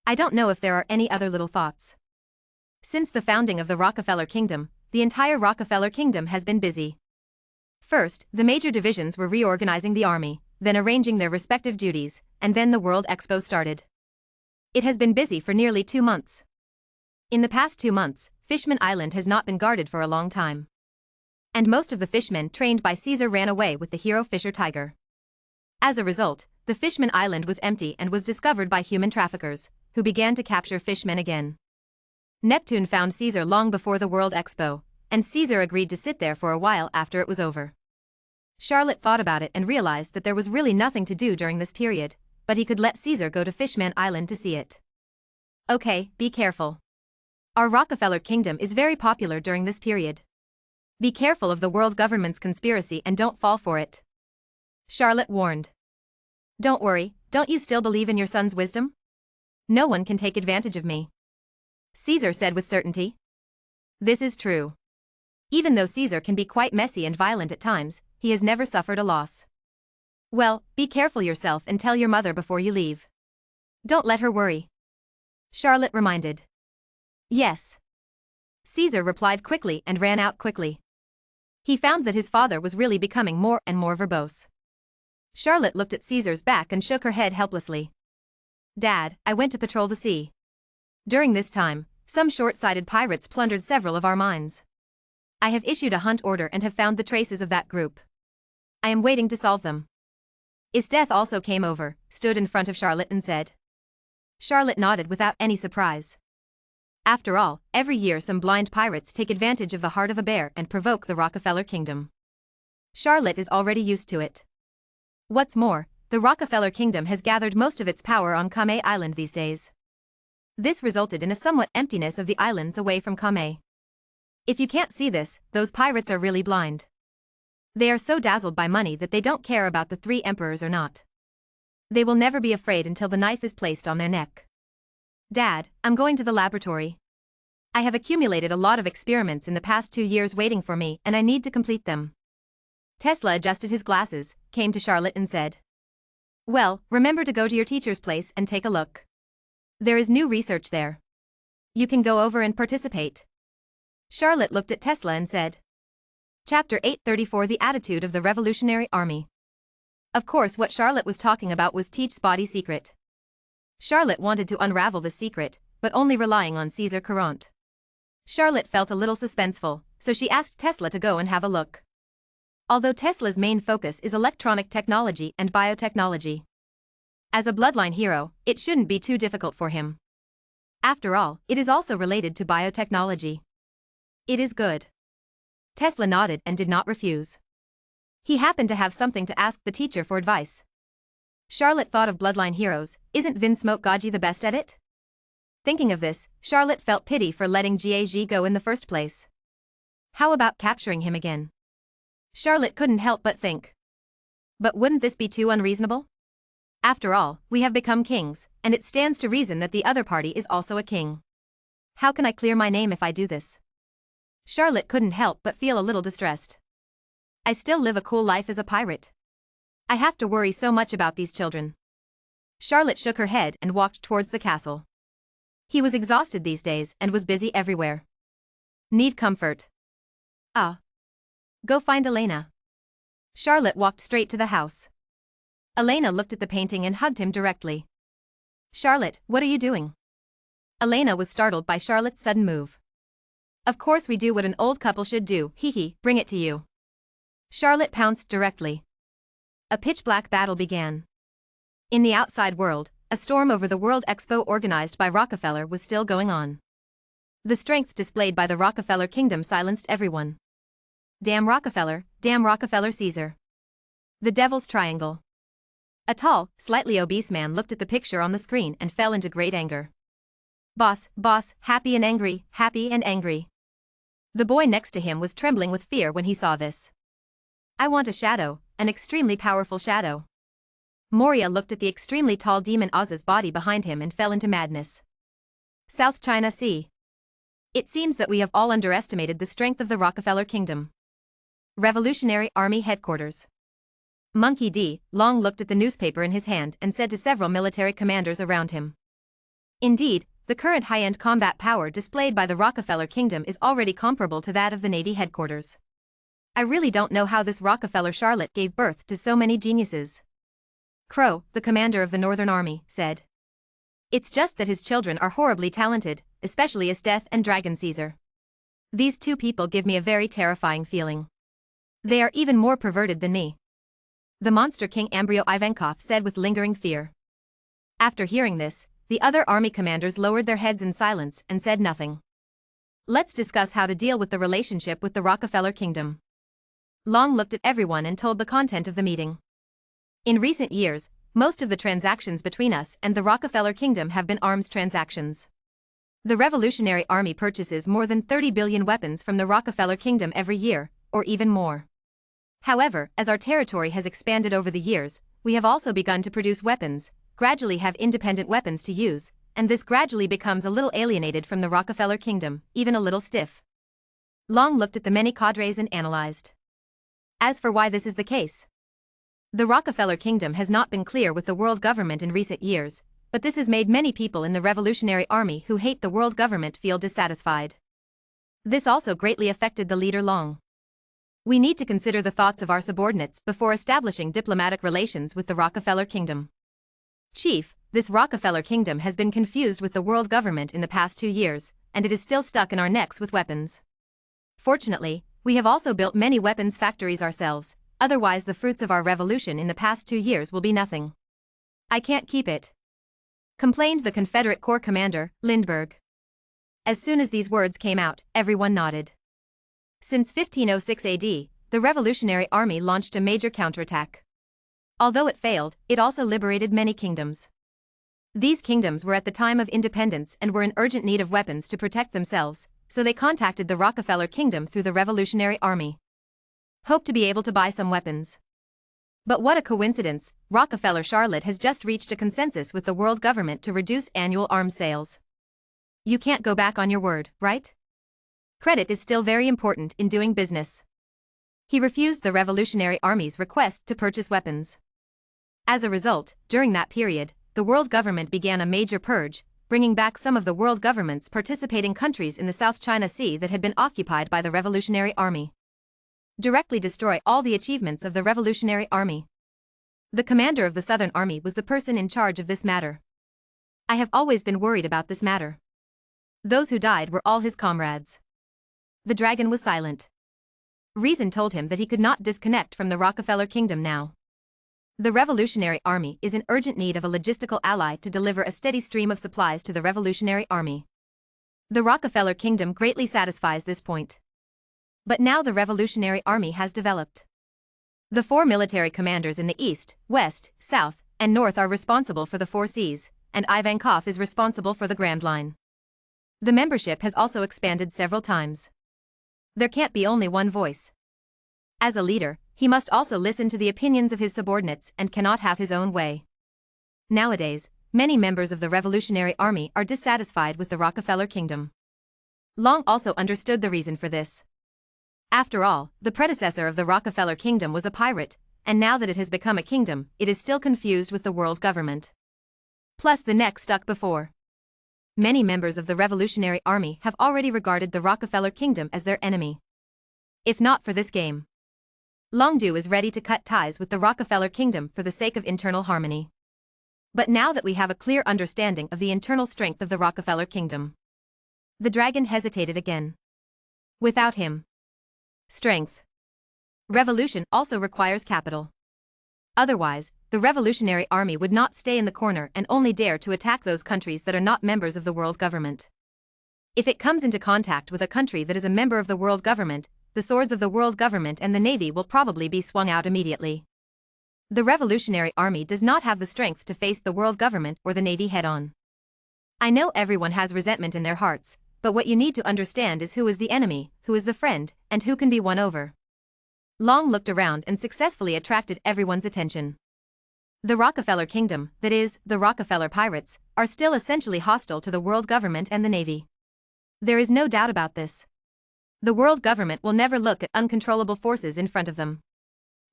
I don't know if there are any other little thoughts. Since the founding of the Rockefeller Kingdom, the entire Rockefeller Kingdom has been busy. First, the major divisions were reorganizing the army, then arranging their respective duties, and then the World Expo started. It has been busy for nearly 2 months. In the past 2 months, Fishman Island has not been guarded for a long time. And most of the fishmen trained by Caesar ran away with the hero fisher tiger. As a result, the Fishman Island was empty and was discovered by human traffickers, who began to capture fishmen again. Neptune found Caesar long before the World Expo, and Caesar agreed to sit there for a while after it was over. Charlotte thought about it and realized that there was really nothing to do during this period, but he could let Caesar go to Fishman Island to see it. Okay, be careful. Our Rockefeller Kingdom is very popular during this period. Be careful of the world government's conspiracy and don't fall for it. Charlotte warned. Don't worry, don't you still believe in your son's wisdom? No one can take advantage of me. Caesar said with certainty. This is true. Even though Caesar can be quite messy and violent at times, he has never suffered a loss. Well, be careful yourself and tell your mother before you leave. Don't let her worry. Charlotte reminded. Yes. Caesar replied quickly and ran out quickly. He found that his father was really becoming more and more verbose. Charlotte looked at Caesar's back and shook her head helplessly. Dad, I went to patrol the sea. During this time, some short-sighted pirates plundered several of our mines. I have issued a hunt order and have found the traces of that group. I am waiting to solve them. Isdeath also came over, stood in front of Charlotte and said. Charlotte nodded without any surprise. After all, every year some blind pirates take advantage of the heart of a bear and provoke the Rockefeller Kingdom. Charlotte is already used to it. What's more, the Rockefeller Kingdom has gathered most of its power on Kame Island these days. This resulted in a somewhat emptiness of the islands away from Kame. If you can't see this, those pirates are really blind. They are so dazzled by money that they don't care about the 3 emperors or not. They will never be afraid until the knife is placed on their neck. Dad, I'm going to the laboratory. I have accumulated a lot of experiments in the past 2 years waiting for me and I need to complete them. Tesla adjusted his glasses, came to Charlotte and said. Well, remember to go to your teacher's place and take a look. There is new research there. You can go over and participate. Charlotte looked at Tesla and said. Chapter 834 The Attitude of the Revolutionary Army. Of course what Charlotte was talking about was Teach's body secret. Charlotte wanted to unravel the secret, but only relying on Caesar Courant. Charlotte felt a little suspenseful, so she asked Tesla to go and have a look. Although Tesla's main focus is electronic technology and biotechnology. As a bloodline hero, it shouldn't be too difficult for him. After all, it is also related to biotechnology. It is good. Tesla nodded and did not refuse. He happened to have something to ask the teacher for advice. Charlotte thought of bloodline heroes, isn't Vinsmoke Gaji the best at it? Thinking of this, Charlotte felt pity for letting Gag go in the first place. How about capturing him again? Charlotte couldn't help but think. But wouldn't this be too unreasonable? After all, we have become kings, and it stands to reason that the other party is also a king. How can I clear my name if I do this? Charlotte couldn't help but feel a little distressed. I still live a cool life as a pirate. I have to worry so much about these children. Charlotte shook her head and walked towards the castle. He was exhausted these days and was busy everywhere. Need comfort. Go find Elena. Charlotte walked straight to the house. Elena looked at the painting and hugged him directly. Charlotte, what are you doing? Elena was startled by Charlotte's sudden move. Of course we do what an old couple should do, bring it to you. Charlotte pounced directly. A pitch-black battle began. In the outside world, a storm over the World Expo organized by Rockefeller was still going on. The strength displayed by the Rockefeller Kingdom silenced everyone. Damn Rockefeller Caesar. The Devil's Triangle. A tall, slightly obese man looked at the picture on the screen and fell into great anger. Boss, happy and angry. The boy next to him was trembling with fear when he saw this. I want a shadow, an extremely powerful shadow. Moria looked at the extremely tall demon Oz's body behind him and fell into madness. South China Sea. It seems that we have all underestimated the strength of the Rockefeller Kingdom. Revolutionary Army Headquarters. Monkey D. Long looked at the newspaper in his hand and said to several military commanders around him. Indeed, the current high-end combat power displayed by the Rockefeller Kingdom is already comparable to that of the Navy headquarters. I really don't know how this Rockefeller Charlotte gave birth to so many geniuses. Crow, the commander of the Northern Army, said. It's just that his children are horribly talented, especially Death and Dragon Caesar. These two people give me a very terrifying feeling. They are even more perverted than me. The Monster King Ambrio Ivankov said with lingering fear. After hearing this, the other army commanders lowered their heads in silence and said nothing. Let's discuss how to deal with the relationship with the Rockefeller Kingdom. Long looked at everyone and told the content of the meeting. In recent years, most of the transactions between us and the Rockefeller Kingdom have been arms transactions. The Revolutionary Army purchases more than 30 billion weapons from the Rockefeller Kingdom every year, or even more. However, as our territory has expanded over the years, we have also begun to produce weapons, gradually have independent weapons to use, and this gradually becomes a little alienated from the Rockefeller Kingdom, even a little stiff. Long looked at the many cadres and analyzed. As for why this is the case, the Rockefeller Kingdom has not been clear with the world government in recent years, but this has made many people in the Revolutionary Army who hate the world government feel dissatisfied. This also greatly affected the leader Long. We need to consider the thoughts of our subordinates before establishing diplomatic relations with the Rockefeller Kingdom. Chief, this Rockefeller Kingdom has been confused with the world government in the past 2 years, and it is still stuck in our necks with weapons. Fortunately, we have also built many weapons factories ourselves, otherwise the fruits of our revolution in the past 2 years will be nothing. I can't keep it, complained the Confederate Corps commander, Lindbergh. As soon as these words came out, everyone nodded. Since 1506 AD, the Revolutionary Army launched a major counterattack. Although it failed, it also liberated many kingdoms. These kingdoms were at the time of independence and were in urgent need of weapons to protect themselves, so they contacted the Rockefeller Kingdom through the Revolutionary Army. Hope to be able to buy some weapons. But what a coincidence, Rockefeller Charlotte has just reached a consensus with the world government to reduce annual arms sales. You can't go back on your word, right? Credit is still very important in doing business. He refused the Revolutionary Army's request to purchase weapons. As a result, during that period, the world government began a major purge, bringing back some of the world government's participating countries in the South China Sea that had been occupied by the Revolutionary Army. Directly destroy all the achievements of the Revolutionary Army. The commander of the Southern Army was the person in charge of this matter. I have always been worried about this matter. Those who died were all his comrades. The dragon was silent. Reason told him that he could not disconnect from the Rockefeller Kingdom now. The Revolutionary Army is in urgent need of a logistical ally to deliver a steady stream of supplies to the Revolutionary Army. The Rockefeller Kingdom greatly satisfies this point. But now the Revolutionary Army has developed. The 4 military commanders in the East, West, South, and North are responsible for the 4 seas, and Ivankov is responsible for the Grand Line. The membership has also expanded several times. There can't be only one voice. As a leader, he must also listen to the opinions of his subordinates and cannot have his own way. Nowadays, many members of the Revolutionary Army are dissatisfied with the Rockefeller Kingdom. Long also understood the reason for this. After all, the predecessor of the Rockefeller Kingdom was a pirate, and now that it has become a kingdom, it is still confused with the world government. Plus the neck stuck before. Many members of the Revolutionary Army have already regarded the Rockefeller Kingdom as their enemy. If not for this game. Longdu is ready to cut ties with the Rockefeller Kingdom for the sake of internal harmony. But now that we have a clear understanding of the internal strength of the Rockefeller Kingdom. The dragon hesitated again. Without him. Strength. Revolution also requires capital. Otherwise, the Revolutionary Army would not stay in the corner and only dare to attack those countries that are not members of the world government. If it comes into contact with a country that is a member of the world government, the swords of the world government and the navy will probably be swung out immediately. The Revolutionary Army does not have the strength to face the world government or the navy head-on. I know everyone has resentment in their hearts, but what you need to understand is who is the enemy, who is the friend, and who can be won over. Long looked around and successfully attracted everyone's attention. The Rockefeller Kingdom, that is, the Rockefeller pirates, are still essentially hostile to the world government and the navy. There is no doubt about this. The world government will never look at uncontrollable forces in front of them.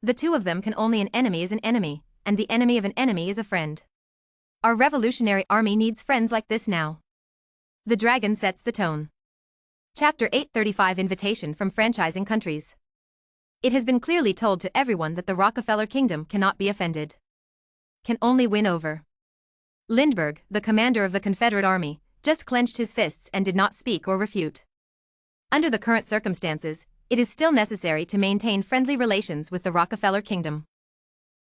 The two of them can only an enemy is an enemy, and the enemy of an enemy is a friend. Our Revolutionary Army needs friends like this now. The dragon sets the tone. Chapter 835 Invitation from Franchising Countries. It has been clearly told to everyone that the Rockefeller Kingdom cannot be offended. Can only win over. Lindbergh, the commander of the Confederate Army, just clenched his fists and did not speak or refute. Under the current circumstances, it is still necessary to maintain friendly relations with the Rockefeller Kingdom.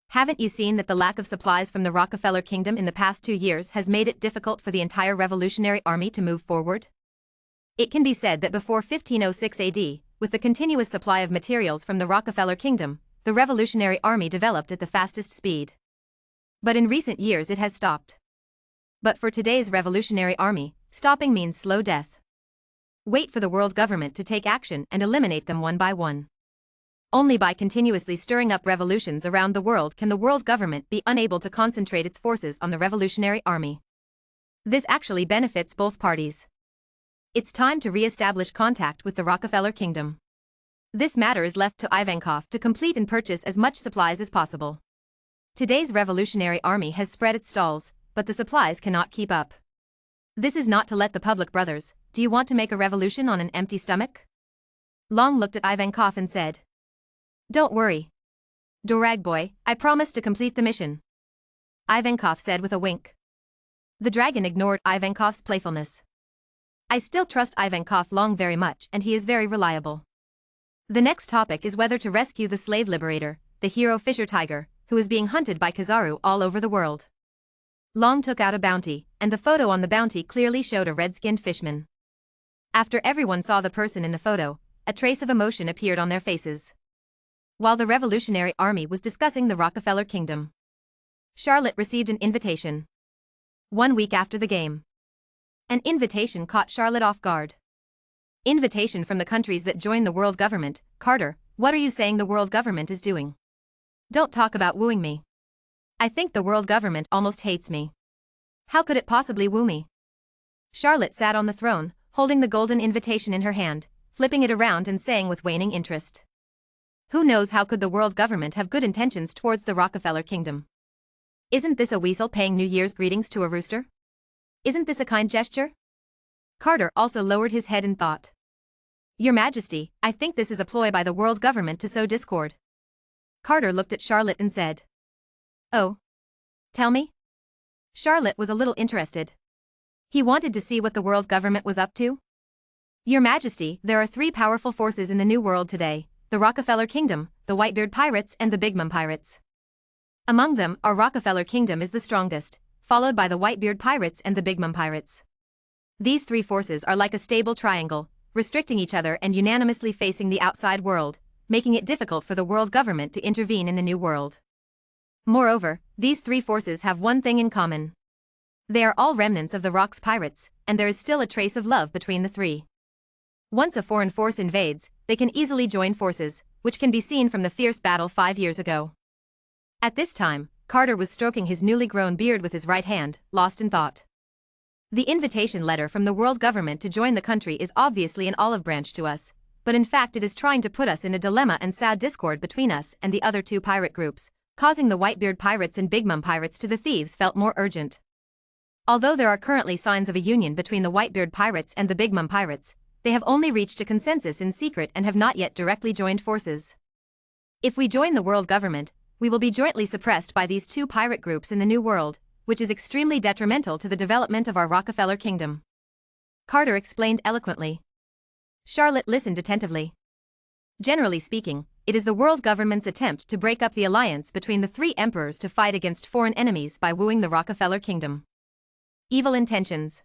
Haven't you seen that the lack of supplies from the Rockefeller Kingdom in the past 2 years has made it difficult for the entire Revolutionary Army to move forward? It can be said that before 1506 AD, with the continuous supply of materials from the Rockefeller Kingdom, the Revolutionary Army developed at the fastest speed. But in recent years it has stopped. But for today's Revolutionary Army, stopping means slow death. Wait for the world government to take action and eliminate them one by one. Only by continuously stirring up revolutions around the world can the world government be unable to concentrate its forces on the Revolutionary Army. This actually benefits both parties. It's time to re-establish contact with the Rockefeller Kingdom. This matter is left to Ivankov to complete and purchase as much supplies as possible. Today's Revolutionary Army has spread its stalls, but the supplies cannot keep up. This is not to let the public brothers, do you want to make a revolution on an empty stomach? Long looked at Ivankov and said. Don't worry. Dorag boy, I promise to complete the mission. Ivankov said with a wink. The dragon ignored Ivankov's playfulness. I still trust Ivankov Long very much and he is very reliable. The next topic is whether to rescue the slave liberator, the hero Fisher Tiger, who is being hunted by Kizaru all over the world. Long took out a bounty, and the photo on the bounty clearly showed a red-skinned fishman. After everyone saw the person in the photo, a trace of emotion appeared on their faces. While the Revolutionary Army was discussing the Rockefeller Kingdom, Charlotte received an invitation. 1 week after the game. An invitation caught Charlotte off guard. Invitation from the countries that join the world government. Carter, what are you saying the world government is doing? Don't talk about wooing me. I think the world government almost hates me. How could it possibly woo me? Charlotte sat on the throne, holding the golden invitation in her hand, flipping it around and saying with waning interest. Who knows how could the world government have good intentions towards the Rockefeller kingdom? Isn't this a weasel paying New Year's greetings to a rooster? Isn't this a kind gesture? Carter also lowered his head in thought. Your Majesty, I think this is a ploy by the world government to sow discord. Carter looked at Charlotte and said. Oh. Tell me? Charlotte was a little interested. He wanted to see what the world government was up to. Your Majesty, there are 3 powerful forces in the New World today, the Rockefeller Kingdom, the Whitebeard Pirates and the Big Mom Pirates. Among them, our Rockefeller Kingdom is the strongest, followed by the Whitebeard Pirates and the Big Mom Pirates. These 3 forces are like a stable triangle, restricting each other and unanimously facing the outside world, making it difficult for the world government to intervene in the New World. Moreover, these 3 forces have one thing in common. They are all remnants of the Rock's pirates, and there is still a trace of love between the 3. Once a foreign force invades, they can easily join forces, which can be seen from the fierce battle 5 years ago. At this time, Carter was stroking his newly grown beard with his right hand, lost in thought. The invitation letter from the world government to join the country is obviously an olive branch to us, but in fact it is trying to put us in a dilemma and sad discord between us and the other 2 pirate groups, causing the Whitebeard Pirates and Big Mom Pirates to the thieves felt more urgent. Although there are currently signs of a union between the Whitebeard Pirates and the Big Mom Pirates, they have only reached a consensus in secret and have not yet directly joined forces. If we join the world government, we will be jointly suppressed by these 2 pirate groups in the New World, which is extremely detrimental to the development of our Rockefeller Kingdom. Carter explained eloquently. Charlotte listened attentively. Generally speaking, it is the world government's attempt to break up the alliance between the 3 emperors to fight against foreign enemies by wooing the Rockefeller Kingdom. Evil intentions.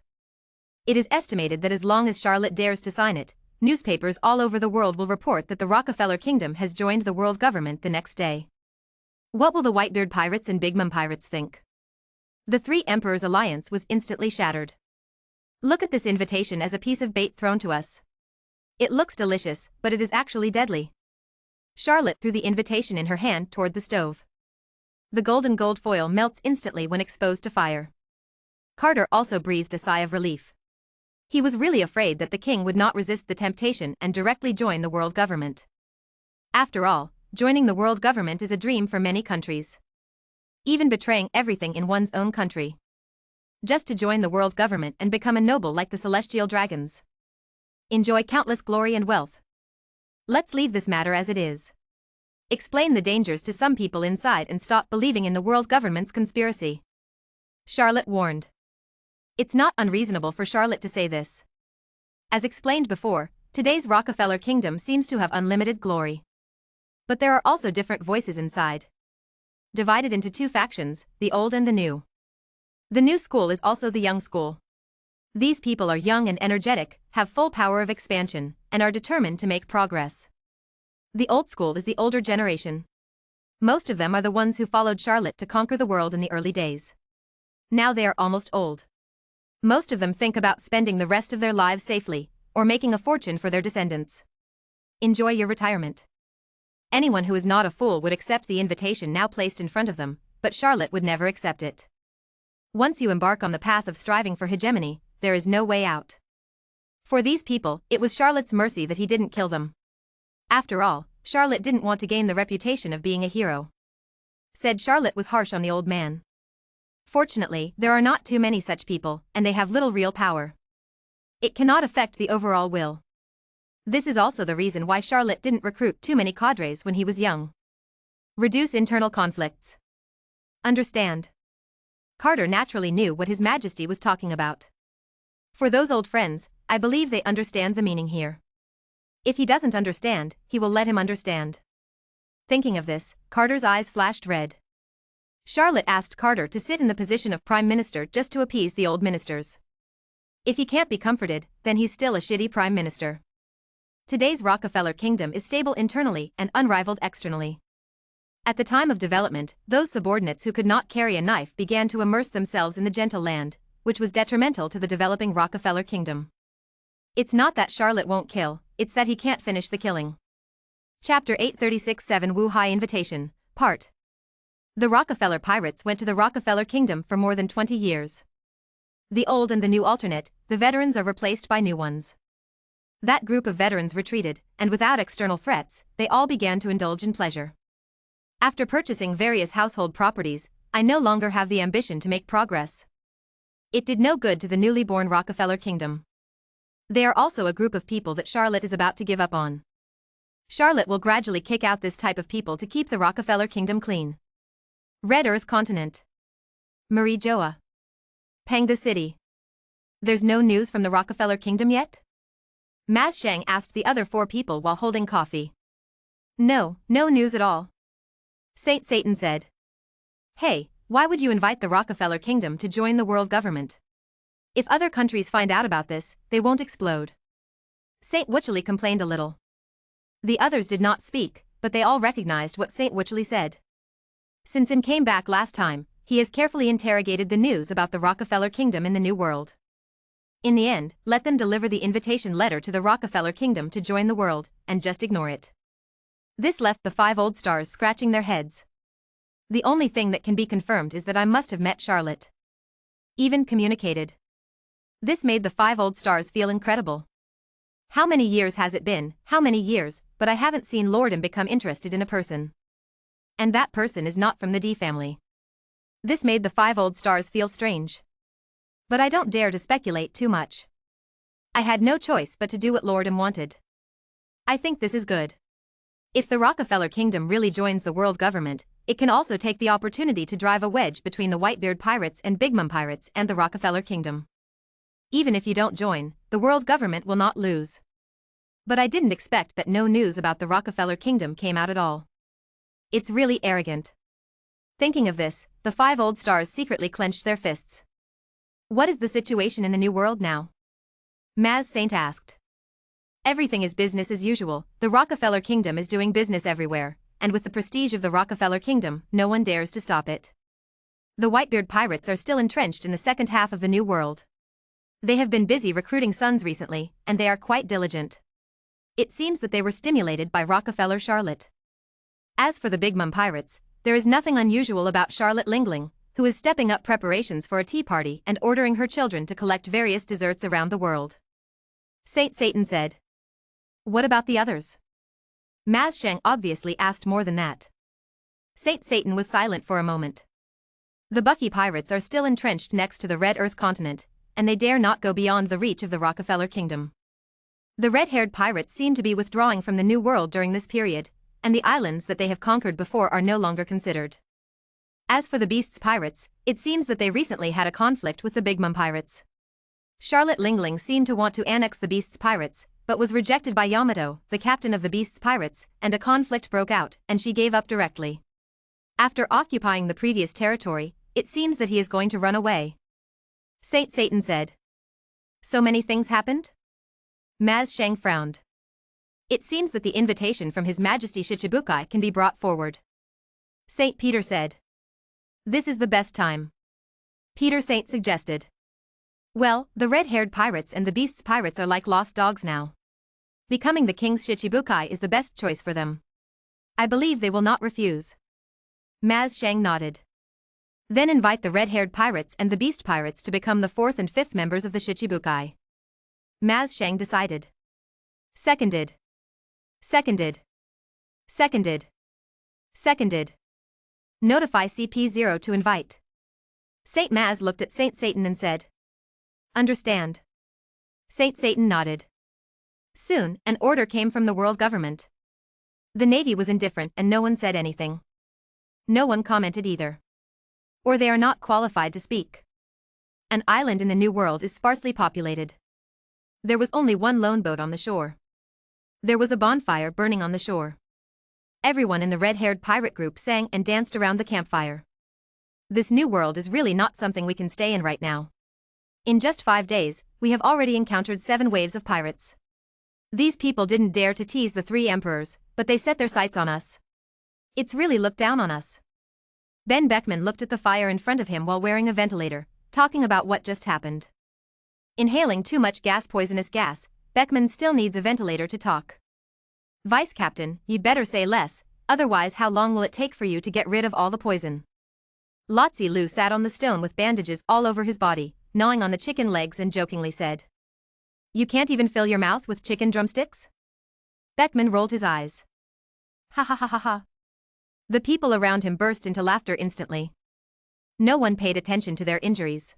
It is estimated that as long as Charlotte dares to sign it, newspapers all over the world will report that the Rockefeller Kingdom has joined the world government the next day. What will the Whitebeard Pirates and Big Mom Pirates think? The 3 emperors' alliance was instantly shattered. Look at this invitation as a piece of bait thrown to us. It looks delicious, but it is actually deadly. Charlotte threw the invitation in her hand toward the stove. The golden gold foil melts instantly when exposed to fire. Carter also breathed a sigh of relief. He was really afraid that the king would not resist the temptation and directly join the world government. After all, joining the world government is a dream for many countries. Even betraying everything in one's own country. Just to join the world government and become a noble like the celestial dragons. Enjoy countless glory and wealth. Let's leave this matter as it is. Explain the dangers to some people inside and stop believing in the world government's conspiracy. Charlotte warned. It's not unreasonable for Charlotte to say this. As explained before, today's Rockefeller Kingdom seems to have unlimited glory. But there are also different voices inside. Divided into 2 factions, the old and the new. The new school is also the young school. These people are young and energetic, have full power of expansion, and are determined to make progress. The old school is the older generation. Most of them are the ones who followed Charlotte to conquer the world in the early days. Now they are almost old. Most of them think about spending the rest of their lives safely, or making a fortune for their descendants. Enjoy your retirement. Anyone who is not a fool would accept the invitation now placed in front of them, but Charlotte would never accept it. Once you embark on the path of striving for hegemony, there is no way out. For these people, it was Charlotte's mercy that he didn't kill them. After all, Charlotte didn't want to gain the reputation of being a hero. Said Charlotte was harsh on the old man. Fortunately, there are not too many such people, and they have little real power. It cannot affect the overall will. This is also the reason why Charlotte didn't recruit too many cadres when he was young. Reduce internal conflicts. Understand. Carter naturally knew what His Majesty was talking about. For those old friends, I believe they understand the meaning here. If he doesn't understand, he will let him understand. Thinking of this, Carter's eyes flashed red. Charlotte asked Carter to sit in the position of Prime Minister just to appease the old ministers. If he can't be comforted, then he's still a shitty Prime Minister. Today's Rockefeller Kingdom is stable internally and unrivaled externally. At the time of development, those subordinates who could not carry a knife began to immerse themselves in the gentle land, which was detrimental to the developing Rockefeller Kingdom. It's not that Charlotte won't kill, it's that he can't finish the killing. Chapter 836-7 Wu Hai Invitation, Part The Rockefeller pirates went to the Rockefeller Kingdom for more than 20 years. The old and the new alternate, the veterans are replaced by new ones. That group of veterans retreated, and without external threats, they all began to indulge in pleasure. After purchasing various household properties, I no longer have the ambition to make progress. It did no good to the newly born Rockefeller Kingdom. They are also a group of people that Charlotte is about to give up on. Charlotte will gradually kick out this type of people to keep the Rockefeller Kingdom clean. Red Earth Continent. Marie Joa. Panga City. There's no news from the Rockefeller Kingdom yet? Maz Shang asked the other 4 people while holding coffee. No news at all. Saint Satan said. Hey, why would you invite the Rockefeller Kingdom to join the world government? If other countries find out about this, they won't explode. Saint Wucheli complained a little. The others did not speak, but they all recognized what Saint Wucheli said. Since him came back last time, he has carefully interrogated the news about the Rockefeller Kingdom in the New World. In the end, let them deliver the invitation letter to the Rockefeller Kingdom to join the world, and just ignore it. This left the 5 old stars scratching their heads. The only thing that can be confirmed is that I must have met Charlotte. Even communicated. This made the 5 old stars feel incredible. How many years has it been, how many years, but I haven't seen Lordum become interested in a person. And that person is not from the D family. This made the 5 old stars feel strange. But I don't dare to speculate too much. I had no choice but to do what Lordum wanted. I think this is good. If the Rockefeller Kingdom really joins the world government, it can also take the opportunity to drive a wedge between the Whitebeard Pirates and Big Mom Pirates and the Rockefeller Kingdom. Even if you don't join, the world government will not lose. But I didn't expect that no news about the Rockefeller Kingdom came out at all. It's really arrogant. Thinking of this, the 5 old stars secretly clenched their fists. What is the situation in the New World now? Maz Saint asked. Everything is business as usual. The Rockefeller Kingdom is doing business everywhere, and with the prestige of the Rockefeller Kingdom, no one dares to stop it. The Whitebeard Pirates are still entrenched in the second half of the New World. They have been busy recruiting sons recently, and they are quite diligent. It seems that they were stimulated by Rockefeller Charlotte. As for the Big Mom Pirates, there is nothing unusual about Charlotte Lingling, who is stepping up preparations for a tea party and ordering her children to collect various desserts around the world. Saint Satan said. What about the others? Maz Shang obviously asked more than that. Saint Satan was silent for a moment. The Bucky Pirates are still entrenched next to the Red Earth Continent, and they dare not go beyond the reach of the Rockefeller Kingdom. The red-haired pirates seem to be withdrawing from the New World during this period, and the islands that they have conquered before are no longer considered. As for the Beasts Pirates, it seems that they recently had a conflict with the Big Mom Pirates. Charlotte Lingling seemed to want to annex the Beasts Pirates, but was rejected by Yamato, the captain of the Beasts Pirates, and a conflict broke out, and she gave up directly. After occupying the previous territory, it seems that he is going to run away. Saint Satan said. So many things happened? Maz Shang frowned. It seems that the invitation from His Majesty Shichibukai can be brought forward. Saint Peter said. This is the best time. Peter Saint suggested. Well, the red-haired pirates and the Beasts Pirates are like lost dogs now. Becoming the King's Shichibukai is the best choice for them. I believe they will not refuse. Maz Shang nodded. Then invite the red-haired pirates and the Beast Pirates to become the 4th and 5th members of the Shichibukai. Maz Shang decided. Seconded. Seconded. Seconded. Seconded. Notify CP0 to invite. Saint Maz looked at Saint Satan and said. Understand. Saint Satan nodded. Soon, an order came from the world government. The Navy was indifferent and no one said anything. No one commented either. Or they are not qualified to speak. An island in the New World is sparsely populated. There was only one lone boat on the shore. There was a bonfire burning on the shore. Everyone in the red-haired pirate group sang and danced around the campfire. This New World is really not something we can stay in right now. In just 5 days, we have already encountered 7 waves of pirates. These people didn't dare to tease the 3 emperors, but they set their sights on us. It's really looked down on us. Ben Beckman looked at the fire in front of him while wearing a ventilator, talking about what just happened. Inhaling too much poisonous gas, Beckman still needs a ventilator to talk. Vice Captain, you'd better say less, Otherwise, how long will it take for you to get rid of all the poison? Lotzi Lu sat on the stone with bandages all over his body, gnawing on the chicken legs and jokingly said. You can't even fill your mouth with chicken drumsticks? Beckman rolled his eyes. Ha ha ha ha ha. The people around him burst into laughter instantly. No one paid attention to their injuries.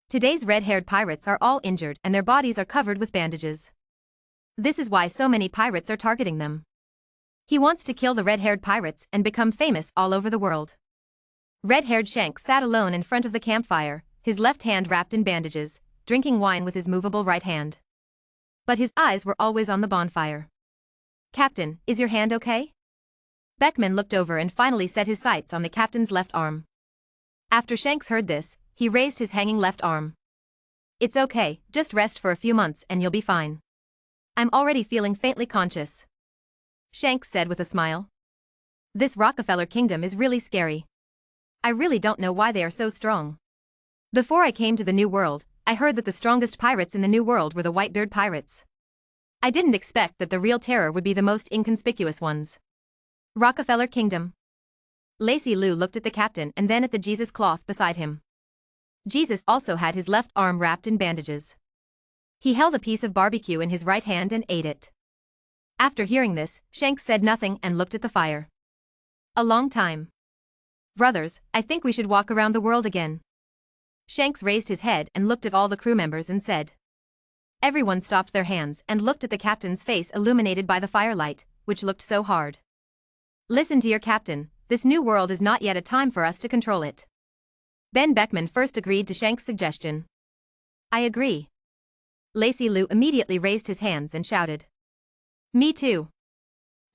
Today's red-haired pirates are all injured and their bodies are covered with bandages. This is why so many pirates are targeting them. He wants to kill the red-haired pirates and become famous all over the world. Red-haired Shanks sat alone in front of the campfire, his left hand wrapped in bandages, drinking wine with his movable right hand. But his eyes were always on the bonfire. Captain, is your hand okay? Beckman looked over and finally set his sights on the captain's left arm. After Shanks heard this, he raised his hanging left arm. It's okay, just rest for a few months and you'll be fine. I'm already feeling faintly conscious. Shanks said with a smile. This Rockefeller Kingdom is really scary. I really don't know why they are so strong. Before I came to the New World, I heard that the strongest pirates in the New World were the Whitebeard pirates. I didn't expect that the real terror would be the most inconspicuous ones. Rockefeller Kingdom. Lacey Lou looked at the captain and then at the Jesus cloth beside him. Jesus also had his left arm wrapped in bandages. He held a piece of barbecue in his right hand and ate it. After hearing this, Shanks said nothing and looked at the fire. A long time. Brothers, I think we should walk around the world again. Shanks raised his head and looked at all the crew members and said. Everyone stopped their hands and looked at the captain's face illuminated by the firelight, which looked so hard. Listen to your captain, this new world is not yet a time for us to control it. Ben Beckman first agreed to Shanks' suggestion. I agree. Lacey Lou immediately raised his hands and shouted. Me too.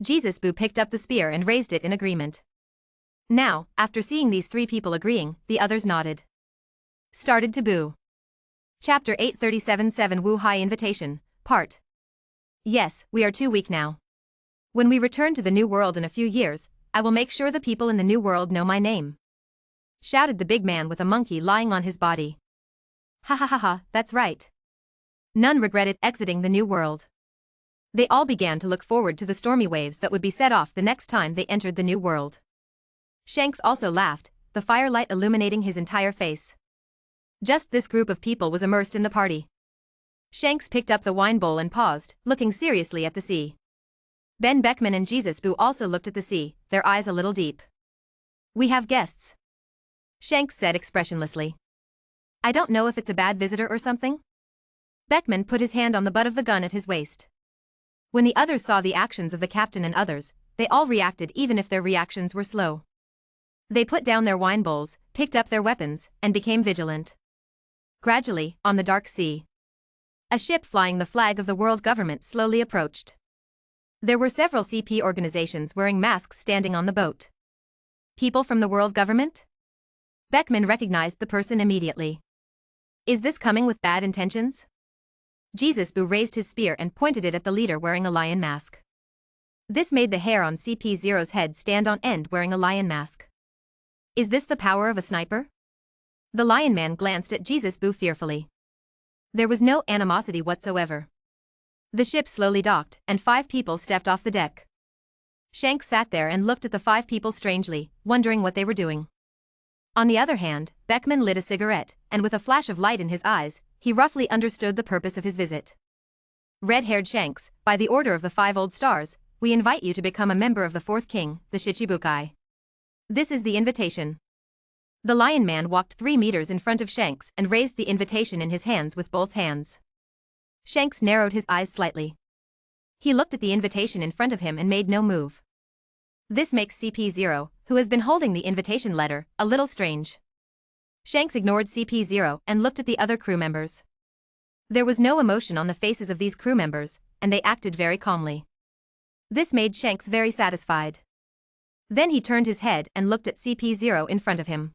Jesus Boo picked up the spear and raised it in agreement. Now, after seeing these three people agreeing, the others nodded. Started to boo. Chapter 837-7 Wu Hai Invitation, Part. Yes, we are too weak now. When we return to the New World in a few years, I will make sure the people in the New World know my name. Shouted the big man with a monkey lying on his body. Ha ha ha ha, that's right. None regretted exiting the New World. They all began to look forward to the stormy waves that would be set off the next time they entered the New World. Shanks also laughed, the firelight illuminating his entire face. Just this group of people was immersed in the party. Shanks picked up the wine bowl and paused, looking seriously at the sea. Ben Beckman and Jesus Boo also looked at the sea, their eyes a little deep. We have guests. Shanks said expressionlessly. I don't know if it's a bad visitor or something. Beckman put his hand on the butt of the gun at his waist. When the others saw the actions of the captain and others, they all reacted even if their reactions were slow. They put down their wine bowls, picked up their weapons, and became vigilant. Gradually, on the dark sea, a ship flying the flag of the world government slowly approached. There were several CP organizations wearing masks standing on the boat. People from the world government? Beckman recognized the person immediately. Is this coming with bad intentions? Jesus Boo raised his spear and pointed it at the leader wearing a lion mask. This made the hair on CP0's head stand on end wearing a lion mask. Is this the power of a sniper? The lion man glanced at Jesus Boo fearfully. There was no animosity whatsoever. The ship slowly docked, and 5 people stepped off the deck. Shanks sat there and looked at the 5 people strangely, wondering what they were doing. On the other hand, Beckman lit a cigarette, and with a flash of light in his eyes, he roughly understood the purpose of his visit. Red-haired Shanks, by the order of the 5 old stars, we invite you to become a member of the 4th king, the Shichibukai. This is the invitation. The lion man walked 3 meters in front of Shanks and raised the invitation in his hands with both hands. Shanks narrowed his eyes slightly. He looked at the invitation in front of him and made no move. This makes CP0, who has been holding the invitation letter, a little strange. Shanks ignored CP0 and looked at the other crew members. There was no emotion on the faces of these crew members, and they acted very calmly. This made Shanks very satisfied. Then he turned his head and looked at CP0 in front of him.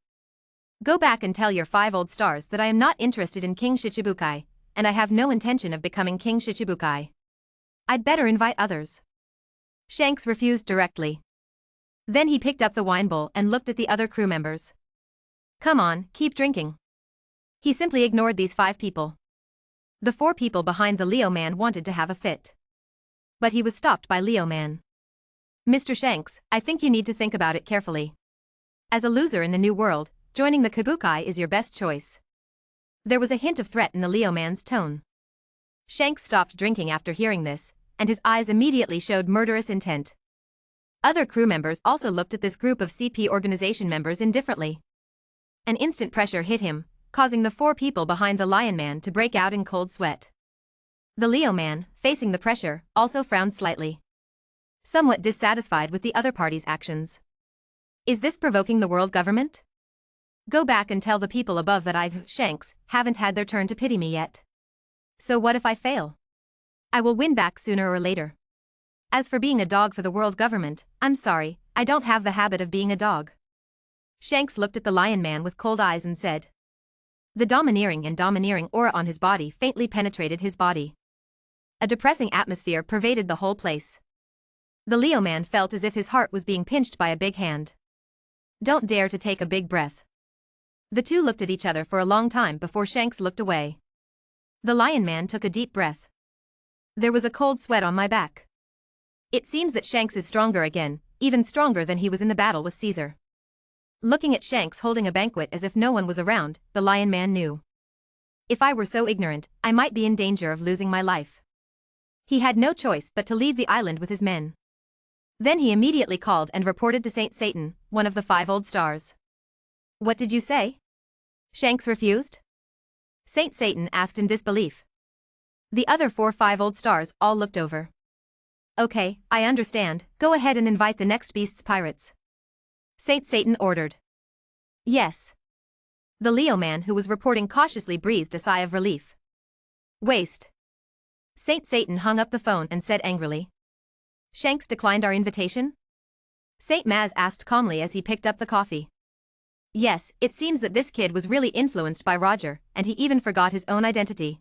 Go back and tell your 5 old stars that I am not interested in King Shichibukai, and I have no intention of becoming King Shichibukai. I'd better invite others. Shanks refused directly. Then he picked up the wine bowl and looked at the other crew members. Come on, keep drinking. He simply ignored these 5 people. The 4 people behind the Leo man wanted to have a fit. But he was stopped by Leo man. Mr. Shanks, I think you need to think about it carefully. As a loser in the new world, joining the Kabuki is your best choice. There was a hint of threat in the Leo man's tone. Shanks stopped drinking after hearing this, and his eyes immediately showed murderous intent. Other crew members also looked at this group of CP organization members indifferently. An instant pressure hit him, causing the 4 people behind the Lion Man to break out in cold sweat. The Leo man, facing the pressure, also frowned slightly, somewhat dissatisfied with the other party's actions. Is this provoking the world government? Go back and tell the people above that I, Shanks, haven't had their turn to pity me yet. So what if I fail? I will win back sooner or later. As for being a dog for the world government, I'm sorry, I don't have the habit of being a dog. Shanks looked at the Lion Man with cold eyes and said. The domineering aura on his body faintly penetrated his body. A depressing atmosphere pervaded the whole place. The Leo man felt as if his heart was being pinched by a big hand. Don't dare to take a big breath. The two looked at each other for a long time before Shanks looked away. The Lion Man took a deep breath. There was a cold sweat on my back. It seems that Shanks is stronger again, even stronger than he was in the battle with Caesar. Looking at Shanks holding a banquet as if no one was around, the Lion Man knew. If I were so ignorant, I might be in danger of losing my life. He had no choice but to leave the island with his men. Then he immediately called and reported to Saint Satan, one of the 5 old stars. What did you say? Shanks refused? Saint Satan asked in disbelief. The other 5 old stars all looked over. Okay, I understand, go ahead and invite the next beast's pirates. Saint Satan ordered. Yes. The Leo man who was reporting cautiously breathed a sigh of relief. Waste. Saint Satan hung up the phone and said angrily. Shanks declined our invitation? Saint Maz asked calmly as he picked up the coffee. Yes, it seems that this kid was really influenced by Roger, and he even forgot his own identity.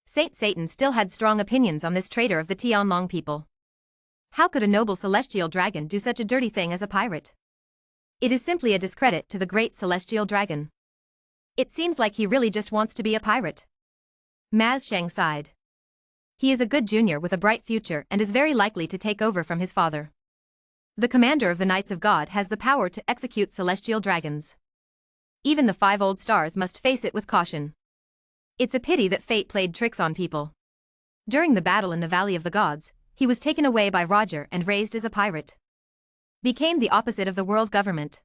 Saint Satan still had strong opinions on this traitor of the Tianlong people. How could a noble celestial dragon do such a dirty thing as a pirate? It is simply a discredit to the great celestial dragon. It seems like he really just wants to be a pirate. Maz Sheng sighed. He is a good junior with a bright future and is very likely to take over from his father. The commander of the Knights of God has the power to execute celestial dragons. Even the 5 old stars must face it with caution. It's a pity that fate played tricks on people. During the battle in the Valley of the Gods, he was taken away by Roger and raised as a pirate. Became the opposite of the world government.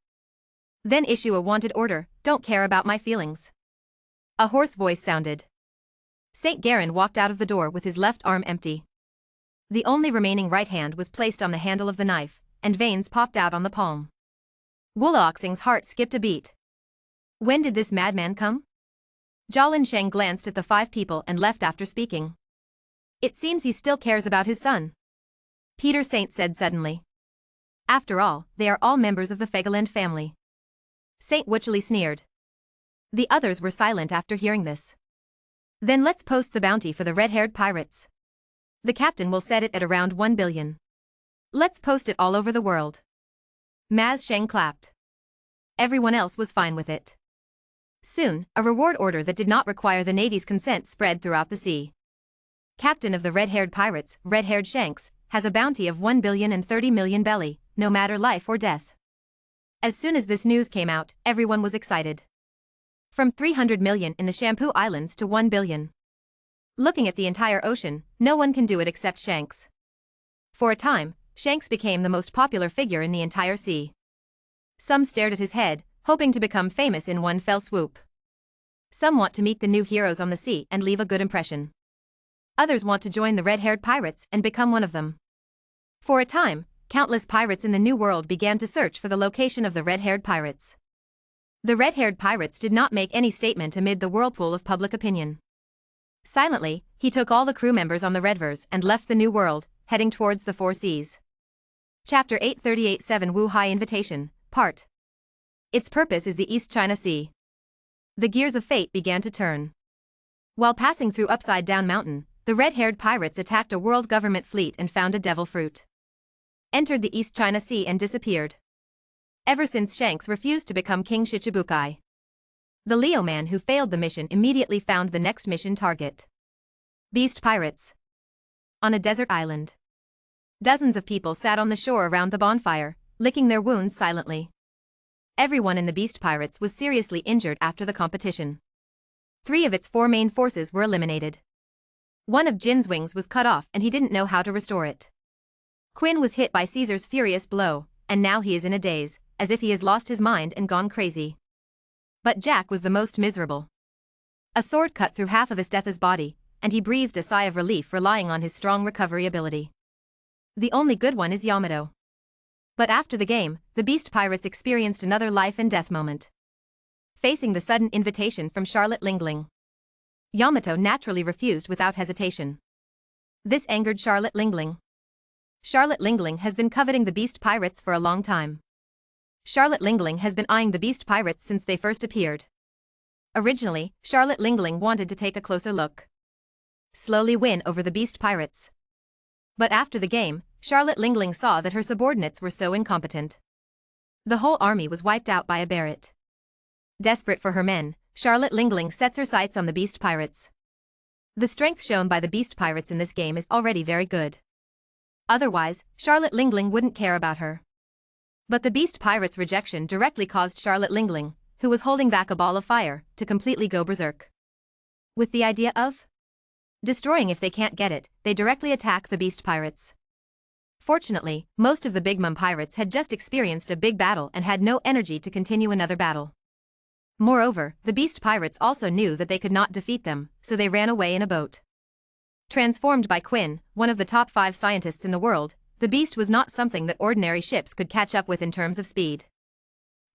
Then issue a wanted order, don't care about my feelings. A hoarse voice sounded. Saint Garin walked out of the door with his left arm empty. The only remaining right hand was placed on the handle of the knife, and veins popped out on the palm. Wulaoxing's heart skipped a beat. When did this madman come? Jolin Sheng glanced at the 5 people and left after speaking. It seems he still cares about his son. Peter Saint said suddenly. After all, they are all members of the Fegaland family. Saint Wuchely sneered. The others were silent after hearing this. Then let's post the bounty for the red-haired pirates. The captain will set it at around 1 billion. Let's post it all over the world. Maz Sheng clapped. Everyone else was fine with it. Soon, a reward order that did not require the Navy's consent spread throughout the sea. Captain of the red-haired pirates, red-haired Shanks, has a bounty of 1,030 million belly, no matter life or death. As soon as this news came out, everyone was excited. From 300 million in the Shampoo Islands to 1 billion. Looking at the entire ocean, no one can do it except Shanks. For a time, Shanks became the most popular figure in the entire sea. Some stared at his head, hoping to become famous in one fell swoop. Some want to meet the new heroes on the sea and leave a good impression. Others want to join the red-haired pirates and become one of them. For a time, countless pirates in the New World began to search for the location of the red-haired pirates. The red-haired pirates did not make any statement amid the whirlpool of public opinion. Silently, he took all the crew members on the Redvers and left the New World, heading towards the 4 seas. Chapter 838-7 Wu Hai Invitation, Part. Its purpose is the East China Sea. The gears of fate began to turn. While passing through Upside Down Mountain, the red-haired pirates attacked a world government fleet and found a devil fruit. Entered the East China Sea and disappeared. Ever since Shanks refused to become King Shichibukai. The Leo man who failed the mission immediately found the next mission target. Beast pirates. On a desert island. Dozens of people sat on the shore around the bonfire, licking their wounds silently. Everyone in the Beast Pirates was seriously injured after the competition. 3 of its 4 main forces were eliminated. One of Jin's wings was cut off and he didn't know how to restore it. Quinn was hit by Caesar's furious blow, and now he is in a daze, as if he has lost his mind and gone crazy. But Jack was the most miserable. A sword cut through half of Estetha's body, and he breathed a sigh of relief relying on his strong recovery ability. The only good one is Yamato. But after the game, the Beast Pirates experienced another life and death moment. Facing the sudden invitation from Charlotte Lingling, Yamato naturally refused without hesitation. This angered Charlotte Lingling. Charlotte Lingling has been coveting the Beast Pirates for a long time. Charlotte Lingling has been eyeing the Beast Pirates since they first appeared. Originally, Charlotte Lingling wanted to take a closer look. Slowly win over the Beast Pirates. But after the game, Charlotte Lingling saw that her subordinates were so incompetent. The whole army was wiped out by a Barrett. Desperate for her men, Charlotte Lingling sets her sights on the Beast Pirates. The strength shown by the Beast Pirates in this game is already very good. Otherwise, Charlotte Lingling wouldn't care about her. But the Beast Pirates' rejection directly caused Charlotte Lingling, who was holding back a ball of fire, to completely go berserk. With the idea of destroying if they can't get it, they directly attack the Beast Pirates. Fortunately, most of the Big Mom Pirates had just experienced a big battle and had no energy to continue another battle. Moreover, the Beast Pirates also knew that they could not defeat them, so they ran away in a boat. Transformed by Quinn, one of the top 5 scientists in the world, the Beast was not something that ordinary ships could catch up with in terms of speed.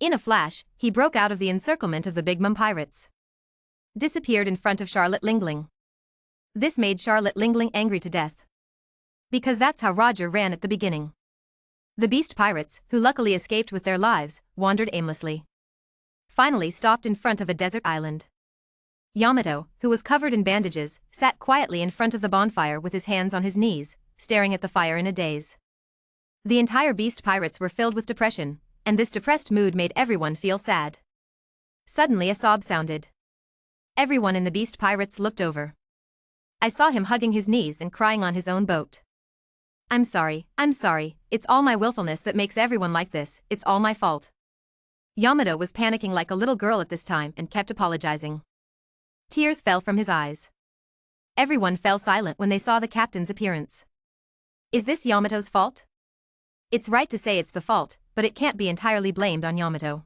In a flash, he broke out of the encirclement of the Big Mom Pirates. Disappeared in front of Charlotte Lingling. This made Charlotte Lingling angry to death. Because that's how Roger ran at the beginning. The Beast Pirates, who luckily escaped with their lives, wandered aimlessly. Finally stopped in front of a desert island. Yamato, who was covered in bandages, sat quietly in front of the bonfire with his hands on his knees, staring at the fire in a daze. The entire Beast Pirates were filled with depression, and this depressed mood made everyone feel sad. Suddenly a sob sounded. Everyone in the Beast Pirates looked over. I saw him hugging his knees and crying on his own boat. I'm sorry, it's all my willfulness that makes everyone like this, it's all my fault. Yamato was panicking like a little girl at this time and kept apologizing. Tears fell from his eyes. Everyone fell silent when they saw the captain's appearance. Is this Yamato's fault? It's right to say it's the fault, but it can't be entirely blamed on Yamato.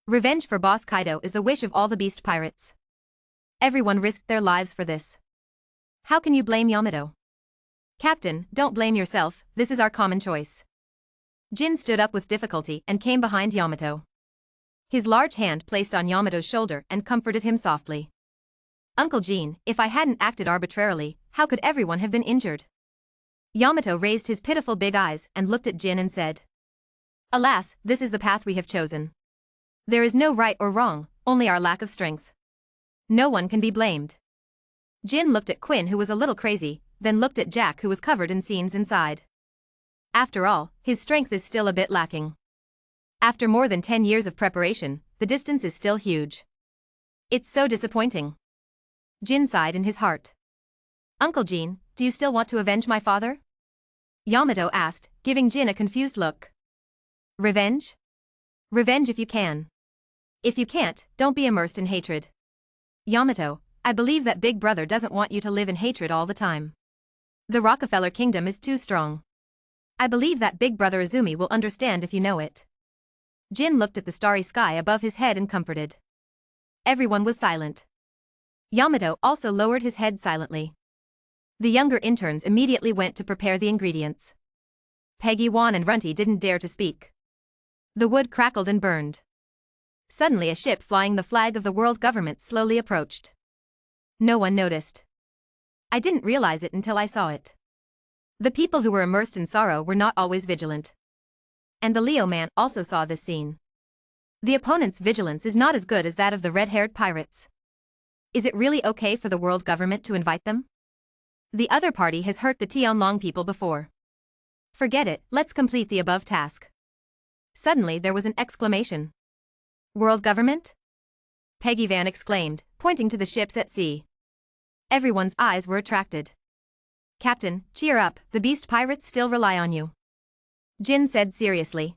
Revenge for Boss Kaido is the wish of all the Beast Pirates. Everyone risked their lives for this. How can you blame Yamato? Captain, don't blame yourself, this is our common choice. Jin stood up with difficulty and came behind Yamato. His large hand placed on Yamato's shoulder and comforted him softly. Uncle Jin, if I hadn't acted arbitrarily, how could everyone have been injured? Yamato raised his pitiful big eyes and looked at Jin and said, Alas, this is the path we have chosen. There is no right or wrong, only our lack of strength. No one can be blamed. Jin looked at Quinn, who was a little crazy, then looked at Jack, who was covered in seams inside. After all, his strength is still a bit lacking. After more than 10 years of preparation, the distance is still huge. It's so disappointing. Jin sighed in his heart. Uncle Jin, do you still want to avenge my father? Yamato asked, giving Jin a confused look. Revenge? Revenge if you can. If you can't, don't be immersed in hatred. Yamato, I believe that Big Brother doesn't want you to live in hatred all the time. The Rockefeller Kingdom is too strong. I believe that Big Brother Izumi will understand if you know it. Jin looked at the starry sky above his head and comforted. Everyone was silent. Yamato also lowered his head silently. The younger interns immediately went to prepare the ingredients. Peggy, Wan and Runty didn't dare to speak. The wood crackled and burned. Suddenly a ship flying the flag of the world government slowly approached. No one noticed. I didn't realize it until I saw it. The people who were immersed in sorrow were not always vigilant. And the Leo man also saw this scene. The opponent's vigilance is not as good as that of the red-haired pirates. Is it really okay for the world government to invite them? The other party has hurt the Tianlong people before. Forget it, let's complete the above task. Suddenly there was an exclamation. World government? Peggy Van exclaimed, pointing to the ships at sea. Everyone's eyes were attracted. Captain, cheer up, the beast pirates still rely on you. Jin said seriously.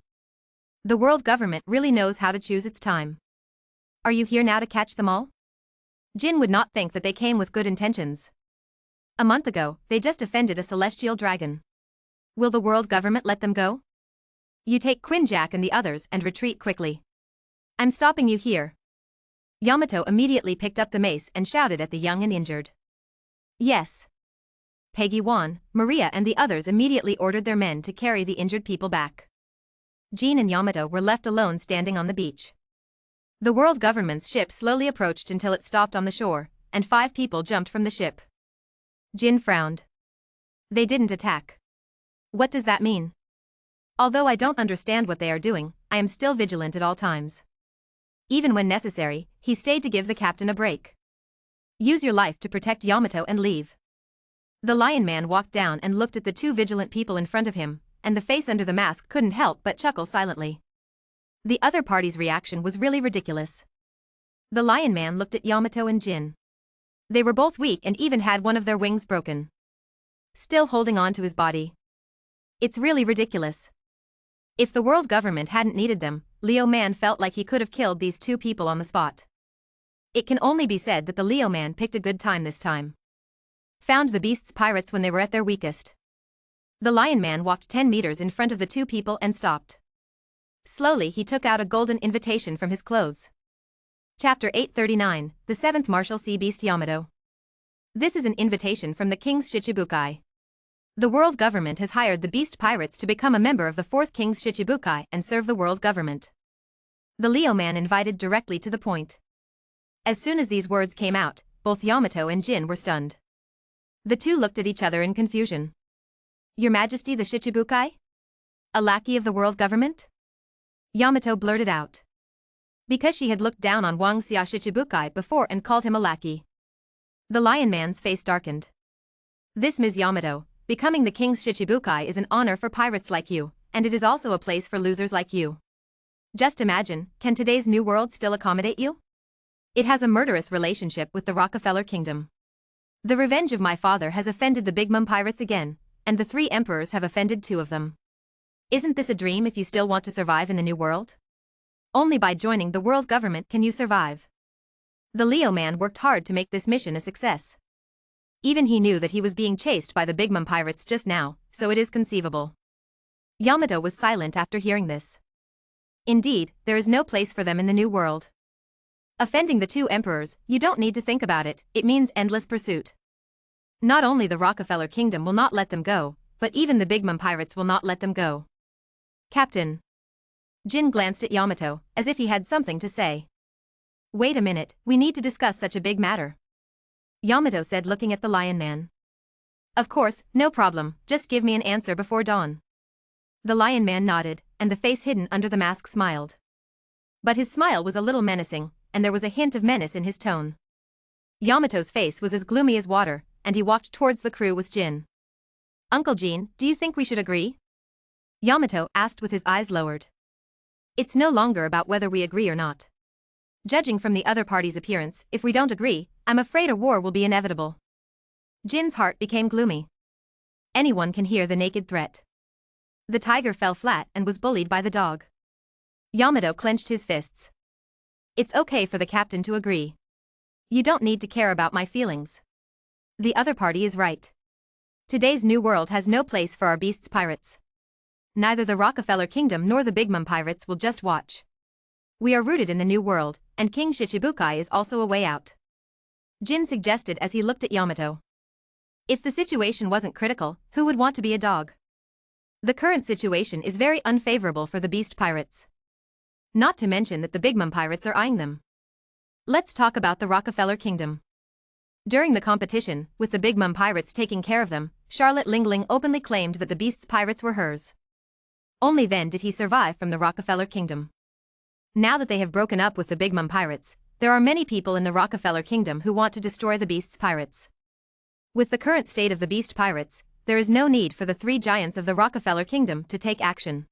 The world government really knows how to choose its time. Are you here now to catch them all? Jin would not think that they came with good intentions. A month ago, they just offended a celestial dragon. Will the world government let them go? You take Quinjack and the others and retreat quickly. I'm stopping you here. Yamato immediately picked up the mace and shouted at the young and injured. Yes. Peggy Wan, Maria and the others immediately ordered their men to carry the injured people back. Jin and Yamato were left alone standing on the beach. The world government's ship slowly approached until it stopped on the shore, and 5 people jumped from the ship. Jin frowned. They didn't attack. What does that mean? Although I don't understand what they are doing, I am still vigilant at all times. Even when necessary, he stayed to give the captain a break. Use your life to protect Yamato and leave. The Lion Man walked down and looked at the 2 vigilant people in front of him, and the face under the mask couldn't help but chuckle silently. The other party's reaction was really ridiculous. The Lion Man looked at Yamato and Jin. They were both weak and even had one of their wings broken. Still holding on to his body. It's really ridiculous. If the world government hadn't needed them, Leo Man felt like he could have killed these 2 people on the spot. It can only be said that the Leo Man picked a good time this time. Found the beast's pirates when they were at their weakest. The Lion Man walked 10 meters in front of the 2 people and stopped. Slowly he took out a golden invitation from his clothes. Chapter 839, The 7th Martial Sea Beast Yamato. This is an invitation from the King's Shichibukai. The world government has hired the beast pirates to become a member of the 4th King's Shichibukai and serve the world government. The Leo Man invited directly to the point. As soon as these words came out, both Yamato and Jin were stunned. The 2 looked at each other in confusion. Your Majesty the Shichibukai? A lackey of the world government? Yamato blurted out. Because she had looked down on Wang Xia Shichibukai before and called him a lackey. The Lion Man's face darkened. This Ms. Yamato, becoming the King's Shichibukai is an honor for pirates like you, and it is also a place for losers like you. Just imagine, can today's new world still accommodate you? It has a murderous relationship with the Rockefeller Kingdom. The revenge of my father has offended the Big Mom pirates again, and the 3 emperors have offended 2 of them. Isn't this a dream if you still want to survive in the new world? Only by joining the world government can you survive. The Leo Man worked hard to make this mission a success. Even he knew that he was being chased by the Big Mom pirates just now, so it is conceivable. Yamato was silent after hearing this. Indeed, there is no place for them in the new world. Offending the 2 emperors, you don't need to think about it, it means endless pursuit. Not only the Rockefeller Kingdom will not let them go, but even the Big Mom pirates will not let them go. Captain. Jin glanced at Yamato, as if he had something to say. Wait a minute, we need to discuss such a big matter. Yamato said looking at the Lion Man. Of course, no problem, just give me an answer before dawn. The Lion Man nodded, and the face hidden under the mask smiled. But his smile was a little menacing, and there was a hint of menace in his tone. Yamato's face was as gloomy as water, and he walked towards the crew with Jin. Uncle Jin, do you think we should agree? Yamato asked with his eyes lowered. It's no longer about whether we agree or not. Judging from the other party's appearance, if we don't agree, I'm afraid a war will be inevitable. Jin's heart became gloomy. Anyone can hear the naked threat. The tiger fell flat and was bullied by the dog. Yamato clenched his fists. It's okay for the captain to agree. You don't need to care about my feelings. The other party is right. Today's new world has no place for our beasts pirates. Neither the Rockefeller Kingdom nor the Big Mom pirates will just watch. We are rooted in the new world, and King Shichibukai is also a way out. Jin suggested as he looked at Yamato. If the situation wasn't critical, who would want to be a dog? The current situation is very unfavorable for the beast pirates. Not to mention that the Big Mom pirates are eyeing them. Let's talk about the Rockefeller Kingdom. During the competition, with the Big Mom pirates taking care of them, Charlotte Lingling openly claimed that the beast's pirates were hers. Only then did he survive from the Rockefeller Kingdom. Now that they have broken up with the Big Mom pirates, there are many people in the Rockefeller Kingdom who want to destroy the beast's pirates. With the current state of the beast pirates, there is no need for the 3 giants of the Rockefeller Kingdom to take action.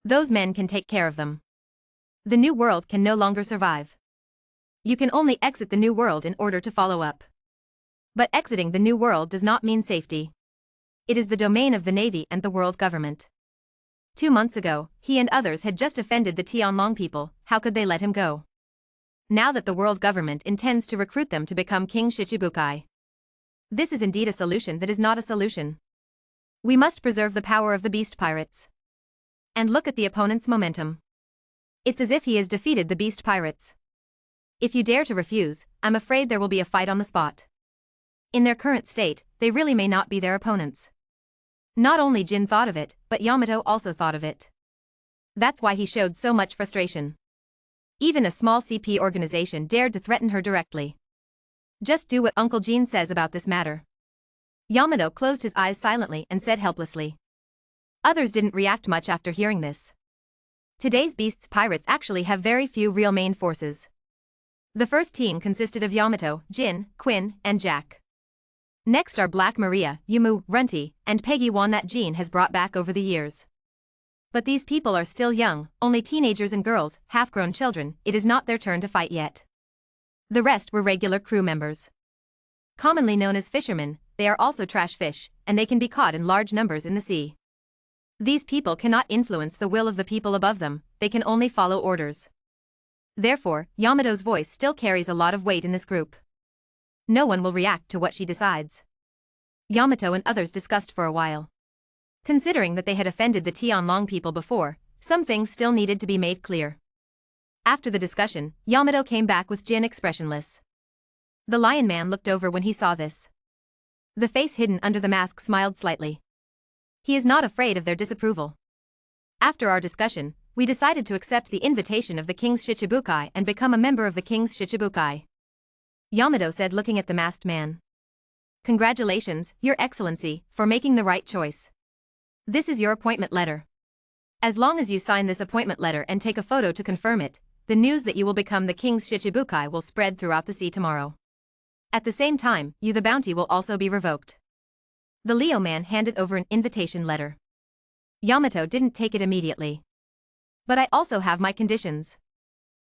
Those men can take care of them. The new world can no longer survive. You can only exit the new world in order to follow up. But exiting the new world does not mean safety. It is the domain of the Navy and the world government. 2 months ago, he and others had just offended the Tianlong people. How could they let him go? Now that the world government intends to recruit them to become King Shichibukai. This is indeed a solution that is not a solution. We must preserve the power of the beast pirates. And look at the opponent's momentum. It's as if he has defeated the beast pirates. If you dare to refuse, I'm afraid there will be a fight on the spot. In their current state, they really may not be their opponents. Not only Jin thought of it, but Yamato also thought of it. That's why he showed so much frustration. Even a small CP organization dared to threaten her directly. Just do what Uncle Jean says about this matter. Yamato closed his eyes silently and said helplessly. Others didn't react much after hearing this. Today's Beasts Pirates actually have very few real main forces. The first team consisted of Yamato, Jin, Quinn, and Jack. Next are Black Maria, Yumu, Runty, and Peggy Wan that Jean has brought back over the years. But these people are still young, only teenagers and girls, half-grown children. It is not their turn to fight yet. The rest were regular crew members. Commonly known as fishermen, they are also trash fish, and they can be caught in large numbers in the sea. These people cannot influence the will of the people above them, they can only follow orders. Therefore, Yamato's voice still carries a lot of weight in this group. No one will react to what she decides. Yamato and others discussed for a while. Considering that they had offended the Tianlong people before, some things still needed to be made clear. After the discussion, Yamato came back with Jin expressionless. The Lion Man looked over when he saw this. The face hidden under the mask smiled slightly. He is not afraid of their disapproval. After our discussion, we decided to accept the invitation of the King's Shichibukai and become a member of the King's Shichibukai. Yamato said looking at the masked man. Congratulations, Your Excellency, for making the right choice. This is your appointment letter. As long as you sign this appointment letter and take a photo to confirm it, the news that you will become the King's Shichibukai will spread throughout the sea tomorrow. At the same time, the bounty will also be revoked. The Leo man handed over an invitation letter. Yamato didn't take it immediately. But I also have my conditions.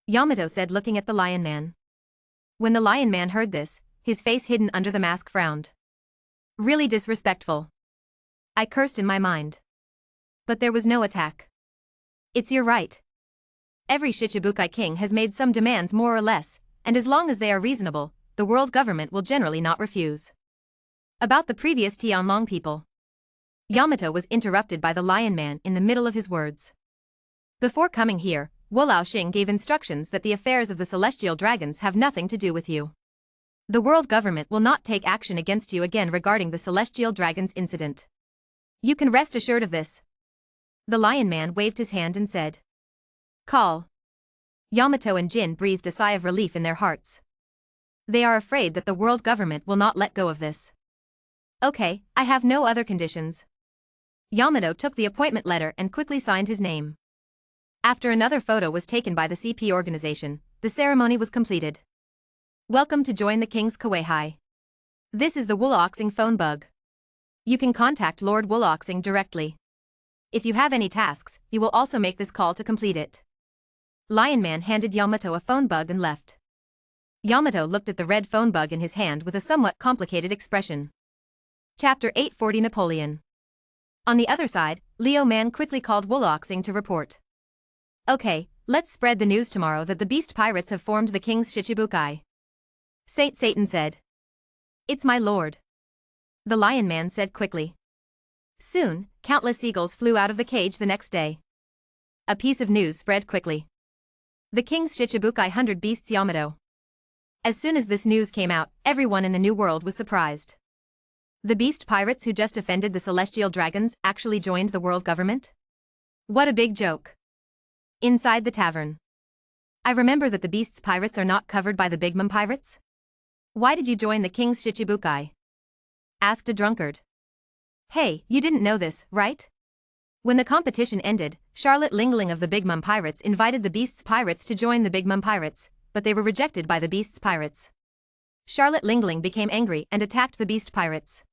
Yamato said looking at the Lion Man. When the Lion Man heard this, his face hidden under the mask frowned. Really disrespectful. I cursed in my mind. But there was no attack. It's your right. Every Shichibukai king has made some demands more or less, and as long as they are reasonable, the world government will generally not refuse. About the previous Tianlong people. Yamato was interrupted by the Lion Man in the middle of his words. Before coming here, Wu Laoxing gave instructions that the affairs of the celestial dragons have nothing to do with you. The world government will not take action against you again regarding the celestial dragons incident. You can rest assured of this. The Lion Man waved his hand and said. Call. Yamato and Jin breathed a sigh of relief in their hearts. They are afraid that the world government will not let go of this. Okay, I have no other conditions. Yamato took the appointment letter and quickly signed his name. After another photo was taken by the CP organization, the ceremony was completed. Welcome to join the King's Kawaii. This is the Wu Laoxing phone bug. You can contact Lord Wu Laoxing directly. If you have any tasks, you will also make this call to complete it. Lion Man handed Yamato a phone bug and left. Yamato looked at the red phone bug in his hand with a somewhat complicated expression. Chapter 840 Napoleon. On the other side, Leo Man quickly called Wu Laoxing to report. Okay, let's spread the news tomorrow that the beast pirates have formed the King's Shichibukai. Saint Satan said. It's my lord. The Lion Man said quickly. Soon, countless seagulls flew out of the cage the next day. A piece of news spread quickly. The King's Shichibukai 100 Beasts Yamato. As soon as this news came out, everyone in the New World was surprised. The beast pirates who just offended the celestial dragons actually joined the world government? What a big joke. Inside the tavern. I remember that the beast's pirates are not covered by the Big Mom pirates? Why did you join the King's Shichibukai? Asked a drunkard. Hey, you didn't know this, right? When the competition ended, Charlotte Lingling of the Big Mom Pirates invited the Beast's Pirates to join the Big Mom Pirates, but they were rejected by the Beast's Pirates. Charlotte Lingling became angry and attacked the Beast Pirates.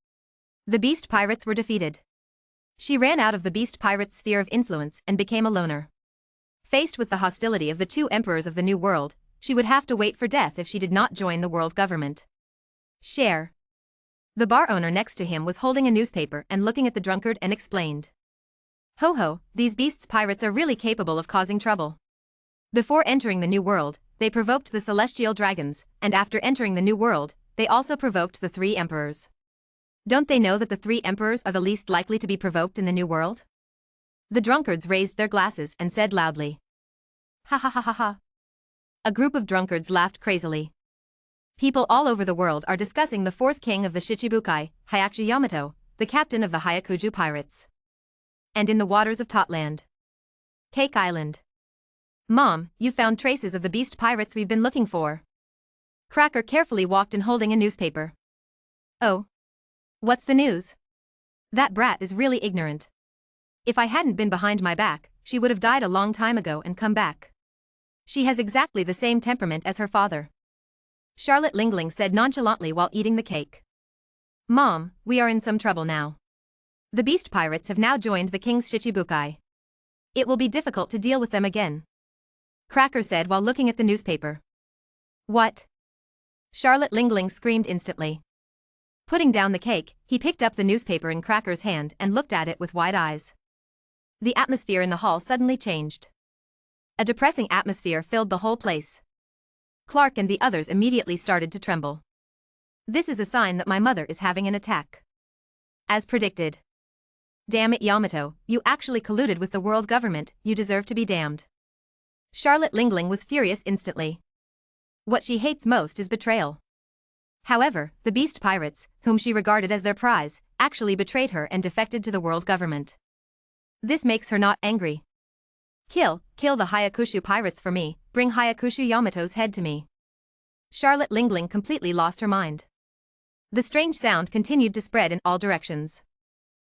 The Beast Pirates were defeated. She ran out of the Beast Pirates' sphere of influence and became a loner. Faced with the hostility of the two emperors of the New World, she would have to wait for death if she did not join the world government. Share. The bar owner next to him was holding a newspaper and looking at the drunkard and explained. Ho ho, these beasts pirates are really capable of causing trouble. Before entering the New World, they provoked the celestial dragons, and after entering the New World, they also provoked the 3 emperors. Don't they know that the 3 emperors are the least likely to be provoked in the New World? The drunkards raised their glasses and said loudly. Ha ha ha ha ha. A group of drunkards laughed crazily. People all over the world are discussing the 4th king of the Shichibukai, Hyakju Yamato, the captain of the Hyakuju pirates. And in the waters of Totland. Cake Island. Mom, you found traces of the beast pirates we've been looking for. Cracker carefully walked in holding a newspaper. Oh. What's the news? That brat is really ignorant. If I hadn't been behind my back, she would have died a long time ago and come back. She has exactly the same temperament as her father. Charlotte Lingling said nonchalantly while eating the cake. Mom, we are in some trouble now. The beast pirates have now joined the king's Shichibukai. It will be difficult to deal with them again. Cracker said while looking at the newspaper. What? Charlotte Lingling screamed instantly. Putting down the cake, he picked up the newspaper in Cracker's hand and looked at it with wide eyes. The atmosphere in the hall suddenly changed. A depressing atmosphere filled the whole place. Clark and the others immediately started to tremble. This is a sign that my mother is having an attack. As predicted. Damn it, Yamato, you actually colluded with the world government, you deserve to be damned. Charlotte Lingling was furious instantly. What she hates most is betrayal. However, the beast pirates, whom she regarded as their prize, actually betrayed her and defected to the world government. This makes her not angry. Kill the Hyakushu pirates for me, bring Hyakushu Yamato's head to me. Charlotte Lingling completely lost her mind. The strange sound continued to spread in all directions.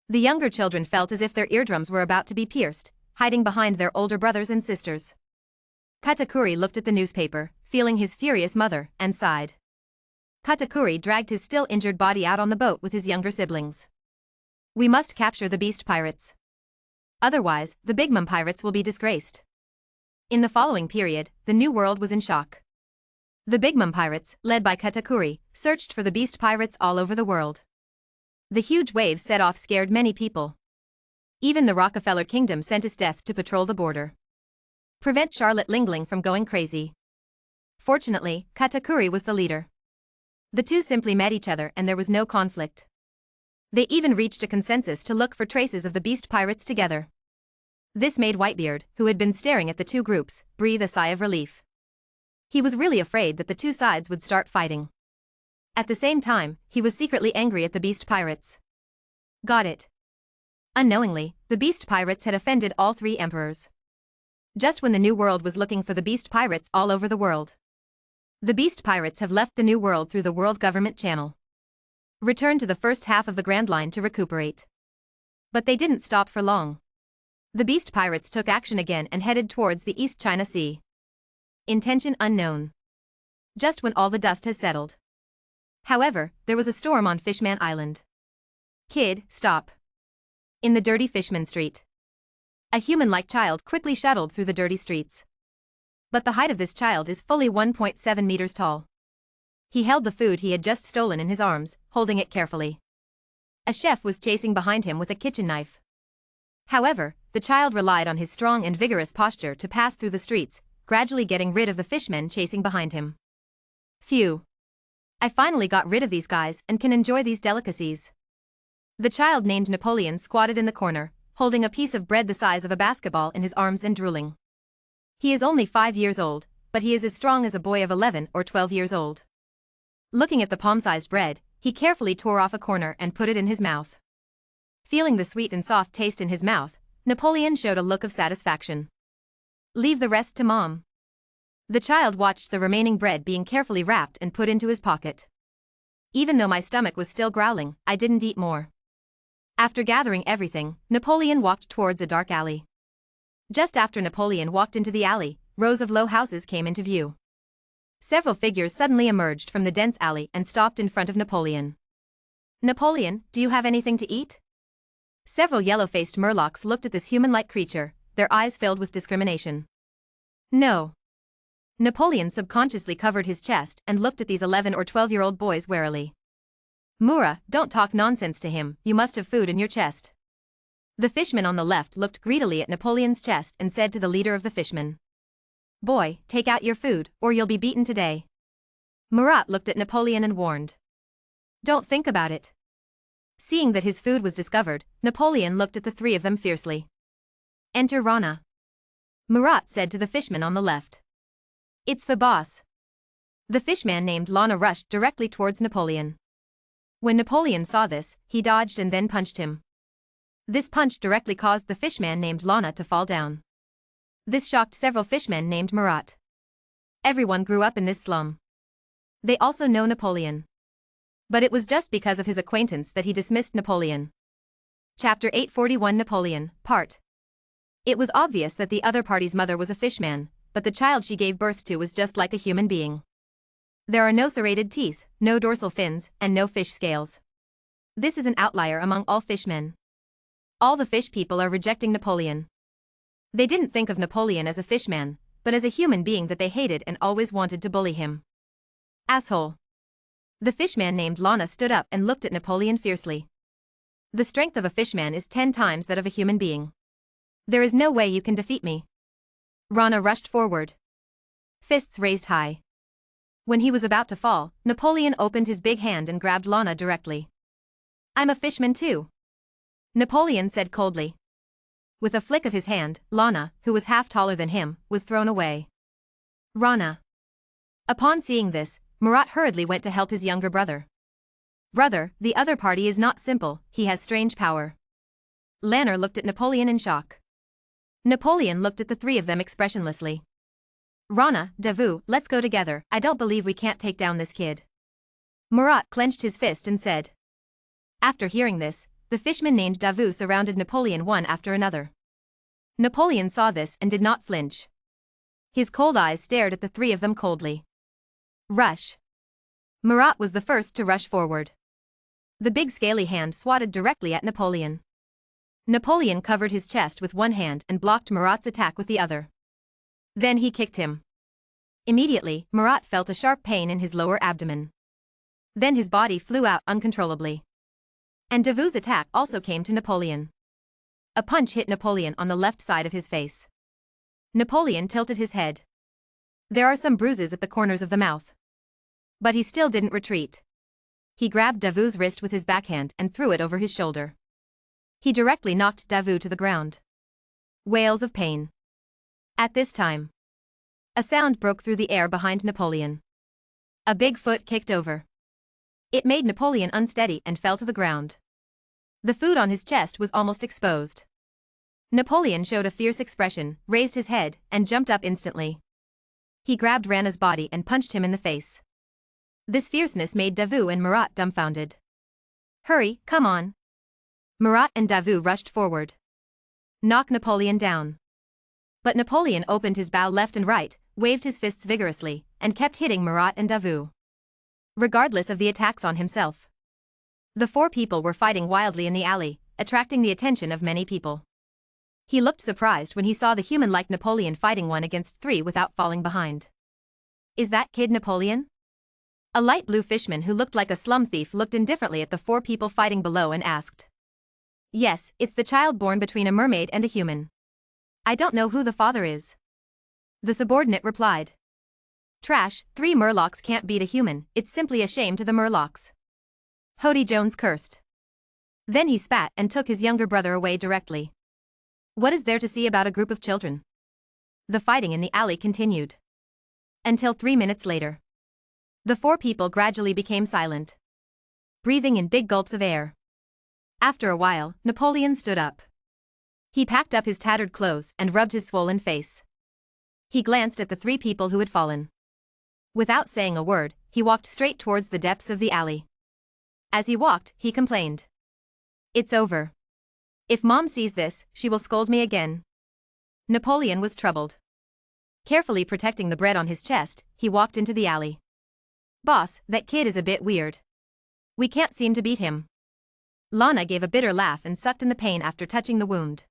The younger children felt as if their eardrums were about to be pierced, hiding behind their older brothers and sisters. Katakuri looked at the newspaper, feeling his furious mother, and sighed. Katakuri dragged his still injured body out on the boat with his younger siblings. We must capture the beast pirates. Otherwise, the Big Mom pirates will be disgraced. In the following period, the New World was in shock. The Big Mom pirates, led by Katakuri, searched for the beast pirates all over the world. The huge waves set off scared many people. Even the Rockefeller Kingdom sent its death to patrol the border. Prevent Charlotte Lingling from going crazy. Fortunately, Katakuri was the leader. The two simply met each other and there was no conflict. They even reached a consensus to look for traces of the beast pirates together. This made Whitebeard, who had been staring at the two groups, breathe a sigh of relief. He was really afraid that the two sides would start fighting. At the same time, he was secretly angry at the beast pirates. Got it. Unknowingly, the beast pirates had offended all 3 emperors. Just when the New World was looking for the beast pirates all over the world. The beast pirates have left the New World through the World Government Channel. Returned to the first half of the Grand Line to recuperate. But they didn't stop for long. The beast pirates took action again and headed towards the East China Sea. Intention unknown. Just when all the dust has settled. However, there was a storm on Fishman Island. Kid, stop. In the dirty Fishman Street. A human-like child quickly shuttled through the dirty streets. But the height of this child is fully 1.7 meters tall. He held the food he had just stolen in his arms, holding it carefully. A chef was chasing behind him with a kitchen knife. However, the child relied on his strong and vigorous posture to pass through the streets, gradually getting rid of the fishmen chasing behind him. Phew. I finally got rid of these guys and can enjoy these delicacies. The child named Napoleon squatted in the corner, holding a piece of bread the size of a basketball in his arms and drooling. He is only 5 years old, but he is as strong as a boy of 11 or 12 years old. Looking at the palm-sized bread, he carefully tore off a corner and put it in his mouth. Feeling the sweet and soft taste in his mouth, Napoleon showed a look of satisfaction. Leave the rest to Mom. The child watched the remaining bread being carefully wrapped and put into his pocket. Even though my stomach was still growling, I didn't eat more. After gathering everything, Napoleon walked towards a dark alley. Just after Napoleon walked into the alley, rows of low houses came into view. Several figures suddenly emerged from the dense alley and stopped in front of Napoleon. Napoleon, do you have anything to eat? Several yellow-faced murlocs looked at this human-like creature, their eyes filled with discrimination. No. Napoleon subconsciously covered his chest and looked at these 11 or 12-year-old boys warily. Mura, don't talk nonsense to him, you must have food in your chest. The fishman on the left looked greedily at Napoleon's chest and said to the leader of the fishmen. Boy, take out your food, or you'll be beaten today. Murat looked at Napoleon and warned. Don't think about it. Seeing that his food was discovered, Napoleon looked at the three of them fiercely. Enter Rana. Murat said to the fishman on the left. It's the boss. The fishman named Lana rushed directly towards Napoleon. When Napoleon saw this, he dodged and then punched him. This punch directly caused the fishman named Lana to fall down. This shocked several fishmen named Murat. Everyone grew up in this slum. They also know Napoleon. But it was just because of his acquaintance that he dismissed Napoleon. Chapter 841 Napoleon, Part. It was obvious that the other party's mother was a fishman, but the child she gave birth to was just like a human being. There are no serrated teeth, no dorsal fins, and no fish scales. This is an outlier among all fishmen. All the fish people are rejecting Napoleon. They didn't think of Napoleon as a fishman, but as a human being that they hated and always wanted to bully him. Asshole. The fishman named Lana stood up and looked at Napoleon fiercely. The strength of a fishman is 10 times that of a human being. There is no way you can defeat me. Rana rushed forward. Fists raised high. When he was about to fall, Napoleon opened his big hand and grabbed Lana directly. I'm a fishman too. Napoleon said coldly. With a flick of his hand, Lana, who was half taller than him, was thrown away. Rana. Upon seeing this, Murat hurriedly went to help his younger brother. Brother, the other party is not simple, he has strange power. Lanner looked at Napoleon in shock. Napoleon looked at the three of them expressionlessly. Rana, Davu, let's go together, I don't believe we can't take down this kid. Murat clenched his fist and said. After hearing this, the fishman named Davu surrounded Napoleon one after another. Napoleon saw this and did not flinch. His cold eyes stared at the three of them coldly. Rush. Murat was the first to rush forward. The big scaly hand swatted directly at Napoleon. Napoleon covered his chest with one hand and blocked Murat's attack with the other. Then he kicked him. Immediately, Murat felt a sharp pain in his lower abdomen. Then his body flew out uncontrollably. And Davu's attack also came to Napoleon. A punch hit Napoleon on the left side of his face. Napoleon tilted his head. There are some bruises at the corners of the mouth. But he still didn't retreat. He grabbed Davu's wrist with his backhand and threw it over his shoulder. He directly knocked Davu to the ground. Wails of pain. At this time, a sound broke through the air behind Napoleon. A big foot kicked over. It made Napoleon unsteady and fell to the ground. The food on his chest was almost exposed. Napoleon showed a fierce expression, raised his head, and jumped up instantly. He grabbed Rana's body and punched him in the face. This fierceness made Davu and Murat dumbfounded. Hurry, come on. Murat and Davu rushed forward. Knock Napoleon down. But Napoleon opened his bow left and right, waved his fists vigorously, and kept hitting Murat and Davu. Regardless of the attacks on himself. The four people were fighting wildly in the alley, attracting the attention of many people. He looked surprised when he saw the human-like Napoleon fighting 1 against 3 without falling behind. Is that kid Napoleon? A light blue fishman who looked like a slum thief looked indifferently at the four people fighting below and asked. Yes, it's the child born between a mermaid and a human. I don't know who the father is. The subordinate replied. Trash, 3 murlocs can't beat a human, it's simply a shame to the murlocs. Hody Jones cursed. Then he spat and took his younger brother away directly. What is there to see about a group of children? The fighting in the alley continued. Until 3 minutes later. The four people gradually became silent. Breathing in big gulps of air. After a while, Napoleon stood up. He packed up his tattered clothes and rubbed his swollen face. He glanced at the 3 people who had fallen. Without saying a word, he walked straight towards the depths of the alley. As he walked, he complained. It's over. If Mom sees this, she will scold me again. Napoleon was troubled. Carefully protecting the bread on his chest, he walked into the alley. Boss, that kid is a bit weird. We can't seem to beat him. Lana gave a bitter laugh and sucked in the pain after touching the wound.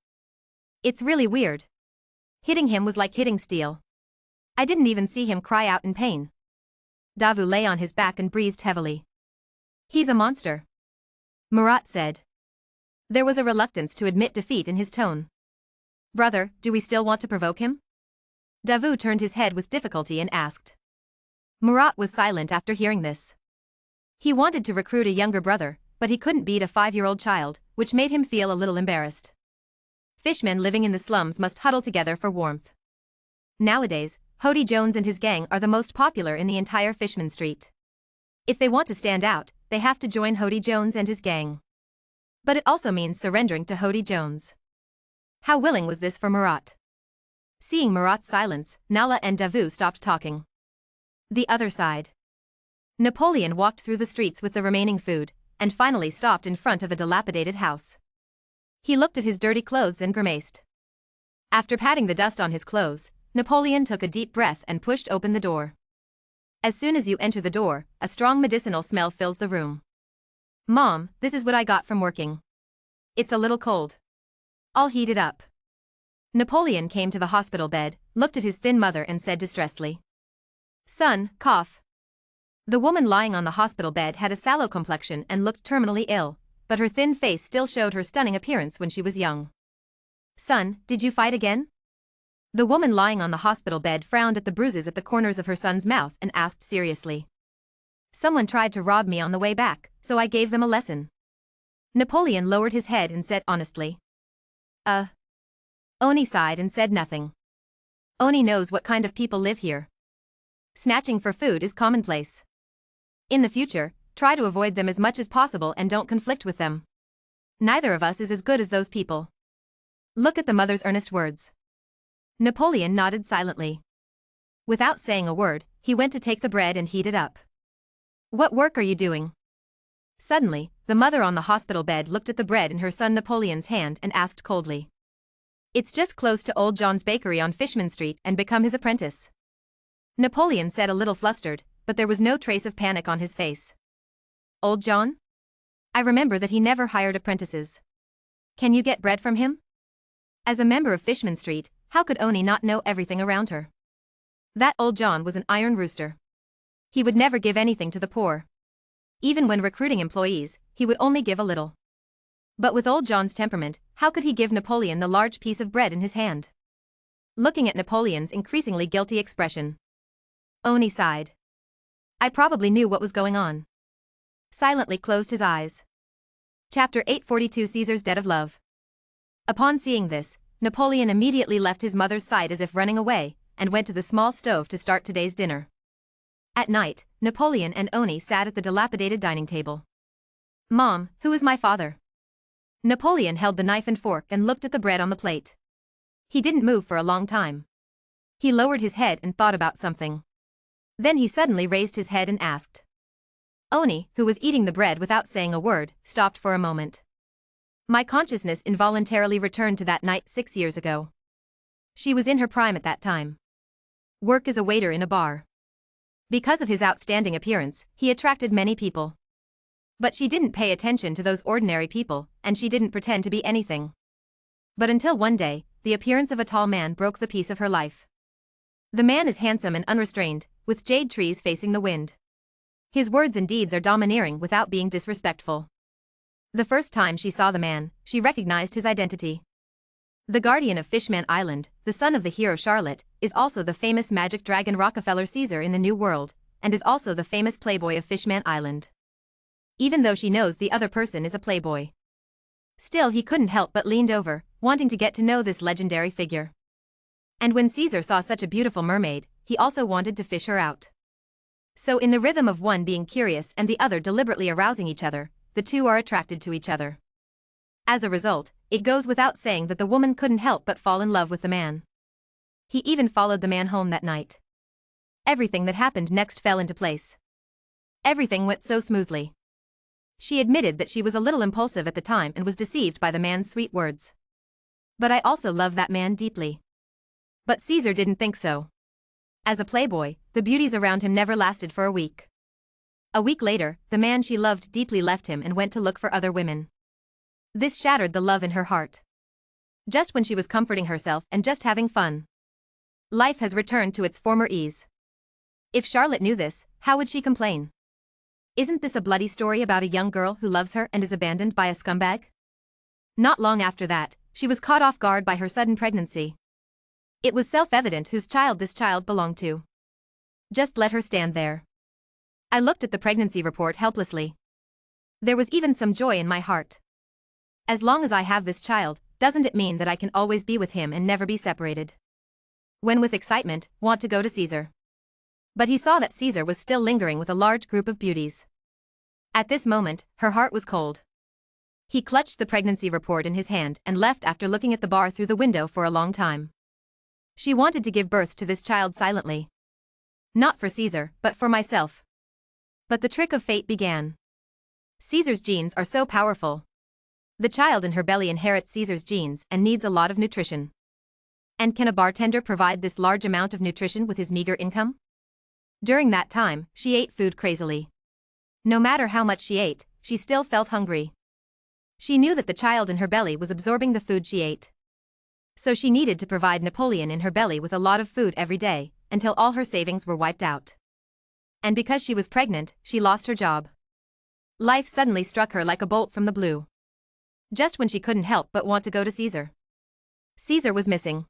It's really weird. Hitting him was like hitting steel. I didn't even see him cry out in pain. Davu lay on his back and breathed heavily. He's a monster, Murat said. There was a reluctance to admit defeat in his tone. Brother, do we still want to provoke him? Davu turned his head with difficulty and asked. Murat was silent after hearing this. He wanted to recruit a younger brother, but he couldn't beat a 5-year-old child, which made him feel a little embarrassed. Fishmen living in the slums must huddle together for warmth. Nowadays, Hody Jones and his gang are the most popular in the entire Fishman Street. If they want to stand out, they have to join Hody Jones and his gang. But it also means surrendering to Hody Jones. How willing was this for Murat? Seeing Murat's silence, Nala and Davu stopped talking. The other side. Napoleon walked through the streets with the remaining food, and finally stopped in front of a dilapidated house. He looked at his dirty clothes and grimaced. After patting the dust on his clothes, Napoleon took a deep breath and pushed open the door. As soon as you enter the door, a strong medicinal smell fills the room. Mom, this is what I got from working. It's a little cold. I'll heat it up. Napoleon came to the hospital bed, looked at his thin mother and said distressedly. Son, cough. The woman lying on the hospital bed had a sallow complexion and looked terminally ill, but her thin face still showed her stunning appearance when she was young. Son, did you fight again? The woman lying on the hospital bed frowned at the bruises at the corners of her son's mouth and asked seriously. Someone tried to rob me on the way back, so I gave them a lesson. Napoleon lowered his head and said honestly. Oni sighed and said nothing. Oni knows what kind of people live here. Snatching for food is commonplace. In the future, try to avoid them as much as possible and don't conflict with them. Neither of us is as good as those people. Look at the mother's earnest words. Napoleon nodded silently. Without saying a word, he went to take the bread and heat it up. What work are you doing? Suddenly, the mother on the hospital bed looked at the bread in her son Napoleon's hand and asked coldly. It's just close to old John's bakery on Fishman Street and become his apprentice. Napoleon said a little flustered, but there was no trace of panic on his face. Old John? I remember that he never hired apprentices. Can you get bread from him? As a member of Fishman Street, how could Oni not know everything around her? That old John was an iron rooster. He would never give anything to the poor. Even when recruiting employees, he would only give a little. But with old John's temperament, how could he give Napoleon the large piece of bread in his hand? Looking at Napoleon's increasingly guilty expression, Oni sighed. I probably knew what was going on. Silently closed his eyes. Chapter 842 Caesar's Debt of Love. Upon seeing this, Napoleon immediately left his mother's side as if running away, and went to the small stove to start today's dinner. At night, Napoleon and Oni sat at the dilapidated dining table. Mom, who is my father? Napoleon held the knife and fork and looked at the bread on the plate. He didn't move for a long time. He lowered his head and thought about something. Then he suddenly raised his head and asked. Oni, who was eating the bread without saying a word, stopped for a moment. My consciousness involuntarily returned to that night 6 years ago. She was in her prime at that time. Work as a waiter in a bar. Because of his outstanding appearance, he attracted many people. But she didn't pay attention to those ordinary people, and she didn't pretend to be anything. But until one day, the appearance of a tall man broke the peace of her life. The man is handsome and unrestrained, with jade trees facing the wind. His words and deeds are domineering without being disrespectful. The first time she saw the man, she recognized his identity. The guardian of Fishman Island, the son of the hero Charlotte, is also the famous magic dragon Rockefeller Caesar in the New World, and is also the famous playboy of Fishman Island. Even though she knows the other person is a playboy. Still he couldn't help but leaned over, wanting to get to know this legendary figure. And when Caesar saw such a beautiful mermaid, he also wanted to fish her out. So in the rhythm of one being curious and the other deliberately arousing each other, the two are attracted to each other. As a result, it goes without saying that the woman couldn't help but fall in love with the man. He even followed the man home that night. Everything that happened next fell into place. Everything went so smoothly. She admitted that she was a little impulsive at the time and was deceived by the man's sweet words. But I also love that man deeply. But Caesar didn't think so. As a playboy, the beauties around him never lasted for a week. A week later, the man she loved deeply left him and went to look for other women. This shattered the love in her heart. Just when she was comforting herself and just having fun. Life has returned to its former ease. If Charlotte knew this, how would she complain? Isn't this a bloody story about a young girl who loves her and is abandoned by a scumbag? Not long after that, she was caught off guard by her sudden pregnancy. It was self-evident whose child this child belonged to. Just let her stand there. I looked at the pregnancy report helplessly. There was even some joy in my heart. As long as I have this child, doesn't it mean that I can always be with him and never be separated? When with excitement, want to go to Caesar. But he saw that Caesar was still lingering with a large group of beauties. At this moment, her heart was cold. He clutched the pregnancy report in his hand and left after looking at the bar through the window for a long time. She wanted to give birth to this child silently. Not for Caesar, but for myself. But the trick of fate began. Caesar's genes are so powerful. The child in her belly inherits Caesar's genes and needs a lot of nutrition. And can a bartender provide this large amount of nutrition with his meager income? During that time, she ate food crazily. No matter how much she ate, she still felt hungry. She knew that the child in her belly was absorbing the food she ate. So she needed to provide Napoleon in her belly with a lot of food every day, until all her savings were wiped out. And because she was pregnant, she lost her job. Life suddenly struck her like a bolt from the blue. Just when she couldn't help but want to go to Caesar. Caesar was missing.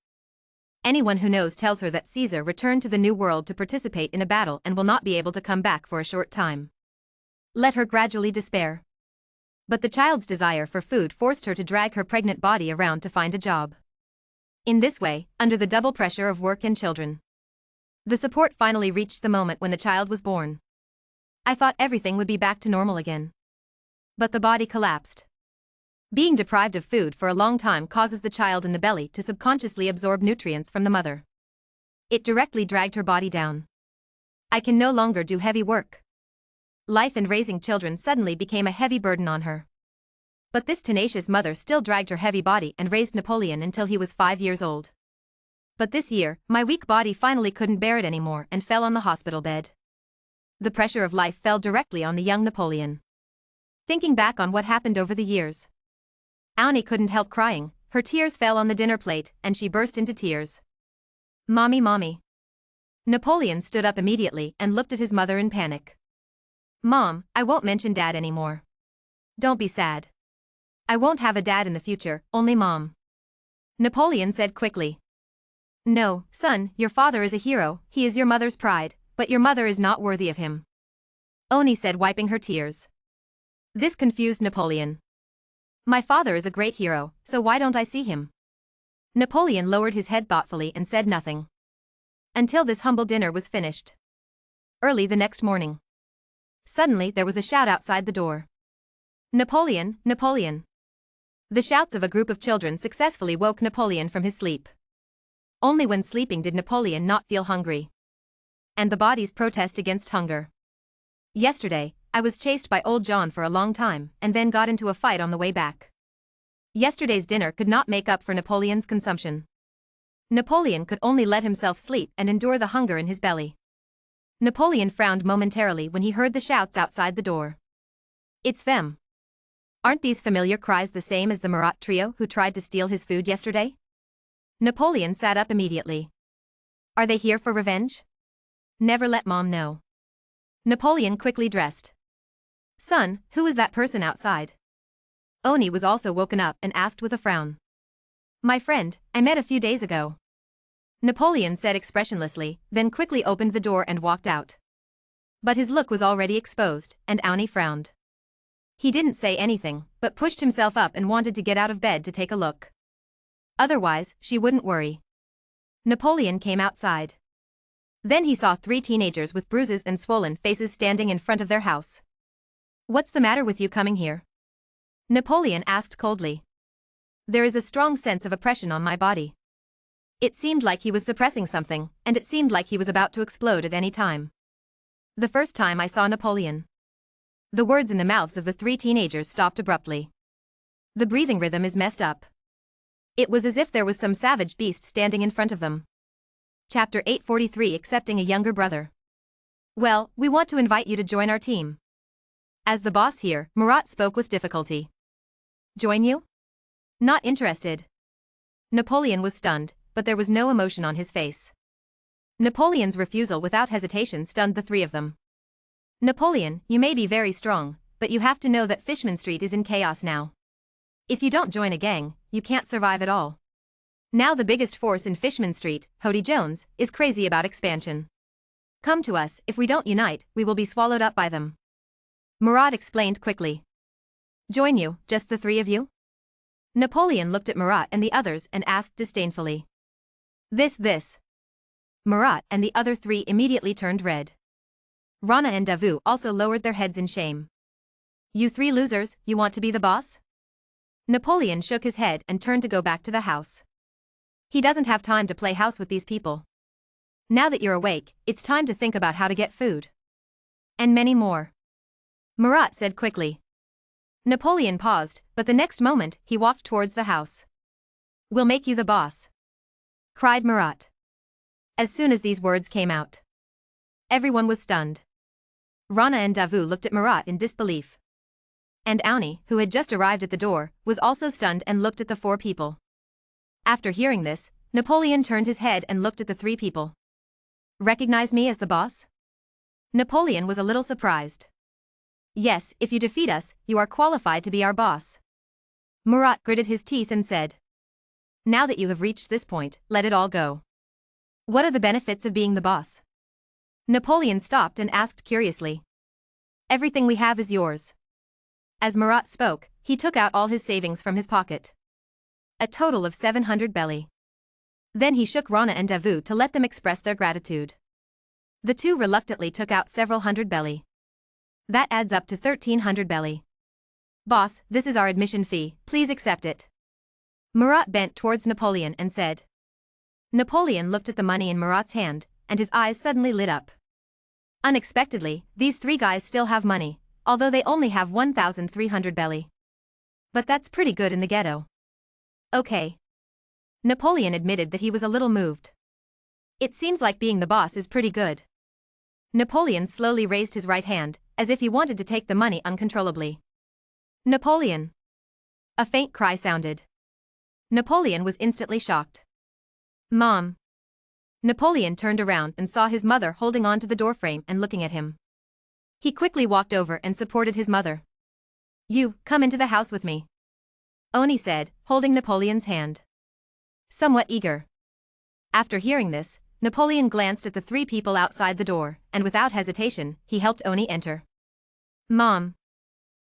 Anyone who knows tells her that Caesar returned to the New World to participate in a battle and will not be able to come back for a short time. Let her gradually despair. But the child's desire for food forced her to drag her pregnant body around to find a job. In this way, under the double pressure of work and children, the support finally reached the moment when the child was born. I thought everything would be back to normal again. But the body collapsed. Being deprived of food for a long time causes the child in the belly to subconsciously absorb nutrients from the mother. It directly dragged her body down. I can no longer do heavy work. Life and raising children suddenly became a heavy burden on her. But this tenacious mother still dragged her heavy body and raised Napoleon until he was 5 years old. But this year, my weak body finally couldn't bear it anymore and fell on the hospital bed. The pressure of life fell directly on the young Napoleon. Thinking back on what happened over the years, Annie couldn't help crying. Her tears fell on the dinner plate, and she burst into tears. "Mommy, mommy." Napoleon stood up immediately and looked at his mother in panic. "Mom, I won't mention Dad anymore. Don't be sad. I won't have a dad in the future, only Mom." Napoleon said quickly. "No, son, your father is a hero, he is your mother's pride, but your mother is not worthy of him," Oni said, wiping her tears. This confused Napoleon. "My father is a great hero, so why don't I see him?" Napoleon lowered his head thoughtfully and said nothing. Until this humble dinner was finished. Early the next morning. Suddenly there was a shout outside the door. "Napoleon, Napoleon!" The shouts of a group of children successfully woke Napoleon from his sleep. Only when sleeping did Napoleon not feel hungry. And the body's protest against hunger. "Yesterday, I was chased by old John for a long time and then got into a fight on the way back. Yesterday's dinner could not make up for Napoleon's consumption. Napoleon could only let himself sleep and endure the hunger in his belly." Napoleon frowned momentarily when he heard the shouts outside the door. "It's them. Aren't these familiar cries the same as the Marat trio who tried to steal his food yesterday?" Napoleon sat up immediately. "Are they here for revenge? Never let Mom know." Napoleon quickly dressed. "Son, who is that person outside?" Oni was also woken up and asked with a frown. "My friend, I met a few days ago." Napoleon said expressionlessly, then quickly opened the door and walked out. But his look was already exposed, and Oni frowned. He didn't say anything, but pushed himself up and wanted to get out of bed to take a look. Otherwise, she wouldn't worry. Napoleon came outside. Then he saw 3 teenagers with bruises and swollen faces standing in front of their house. "What's the matter with you coming here?" Napoleon asked coldly. "There is a strong sense of oppression on my body." It seemed like he was suppressing something, and it seemed like he was about to explode at any time. "The first time I saw Napoleon." The words in the mouths of the 3 teenagers stopped abruptly. The breathing rhythm is messed up. It was as if there was some savage beast standing in front of them. Chapter 843, Accepting a Younger Brother. "Well, we want to invite you to join our team." As the boss here, Marat spoke with difficulty. "Join you? Not interested." Napoleon was stunned, but there was no emotion on his face. Napoleon's refusal without hesitation stunned the 3 of them. Napoleon, you may be very strong, but you have to know that Fishman Street is in chaos now. If you don't join a gang, you can't survive at all. Now the biggest force in Fishman Street, Hody Jones, is crazy about expansion. Come to us, if we don't unite, we will be swallowed up by them. Murat explained quickly. Join you, just the three of you? Napoleon looked at Murat and the others and asked disdainfully. This. Murat and the other three immediately turned red. Rana and Davu also lowered their heads in shame. You three losers, you want to be the boss? Napoleon shook his head and turned to go back to the house. He doesn't have time to play house with these people. Now that you're awake, it's time to think about how to get food. And many more. Murat said quickly. Napoleon paused, but the next moment, he walked towards the house. We'll make you the boss, cried Murat. As soon as these words came out, everyone was stunned. Rana and Davu looked at Murat in disbelief. And Auni, who had just arrived at the door, was also stunned and looked at the four people. After hearing this, Napoleon turned his head and looked at the three people. Recognize me as the boss? Napoleon was a little surprised. Yes, if you defeat us, you are qualified to be our boss. Murat gritted his teeth and said. Now that you have reached this point, let it all go. What are the benefits of being the boss? Napoleon stopped and asked curiously. Everything we have is yours. As Murat spoke, he took out all his savings from his pocket. A total of 700 belly. Then he shook Rana and Davu to let them express their gratitude. The two reluctantly took out several hundred belly. That adds up to 1,300 belly. Boss, this is our admission fee, please accept it. Murat bent towards Napoleon and said. Napoleon looked at the money in Murat's hand, and his eyes suddenly lit up. Unexpectedly, these three guys still have money, although they only have 1,300 belly. But that's pretty good in the ghetto. Okay. Napoleon admitted that he was a little moved. It seems like being the boss is pretty good. Napoleon slowly raised his right hand, as if he wanted to take the money uncontrollably. Napoleon! A faint cry sounded. Napoleon was instantly shocked. Mom! Napoleon turned around and saw his mother holding on to the doorframe and looking at him. He quickly walked over and supported his mother. You, come into the house with me, Oni said, holding Napoleon's hand. Somewhat eager. After hearing this, Napoleon glanced at the three people outside the door, and without hesitation, he helped Oni enter. Mom!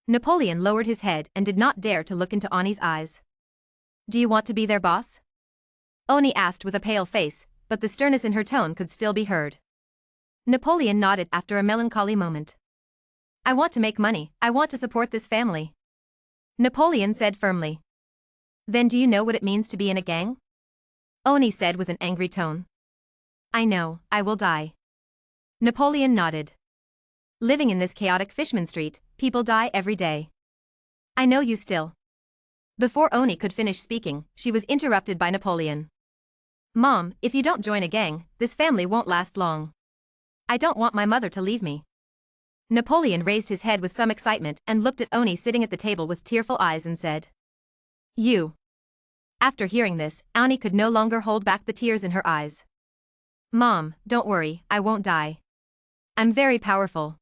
Napoleon lowered his head and did not dare to look into Oni's eyes. Do you want to be their boss? Oni asked with a pale face, but the sternness in her tone could still be heard. Napoleon nodded after a melancholy moment. I want to make money, I want to support this family, Napoleon said firmly. Then do you know what it means to be in a gang? Oni said with an angry tone. I know, I will die. Napoleon nodded. Living in this chaotic Fishman Street, people die every day. I know you still. Before Oni could finish speaking, she was interrupted by Napoleon. Mom, if you don't join a gang, this family won't last long. I don't want my mother to leave me. Napoleon raised his head with some excitement and looked at Oni sitting at the table with tearful eyes and said. You. After hearing this, Oni could no longer hold back the tears in her eyes. Mom, don't worry, I won't die. I'm very powerful.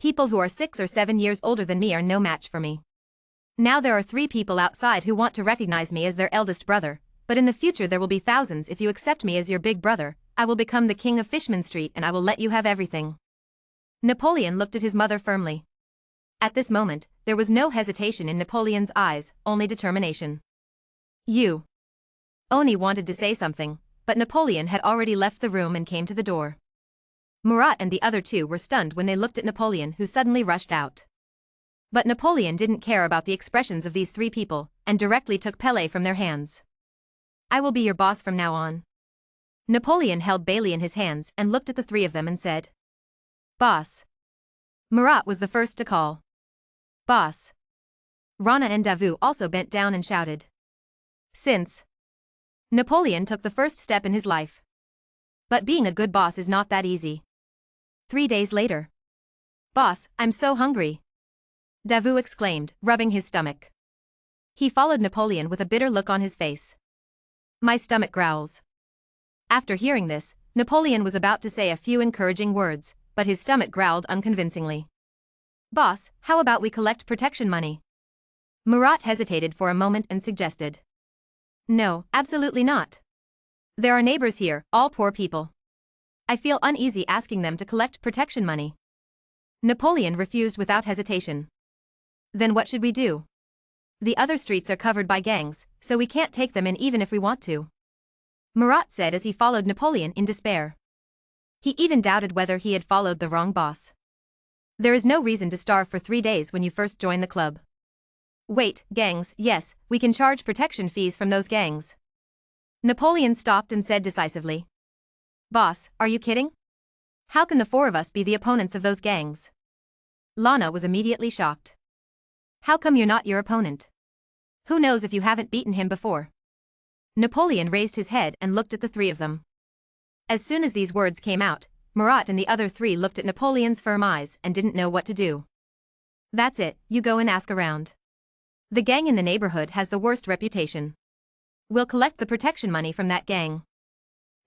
People who are 6 or 7 years older than me are no match for me. Now there are 3 people outside who want to recognize me as their eldest brother, but in the future there will be thousands if you accept me as your big brother. I will become the king of Fishman Street and I will let you have everything. Napoleon looked at his mother firmly. At this moment, there was no hesitation in Napoleon's eyes, only determination. You. Oni wanted to say something, but Napoleon had already left the room and came to the door. Murat and the other 2 were stunned when they looked at Napoleon, who suddenly rushed out. But Napoleon didn't care about the expressions of these 3 people, and directly took Pele from their hands. I will be your boss from now on. Napoleon held Bailey in his hands and looked at the 3 of them and said. Boss. Murat was the first to call. Boss. Rana and Davu also bent down and shouted. Since. Napoleon took the first step in his life. But being a good boss is not that easy. 3 days later. Boss, I'm so hungry. Davu exclaimed, rubbing his stomach. He followed Napoleon with a bitter look on his face. My stomach growls. After hearing this, Napoleon was about to say a few encouraging words, but his stomach growled unconvincingly. Boss, how about we collect protection money? Murat hesitated for a moment and suggested. No, absolutely not. There are neighbors here, all poor people. I feel uneasy asking them to collect protection money. Napoleon refused without hesitation. Then what should we do? The other streets are covered by gangs, so we can't take them in even if we want to. Murat said as he followed Napoleon in despair. He even doubted whether he had followed the wrong boss. There is no reason to starve for 3 days when you first join the club. Wait, gangs, yes, we can charge protection fees from those gangs. Napoleon stopped and said decisively. Boss, are you kidding? How can the 4 of us be the opponents of those gangs? Lana was immediately shocked. How come you're not your opponent? Who knows if you haven't beaten him before? Napoleon raised his head and looked at the 3 of them. As soon as these words came out, Murat and the other 3 looked at Napoleon's firm eyes and didn't know what to do. That's it, you go and ask around. The gang in the neighborhood has the worst reputation. We'll collect the protection money from that gang.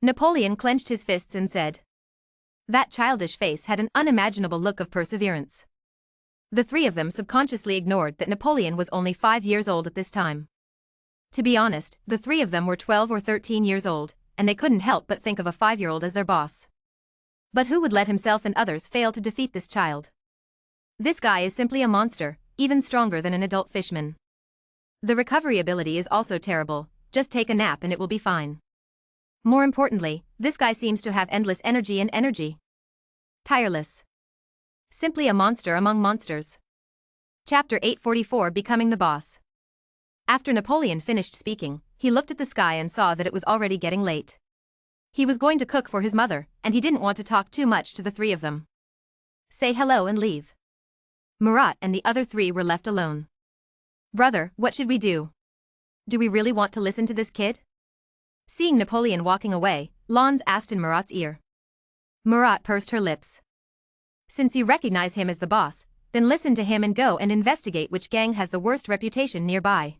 Napoleon clenched his fists and said. That childish face had an unimaginable look of perseverance. The 3 of them subconsciously ignored that Napoleon was only 5 years old at this time. To be honest, the 3 of them were 12 or 13 years old, and they couldn't help but think of a 5-year-old as their boss. But who would let himself and others fail to defeat this child? This guy is simply a monster, even stronger than an adult fishman. The recovery ability is also terrible, just take a nap and it will be fine. More importantly, this guy seems to have endless energy and energy. Tireless. Simply a monster among monsters. Chapter 844 Becoming the Boss. After Napoleon finished speaking, he looked at the sky and saw that it was already getting late. He was going to cook for his mother, and he didn't want to talk too much to the 3 of them. Say hello and leave. Murat and the other 3 were left alone. Brother, what should we do? Do we really want to listen to this kid? Seeing Napoleon walking away, Lons asked in Murat's ear. Murat pursed her lips. Since you recognize him as the boss, then listen to him and go and investigate which gang has the worst reputation nearby.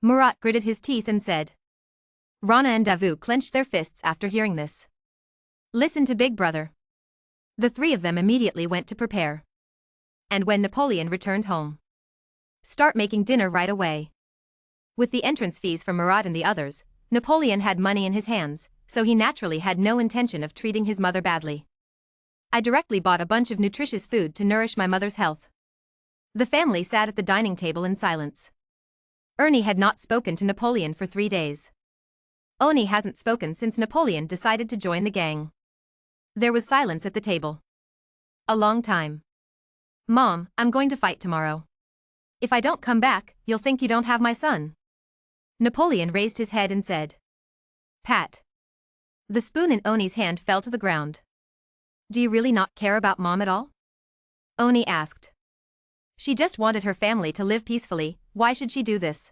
Murat gritted his teeth and said. Rana and Davu clenched their fists after hearing this. Listen to Big Brother. The 3 of them immediately went to prepare. And when Napoleon returned home. Start making dinner right away. With the entrance fees from Murat and the others, Napoleon had money in his hands, so he naturally had no intention of treating his mother badly. I directly bought a bunch of nutritious food to nourish my mother's health. The family sat at the dining table in silence. Ernie had not spoken to Napoleon for 3 days. Oni hasn't spoken since Napoleon decided to join the gang. There was silence at the table. A long time. Mom, I'm going to fight tomorrow. If I don't come back, you'll think you don't have my son. Napoleon raised his head and said. Pat. The spoon in Oni's hand fell to the ground. Do you really not care about Mom at all? Oni asked. She just wanted her family to live peacefully, why should she do this?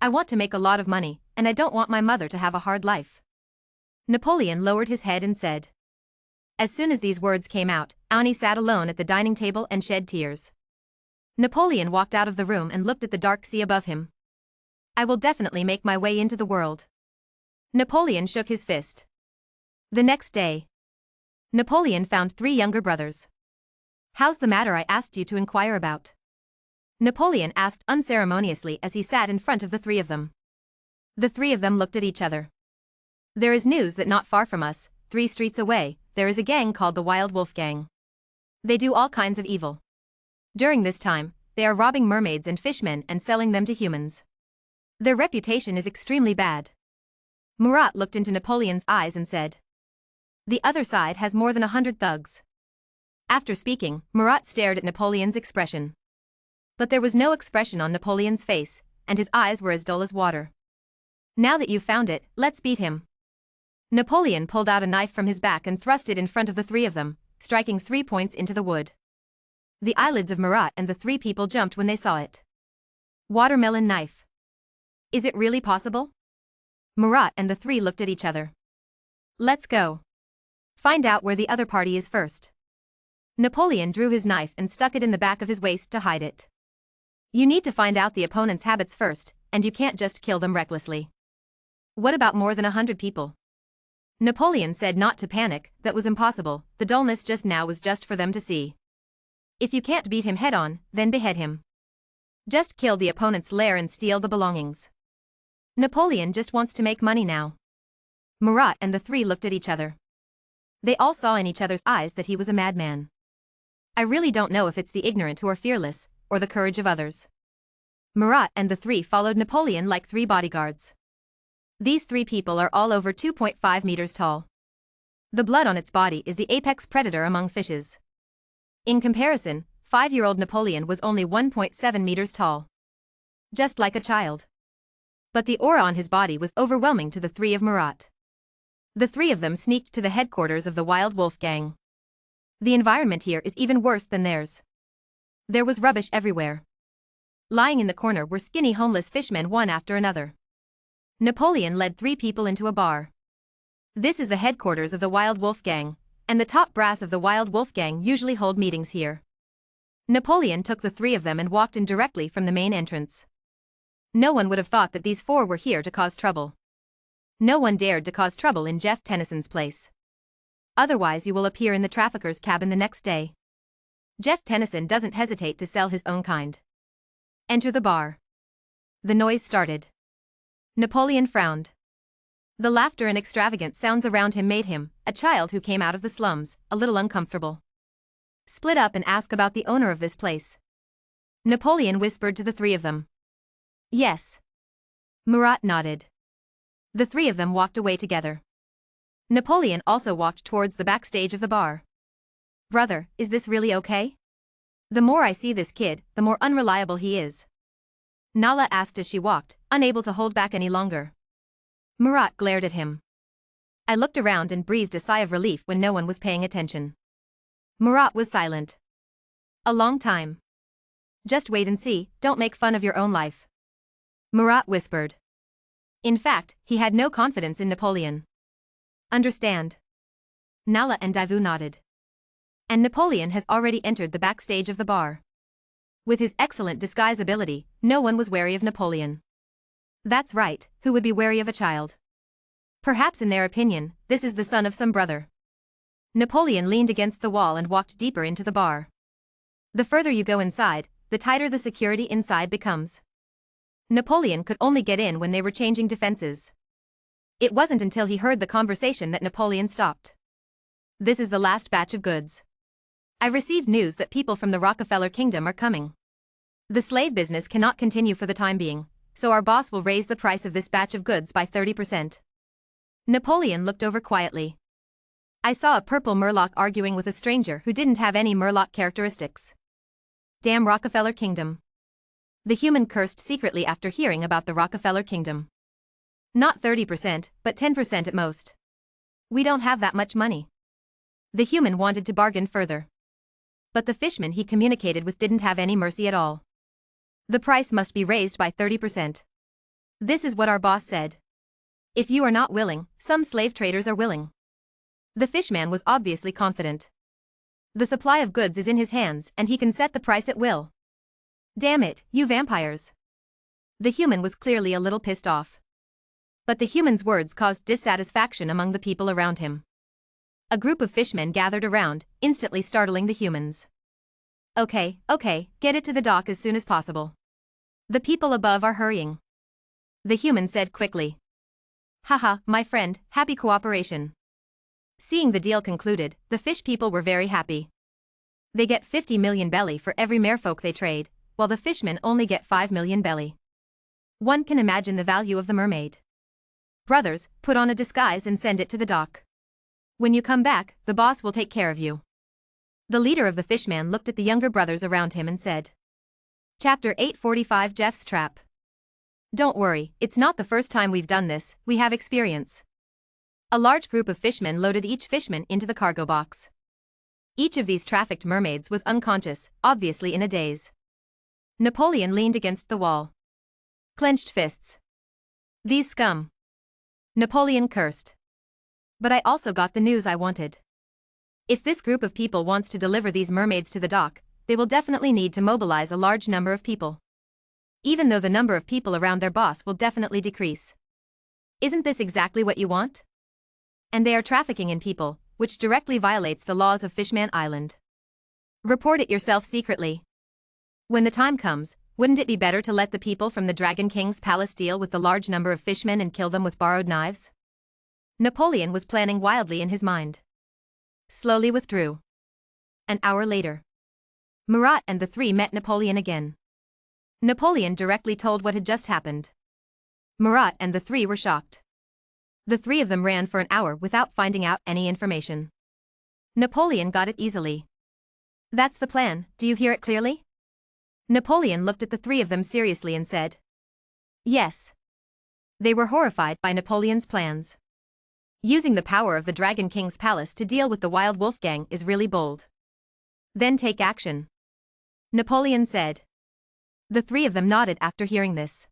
I want to make a lot of money, and I don't want my mother to have a hard life. Napoleon lowered his head and said. As soon as these words came out, Oni sat alone at the dining table and shed tears. Napoleon walked out of the room and looked at the dark sea above him. I will definitely make my way into the world. Napoleon shook his fist. The next day. Napoleon found 3 younger brothers. How's the matter I asked you to inquire about? Napoleon asked unceremoniously as he sat in front of the 3 of them. The 3 of them looked at each other. There is news that not far from us, 3 streets away, there is a gang called the Wild Wolf Gang. They do all kinds of evil. During this time, they are robbing mermaids and fishmen and selling them to humans. Their reputation is extremely bad. Murat looked into Napoleon's eyes and said. The other side has more than 100 thugs. After speaking, Murat stared at Napoleon's expression. But there was no expression on Napoleon's face, and his eyes were as dull as water. Now that you've found it, let's beat him. Napoleon pulled out a knife from his back and thrust it in front of the 3 of them, striking 3 points into the wood. The eyelids of Murat and the 3 people jumped when they saw it. Watermelon knife. Is it really possible? Murat and the 3 looked at each other. Let's go. Find out where the other party is first. Napoleon drew his knife and stuck it in the back of his waist to hide it. You need to find out the opponent's habits first, and you can't just kill them recklessly. What about more than 100 people? Napoleon said not to panic, that was impossible, the dullness just now was just for them to see. If you can't beat him head-on, then behead him. Just kill the opponent's lair and steal the belongings. Napoleon just wants to make money now. Murat and the three looked at each other. They all saw in each other's eyes that he was a madman. I really don't know if it's the ignorant who are fearless, or the courage of others. Murat and the three followed Napoleon like 3 bodyguards. These 3 people are all over 2.5 meters tall. The blood on its body is the apex predator among fishes. In comparison, 5-year-old Napoleon was only 1.7 meters tall. Just like a child. But the aura on his body was overwhelming to the 3 of Murat. The 3 of them sneaked to the headquarters of the Wild Wolf Gang. The environment here is even worse than theirs. There was rubbish everywhere. Lying in the corner were skinny homeless fishmen one after another. Napoleon led 3 people into a bar. This is the headquarters of the Wild Wolf Gang, and the top brass of the Wild Wolf Gang usually hold meetings here. Napoleon took the 3 of them and walked in directly from the main entrance. No one would have thought that these 4 were here to cause trouble. No one dared to cause trouble in Jeff Tennyson's place. Otherwise you will appear in the trafficker's cabin the next day. Jeff Tennyson doesn't hesitate to sell his own kind. Enter the bar. The noise started. Napoleon frowned. The laughter and extravagant sounds around him made him, a child who came out of the slums, a little uncomfortable. Split up and ask about the owner of this place. Napoleon whispered to the 3 of them. Yes. Murat nodded. The 3 of them walked away together. Napoleon also walked towards the backstage of the bar. Brother, is this really okay? The more I see this kid, the more unreliable he is. Nala asked as she walked, unable to hold back any longer. Murat glared at him. I looked around and breathed a sigh of relief when no one was paying attention. Murat was silent. A long time. Just wait and see, don't make fun of your own life. Murat whispered. In fact, he had no confidence in Napoleon. Understand. Nala and Davu nodded. And Napoleon has already entered the backstage of the bar. With his excellent disguise ability, no one was wary of Napoleon. That's right, who would be wary of a child? Perhaps in their opinion, this is the son of some brother. Napoleon leaned against the wall and walked deeper into the bar. The further you go inside, the tighter the security inside becomes. Napoleon could only get in when they were changing defenses. It wasn't until he heard the conversation that Napoleon stopped. This is the last batch of goods. I received news that people from the Rockefeller Kingdom are coming. The slave business cannot continue for the time being, so our boss will raise the price of this batch of goods by 30%. Napoleon looked over quietly. I saw a purple Murloc arguing with a stranger who didn't have any Murloc characteristics. Damn Rockefeller Kingdom. The human cursed secretly after hearing about the Rockefeller Kingdom. Not 30%, but 10% at most. We don't have that much money. The human wanted to bargain further. But the fishman he communicated with didn't have any mercy at all. The price must be raised by 30%. This is what our boss said. If you are not willing, some slave traders are willing. The fishman was obviously confident. The supply of goods is in his hands and he can set the price at will. Damn it, you vampires. The human was clearly a little pissed off. But the human's words caused dissatisfaction among the people around him. A group of fishmen gathered around, instantly startling the humans. Okay, get it to the dock as soon as possible. The people above are hurrying. The human said quickly. Haha, my friend, happy cooperation. Seeing the deal concluded, the fish people were very happy. They get 50 million belly for every merfolk they trade, while the fishmen only get 5 million belly. One can imagine the value of the mermaid. Brothers, put on a disguise and send it to the dock. When you come back, the boss will take care of you. The leader of the fishman looked at the younger brothers around him and said. Chapter 845 Jeff's Trap. Don't worry, it's not the first time we've done this, we have experience. A large group of fishmen loaded each fishman into the cargo box. Each of these trafficked mermaids was unconscious, obviously in a daze. Napoleon leaned against the wall. Clenched fists. These scum. Napoleon cursed. But I also got the news I wanted. If this group of people wants to deliver these mermaids to the dock, they will definitely need to mobilize a large number of people. Even though the number of people around their boss will definitely decrease. Isn't this exactly what you want? And they are trafficking in people, which directly violates the laws of Fishman Island. Report it yourself secretly. When the time comes, wouldn't it be better to let the people from the Dragon King's palace deal with the large number of fishmen and kill them with borrowed knives? Napoleon was planning wildly in his mind. Slowly withdrew. An hour later, Murat and the three met Napoleon again. Napoleon directly told what had just happened. Murat and the three were shocked. The three of them ran for an hour without finding out any information. Napoleon got it easily. That's the plan, do you hear it clearly? Napoleon looked at the three of them seriously and said. Yes. They were horrified by Napoleon's plans. Using the power of the Dragon King's palace to deal with the Wild Wolf Gang is really bold. Then take action. Napoleon said. The three of them nodded after hearing this.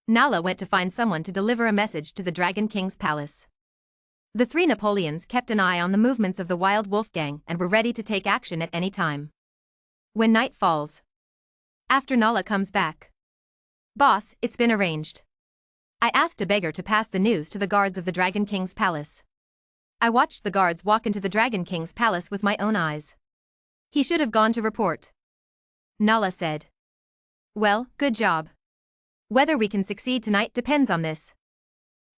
Nala went to find someone to deliver a message to the Dragon King's palace. The three Napoleons kept an eye on the movements of the Wild Wolf Gang and were ready to take action at any time. When night falls. After Nala comes back. Boss, it's been arranged. I asked a beggar to pass the news to the guards of the Dragon King's palace. I watched the guards walk into the Dragon King's palace with my own eyes. He should have gone to report. Nala said. Well, good job. Whether we can succeed tonight depends on this.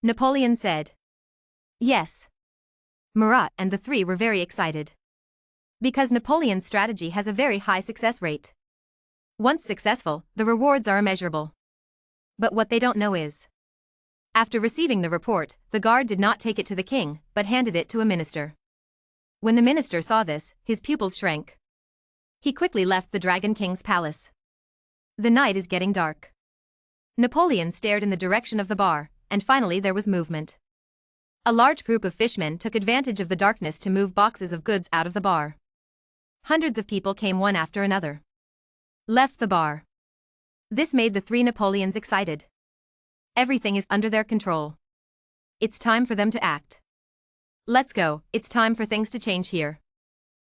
Napoleon said. Yes. Murat and the three were very excited. Because Napoleon's strategy has a very high success rate. Once successful, the rewards are immeasurable. But what they don't know is. After receiving the report, the guard did not take it to the king, but handed it to a minister. When the minister saw this, his pupils shrank. He quickly left the Dragon King's palace. The night is getting dark. Napoleon stared in the direction of the bar, and finally there was movement. A large group of fishmen took advantage of the darkness to move boxes of goods out of the bar. Hundreds of people came one after another. Left the bar. This made the three Napoleons excited. Everything is under their control. It's time for them to act. Let's go, it's time for things to change here.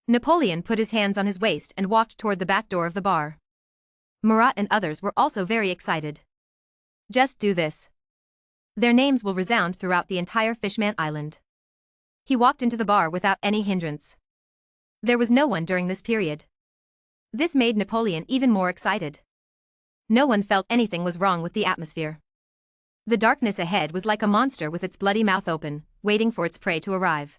Napoleon put his hands on his waist and walked toward the back door of the bar. Murat and others were also very excited. Just do this. Their names will resound throughout the entire Fishman Island. He walked into the bar without any hindrance. There was no one during this period. This made Napoleon even more excited. No one felt anything was wrong with the atmosphere. The darkness ahead was like a monster with its bloody mouth open, waiting for its prey to arrive.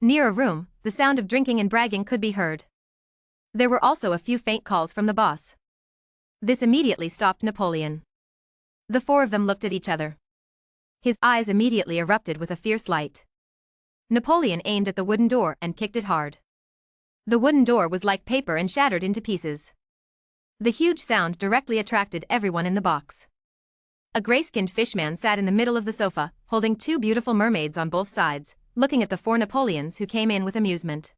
Near a room, the sound of drinking and bragging could be heard. There were also a few faint calls from the boss. This immediately stopped Napoleon. The four of them looked at each other. His eyes immediately erupted with a fierce light. Napoleon aimed at the wooden door and kicked it hard. The wooden door was like paper and shattered into pieces. The huge sound directly attracted everyone in the box. A gray-skinned fishman sat in the middle of the sofa, holding two beautiful mermaids on both sides, looking at the four Napoleons who came in with amusement.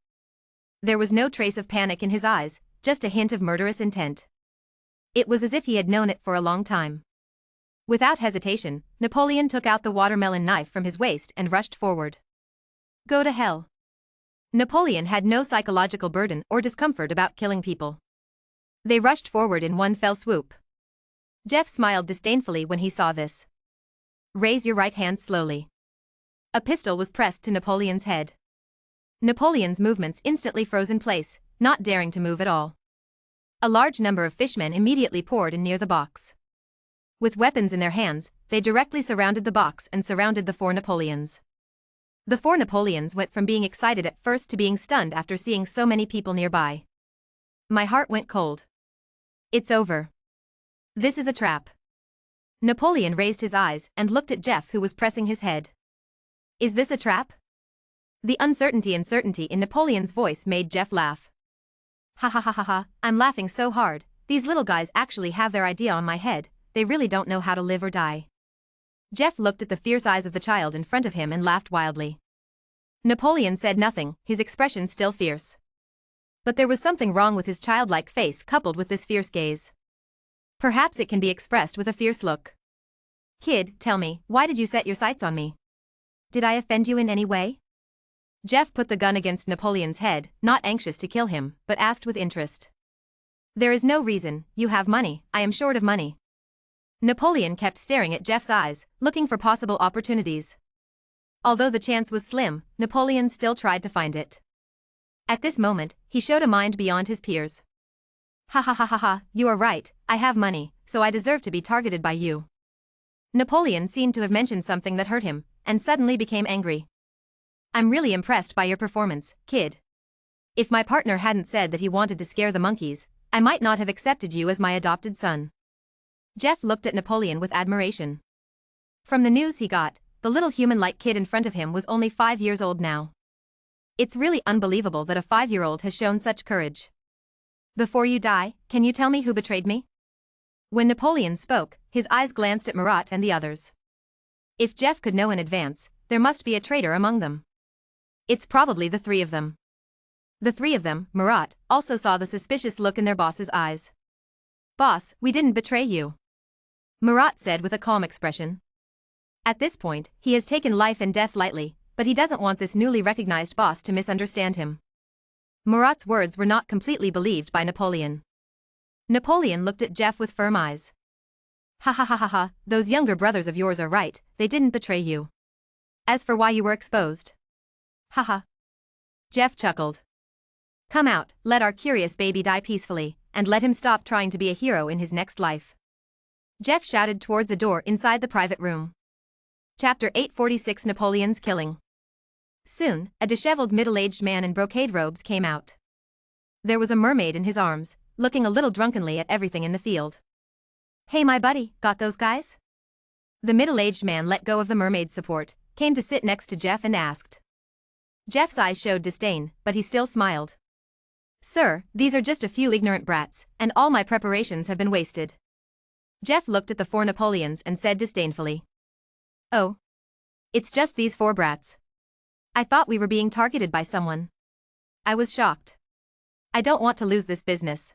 There was no trace of panic in his eyes, just a hint of murderous intent. It was as if he had known it for a long time. Without hesitation, Napoleon took out the watermelon knife from his waist and rushed forward. Go to hell. Napoleon had no psychological burden or discomfort about killing people. They rushed forward in one fell swoop. Jeff smiled disdainfully when he saw this. Raise your right hand slowly. A pistol was pressed to Napoleon's head. Napoleon's movements instantly froze in place, not daring to move at all. A large number of fishmen immediately poured in near the box. With weapons in their hands, they directly surrounded the box and surrounded the four Napoleons. The four Napoleons went from being excited at first to being stunned after seeing so many people nearby. My heart went cold. It's over. This is a trap. Napoleon raised his eyes and looked at Jeff, who was pressing his head. Is this a trap? The uncertainty and certainty in Napoleon's voice made Jeff laugh. Ha ha ha ha ha, I'm laughing so hard, these little guys actually have their idea on my head, they really don't know how to live or die. Jeff looked at the fierce eyes of the child in front of him and laughed wildly. Napoleon said nothing, his expression still fierce. But there was something wrong with his childlike face coupled with this fierce gaze. Perhaps it can be expressed with a fierce look. Kid, tell me, why did you set your sights on me? Did I offend you in any way? Jeff put the gun against Napoleon's head, not anxious to kill him, but asked with interest. There is no reason, you have money, I am short of money. Napoleon kept staring at Jeff's eyes, looking for possible opportunities. Although the chance was slim, Napoleon still tried to find it. At this moment, he showed a mind beyond his peers. Ha ha ha ha ha, you are right, I have money, so I deserve to be targeted by you. Napoleon seemed to have mentioned something that hurt him, and suddenly became angry. I'm really impressed by your performance, kid. If my partner hadn't said that he wanted to scare the monkeys, I might not have accepted you as my adopted son. Jeff looked at Napoleon with admiration. From the news he got, the little human-like kid in front of him was only 5 years old now. It's really unbelievable that a 5-year-old has shown such courage. Before you die, can you tell me who betrayed me? When Napoleon spoke, his eyes glanced at Marat and the others. If Jeff could know in advance, there must be a traitor among them. It's probably the three of them. The three of them, Marat, also saw the suspicious look in their boss's eyes. Boss, we didn't betray you. Marat said with a calm expression. At this point, he has taken life and death lightly, but he doesn't want this newly recognized boss to misunderstand him. Marat's words were not completely believed by Napoleon. Napoleon looked at Jeff with firm eyes. Ha ha ha ha ha, those younger brothers of yours are right, they didn't betray you. As for why you were exposed. Ha ha. Jeff chuckled. Come out, let our curious baby die peacefully, and let him stop trying to be a hero in his next life. Jeff shouted towards a door inside the private room. Chapter 846 Napoleon's Killing. Soon, a disheveled middle-aged man in brocade robes came out. There was a mermaid in his arms, looking a little drunkenly at everything in the field. Hey my buddy, got those guys? The middle-aged man let go of the mermaid's support, came to sit next to Jeff and asked. Jeff's eyes showed disdain, but he still smiled. Sir, these are just a few ignorant brats, and all my preparations have been wasted. Jeff looked at the 4 Napoleons and said disdainfully. Oh. It's just these 4 brats. I thought we were being targeted by someone. I was shocked. I don't want to lose this business.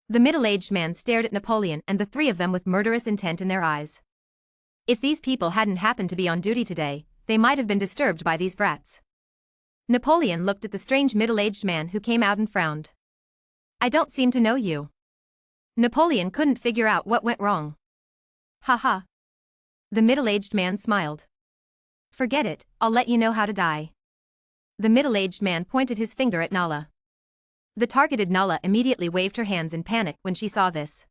The middle-aged man stared at Napoleon and the 3 of them with murderous intent in their eyes. If these people hadn't happened to be on duty today, they might have been disturbed by these brats. Napoleon looked at the strange middle-aged man who came out and frowned. I don't seem to know you. Napoleon couldn't figure out what went wrong. Ha ha. The middle-aged man smiled. Forget it, I'll let you know how to die. The middle-aged man pointed his finger at Nala. The targeted Nala immediately waved her hands in panic when she saw this.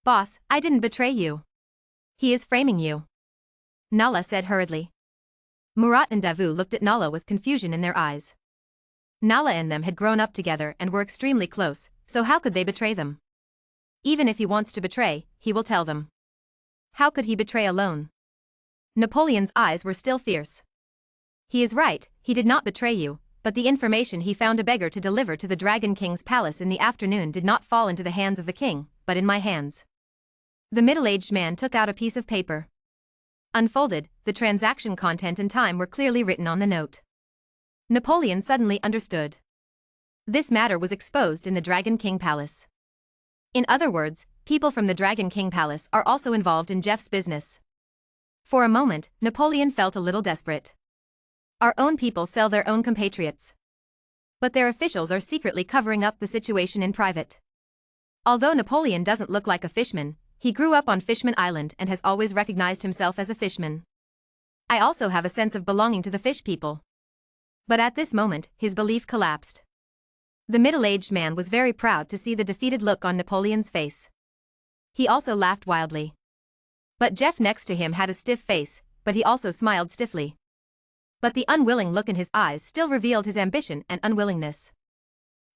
Boss, I didn't betray you. He is framing you. Nala said hurriedly. Murat and Davu looked at Nala with confusion in their eyes. Nala and them had grown up together and were extremely close, so how could they betray them? Even if he wants to betray, he will tell them. How could he betray alone? Napoleon's eyes were still fierce. He is right, he did not betray you, but the information he found a beggar to deliver to the Dragon King's palace in the afternoon did not fall into the hands of the king, but in my hands. The middle-aged man took out a piece of paper. Unfolded, the transaction content and time were clearly written on the note. Napoleon suddenly understood. This matter was exposed in the Dragon King Palace. In other words, people from the Dragon King Palace are also involved in Jeff's business. For a moment, Napoleon felt a little desperate. Our own people sell their own compatriots. But their officials are secretly covering up the situation in private. Although Napoleon doesn't look like a fishman, he grew up on Fishman Island and has always recognized himself as a fishman. I also have a sense of belonging to the fish people. But at this moment, his belief collapsed. The middle-aged man was very proud to see the defeated look on Napoleon's face. He also laughed wildly. But Jeff next to him had a stiff face, but he also smiled stiffly. But the unwilling look in his eyes still revealed his ambition and unwillingness.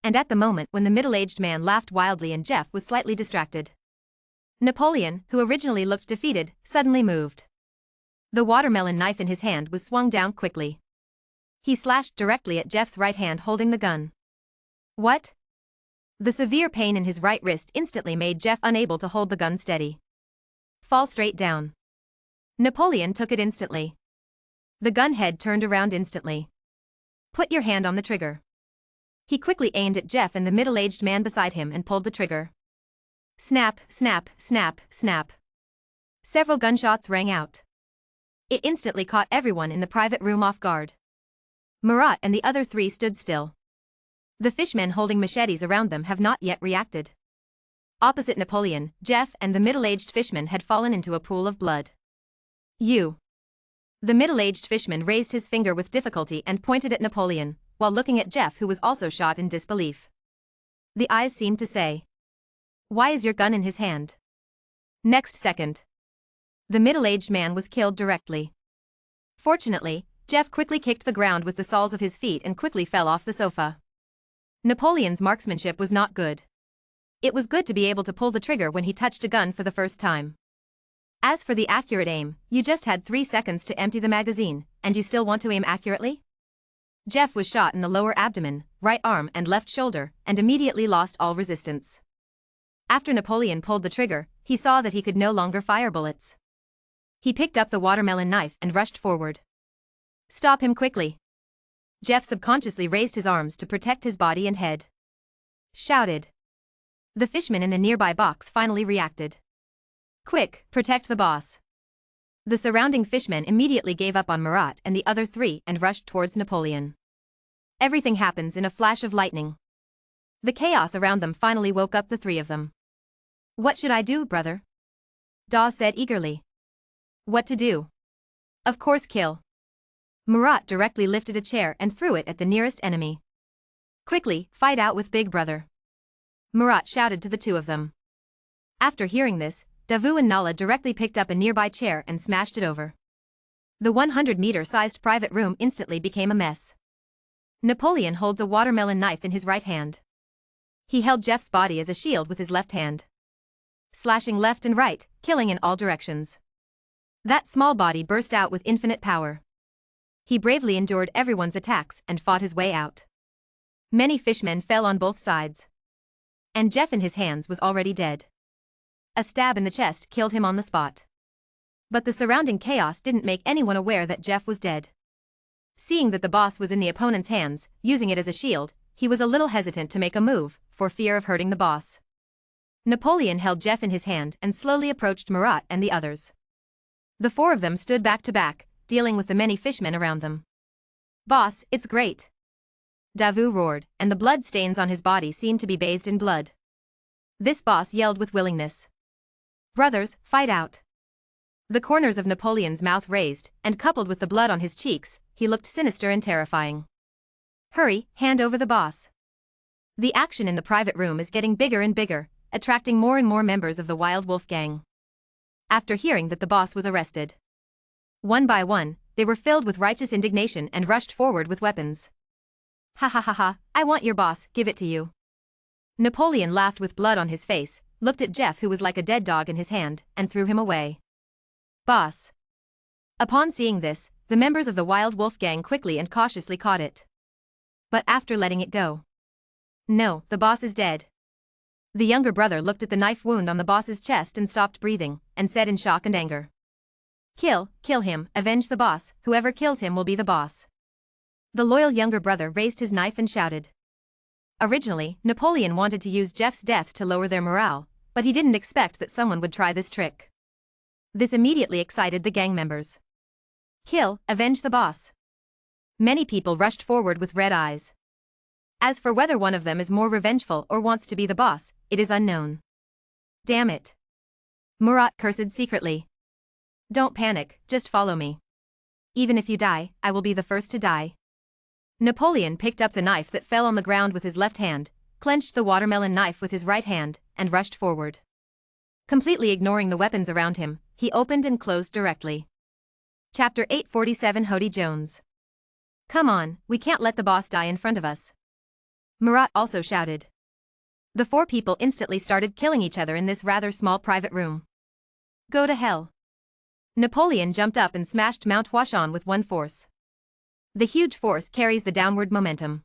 And at the moment when the middle-aged man laughed wildly and Jeff was slightly distracted, Napoleon, who originally looked defeated, suddenly moved. The watermelon knife in his hand was swung down quickly. He slashed directly at Jeff's right hand holding the gun. What? The severe pain in his right wrist instantly made Jeff unable to hold the gun steady. Fall straight down. Napoleon took it instantly. The gun head turned around instantly. Put your hand on the trigger. He quickly aimed at Jeff and the middle-aged man beside him and pulled the trigger. Snap, snap, snap, snap. Several gunshots rang out. It instantly caught everyone in the private room off guard. Murat and the other 3 stood still. The fishmen holding machetes around them have not yet reacted. Opposite Napoleon, Jeff and the middle-aged fishman had fallen into a pool of blood. You. The middle-aged fishman raised his finger with difficulty and pointed at Napoleon, while looking at Jeff, who was also shot in disbelief. The eyes seemed to say, "Why is your gun in his hand?" Next second, the middle-aged man was killed directly. Fortunately, Jeff quickly kicked the ground with the soles of his feet and quickly fell off the sofa. Napoleon's marksmanship was not good. It was good to be able to pull the trigger when he touched a gun for the first time. As for the accurate aim, you just had 3 seconds to empty the magazine, and you still want to aim accurately? Jeff was shot in the lower abdomen, right arm and left shoulder, and immediately lost all resistance. After Napoleon pulled the trigger, he saw that he could no longer fire bullets. He picked up the watermelon knife and rushed forward. "Stop him quickly!" Jeff subconsciously raised his arms to protect his body and head. Shouted. The fishman in the nearby box finally reacted. "Quick, protect the boss." The surrounding fishmen immediately gave up on Marat and the other 3 and rushed towards Napoleon. Everything happens in a flash of lightning. The chaos around them finally woke up the 3 of them. "What should I do, brother?" Da said eagerly. "What to do? Of course kill." Marat directly lifted a chair and threw it at the nearest enemy. "Quickly, fight out with Big Brother," Marat shouted to the 2 of them. After hearing this, Davu and Nala directly picked up a nearby chair and smashed it over. The 100-meter-sized private room instantly became a mess. Napoleon holds a watermelon knife in his right hand. He held Jeff's body as a shield with his left hand, slashing left and right, killing in all directions. That small body burst out with infinite power. He bravely endured everyone's attacks and fought his way out. Many fishmen fell on both sides. And Jeff in his hands was already dead. A stab in the chest killed him on the spot. But the surrounding chaos didn't make anyone aware that Jeff was dead. Seeing that the boss was in the opponent's hands, using it as a shield, he was a little hesitant to make a move, for fear of hurting the boss. Napoleon held Jeff in his hand and slowly approached Marat and the others. The 4 of them stood back to back, dealing with the many fishmen around them. "Boss, it's great!" Davu roared, and the blood stains on his body seemed to be bathed in blood. This boss yelled with willingness. "Brothers, fight out!" The corners of Napoleon's mouth raised, and coupled with the blood on his cheeks, he looked sinister and terrifying. "Hurry, hand over the boss." The action in the private room is getting bigger and bigger, attracting more and more members of the Wild Wolf gang. After hearing that the boss was arrested, one by one, they were filled with righteous indignation and rushed forward with weapons. "Ha ha ha ha, I want your boss, give it to you." Napoleon laughed with blood on his face, looked at Jeff, who was like a dead dog in his hand, and threw him away. "Boss." Upon seeing this, the members of the Wild Wolf gang quickly and cautiously caught it. But after letting it go, "No, the boss is dead." The younger brother looked at the knife wound on the boss's chest and stopped breathing, and said in shock and anger, Kill him, avenge the boss, whoever kills him will be the boss." The loyal younger brother raised his knife and shouted. Originally, Napoleon wanted to use Jeff's death to lower their morale, but he didn't expect that someone would try this trick. This immediately excited the gang members. Avenge the boss." Many people rushed forward with red eyes. As for whether one of them is more revengeful or wants to be the boss, it is unknown. "Damn it!" Marat cursed secretly. "Don't panic, just follow me. Even if you die, I will be the first to die." Napoleon picked up the knife that fell on the ground with his left hand, clenched the watermelon knife with his right hand, and rushed forward. Completely ignoring the weapons around him, he opened and closed directly. Chapter 847 Hody Jones. "Come on, we can't let the boss die in front of us." Marat also shouted. The 4 people instantly started killing each other in this rather small private room. "Go to hell." Napoleon jumped up and smashed Mount Huashan with one force. The huge force carries the downward momentum.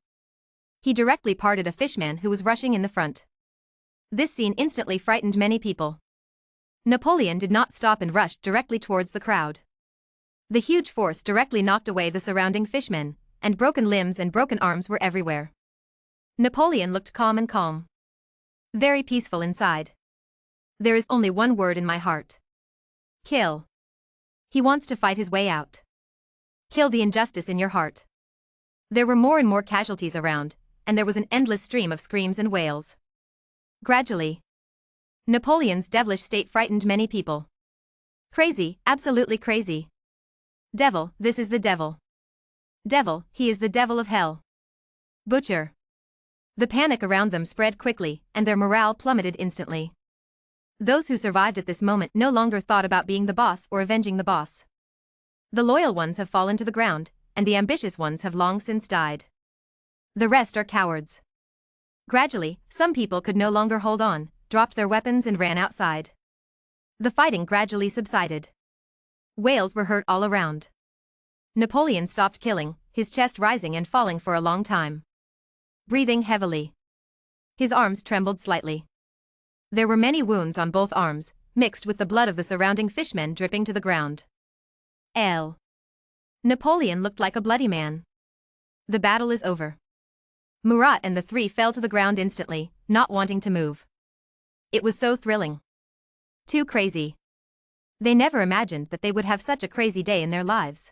He directly parted a fishman who was rushing in the front. This scene instantly frightened many people. Napoleon did not stop and rushed directly towards the crowd. The huge force directly knocked away the surrounding fishmen, and broken limbs and broken arms were everywhere. Napoleon looked calm and calm. Very peaceful inside. "There is only one word in my heart. Kill." He wants to fight his way out. Kill the injustice in your heart. There were more and more casualties around, and there was an endless stream of screams and wails. Gradually, Napoleon's devilish state frightened many people. Crazy, absolutely crazy. Devil, this is the devil. Devil, he is the devil of hell. Butcher. The panic around them spread quickly, and their morale plummeted instantly. Those who survived at this moment no longer thought about being the boss or avenging the boss. The loyal ones have fallen to the ground, and the ambitious ones have long since died. The rest are cowards. Gradually, some people could no longer hold on, dropped their weapons and ran outside. The fighting gradually subsided. Wails were heard all around. Napoleon stopped killing, his chest rising and falling for a long time. Breathing heavily. His arms trembled slightly. There were many wounds on both arms, mixed with the blood of the surrounding fishmen dripping to the ground. Napoleon looked like a bloody man. The battle is over. Murat and the three fell to the ground instantly, not wanting to move. It was so thrilling. Too crazy. They never imagined that they would have such a crazy day in their lives.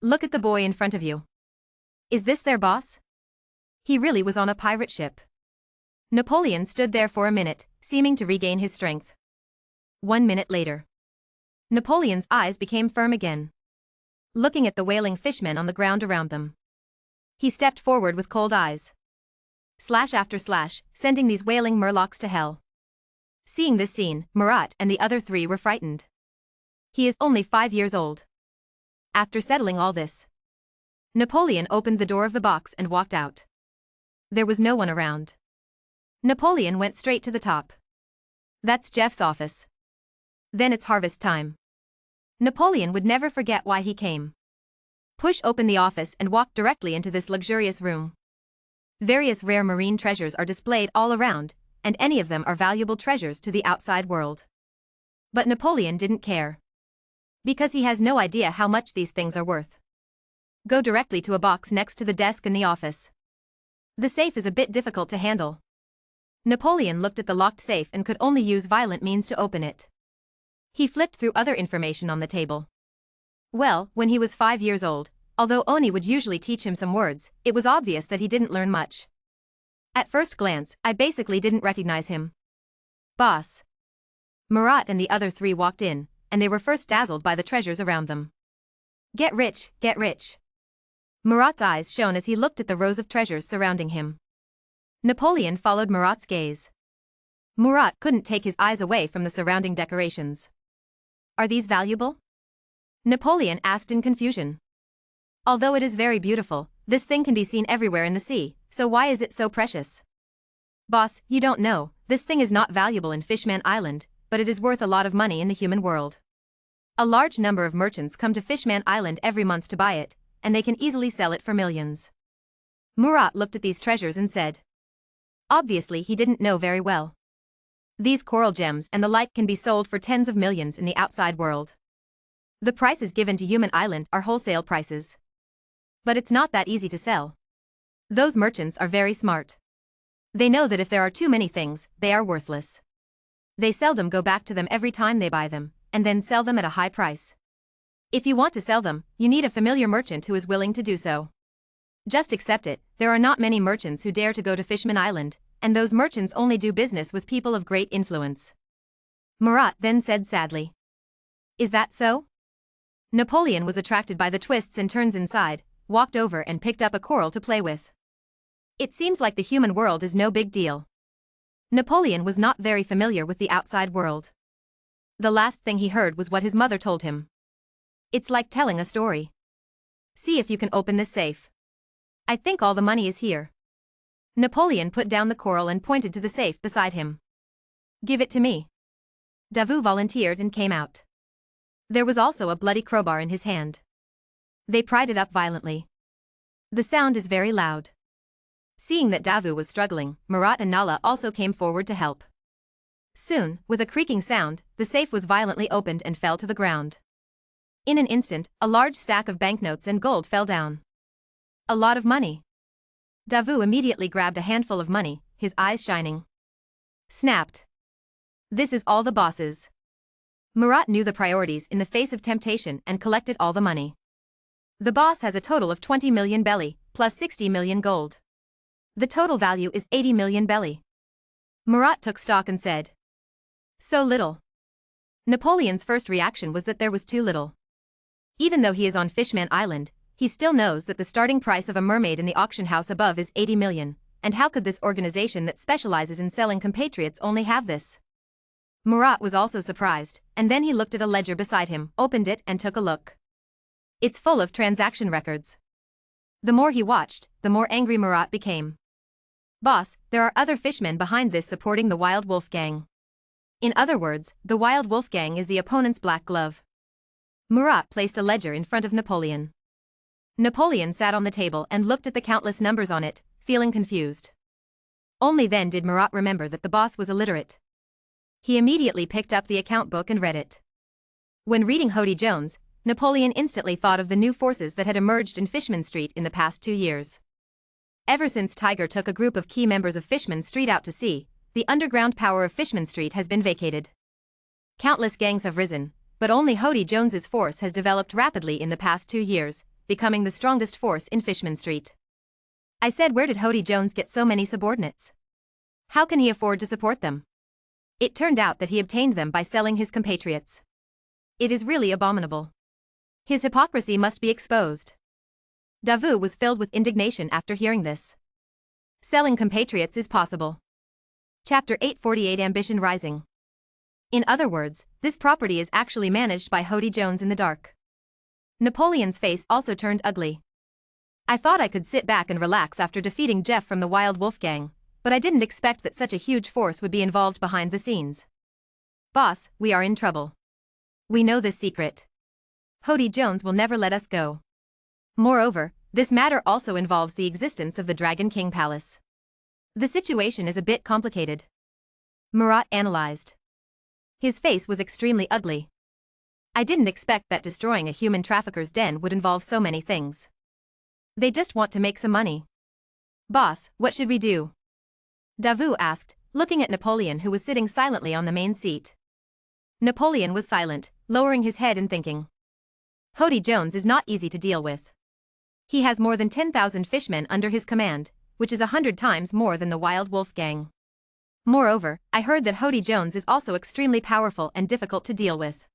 Look at the boy in front of you. Is this their boss? He really was on a pirate ship. Napoleon stood there for a minute, seeming to regain his strength. 1 minute later. Napoleon's eyes became firm again. Looking at the wailing fishmen on the ground around them. He stepped forward with cold eyes. Slash after slash, sending these wailing murlocs to hell. Seeing this scene, Murat and the other three were frightened. He is only 5 years old. After settling all this, Napoleon opened the door of the box and walked out. There was no one around. Napoleon went straight to the top. That's Jeff's office. Then it's harvest time. Napoleon would never forget why he came. Push open the office and walked directly into this luxurious room. Various rare marine treasures are displayed all around, and any of them are valuable treasures to the outside world. But Napoleon didn't care. Because he has no idea how much these things are worth. Go directly to a box next to the desk in the office. The safe is a bit difficult to handle. Napoleon looked at the locked safe and could only use violent means to open it. He flipped through other information on the table. Well, when he was 5 years old, although Oni would usually teach him some words, it was obvious that he didn't learn much. At first glance, I basically didn't recognize him. Boss. Murat and the other three walked in, and they were first dazzled by the treasures around them. Get rich, get rich. Murat's eyes shone as he looked at the rows of treasures surrounding him. Napoleon followed Murat's gaze. Murat couldn't take his eyes away from the surrounding decorations. Are these valuable? Napoleon asked in confusion. Although it is very beautiful, this thing can be seen everywhere in the sea, so why is it so precious? Boss, you don't know, this thing is not valuable in Fishman Island, but it is worth a lot of money in the human world. A large number of merchants come to Fishman Island every month to buy it, and they can easily sell it for millions. Murat looked at these treasures and said. Obviously he didn't know very well. These coral gems and the like can be sold for tens of millions in the outside world. The prices given to Human Island are wholesale prices. But it's not that easy to sell. Those merchants are very smart. They know that if there are too many things, they are worthless. They seldom go back to them every time they buy them, and then sell them at a high price. If you want to sell them, you need a familiar merchant who is willing to do so. Just accept it, there are not many merchants who dare to go to Fishman Island, and those merchants only do business with people of great influence. Murat then said sadly. Is that so? Napoleon was attracted by the twists and turns inside, walked over and picked up a coral to play with. It seems like the human world is no big deal. Napoleon was not very familiar with the outside world. The last thing he heard was what his mother told him. It's like telling a story. See if you can open this safe. I think all the money is here. Napoleon put down the coral and pointed to the safe beside him. Give it to me. Davu volunteered and came out. There was also a bloody crowbar in his hand. They pried it up violently. The sound is very loud. Seeing that Davu was struggling, Murat and Nala also came forward to help. Soon, with a creaking sound, the safe was violently opened and fell to the ground. In an instant, a large stack of banknotes and gold fell down. A lot of money. Davu immediately grabbed a handful of money, his eyes shining. Snapped. This is all the boss's. Murat knew the priorities in the face of temptation and collected all the money. The boss has a total of 20 million belly, plus 60 million gold. The total value is 80 million belly. Murat took stock and said. So little. Napoleon's first reaction was that there was too little. Even though he is on Fishman Island, he still knows that the starting price of a mermaid in the auction house above is 80 million, and how could this organization that specializes in selling compatriots only have this? Murat was also surprised, and then he looked at a ledger beside him, opened it and took a look. It's full of transaction records. The more he watched, the more angry Murat became. Boss, there are other fishmen behind this supporting the Wild Wolf Gang. In other words, the Wild Wolf Gang is the opponent's black glove. Murat placed a ledger in front of Napoleon. Napoleon sat on the table and looked at the countless numbers on it, feeling confused. Only then did Murat remember that the boss was illiterate. He immediately picked up the account book and read it. When reading Hody Jones, Napoleon instantly thought of the new forces that had emerged in Fishman Street in the past 2 years. Ever since Tiger took a group of key members of Fishman Street out to sea, the underground power of Fishman Street has been vacated. Countless gangs have risen, but only Hody Jones's force has developed rapidly in the past 2 years, becoming the strongest force in Fishman Street. I said, where did Hody Jones get so many subordinates? How can he afford to support them? It turned out that he obtained them by selling his compatriots. It is really abominable. His hypocrisy must be exposed. Davu was filled with indignation after hearing this. Selling compatriots is possible. Chapter 848 Ambition Rising. In other words, this property is actually managed by Hody Jones in the dark. Napoleon's face also turned ugly. I thought I could sit back and relax after defeating Jeff from the Wild Wolf Gang, but I didn't expect that such a huge force would be involved behind the scenes. Boss, we are in trouble. We know this secret. Hody Jones will never let us go. Moreover, this matter also involves the existence of the Dragon King Palace. The situation is a bit complicated. Murat analyzed. His face was extremely ugly. I didn't expect that destroying a human trafficker's den would involve so many things. They just want to make some money. Boss, what should we do? Davu asked, looking at Napoleon, who was sitting silently on the main seat. Napoleon was silent, lowering his head and thinking. Hody Jones is not easy to deal with. He has more than 10,000 fishmen under his command, which is 100 times more than the Wild Wolf Gang. Moreover, I heard that Hody Jones is also extremely powerful and difficult to deal with.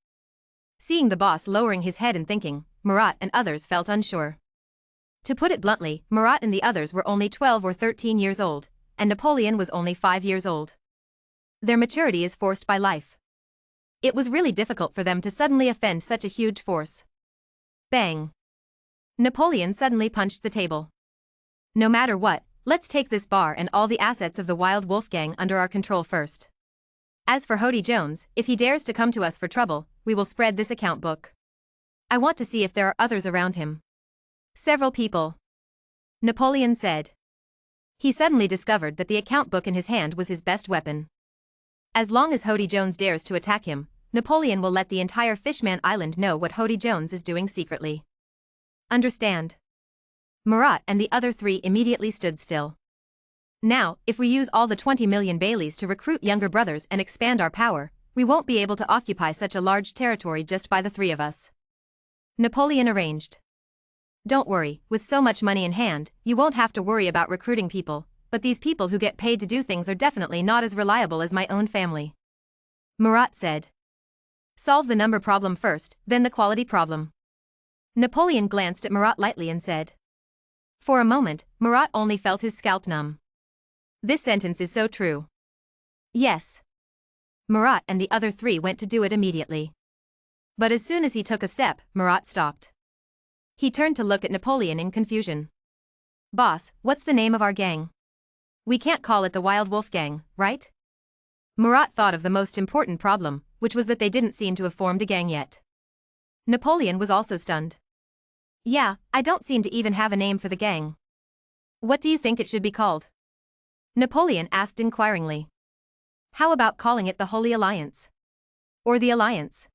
Seeing the boss lowering his head and thinking, Murat and others felt unsure. To put it bluntly, Murat and the others were only 12 or 13 years old, and Napoleon was only 5 years old. Their maturity is forced by life. It was really difficult for them to suddenly offend such a huge force. Bang! Napoleon suddenly punched the table. No matter what, let's take this bar and all the assets of the Wild Wolf Gang under our control first. As for Hody Jones, if he dares to come to us for trouble, we will spread this account book. I want to see if there are others around him. Several people. Napoleon said. He suddenly discovered that the account book in his hand was his best weapon. As long as Hody Jones dares to attack him, Napoleon will let the entire Fishman Island know what Hody Jones is doing secretly. Understand? Murat and the other 3 immediately stood still. Now, if we use all the 20 million Baileys to recruit younger brothers and expand our power, we won't be able to occupy such a large territory just by the 3 of us. Napoleon arranged. Don't worry, with so much money in hand, you won't have to worry about recruiting people, but these people who get paid to do things are definitely not as reliable as my own family. Murat said. Solve the number problem first, then the quality problem. Napoleon glanced at Murat lightly and said. For a moment, Murat only felt his scalp numb. This sentence is so true. Yes. Murat and the other 3 went to do it immediately. But as soon as he took a step, Murat stopped. He turned to look at Napoleon in confusion. Boss, what's the name of our gang? We can't call it the Wild Wolf Gang, right? Murat thought of the most important problem, which was that they didn't seem to have formed a gang yet. Napoleon was also stunned. Yeah, I don't seem to even have a name for the gang. What do you think it should be called? Napoleon asked inquiringly. How about calling it the Holy Alliance? Or the Alliance?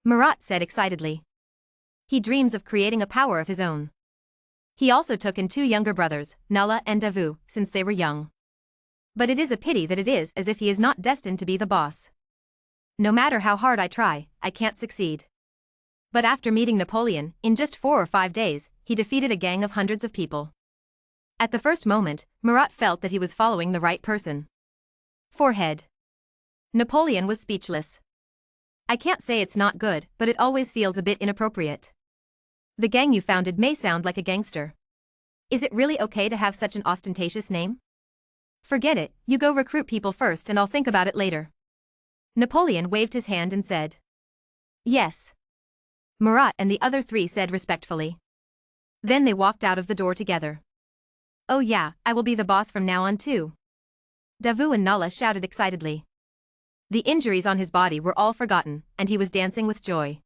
Murat said excitedly. He dreams of creating a power of his own. He also took in 2 younger brothers, Nala and Davu, since they were young. But it is a pity that it is as if he is not destined to be the boss. No matter how hard I try, I can't succeed. But after meeting Napoleon, in just 4 or 5 days, he defeated a gang of hundreds of people. At the first moment, Murat felt that he was following the right person. Forehead. Napoleon was speechless. I can't say it's not good, but it always feels a bit inappropriate. The gang you founded may sound like a gangster. Is it really okay to have such an ostentatious name? Forget it, you go recruit people first and I'll think about it later. Napoleon waved his hand and said. Yes. Marat and the other three said respectfully. Then they walked out of the door together. Oh yeah, I will be the boss from now on too. Davu and Nala shouted excitedly. The injuries on his body were all forgotten, and he was dancing with joy.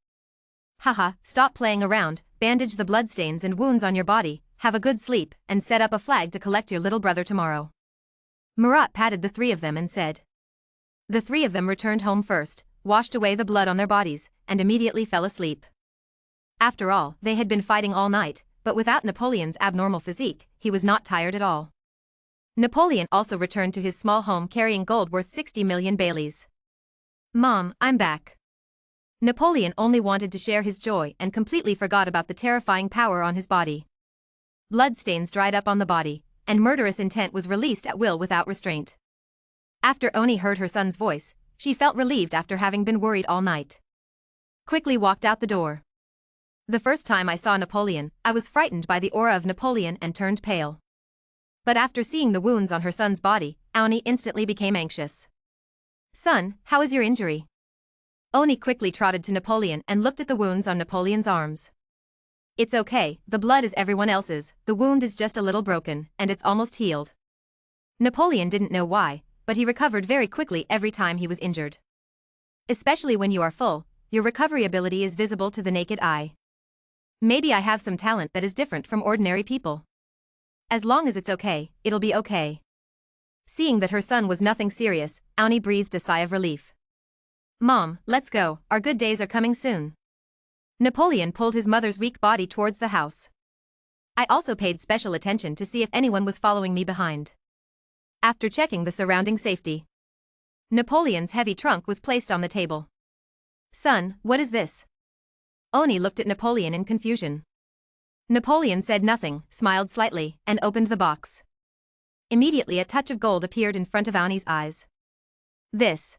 Haha, stop playing around, bandage the bloodstains and wounds on your body, have a good sleep, and set up a flag to collect your little brother tomorrow. Marat patted the three of them and said. The three of them returned home first, washed away the blood on their bodies, and immediately fell asleep. After all, they had been fighting all night, but without Napoleon's abnormal physique, he was not tired at all. Napoleon also returned to his small home carrying gold worth 60 million Baileys. Mom, I'm back. Napoleon only wanted to share his joy and completely forgot about the terrifying power on his body. Bloodstains dried up on the body, and murderous intent was released at will without restraint. After Oni heard her son's voice, she felt relieved after having been worried all night. Quickly walked out the door. The first time I saw Napoleon, I was frightened by the aura of Napoleon and turned pale. But after seeing the wounds on her son's body, Oni instantly became anxious. Son, how is your injury? Oni quickly trotted to Napoleon and looked at the wounds on Napoleon's arms. It's okay, the blood is everyone else's, the wound is just a little broken, and it's almost healed. Napoleon didn't know why, but he recovered very quickly every time he was injured. Especially when you are full, your recovery ability is visible to the naked eye. Maybe I have some talent that is different from ordinary people. As long as it's okay, it'll be okay. Seeing that her son was nothing serious, Oni breathed a sigh of relief. Mom, let's go, our good days are coming soon. Napoleon pulled his mother's weak body towards the house. I also paid special attention to see if anyone was following me behind. After checking the surrounding safety, Napoleon's heavy trunk was placed on the table. Son, what is this? Oni looked at Napoleon in confusion. Napoleon said nothing, smiled slightly, and opened the box. Immediately a touch of gold appeared in front of Oni's eyes. This.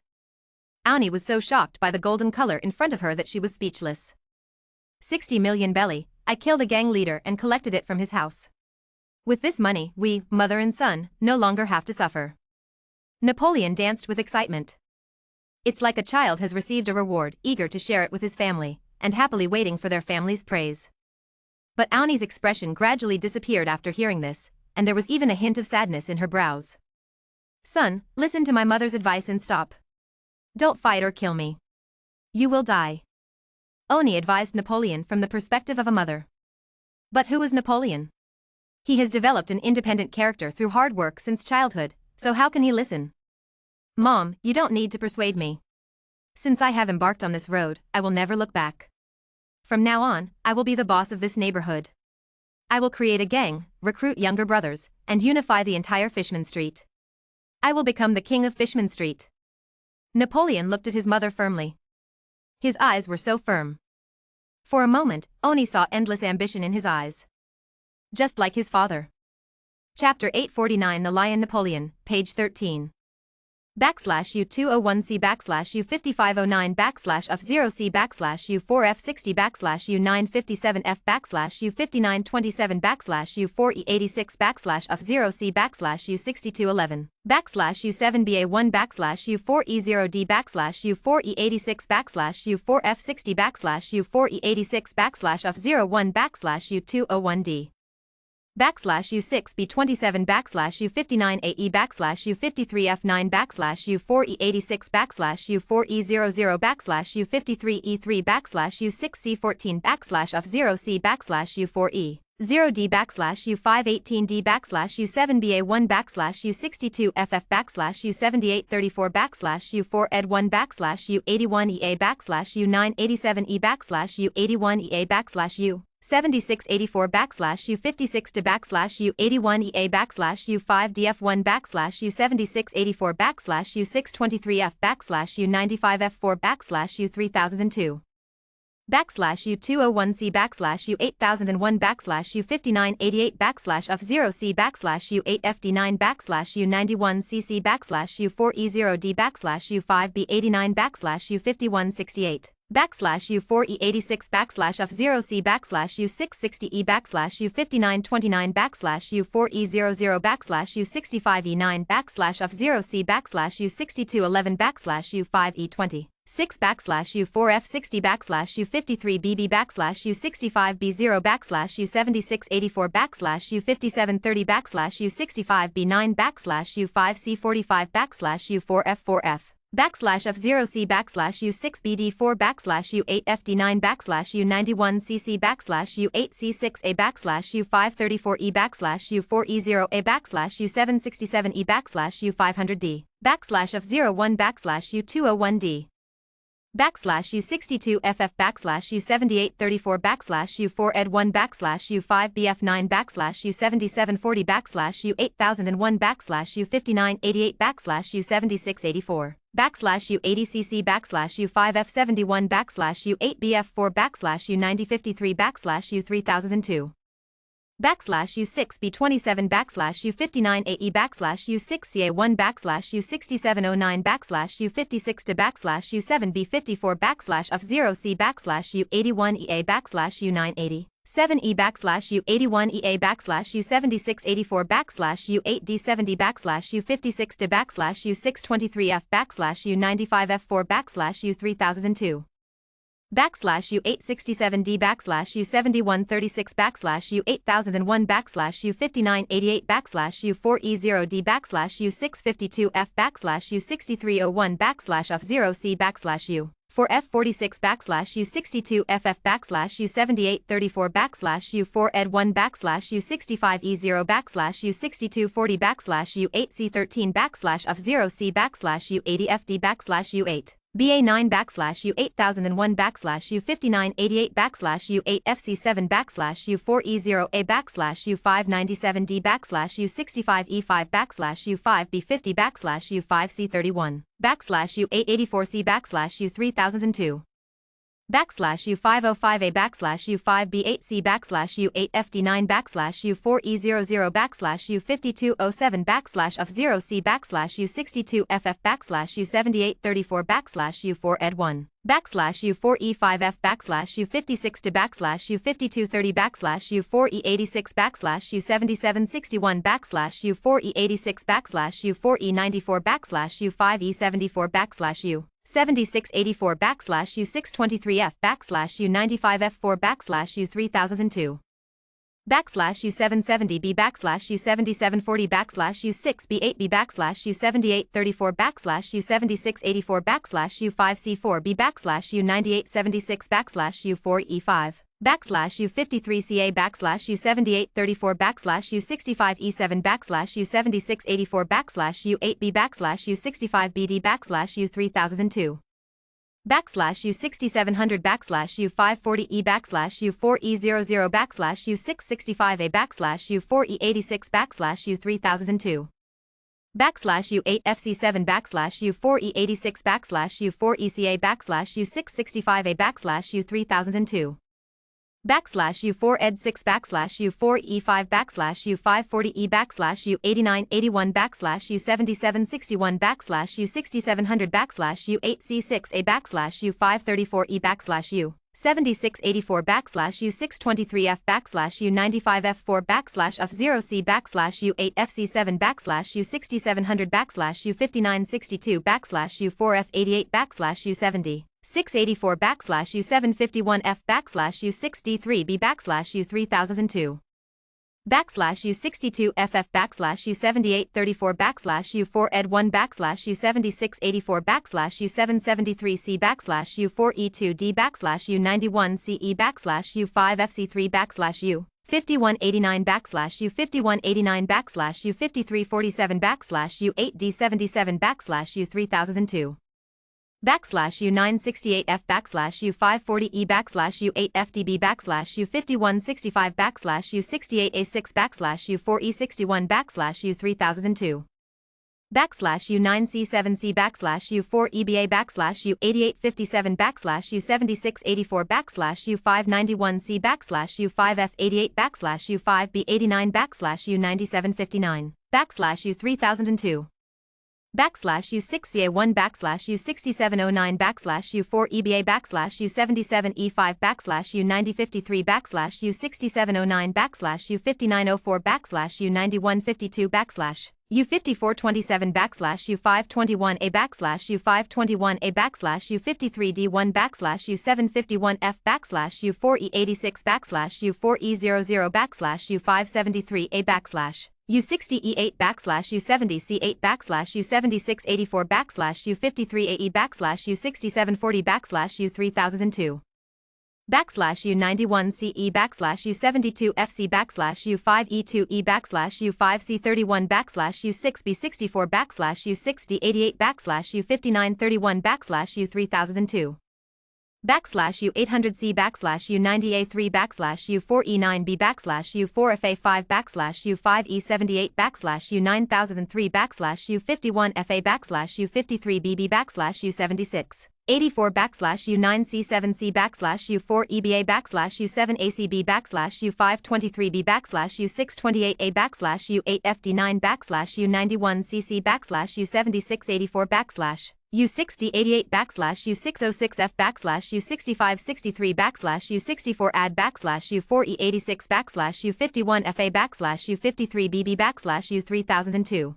Oni was so shocked by the golden color in front of her that she was speechless. 60 million belly, I killed a gang leader and collected it from his house. With this money, we, mother and son, no longer have to suffer. Napoleon danced with excitement. It's like a child has received a reward, eager to share it with his family, and happily waiting for their family's praise. But Oni's expression gradually disappeared after hearing this, and there was even a hint of sadness in her brows. Son, listen to my mother's advice and stop. Don't fight or kill me. You will die. Oni advised Napoleon from the perspective of a mother. But who is Napoleon? He has developed an independent character through hard work since childhood, so how can he listen? Mom, you don't need to persuade me. Since I have embarked on this road, I will never look back. From now on, I will be the boss of this neighborhood. I will create a gang, recruit younger brothers, and unify the entire Fishman Street. I will become the king of Fishman Street. Napoleon looked at his mother firmly. His eyes were so firm. For a moment, Oni saw endless ambition in his eyes. Just like his father. Chapter 849 The Lion Napoleon, page 13. /U201C /U5509 /F0C /U4F60 /U957F /U5927 /U4E86 /F0C /U6211 /U7BA1 /U4E0D /U4E86 /U4F60 /U4E86 /F01 /U201D /U6B27 /U59AE /U53F9 /U4E86 /U4E00 /U53E3 /U6C14 /F0C /U4E 0D /U518D /U7BA1 /U62FF /U7834 /U4ED1 /U81EA /U987E /U81EA /U7684 /U56 to /U81EA /U5DF1 /U7684 /U623F /U95F4 /U3002 /U201C /U8001 /U5988 /F0C /U8FD9 /U91CC /U4E0D /U5B89 /U5168 backslash U4E86 backslash F0C backslash U660E backslash U5929 backslash U4E00 backslash U65E9 backslash F0C backslash U6211 backslash U5E20. 6 backslash U4F60 backslash U53BB backslash U65B0 backslash U7684 backslash U5730 backslash U65B9 backslash U5C45 backslash U4F4F backslash F0C backslash U6BD4 backslash U8FD9 backslash U91CC backslash U8C6A backslash U534E backslash U4E0A backslash U767E backslash U500D backslash F01 backslash U201D backslash U62FF backslash U7834 backslash U4Ed1 backslash U5BF9 backslash U7740 backslash U8001 backslash U5988 backslash U7684 backslash U80CC backslash U5F71 backslash U8BF4 backslash U9053 backslash U3002 backslash U6B27 backslash U59AE backslash U6CA1 backslash U6709 backslash U56 to backslash U7B54 backslash F0C backslash U81EA backslash U980 7E backslash U81EA backslash U7684 backslash U8D70 backslash U56 to backslash U623F backslash U95F4 backslash U3002 backslash U867D backslash U7136 backslash U8001 backslash U5988 backslash U4E0D backslash U652F backslash U6301 backslash F0C backslash U4F46 backslash U62FF backslash U7834 backslash U4Ed1 backslash U65E0 backslash U6240 backslash U8C13 backslash F0C backslash U80FD backslash U8 BA9 backslash U8001 backslash U5988 backslash U8FC7 backslash U4E0A backslash U597D backslash U65E5 backslash U5B50 backslash U5C31 backslash U884C backslash U3002 backslash U505A backslash U5B8C backslash U8FD9 backslash U4E00 backslash U5207 backslash F0C backslash U62FF backslash U7834 backslash U4Ed1 backslash U4E5F backslash U56 to backslash U5230 backslash U4E86 backslash U7761 backslash U4E86 backslash U4E94 backslash U5E74 backslash U7684 backslash U623F backslash U95F4 backslash U3002 backslash U770B backslash U7740 backslash U6B8B backslash U7834 backslash U7684 backslash U5C4B backslash U9876 backslash U4E5 backslash U53CA backslash U7834 backslash U65E7 backslash U7684 backslash U8B backslash U65BD backslash U3002 backslash U6700 backslash U540E backslash U4E00 backslash U665A backslash U4E86 backslash U3002 backslash U8FC7 backslash U4E86 backslash U4ECA backslash U665A backslash U3002 backslash U4Ed6 backslash U4E5 backslash U540E backslash U8981 backslash U7761 backslash U6700 backslash U8C6A backslash U534E backslash U7684 backslash U623F backslash U95F4 backslash F0C backslash U8FC7 backslash U6700 backslash U5962 backslash U4F88 backslash U70 684 backslash U751F backslash U6D3B backslash U3002 backslash U62FF backslash U7834 backslash U4Ed1 backslash U7684 backslash U773C backslash U4E2D backslash U91CE backslash U5FC3 backslash U5189 backslash U5189 backslash U5347 backslash U8D77 backslash U3002 backslash U968F backslash U540E backslash U8FDB backslash U5165 backslash U68A6 backslash U4E61 backslash U3002 backslash U9C7C backslash U4EBA backslash U8857 backslash U7684 backslash U591C backslash U5F88 backslash U5B89 backslash U9759 backslash U3002 backslash U6CA1 backslash U6709 backslash U4EBA backslash U77E5 backslash U9053 backslash U6709 backslash U5904 backslash U9152 backslash U5427 backslash U521A backslash U521A backslash U53D1 backslash U751F backslash U4E86 backslash U4E00 backslash U573A backslash U60E8 backslash U70C8 backslash U7684 backslash U53AE backslash U6740 backslash U3002 backslash U91CE backslash U72FC backslash U5E2E backslash U5C31 backslash U6B64 backslash U6D88 backslash U5931 backslash U3002 backslash U800C backslash U90A3 backslash U4E9B backslash U4FA5 backslash U5E78 backslash U9003 backslash U51FA backslash U53BB backslash U76 84 backslash U9C7C backslash U4EBA backslash U7ACB backslash U523B backslash U628A backslash U8FD9 backslash U91CC backslash U7684 backslash U6088 backslash U606F backslash U6563 backslash U64 add backslash U4E86 backslash U51FA backslash U53BB backslash U3002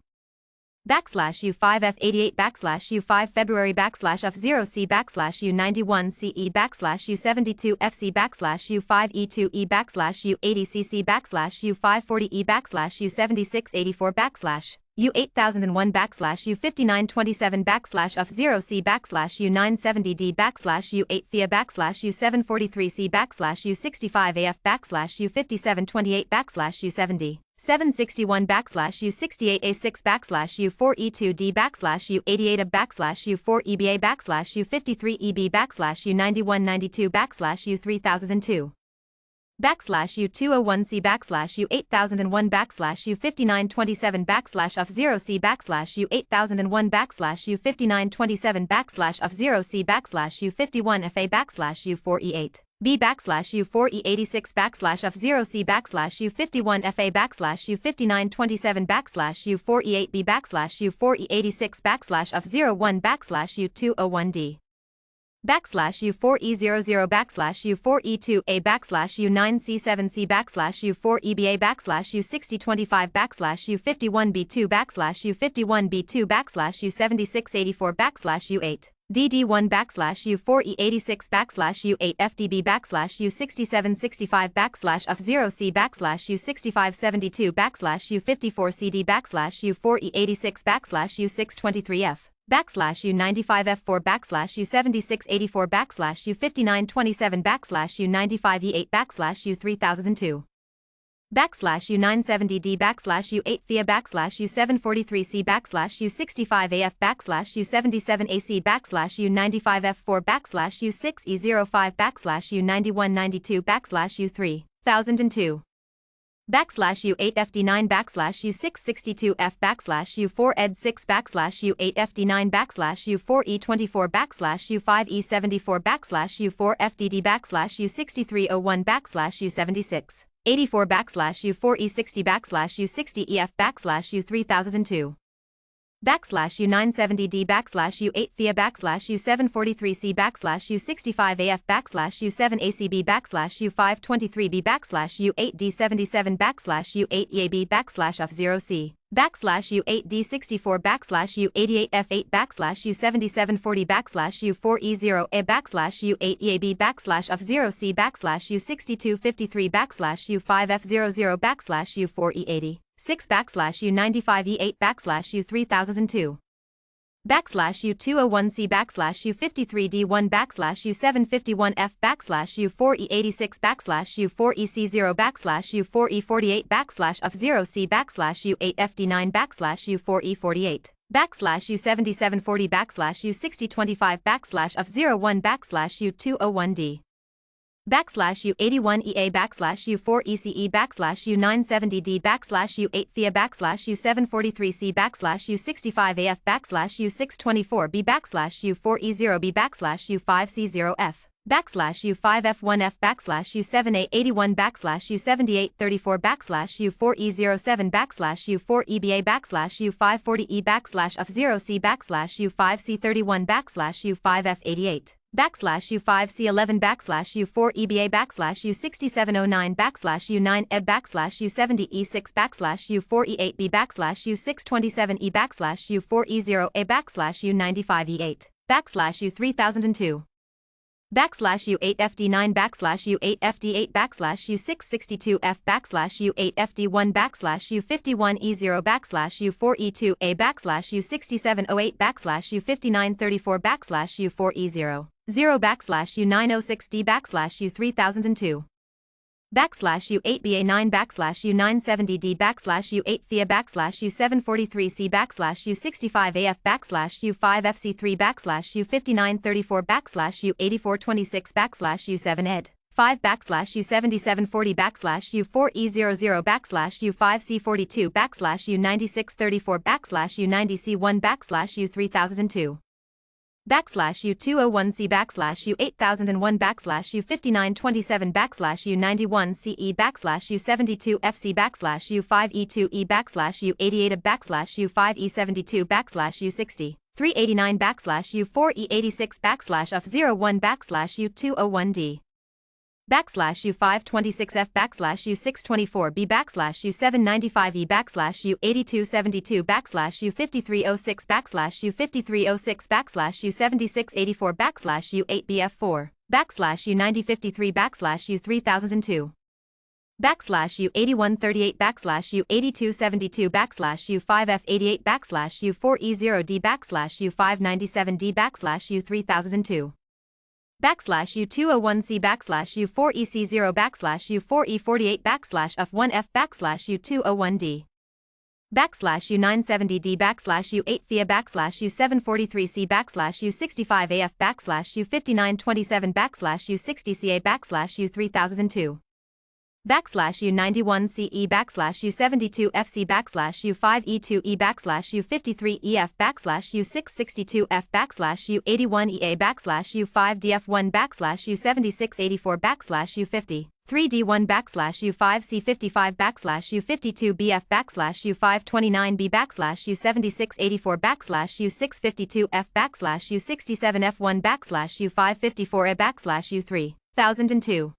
backslash U5F88 backslash U5 February backslash F0C backslash U91CE backslash U72FC backslash U5E2E backslash U80CC backslash U540E backslash U7684 backslash U8001 backslash U5927 backslash F0C backslash U970D backslash U8FIA backslash U743C backslash U65AF backslash U5728 backslash U70 761 backslash U68A6 backslash U4E2D backslash U88A backslash U4EBA backslash U53EB backslash U9192 backslash U3002 backslash U201C backslash U8001 backslash U5927 backslash F0C backslash U8001 backslash U5927 backslash F0C backslash U51FA backslash U4E8 B backslash U4E86 backslash F0C backslash U51FA backslash U5927 backslash U4E8B backslash U4E86 backslash F01 backslash U201D backslash U4E00 backslash U4E2A backslash U9C7C backslash U4EBA backslash U6025 backslash U51B2 backslash U51B2 backslash U7684 backslash U8 DD1 backslash U4E86 backslash U8FDB backslash U6765 backslash F0C backslash U6572 backslash U54CD backslash U4E86 backslash U623F backslash U95F4 backslash U7684 backslash U5927 backslash U95E8 backslash U3002 backslash U970D backslash U8FIA backslash U743C backslash U65AF backslash U77AC backslash U95F4 backslash U6E05 backslash U9192 backslash U3002 backslash U8FD9 backslash U662F backslash U4ED6 backslash U8FD9 backslash U4E24 backslash U5E74 backslash U4FDD backslash U6301 backslash U76 84 backslash U4E60 backslash U60EF backslash U3002 backslash U970D backslash U8FIA backslash U743C backslash U65AF backslash U7ACB backslash U523B backslash U8D77 backslash U8EAB backslash F0C backslash U8D64 backslash U88F8 backslash U7740 backslash U4E0A backslash U8EAB backslash F0C backslash U6253 backslash U5F00 backslash U4E80 6 backslash U95E8 backslash U3002 backslash U201C backslash U53D1 backslash U751F backslash U4E86 backslash U4EC0 backslash U4E48 backslash F0C backslash U8FD9 backslash U4E48 backslash U7740 backslash U6025 backslash F01 backslash U201D backslash U81EA backslash U4ECE backslash U970D backslash U8FIA backslash U743C backslash U65AF backslash U624B backslash U4E0B backslash U5C0F backslash U5F1F backslash U7A81 backslash U7834 backslash U4E07 backslash U4EBA backslash U540E backslash F0C backslash U5C31 backslash U5F88 backslash U5C11 backslash U4EBA backslash U6709 backslash U9E backslash U70E6 backslash U4E8B backslash U627E backslash U4E0A backslash U95E8 backslash U3002 backslash U8FD9 backslash U8FD8 backslash U662F backslash U8FD1 backslash U51E0 backslash U4E2A backslash U6708 backslash U5934 backslash U4E0 0 backslash U906D backslash U3002 backslash U8BA9 backslash U970D backslash U8FIA backslash U743C backslash U65AF backslash U5FC3 backslash U5934 backslash U8426 backslash U7ED 5 backslash U7740 backslash U4E00 backslash U5C42 backslash U9634 backslash U90C1 backslash U3002 backslash U201C backslash U8001 backslash U5927 backslash U91CE backslash U72FC backslash U5E2E backslash U88 backslash U5E72 backslash U60 389 backslash U4E86 backslash F01 backslash U201D backslash U526F backslash U624B backslash U795E backslash U8272 backslash U5306 backslash U5306 backslash U7684 backslash U8BF4 backslash U9053 backslash U3002 backslash U8138 backslash U8272 backslash U5F88 backslash U4E0D backslash U597D backslash U3002 backslash U201C backslash U4EC0 backslash U4E48 backslash F1F backslash U201D backslash U970D backslash U8FIA backslash U743C backslash U65AF backslash U5927 backslash U60CA backslash U3002 backslash U91CE backslash U72FC backslash U5E2E backslash U53EF backslash U662F backslash U81EA backslash U5DF1 backslash U7684 backslash U50 3D1 backslash U5C55 backslash U52BF backslash U529B backslash U7684 backslash U652F backslash U67F1 backslash U554A backslash U3002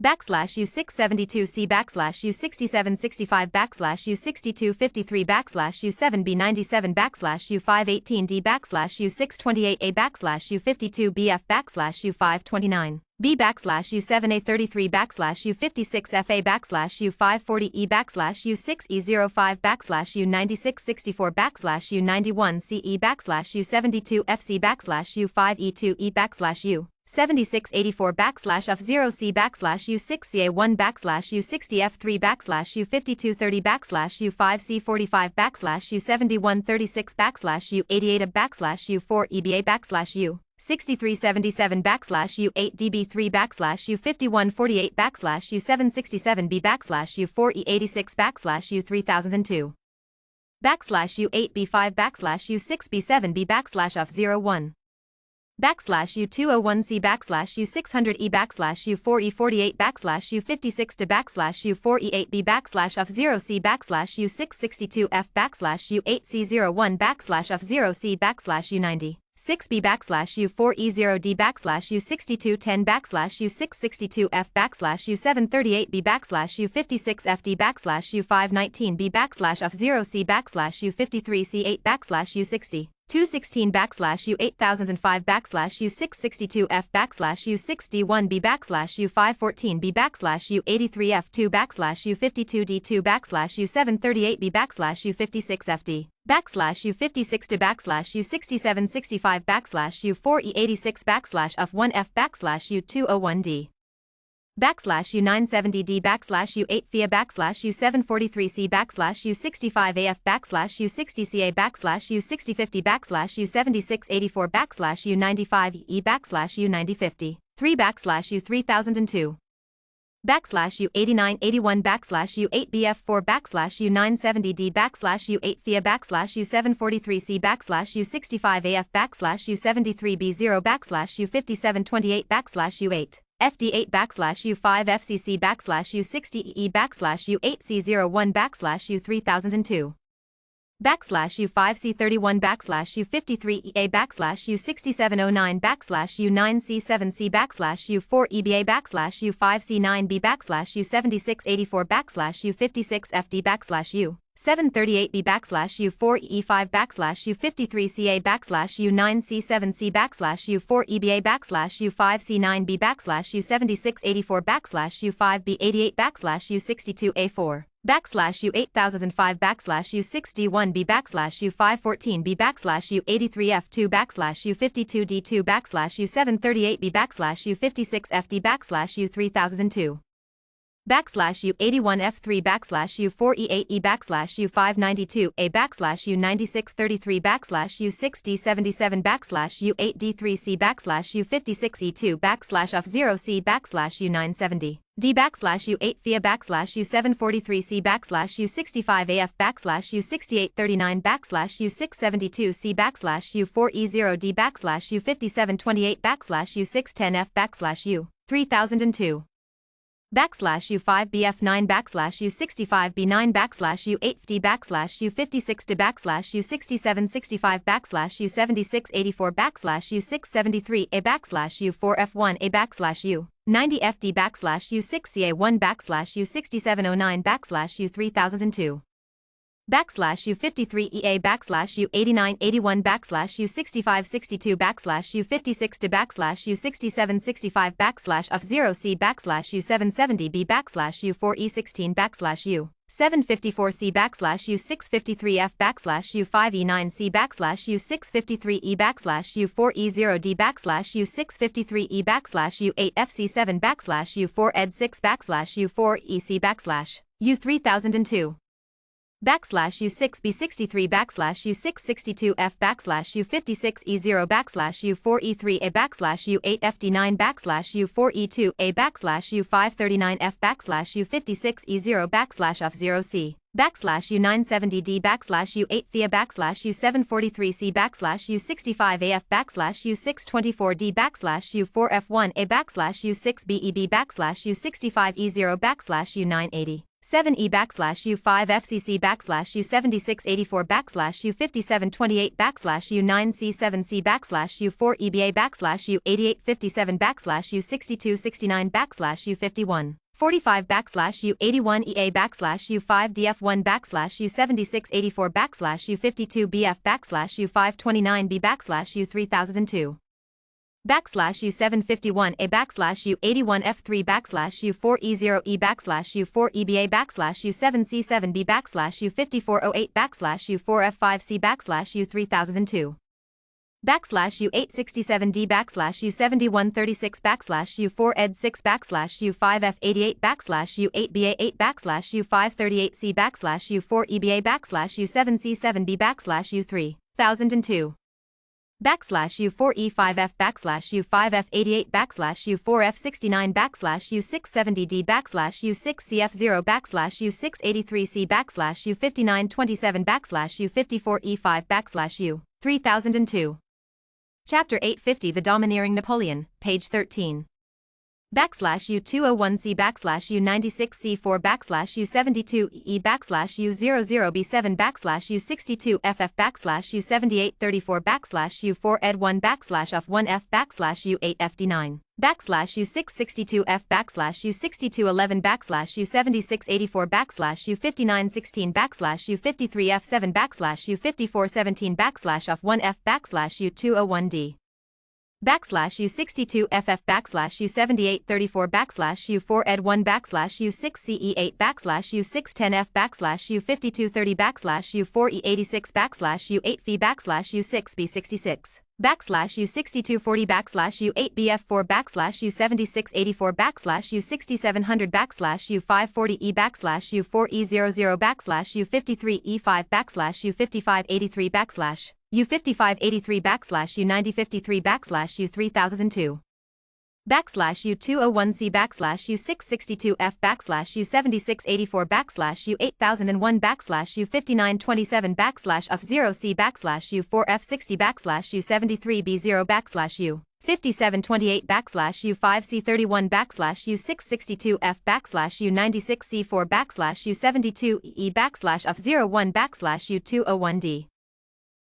backslash U672C backslash U6765 backslash U6253 backslash U7B97 backslash U518D backslash U628A backslash U52BF backslash U529 B backslash U7A33 backslash U56FA backslash U540E backslash U6E05 backslash U9664 backslash U91CE backslash U72FC backslash U5E2E backslash U7684 backslash F0C backslash U6CA1 backslash U60F3 backslash U5230 backslash U5C45 backslash U7136 backslash U88 backslash U4EBA backslash U6377 backslash U8DB3 backslash U5148 backslash U767B backslash U4E86 backslash U3002 backslash U8B5 backslash U6B7B backslash F01 backslash U201C backslash U600E backslash U4E48 backslash U56 to backslash U4E8B backslash F0C backslash U662F backslash U8C01 backslash F0C backslash U90 6B backslash U4E0D backslash U6210 backslash U662F backslash U738B backslash U56FD backslash U519B backslash F0C backslash U53C8 backslash U60 216 backslash U8005 backslash U662F backslash U6D1B backslash U514B backslash U83F2 backslash U52D2 backslash U738B backslash U56FD backslash U56 to backslash U6765 backslash U4E86 backslash F1F backslash U201D backslash U970D backslash U8FIA backslash U743C backslash U65AF backslash U60CA backslash U6050 backslash U7684 backslash U95E backslash U9050 3 backslash U3002 backslash U8981 backslash U8BF4 backslash U970D backslash U8 FIA backslash U743C backslash U65AF backslash U73B0 backslash U5728 backslash U8 FD8 backslash U5 FCC backslash U60EE backslash U8C01 backslash U3002 backslash U5C31 backslash U53EA backslash U6709 backslash U9C7C backslash U4EBA backslash U5C9B backslash U7684 backslash U56FD backslash U738B backslash U4E5 backslash U53CA backslash U9C7C backslash U4EBA backslash U5C9B backslash U7684 backslash U5B88 backslash U62A4 backslash U8005 backslash U6D1B backslash U514B backslash U83F2 backslash U52D2 backslash U738B backslash U56FD backslash U3002 backslash U81F3 backslash U4E8E backslash U592A backslash U9633 backslash U6D77 backslash U8D3C backslash U56E2 backslash F0C backslash U970 D backslash U8 FIA backslash U743C backslash U65AF backslash U6839 backslash U672C backslash U4E0D backslash U5728 backslash U610F backslash U3002 backslash U5BF9 backslash U65B9 backslash U8FD backslash U56D backslash U6765 backslash U7684 backslash U673A backslash U4F1A backslash U90FD backslash U6CA1 backslash U6709 backslash U3002 backslash U53EA backslash U8981 backslash U6562 backslash U56D backslash U6765 backslash F0C backslash U770B backslash U4E16 backslash U754C backslash U653F backslash U5E9C backslash U653E backslash U4E0D backslash U653E backslash U8FC7 backslash U4ED6 backslash U4EC backslash U3002 backslash U6B63 backslash U662F backslash U56E0 backslash U4E3A backslash U8FD9 backslash U4E2A backslash U539F backslash U56E0 backslash F0C backslash U970D backslash U8 FIA backslash U743C backslash U65AF backslash U624D backslash U4F1A backslash U6BEB backslash U65E0 backslash U980 7E backslash U5 FCC backslash U7684 backslash U5728 backslash U9C7C backslash U4 EBA backslash U8857 backslash U6269 backslash U51 45 backslash U81 EA backslash U5 DF1 backslash U7684 backslash U52 BF backslash U529B backslash U3002 backslash U751A backslash U81F3 backslash U4E0E backslash U4EBA backslash U7C7B backslash U5408 backslash U4F5C backslash U3002 backslash U867D backslash U7136 backslash U4ED6 backslash U5F88 backslash U8BA8 backslash U538C backslash U4EBA backslash U7C7B backslash U3002 backslash U4E5F backslash U5F88 backslash U4F69 backslash U670D backslash U6CF0 backslash U683C backslash U5927 backslash U54E5 backslash U3002 Chapter 850 The Domineering Napoleon, page 13 backslash U201C backslash U96C4 backslash U72E backslash U00B7 backslash U62FF backslash U7834 backslash U4ED1 backslash F1F backslash U8FD9 backslash U662F backslash U6211 backslash U7684 backslash U5916 backslash U53F7 backslash U5417 backslash F1F backslash U201D backslash U62FF backslash U7834 backslash U4ED1 backslash U6CE8 backslash U610F backslash U5230 backslash U4E86 backslash U8V backslash U6B66 backslash U6240 backslash U8BF4 backslash U7684 backslash U6700 backslash U540E backslash U4E00 backslash U53E5 backslash U5583 backslash U5583 backslash U9053 backslash U3002 backslash U201C backslash U662F backslash U7684 backslash U8001 backslash U5927 backslash F0C backslash U4F60 backslash U73B0 backslash U5728 backslash U5C31 backslash U662F backslash U96C4 backslash U72E backslash F01 backslash U201D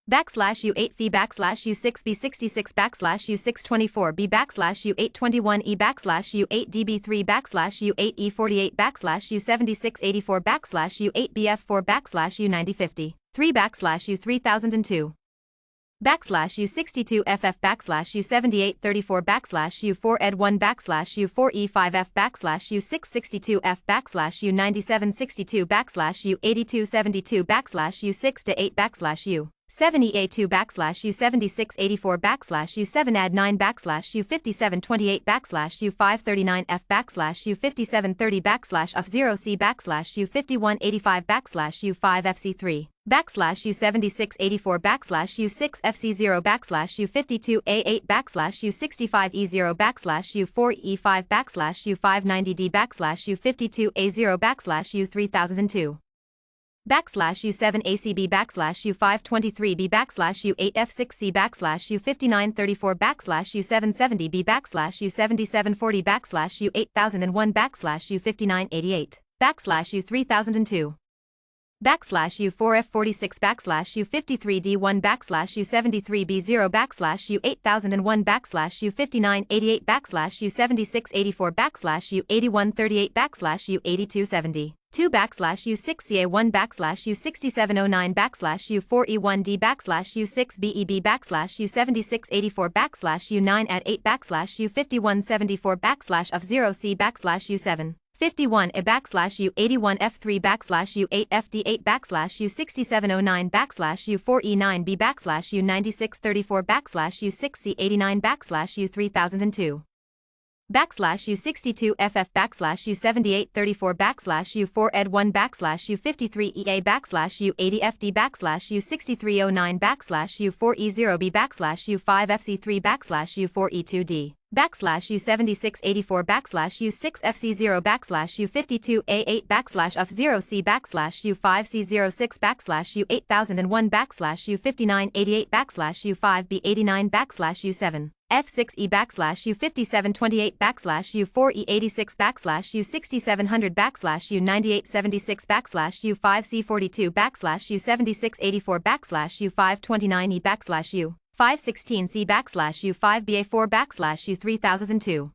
backslash U8V backslash U6B66 backslash U624B backslash U821E backslash U8DB3 backslash U8E48 backslash U7684 backslash U8BF4 backslash U9050 3 backslash U3002 backslash U62FF backslash U7834 backslash U4Ed1 backslash U4E5F backslash U662F backslash U9762 backslash U8272 backslash U6-8 backslash U7EA2 backslash U7684 backslash U7Ad9 backslash U5728 backslash U539F backslash U5730 backslash F0C backslash U5185 backslash U5FC3 backslash U7684 backslash U6FC0 backslash U52A8 backslash U65E0 backslash U4E5 backslash U590D backslash U52A0 backslash U3002 backslash U7ACB backslash U523B backslash U8F6C backslash U5934 backslash U770B backslash U7740 backslash U8001 backslash U5988 backslash U3002 backslash U4F46 backslash U53D1 backslash U73B0 backslash U8001 backslash U5988 backslash U7684 backslash U8138 backslash U8270 2 backslash U6CA1 backslash U6709 backslash U4E1D backslash U6BEB backslash U7684 backslash U9at8 backslash U5174 backslash F0C backslash U751A backslash U81F3 backslash U8FD8 backslash U6709 backslash U4E9B backslash U9634 backslash U6C89 backslash U3002 backslash U62FF backslash U7834 backslash U4Ed1 backslash U53EA backslash U80FD backslash U6309 backslash U4E0B backslash U5FC3 backslash U4E2D backslash U7684 backslash U6FC0 backslash U52A8 backslash F0C backslash U5C06 backslash U8001 backslash U5988 backslash U5B89 backslash U7 F6E backslash U5728 backslash U4E86 backslash U6700 backslash U9876 backslash U5C42 backslash U7684 backslash U529E backslash U516C backslash U5BA4 backslash U3002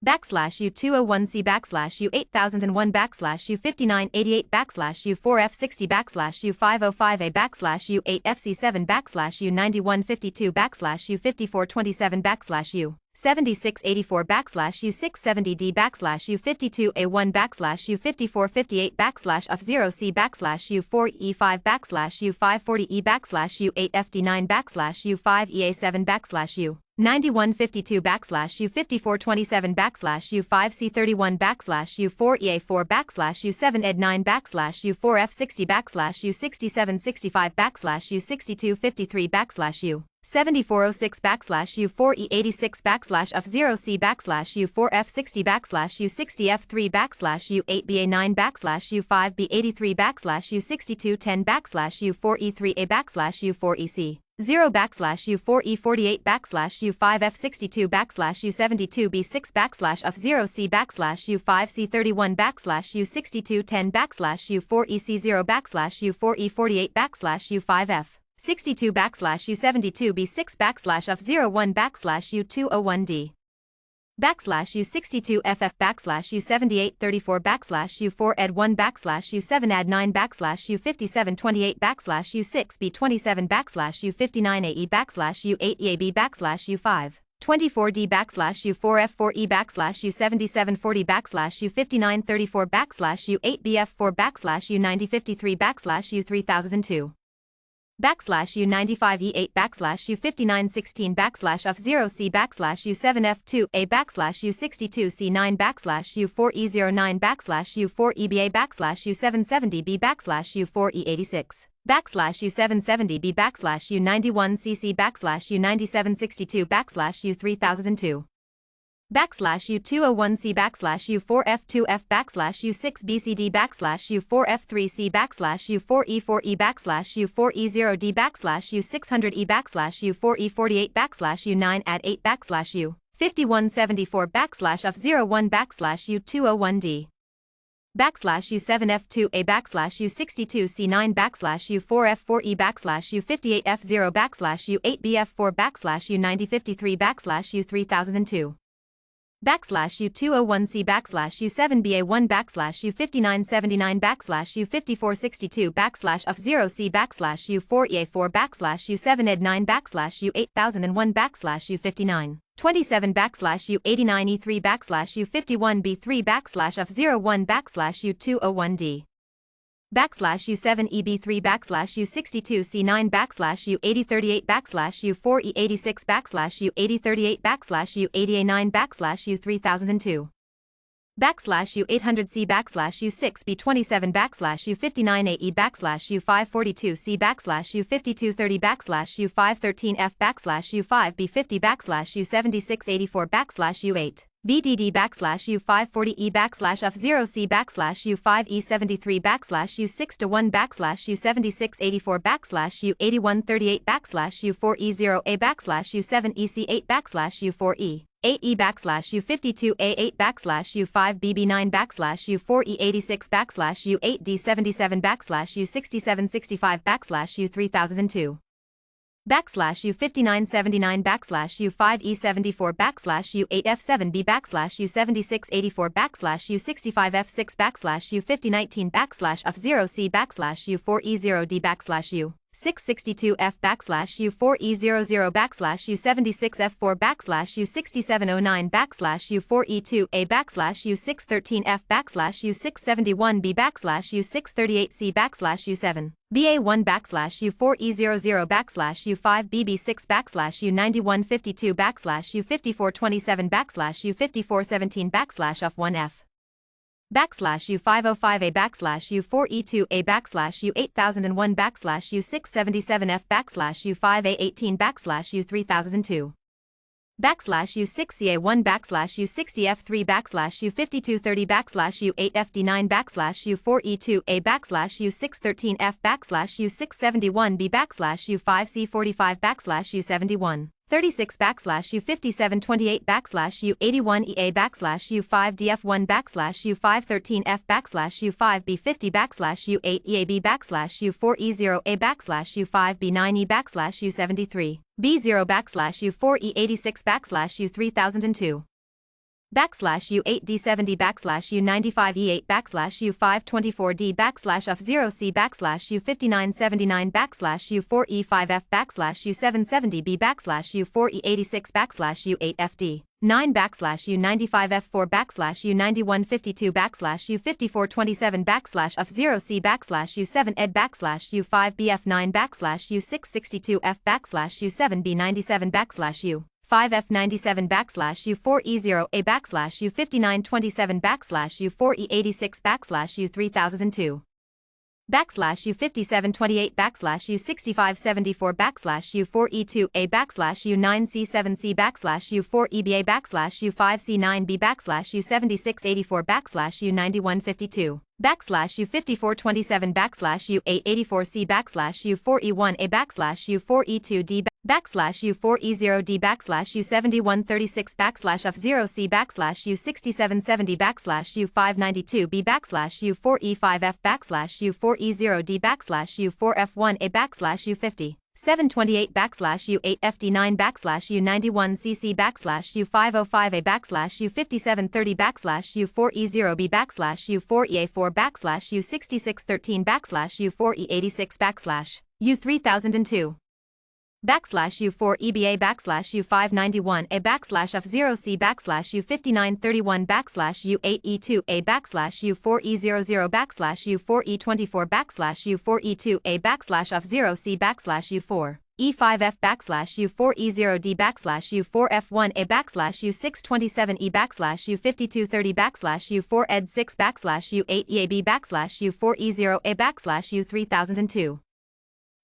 backslash U201C backslash U8001 backslash U5988 backslash U4F60 backslash U505A backslash U8FC7 backslash U9152 backslash U5427 backslash U7684 backslash U670D backslash U52A1 backslash U5458 backslash F0C backslash U4E5 backslash U540E backslash U8FD9 backslash U5EA7 backslash U9152 backslash U5427 backslash U5C31 backslash U4EA4 backslash U7Ed9 backslash U4F60 backslash U6765 backslash U6253 backslash U7406 backslash U4E86 backslash F0C backslash U4F60 backslash U60F3 backslash U8BA9 backslash U5B83 backslash U6210 backslash U4E3A backslash U4EC 0 backslash U4E48 backslash U5F62 backslash U72B6 backslash F0C backslash U5C31 backslash U6210 backslash U4EC0 backslash U4E48 backslash U5F 62 backslash U72B6 backslash F01 backslash U201D backslash U62FF backslash U7834 backslash U4Ed1 backslash U7Ad9 backslash U5728 backslash U6B27 backslash U59AE backslash U8EAB backslash U524D backslash U4F4E backslash U7740 backslash U5934 backslash U8BF4 backslash U9053 backslash U3002 backslash U95E8 backslash U5916 backslash F0C backslash U7F2A backslash U62C9 backslash U4E09 backslash U4EBA backslash U770B backslash U4E86 backslash U770B backslash U91CC backslash U9762 backslash U3002 backslash U201C backslash U4F2F backslash U6BCD backslash U4F3C backslash U4E4E backslash U4E0D backslash U600E backslash U4E48 backslash U9 add 8 backslash U5174 backslash F01 backslash U201D backslash U7F2A backslash U62C9 backslash U4F4E backslash U58F0 backslash U8BF4 backslash U9053 backslash U3002 backslash U201C backslash U7BA1 backslash U5979 backslash U5462 backslash F0C backslash U4EA4 backslash U7ED9 backslash U8001 backslash U5927 backslash U89E3 backslash U51B3 backslash F01 backslash U201D backslash U7EB3 backslash U62C9 backslash U8038 backslash U4E86 backslash U8038 backslash U80A9 backslash U3002 backslash U800C backslash U6B27 backslash U59AE backslash U542C backslash U5230 backslash U513F backslash U5B50 backslash U7684 backslash U8 BDD backslash U540E backslash F0C backslash U5E73 backslash U6-1 backslash U7684 backslash U8138 backslash U4E0A backslash U7EC8 backslash U4E AE backslash U52A8 backslash U5BB9 backslash U4E86 backslash U8D77 backslash U6765 backslash U3002 backslash U5979 backslash U5E74 backslash U8F7B backslash U7684 backslash U65F6 backslash U5019 backslash F0C backslash U4E0D backslash U662F backslash U4E00 backslash U76F4 backslash U6709 backslash U4E2A backslash U613F backslash U671B backslash U638C backslash U7 BA1 backslash U4E00 backslash U5BB6 backslash U9152 backslash U5427 backslash U5417 backslash F1F backslash U505A backslash U4E2A backslash U8001 backslash U677F backslash U5A18 backslash U3002 backslash U6CA1 backslash U60F3 backslash U5230 backslash U8FD9 backslash U4E2A backslash U613F backslash U671B backslash U5C45 backslash U71 36 backslash U5728 backslash U81EA backslash U5DF1 backslash U513F backslash U5B50 backslash U8EAB backslash U4E0A backslash U5B9E backslash U73 B0 backslash U4E86 backslash U3002 backslash U8D70 backslash U95E8 backslash U524D backslash F0C backslash U5979 backslash U4E5F backslash U770B backslash U4E86 backslash U8FD 9 backslash U95F4 backslash U9152 backslash U5427 backslash F0C backslash U7ED backslash U5BF9 backslash U662F backslash U7B97 backslash U5F97 backslash U4E0A backslash U5927 backslash U4E86 backslash U3002 backslash U5728 backslash U6574 backslash U4E2A backslash U9C7C backslash U4EBA backslash U5C9B backslash U7684 backslash U9152 backslash U5427 backslash U884C backslash U4E1A backslash U4E2D backslash U4E0D backslash U7136 backslash F0C backslash U6770 backslash U592B backslash U4E5F backslash U4E0D backslash U4F1A backslash U50 728 backslash U8FD9 backslash U91CC backslash U505A backslash U5730 backslash U4E0B backslash U4EA4 backslash U6613 backslash U4E86 backslash U3002 backslash U4EBA backslash U591A backslash F0C backslash U5931 backslash U8E2A backslash U4E00 backslash U4E24 backslash U4E2A backslash F0C backslash U4E5F backslash U4E0D backslash U4F1A backslash U627E backslash U5230 backslash U4ED6 backslash U8EAB backslash U4E0A backslash U3002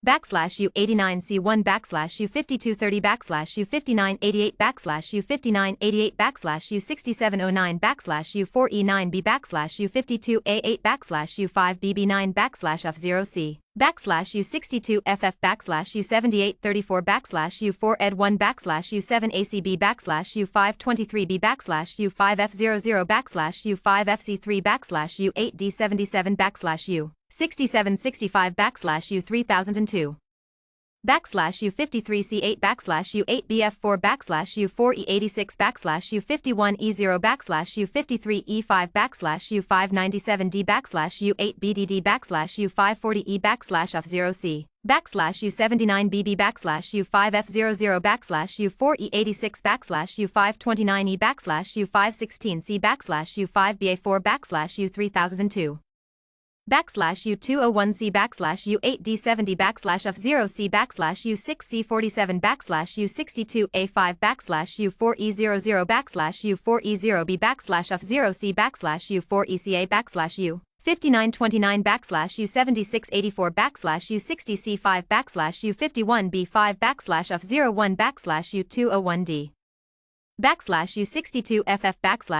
backslash U89C1 backslash U5230 backslash U5988 backslash U5988 backslash U6709 backslash U4E9B backslash U52A8 backslash U5BB9 backslash F0C backslash U62FF backslash U7834 backslash U4Ed1 backslash U7ACB backslash U523B backslash U5F00 backslash U5FC3 backslash U8D77 backslash U6765 backslash U3002 backslash U53C8 backslash U8BF4 backslash U4E86 backslash U51E0 backslash U53E5 backslash U597D backslash U8BDD backslash U540E backslash F0C backslash U79BB backslash U5F00 backslash U4E86 backslash U529E backslash U516C backslash U5BA4 backslash U3002 backslash U201C backslash U8D70 backslash F0C backslash U6C47 backslash U62A5 backslash U4E00 backslash U4E0B backslash F0C backslash U4ECA backslash U5929 backslash U7684 backslash U60C5 backslash U51B5 backslash F01 backslash U201D backslash U62FF backslash